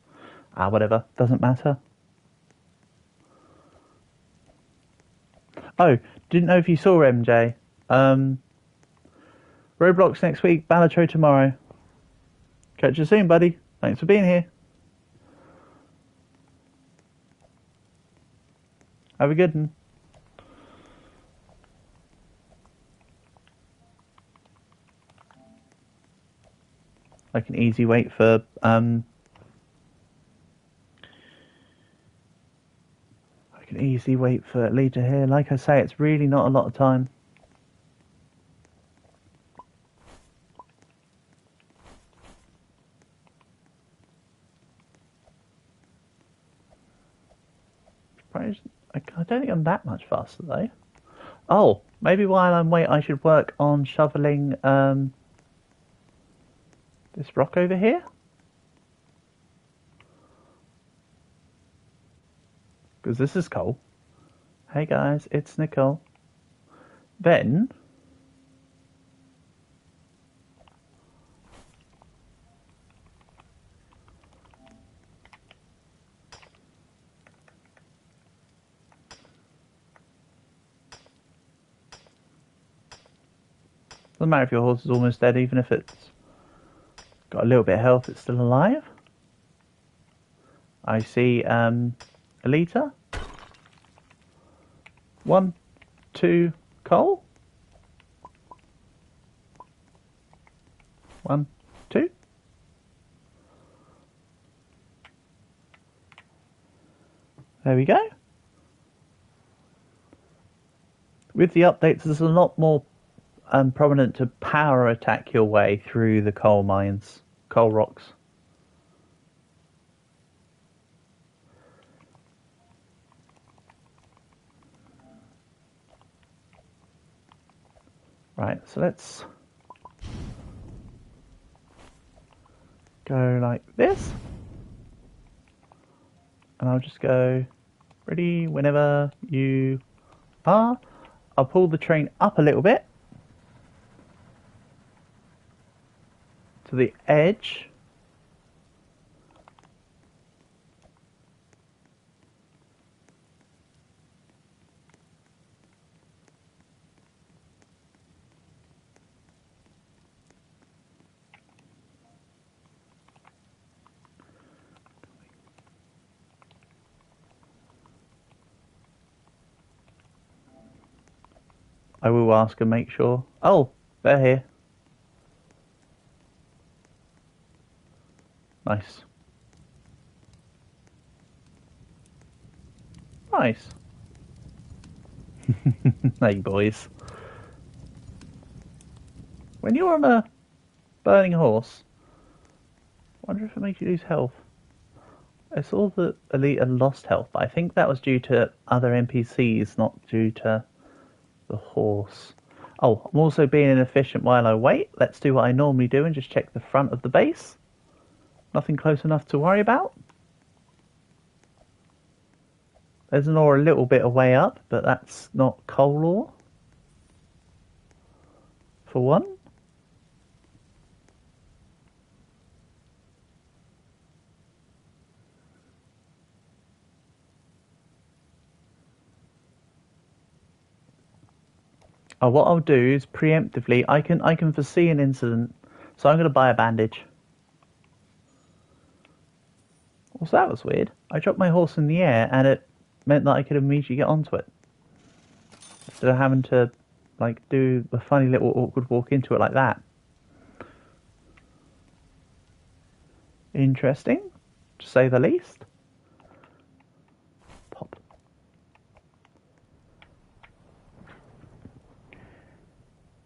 Ah, whatever, doesn't matter. Oh, didn't know if you saw MJ. Roblox next week, Balatro tomorrow. Catch you soon, buddy. Thanks for being here. Have a good one. I can easily wait for Lee to hear. Like I say, it's really not a lot of time. I don't think I'm that much faster though. Oh, maybe while I'm waiting, I should work on shoveling this rock over here. Because this is coal. Hey guys, it's Nicole. Then doesn't matter if your horse is almost dead, even if it's got a little bit of health, it's still alive. I see Alita. 1, 2, coal. 1, 2. There we go. With the updates, there's a lot more prominent to power attack your way through the coal mines, coal rocks. Right, so let's go like this. And I'll just go, ready, whenever you are. I'll pull the train up a little bit to the edge. I will ask and make sure. Oh, they're here. Nice. Nice. Hey, boys. When you're on a burning horse, I wonder if it makes you lose health. I saw that Elite had lost health, but I think that was due to other NPCs, not due to the horse. Oh, I'm also being inefficient while I wait. Let's do what I normally do and just check the front of the base. Nothing close enough to worry about. There's an ore a little bit away up, but that's not coal ore. For one. Oh, what I'll do is preemptively, I can foresee an incident, so I'm going to buy a bandage. Also, that was weird. I dropped my horse in the air, and it meant that I could immediately get onto it, instead of having to like do the funny little awkward walk into it like that. Interesting, to say the least. Pop.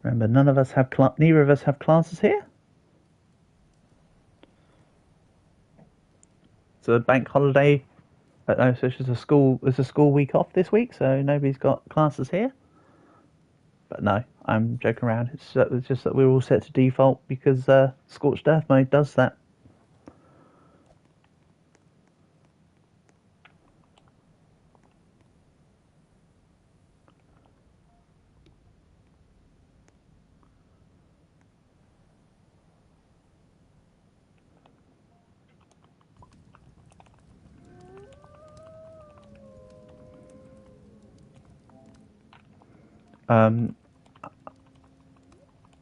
Remember, neither of us have classes here. It's a bank holiday. No, so it's just it's a school week off this week, so nobody's got classes here. But no, I'm joking around. It's just that we're all set to default because Scorched Earth mode does that. Um,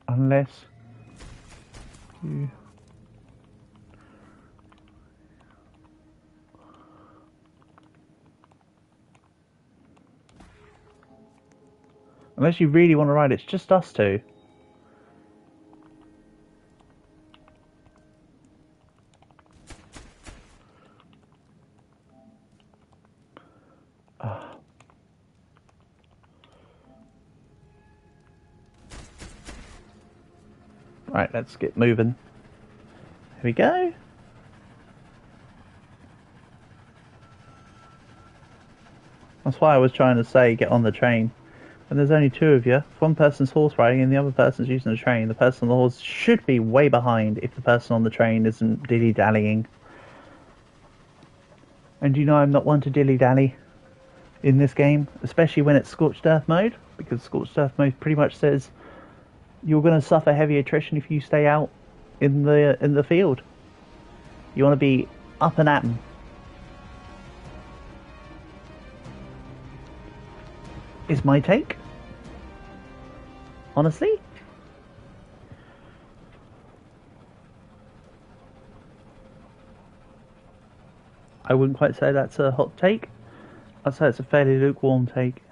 unless you... Unless you really want to ride, it's just us two. Right, let's get moving. Here we go. That's why I was trying to say get on the train. When there's only two of you, if one person's horse riding and the other person's using the train, the person on the horse should be way behind if the person on the train isn't dilly-dallying. And you know I'm not one to dilly-dally in this game, especially when it's Scorched Earth mode, because Scorched Earth mode pretty much says you're going to suffer heavy attrition if you stay out in the field. You want to be up and at 'em. Is my take. Honestly. I wouldn't quite say that's a hot take. I'd say it's a fairly lukewarm take.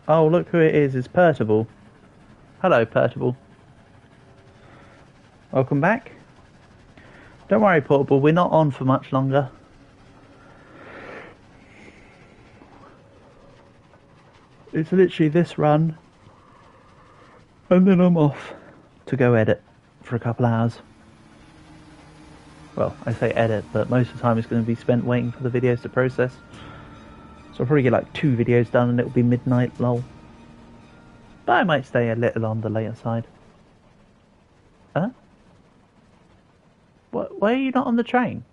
Oh, look who it is. It's Pertable. Hello, Pertable. Welcome back. Don't worry, Portable. We're not on for much longer. It's literally this run. And then I'm off to go edit for a couple hours. Well, I say edit, but most of the time it's going to be spent waiting for the videos to process. So I'll probably get like 2 videos done and it'll be midnight, lol. But I might stay a little on the later side. Huh? What? Why are you not on the train?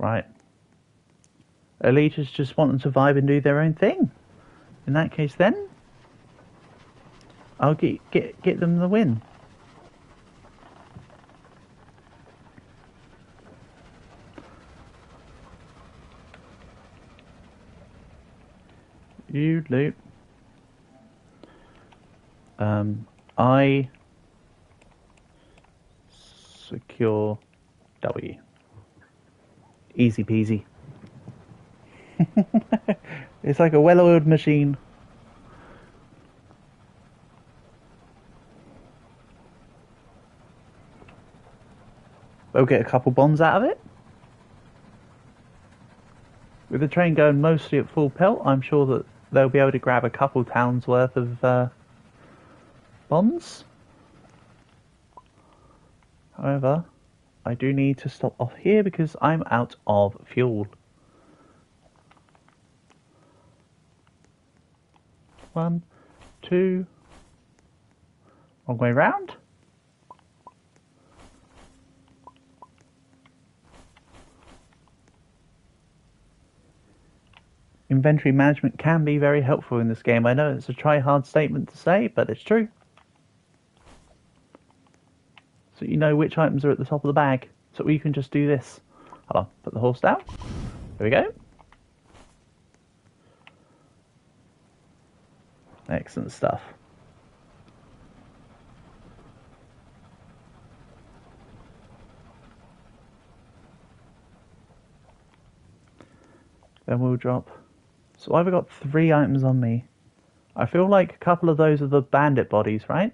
Right. Elita's just wanting to vibe and do their own thing. In that case, then I'll get them the win. You loot. I secure W. Easy peasy. It's like a well-oiled machine. We'll get a couple bombs out of it. With the train going mostly at full pelt, I'm sure that they'll be able to grab a couple towns worth of bombs. However, I do need to stop off here because I'm out of fuel. 1, 2, wrong way round. Inventory management can be very helpful in this game. I know it's a try-hard statement to say, but it's true. So you know which items are at the top of the bag. So we can just do this. Hold on, put the horse down. There we go. Excellent stuff. Then we'll drop. So I've got 3 items on me. I feel like a couple of those are the bandit bodies, right?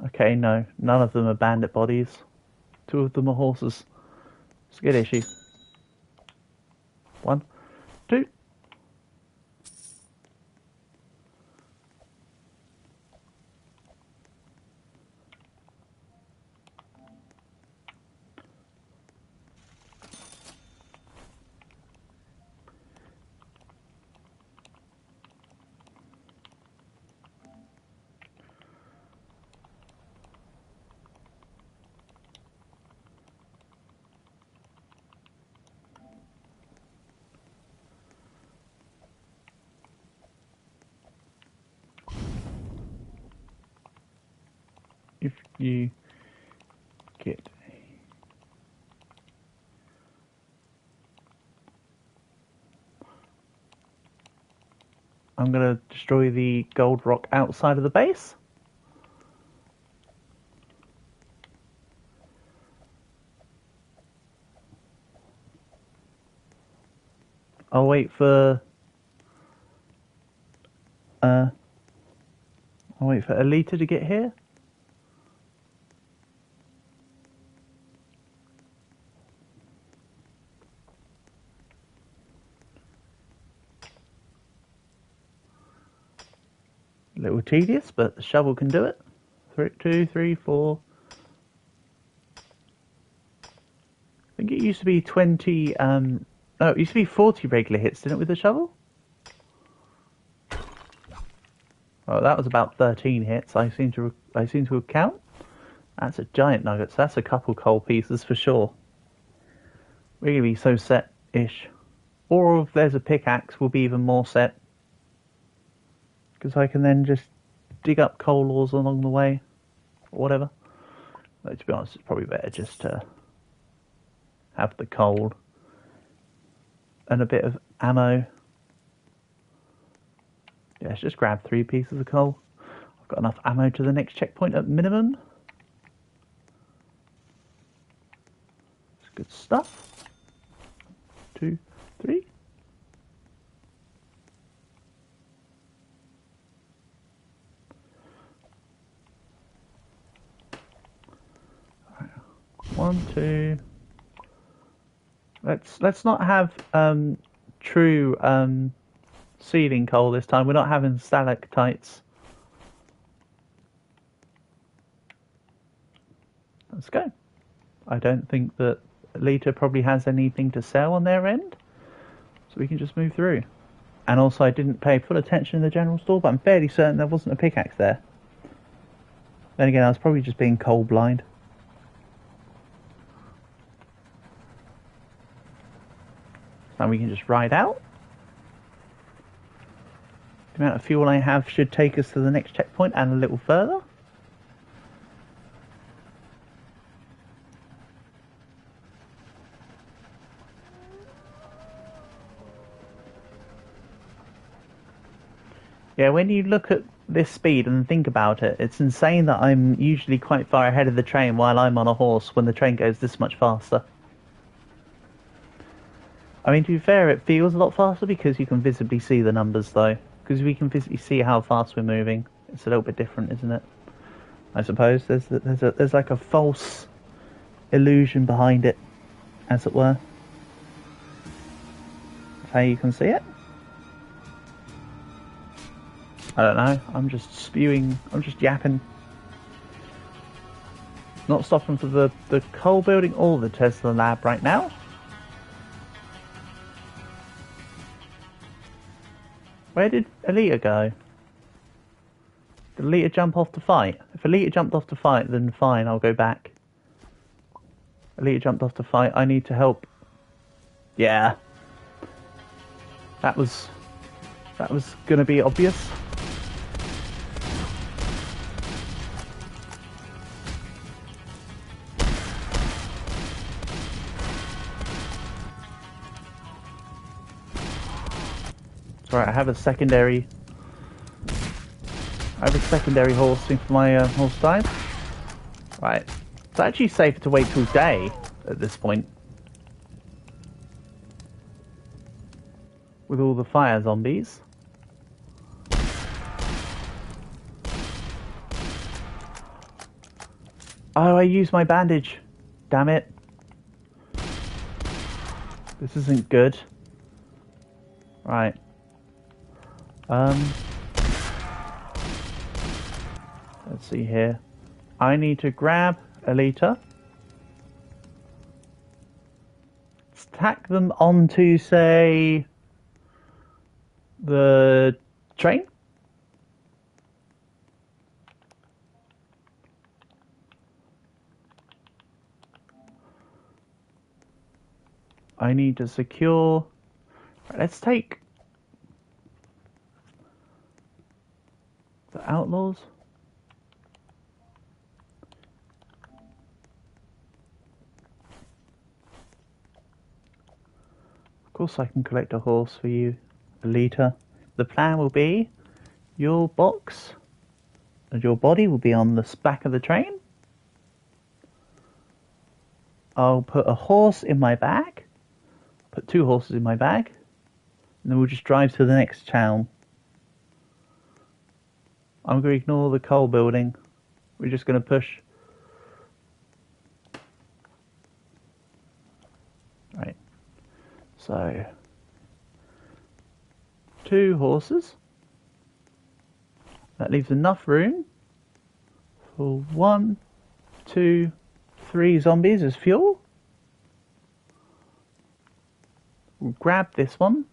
Okay, no. None of them are bandit bodies. 2 of them are horses. It's a good issue. 1, 2. if you get... I'm going to destroy the gold rock outside of the base. I'll wait for Alita to get here. A little tedious, but the shovel can do it. 2, 3, 4. I think it used to be 20. No, it used to be 40 regular hits, didn't it, with the shovel? Oh, that was about 13 hits. I seem to count. That's a giant nugget. So that's a couple coal pieces for sure. Really so set-ish. Or if there's a pickaxe, we'll be even more set. Because I can then just dig up coal ores along the way. Or whatever. But to be honest, it's probably better just to have the coal and a bit of ammo. Yeah, let's just grab 3 pieces of coal. I've got enough ammo to the next checkpoint at minimum. It's good stuff. 2, 3. Right. 1, 2. Let's not have true sealing coal this time. We're not having stalactites. Let's go. I don't think that Alita probably has anything to sell on their end, so we can just move through. And also, I didn't pay full attention in the general store, but I'm fairly certain there wasn't a pickaxe there. Then again, I was probably just being coal blind. Now we can just ride out. The amount of fuel I have should take us to the next checkpoint and a little further. Yeah, when you look at this speed and think about it, it's insane that I'm usually quite far ahead of the train while I'm on a horse when the train goes this much faster. I mean, to be fair, it feels a lot faster because you can visibly see the numbers, though. Because we can visibly see how fast we're moving. It's a little bit different, isn't it? I suppose there's like a false illusion behind it, as it were. That's how you can see it. I don't know. I'm just spewing. I'm just yapping. Not stopping for the coal building or the Tesla lab right now. Where did Alita go? Did Alita jump off to fight? If Alita jumped off to fight, then fine, I'll go back. Alita jumped off to fight. I need to help. Yeah. That was gonna be obvious. Right, I have a secondary horsing for my horse type. Right, it's actually safer to wait till day at this point. With all the fire zombies. Oh, I used my bandage. Damn it. This isn't good. Right. Let's see here. I need to grab Alita. Stack them onto, say, the train. I need to secure. Right, let's take the outlaws. course I can collect a horse for you, Alita. The plan will be your box and your body will be on the back of the train. I'll put a horse in my bag. Put 2 horses in my bag. And then we'll just drive to the next town. I'm going to ignore the coal building. We're just going to push. Right. So, 2 horses. That leaves enough room for 1, 2, 3 zombies as fuel. We'll grab this one.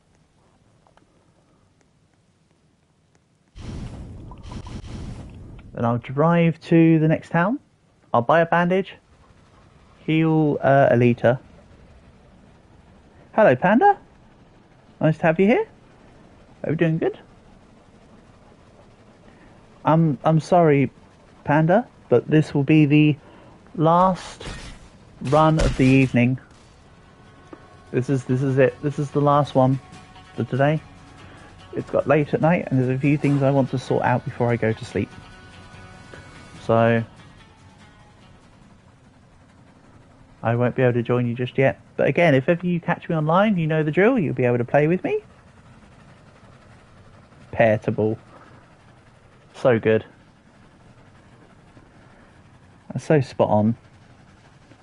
Then I'll drive to the next town. I'll buy a bandage. Heal Alita. Hello, Panda. Nice to have you here. Are you doing good? I'm sorry, Panda, but this will be the last run of the evening. This is it. This is the last one for today. It's got late at night, and there's a few things I want to sort out before I go to sleep. So I won't be able to join you just yet. But again, if ever you catch me online, you know the drill. You'll be able to play with me. Pear-to-ball. So good. That's so spot on.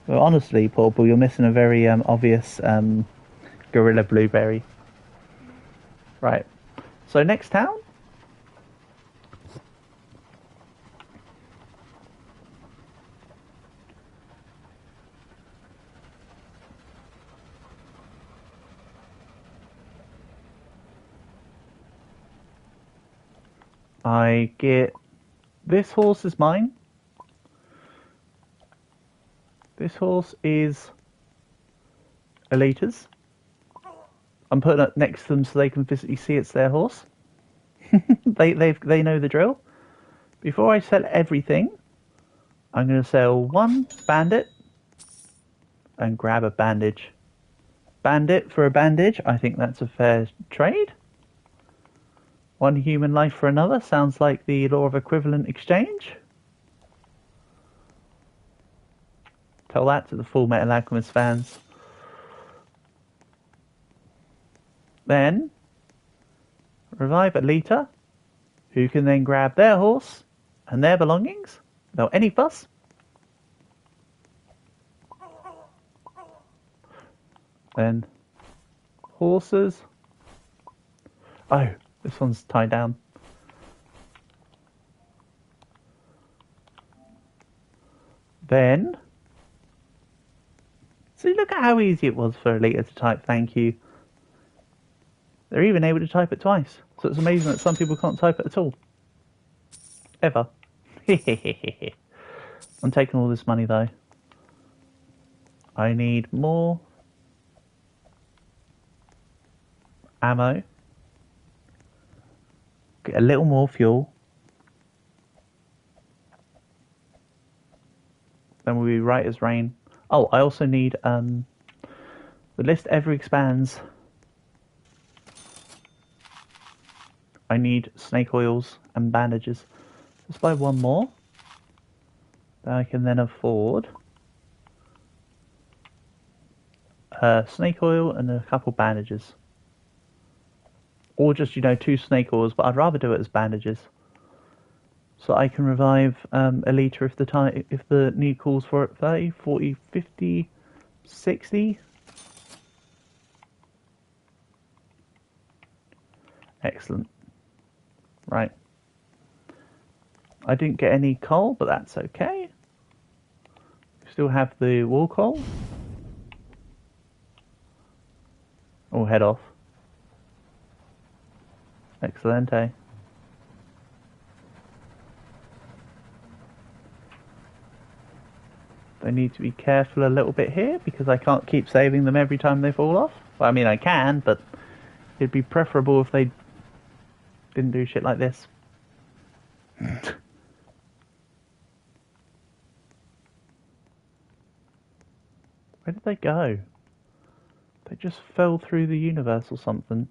Well, honestly, Paul, you're missing a very obvious gorilla blueberry. Right. So next town. I get... This horse is mine. This horse is Alita's. I'm putting it next to them so they can physically see it's their horse. They know the drill. Before I sell everything, I'm going to sell 1 bandit and grab a bandage. Bandit for a bandage, I think that's a fair trade. 1 human life for another, sounds like the law of equivalent exchange. Tell that to the Full Metal Alchemist fans. Then, revive Alita, who can then grab their horse and their belongings without any fuss. Then, horses. Oh, this one's tied down. Then, see, look at how easy it was for Alita to type thank you. They're even able to type it twice. So it's amazing that some people can't type it at all. Ever. I'm taking all this money though. I need more ammo. Get a little more fuel. Then we'll be right as rain. Oh, I also need the list ever expands. I need snake oils and bandages. Just buy 1 more. That I can then afford snake oil and a couple bandages. Or just, 2 snake oils, but I'd rather do it as bandages. So I can revive Alita if the need calls for it. 30, 40, 50, 60. Excellent. Right. I didn't get any coal, but that's okay. Still have the wall coal. Or head off. Excelente. I need to be careful a little bit here because I can't keep saving them every time they fall off. Well, I mean, I can, but it'd be preferable if they didn't do shit like this. Where did they go? They just fell through the universe or something.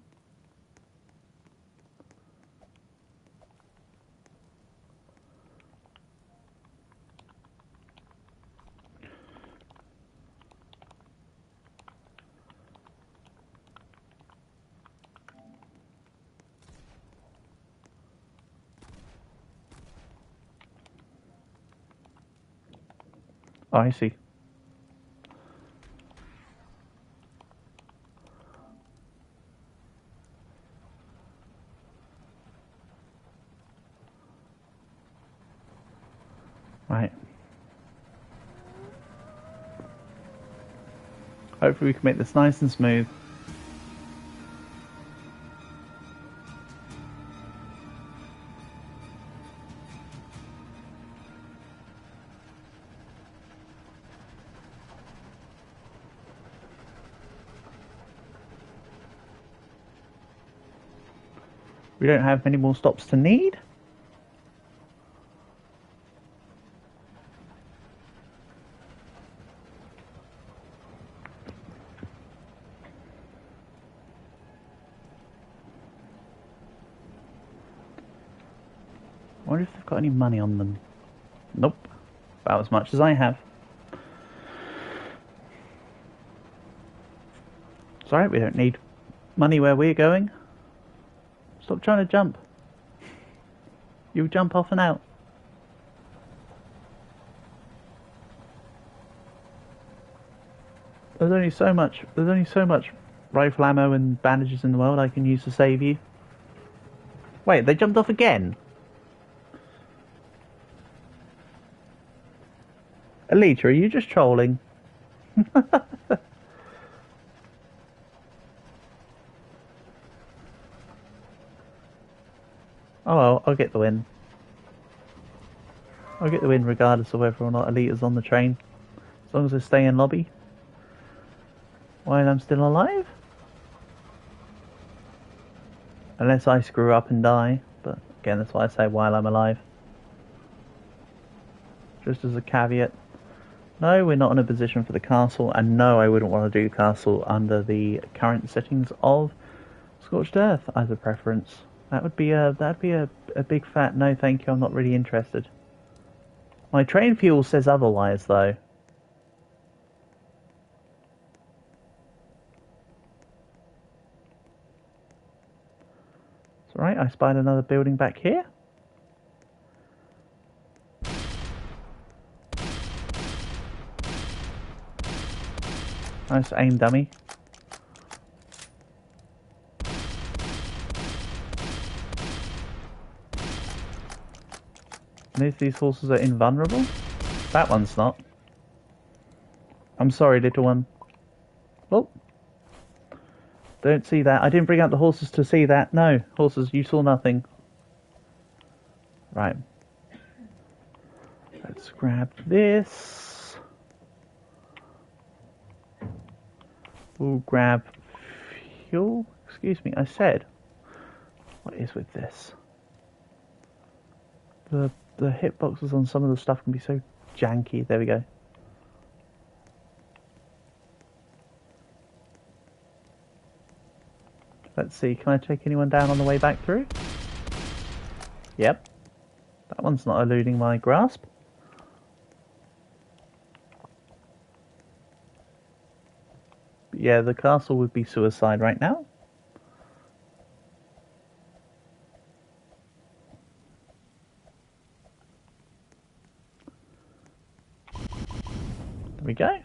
Oh, I see. Right. Hopefully we can make this nice and smooth. We don't have many more stops to need. I wonder if they've got any money on them. Nope. About as much as I have. It's alright, we don't need money where we're going. Stop trying to jump. You'll jump off and out. There's only so much rifle ammo and bandages in the world I can use to save you. Wait, they jumped off again? Alita, are you just trolling? Oh well, I'll get the win. I'll get the win regardless of whether or not Alita's on the train. As long as I stay in lobby. While I'm still alive. Unless I screw up and die. But again, that's why I say while I'm alive. Just as a caveat. No, we're not in a position for the castle, and no, I wouldn't want to do castle under the current settings of Scorched Earth as a preference. That'd be a big fat no thank you, I'm not really interested. My train fuel says otherwise though. It's alright, I spied another building back here. Nice aim, dummy. These horses are invulnerable? That one's not. I'm sorry, little one. Oh. Don't see that. I didn't bring out the horses to see that. No, horses, you saw nothing. Right. Let's grab this. We'll grab fuel. Excuse me, I said. What is with this? The hitboxes on some of the stuff can be so janky. There we go. Let's see, can I take anyone down on the way back through? Yep. That one's not eluding my grasp. But yeah, the castle would be suicide right now. There we go.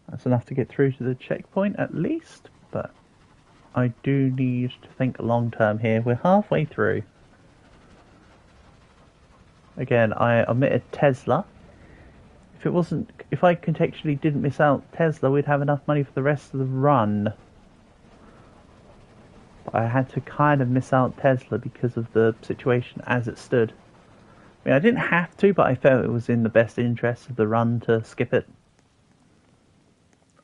That's enough to get through to the checkpoint at least, but I do need to think long term here. We're halfway through. Again, I omitted Tesla. If I contextually didn't miss out Tesla, we'd have enough money for the rest of the run. But I had to kind of miss out Tesla because of the situation as it stood. I mean, I didn't have to, but I felt it was in the best interest of the run to skip it.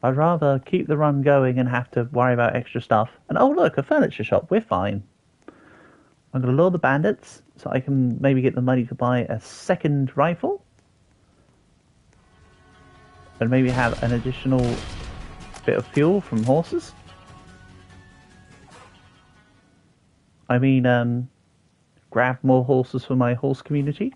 I'd rather keep the run going and have to worry about extra stuff. And oh look, a furniture shop, we're fine. I'm going to lure the bandits so I can maybe get the money to buy a second rifle. And maybe have an additional bit of fuel from horses. I mean, grab more horses for my horse community.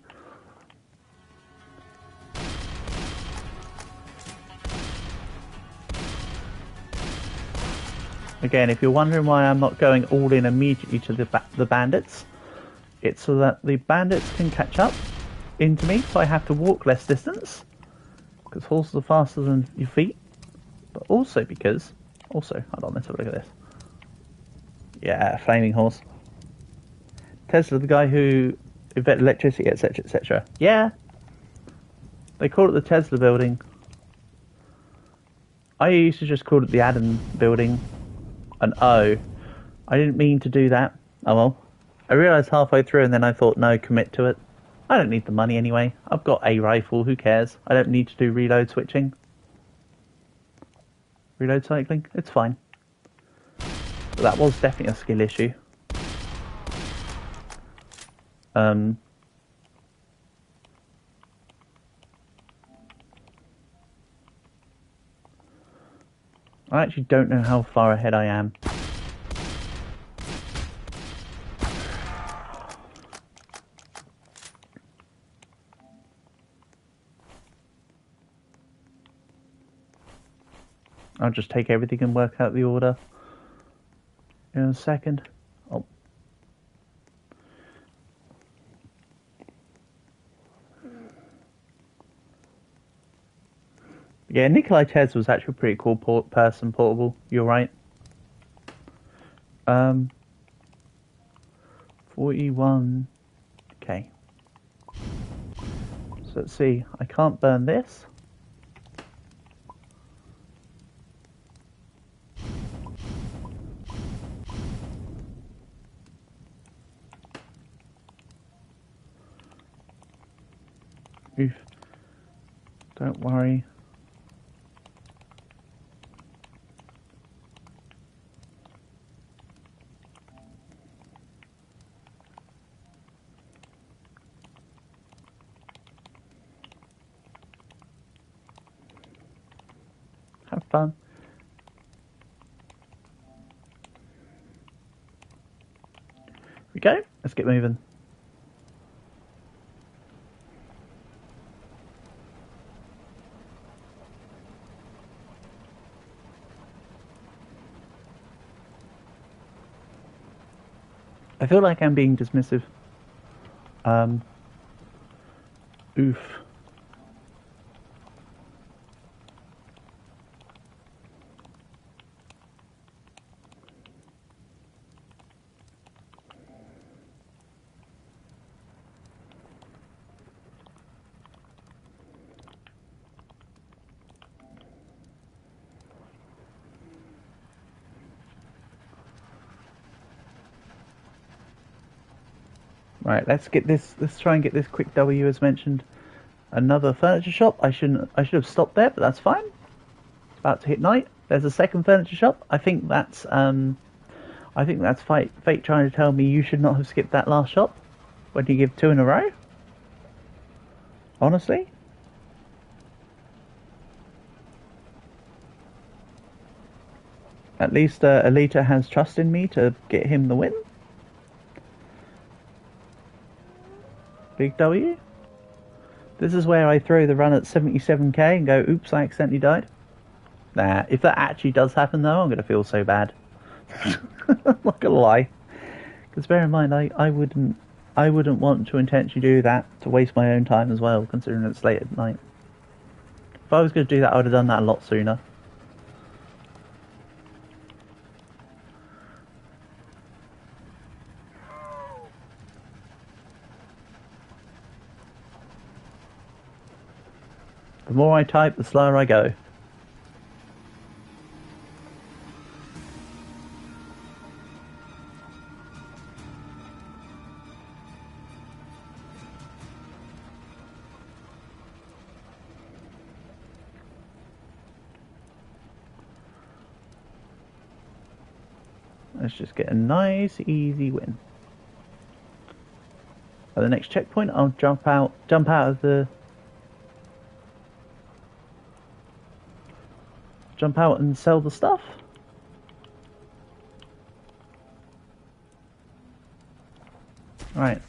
Again, if you're wondering why I'm not going all in immediately to the bandits, it's so that the bandits can catch up into me, so I have to walk less distance, because horses are faster than your feet, but also because... hold on, let's have a look at this. Yeah, flaming horse. Tesla, the guy who invented electricity, etc., etc. Yeah, they call it the Tesla building. I used to just call it the Adam building. And oh, I didn't mean to do that. Oh well. I realised halfway through and then I thought, no, commit to it. I don't need the money anyway. I've got a rifle, who cares? I don't need to do reload switching. Reload cycling, it's fine. But that was definitely a skill issue. I actually don't know how far ahead I am. I'll just take everything and work out the order in a second. Oh. Yeah, Nikolai Tesla was actually a pretty cool person, portable. You're right. 41. Okay. So let's see. I can't burn this. Oof. Don't worry. Have fun. Here we go. Let's get moving. I feel like I'm being dismissive. Oof. Right, let's get this. Let's try and get this quick W as mentioned. Another furniture shop. I should have stopped there, but that's fine. It's about to hit night. There's a second furniture shop. I think that's fate trying to tell me you should not have skipped that last shop when you give 2 in a row. Honestly. At least Alita has trust in me to get him the win. Big W. This is where I throw the run at 77k and go, oops, I accidentally died. Nah, if that actually does happen though, I'm going to feel so bad. I'm not going to lie. Because bear in mind, I wouldn't want to intentionally do that to waste my own time as well, considering it's late at night. If I was going to do that, I would have done that a lot sooner. The more I type, the slower I go. Let's just get a nice, easy win. At the next checkpoint, I'll jump out of the jump out and sell the stuff. Right.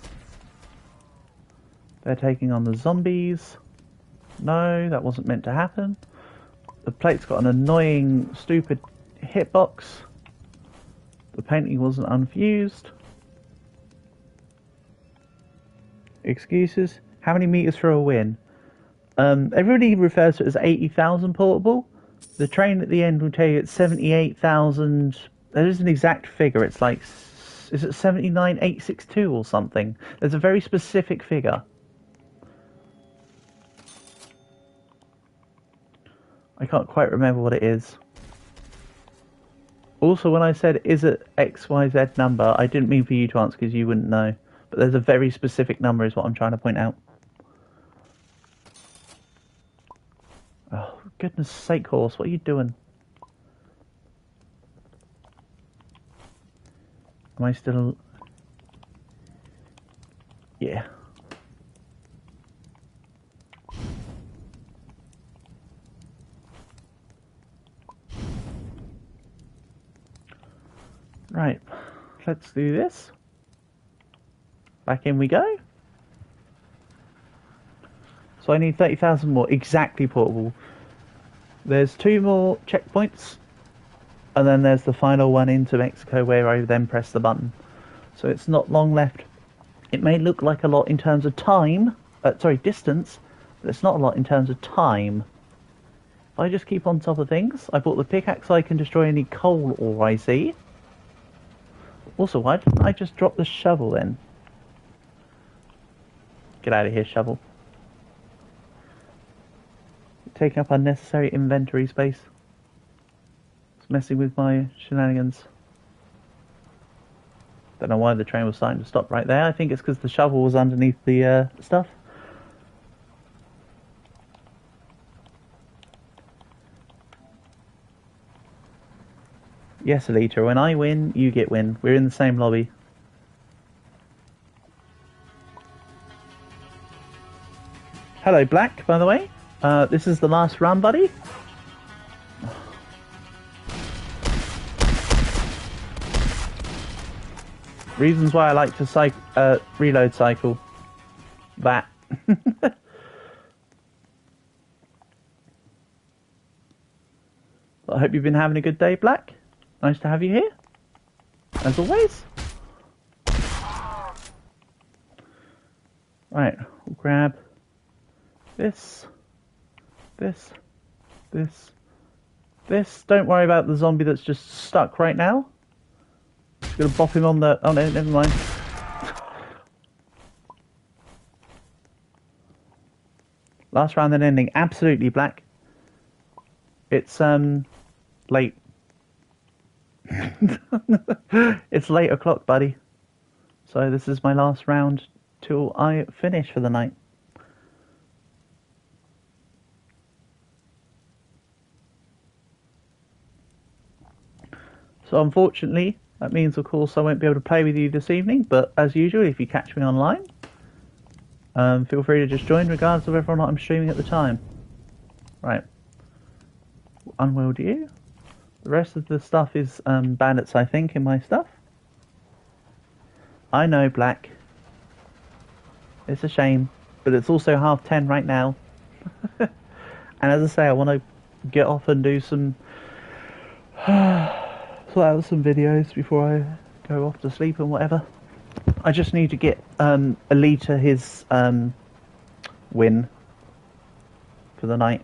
They're taking on the zombies. No, that wasn't meant to happen. The plate's got an annoying, stupid hitbox. The painting wasn't unfused. Excuses. How many meters for a win? Everybody refers to it as 80,000 portable. The train at the end will tell you it's 78,000. There is an exact figure. It's like, is it 79,862 or something? There's a very specific figure. I can't quite remember what it is. Also, when I said, is it XYZ number, I didn't mean for you to answer because you wouldn't know. But there's a very specific number is what I'm trying to point out. Oh, goodness sake, horse, what are you doing? Am I still... Yeah. Right, let's do this. Back in we go. So I need 30,000 more, exactly portable. There's 2 more checkpoints, and then there's the final one into Mexico where I then press the button. So it's not long left. It may look like a lot in terms of time, distance, but it's not a lot in terms of time. If I just keep on top of things, I bought the pickaxe so I can destroy any coal ore I see. Also, why didn't I just drop the shovel then? Get out of here, shovel. Taking up unnecessary inventory space. It's messing with my shenanigans. Don't know why the train was starting to stop right there. I think it's because the shovel was underneath the stuff. Yes, Alita, when I win, you get win. We're in the same lobby. Hello, Black, by the way. This is the last run, buddy. Reasons why I like to reload cycle. That. I hope you've been having a good day, Black. Nice to have you here, as always. Right, we'll grab this. Don't worry about the zombie that's just stuck right now. Just gonna bop him on the... Oh no, never mind. Last round then ending. Absolutely, Black. It's, late. It's late o'clock, buddy. So this is my last round till I finish for the night. So unfortunately, that means of course I won't be able to play with you this evening, but as usual, if you catch me online, feel free to just join regardless of whether or not I'm streaming at the time. Right. Unweld you. The rest of the stuff is bandits, I think, in my stuff. I know, Black. It's a shame, but it's also 10:30 right now. And as I say, I want to get off and do some... sort out some videos before I go off to sleep and whatever. I just need to get Alita his win for the night,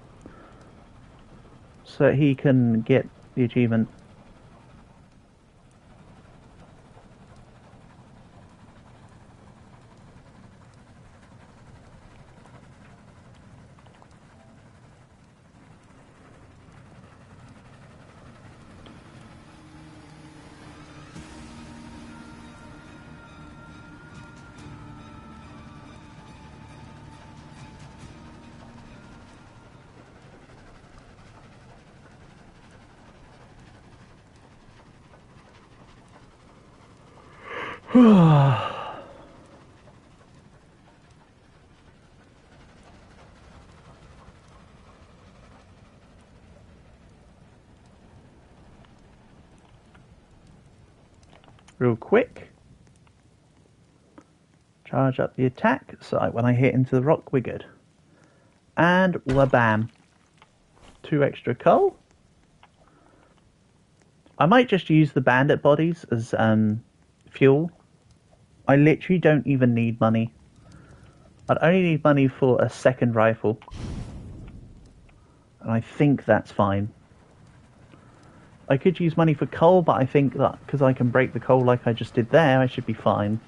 so he can get the achievement. real quick. Charge up the attack, so when I hit into the rock, we're good. And wabam. 2 extra coal. I might just use the bandit bodies as fuel. I literally don't even need money. I'd only need money for a second rifle. And I think that's fine. I could use money for coal, but I think that because I can break the coal like I just did there, I should be fine.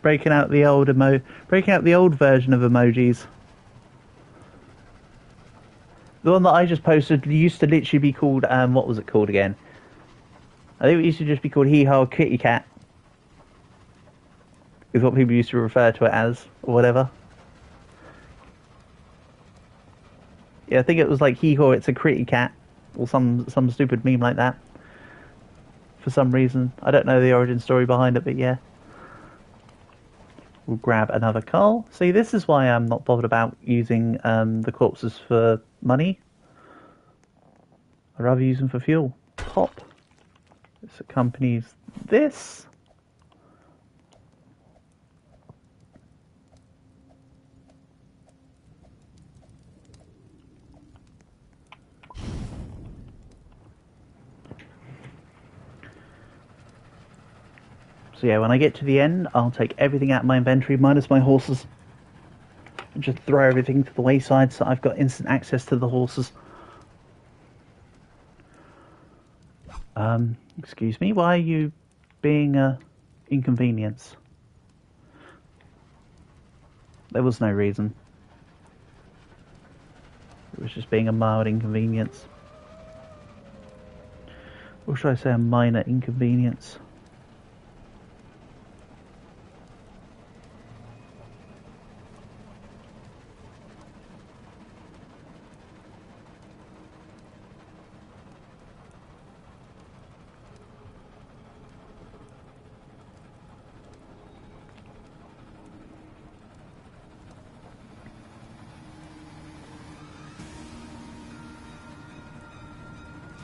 breaking out the old version of emojis. The one that I just posted used to literally be called what was it called again? I think it used to just be called Hee Haw Kitty Cat. Is what people used to refer to it as, or whatever. Yeah, I think it was like Hee Haw, it's a kitty cat, or some stupid meme like that. For some reason, I don't know the origin story behind it, but yeah. We'll grab another coal. See, this is why I'm not bothered about using the corpses for money. I'd rather use them for fuel. Pop. This accompanies this. So yeah, when I get to the end, I'll take everything out of my inventory, minus my horses. And just throw everything to the wayside so I've got instant access to the horses. Excuse me, why are you being a inconvenience? There was no reason. It was just being a mild inconvenience. Or should I say a minor inconvenience?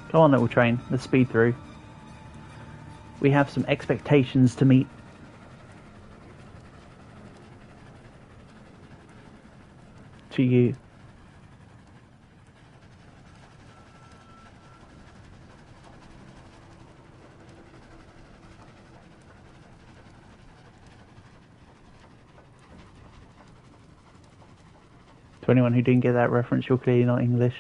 Come on, little train. Let's speed through. We have some expectations to meet. To you. To anyone who didn't get that reference, you're clearly not English.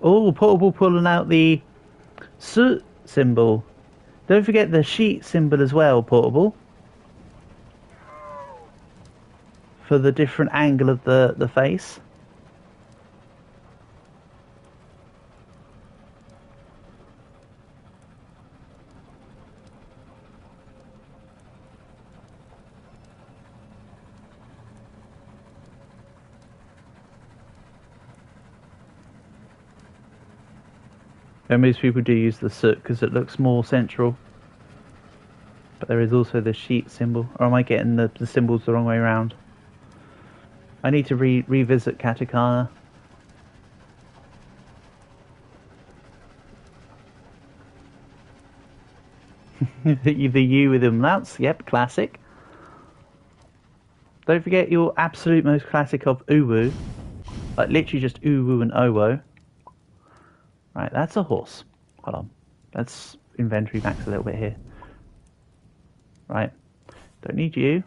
Oh, Portable pulling out the soot symbol. Don't forget the sheet symbol as well, Portable. For the different angle of the face. And most people do use the soot because it looks more central. But there is also the sheet symbol. Or am I getting the symbols the wrong way around? I need to revisit Katakana. The U with umlauts, yep, classic. Don't forget your absolute most classic of uwu. Like literally just uwu and owo. Right, that's a horse. Hold on. Let's inventory max a little bit here. Right. Don't need you.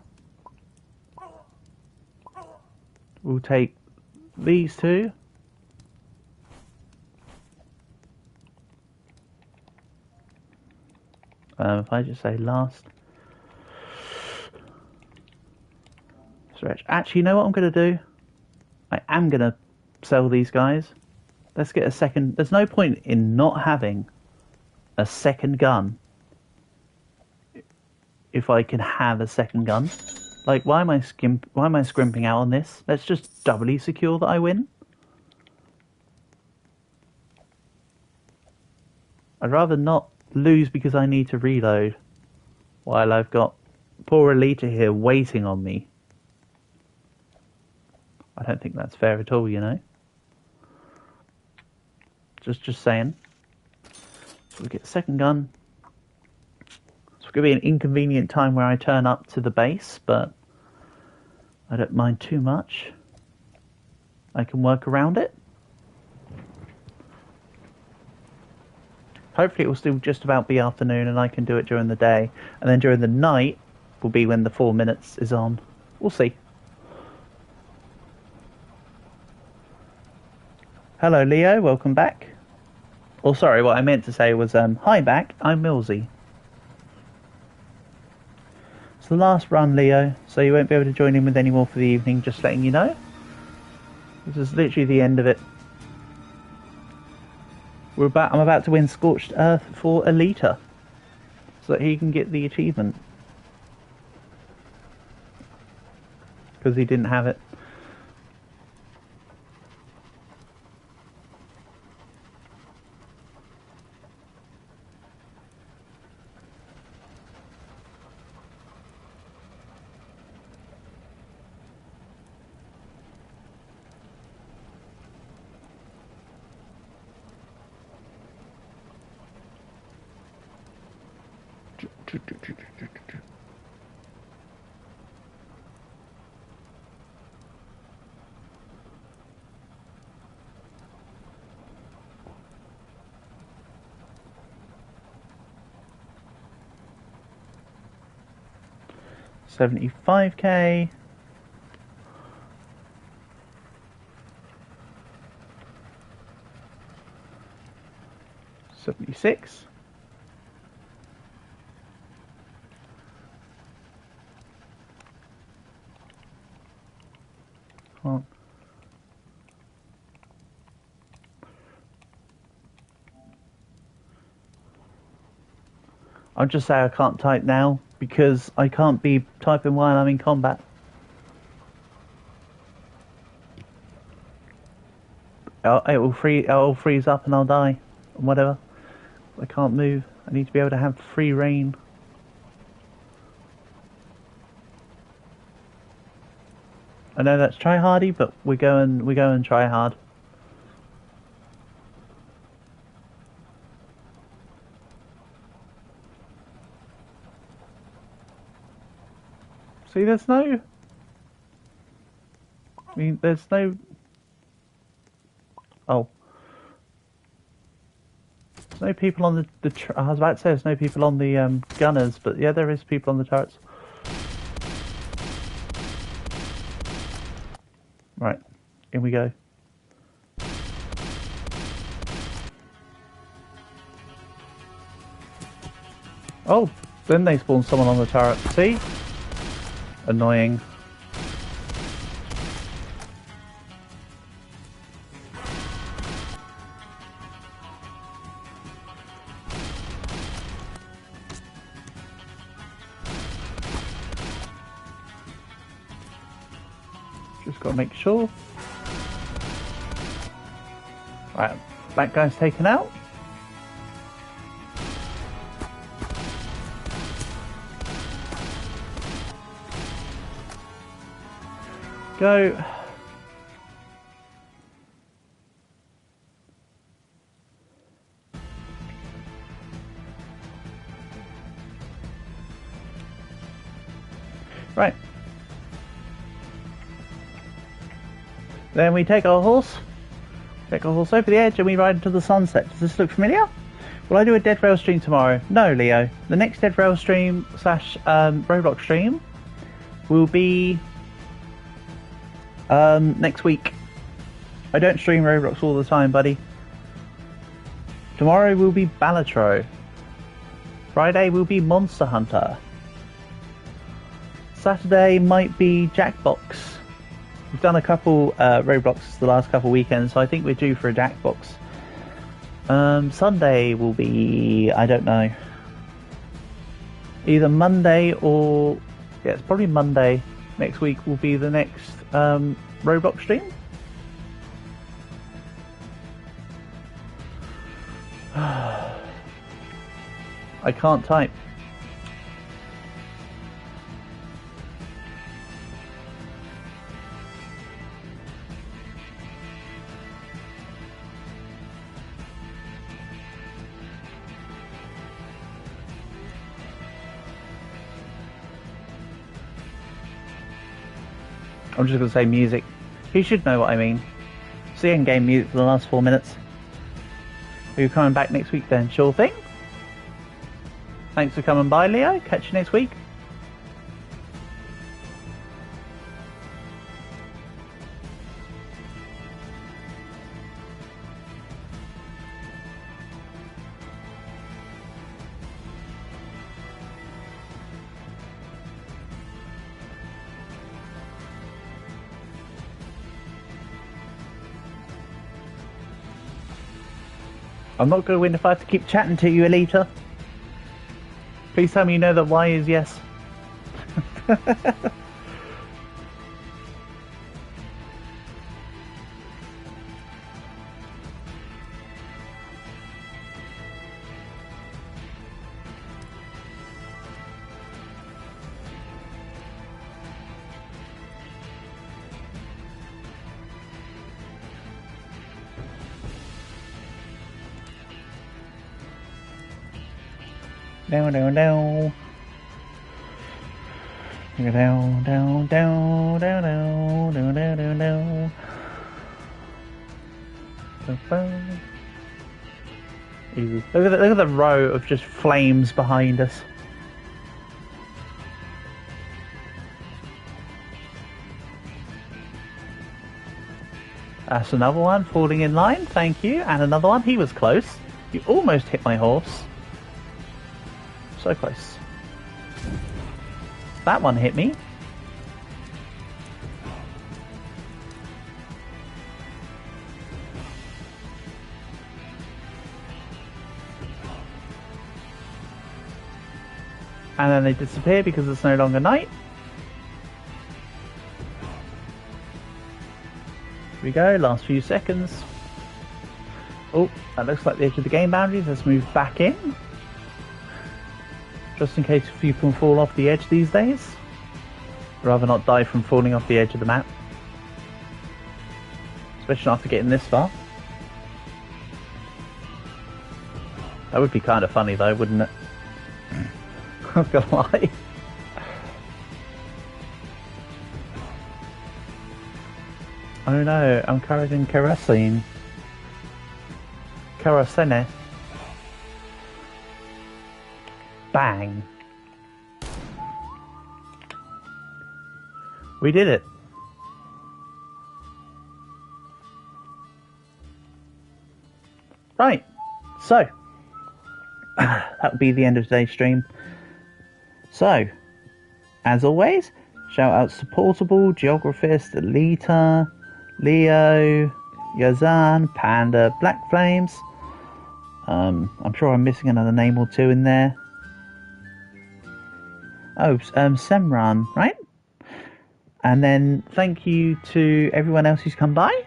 We'll take these two. If I just say last. Stretch. Actually, you know what I'm going to do? I am going to sell these guys. Let's get a second. There's no point in not having a second gun if I can have a second gun. Like, why am I scrimping out on this? Let's just doubly secure that I win. I'd rather not lose because I need to reload while I've got poor Alita here waiting on me. I don't think that's fair at all, you know. Just saying. So we get the second gun. So it's going to be an inconvenient time where I turn up to the base, but I don't mind too much. I can work around it. Hopefully it will still just about be afternoon and I can do it during the day. And then during the night will be when the 4 minutes is on. We'll see. Hello Leo, welcome back. Oh sorry, what I meant to say was hi back, I'm Millsy. It's the last run, Leo, so you won't be able to join in with any more for the evening, just letting you know. This is literally the end of it. I'm about to win Scorched Earth for Alita, so that he can get the achievement. Because he didn't have it. $75K. $76. Can't. I'll just say I can't type now because I can't be typing while I'm in combat. It will freeze up and I'll die. And whatever. I can't move. I need to be able to have free reign. I know that's try hardy, but we go and try hard. See, there's no. I mean, there's no. Oh. There's no people on the I was about to say there's no people on the gunners, but yeah, there is people on the turrets. Right, in we go. Oh, then they spawn someone on the turret. See? Annoying. Just gotta make sure. Right, that guy's taken out. Go. Right. Then we take our horse over the edge and we ride into the sunset. Does this look familiar? Will I do a Dead Rail stream tomorrow? No, Leo. The next Dead Rail stream / Roblox stream will be next week. I don't stream Roblox all the time, buddy. Tomorrow will be Balatro. Friday will be Monster Hunter. Saturday might be Jackbox. We've done a couple Roblox the last couple weekends, so I think we're due for a Jackbox. Sunday will be, I don't know, either Monday or, yeah, it's probably Monday next week will be the next Roblox stream. I can't type. I'm just going to say music. He should know what I mean. It's the end-game music for the last 4 minutes. Are you coming back next week then? Sure thing. Thanks for coming by, Leo. Catch you next week. I'm not going to win if I have to keep chatting to you, Alita. Please tell me you know that Y is yes. Down, down, down. Down, down, down, down, down, down, down, down, down. Easy. Look at the row of just flames behind us. That's another one falling in line, thank you. And another one, he was close. You almost hit my horse. So close. That one hit me. And then they disappear because it's no longer night. Here we go, last few seconds. Oh, that looks like the edge of the game boundaries. Let's move back in. Just in case you can fall off the edge these days. Rather not die from falling off the edge of the map. Especially after getting this far. That would be kind of funny though, wouldn't it? I'm not gonna lie. Oh no, I'm covered in kerosene. Kerosene. Bang. We did it. Right, so that would be the end of today's stream. So, as always, shout outs to Portable, Geographist, Alita, Leo, Yazan, Panda, Black Flames. I'm sure I'm missing another name or two in there. Oh, Semran, right? And then thank you to everyone else who's come by.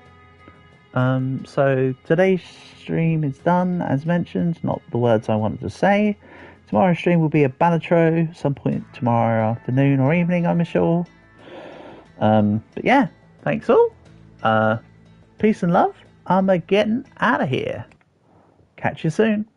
So today's stream is done, as mentioned. Not the words I wanted to say. Tomorrow's stream will be a Balatro, some point tomorrow afternoon or evening, I'm sure. But yeah, thanks all. Peace and love. I'm getting out of here. Catch you soon.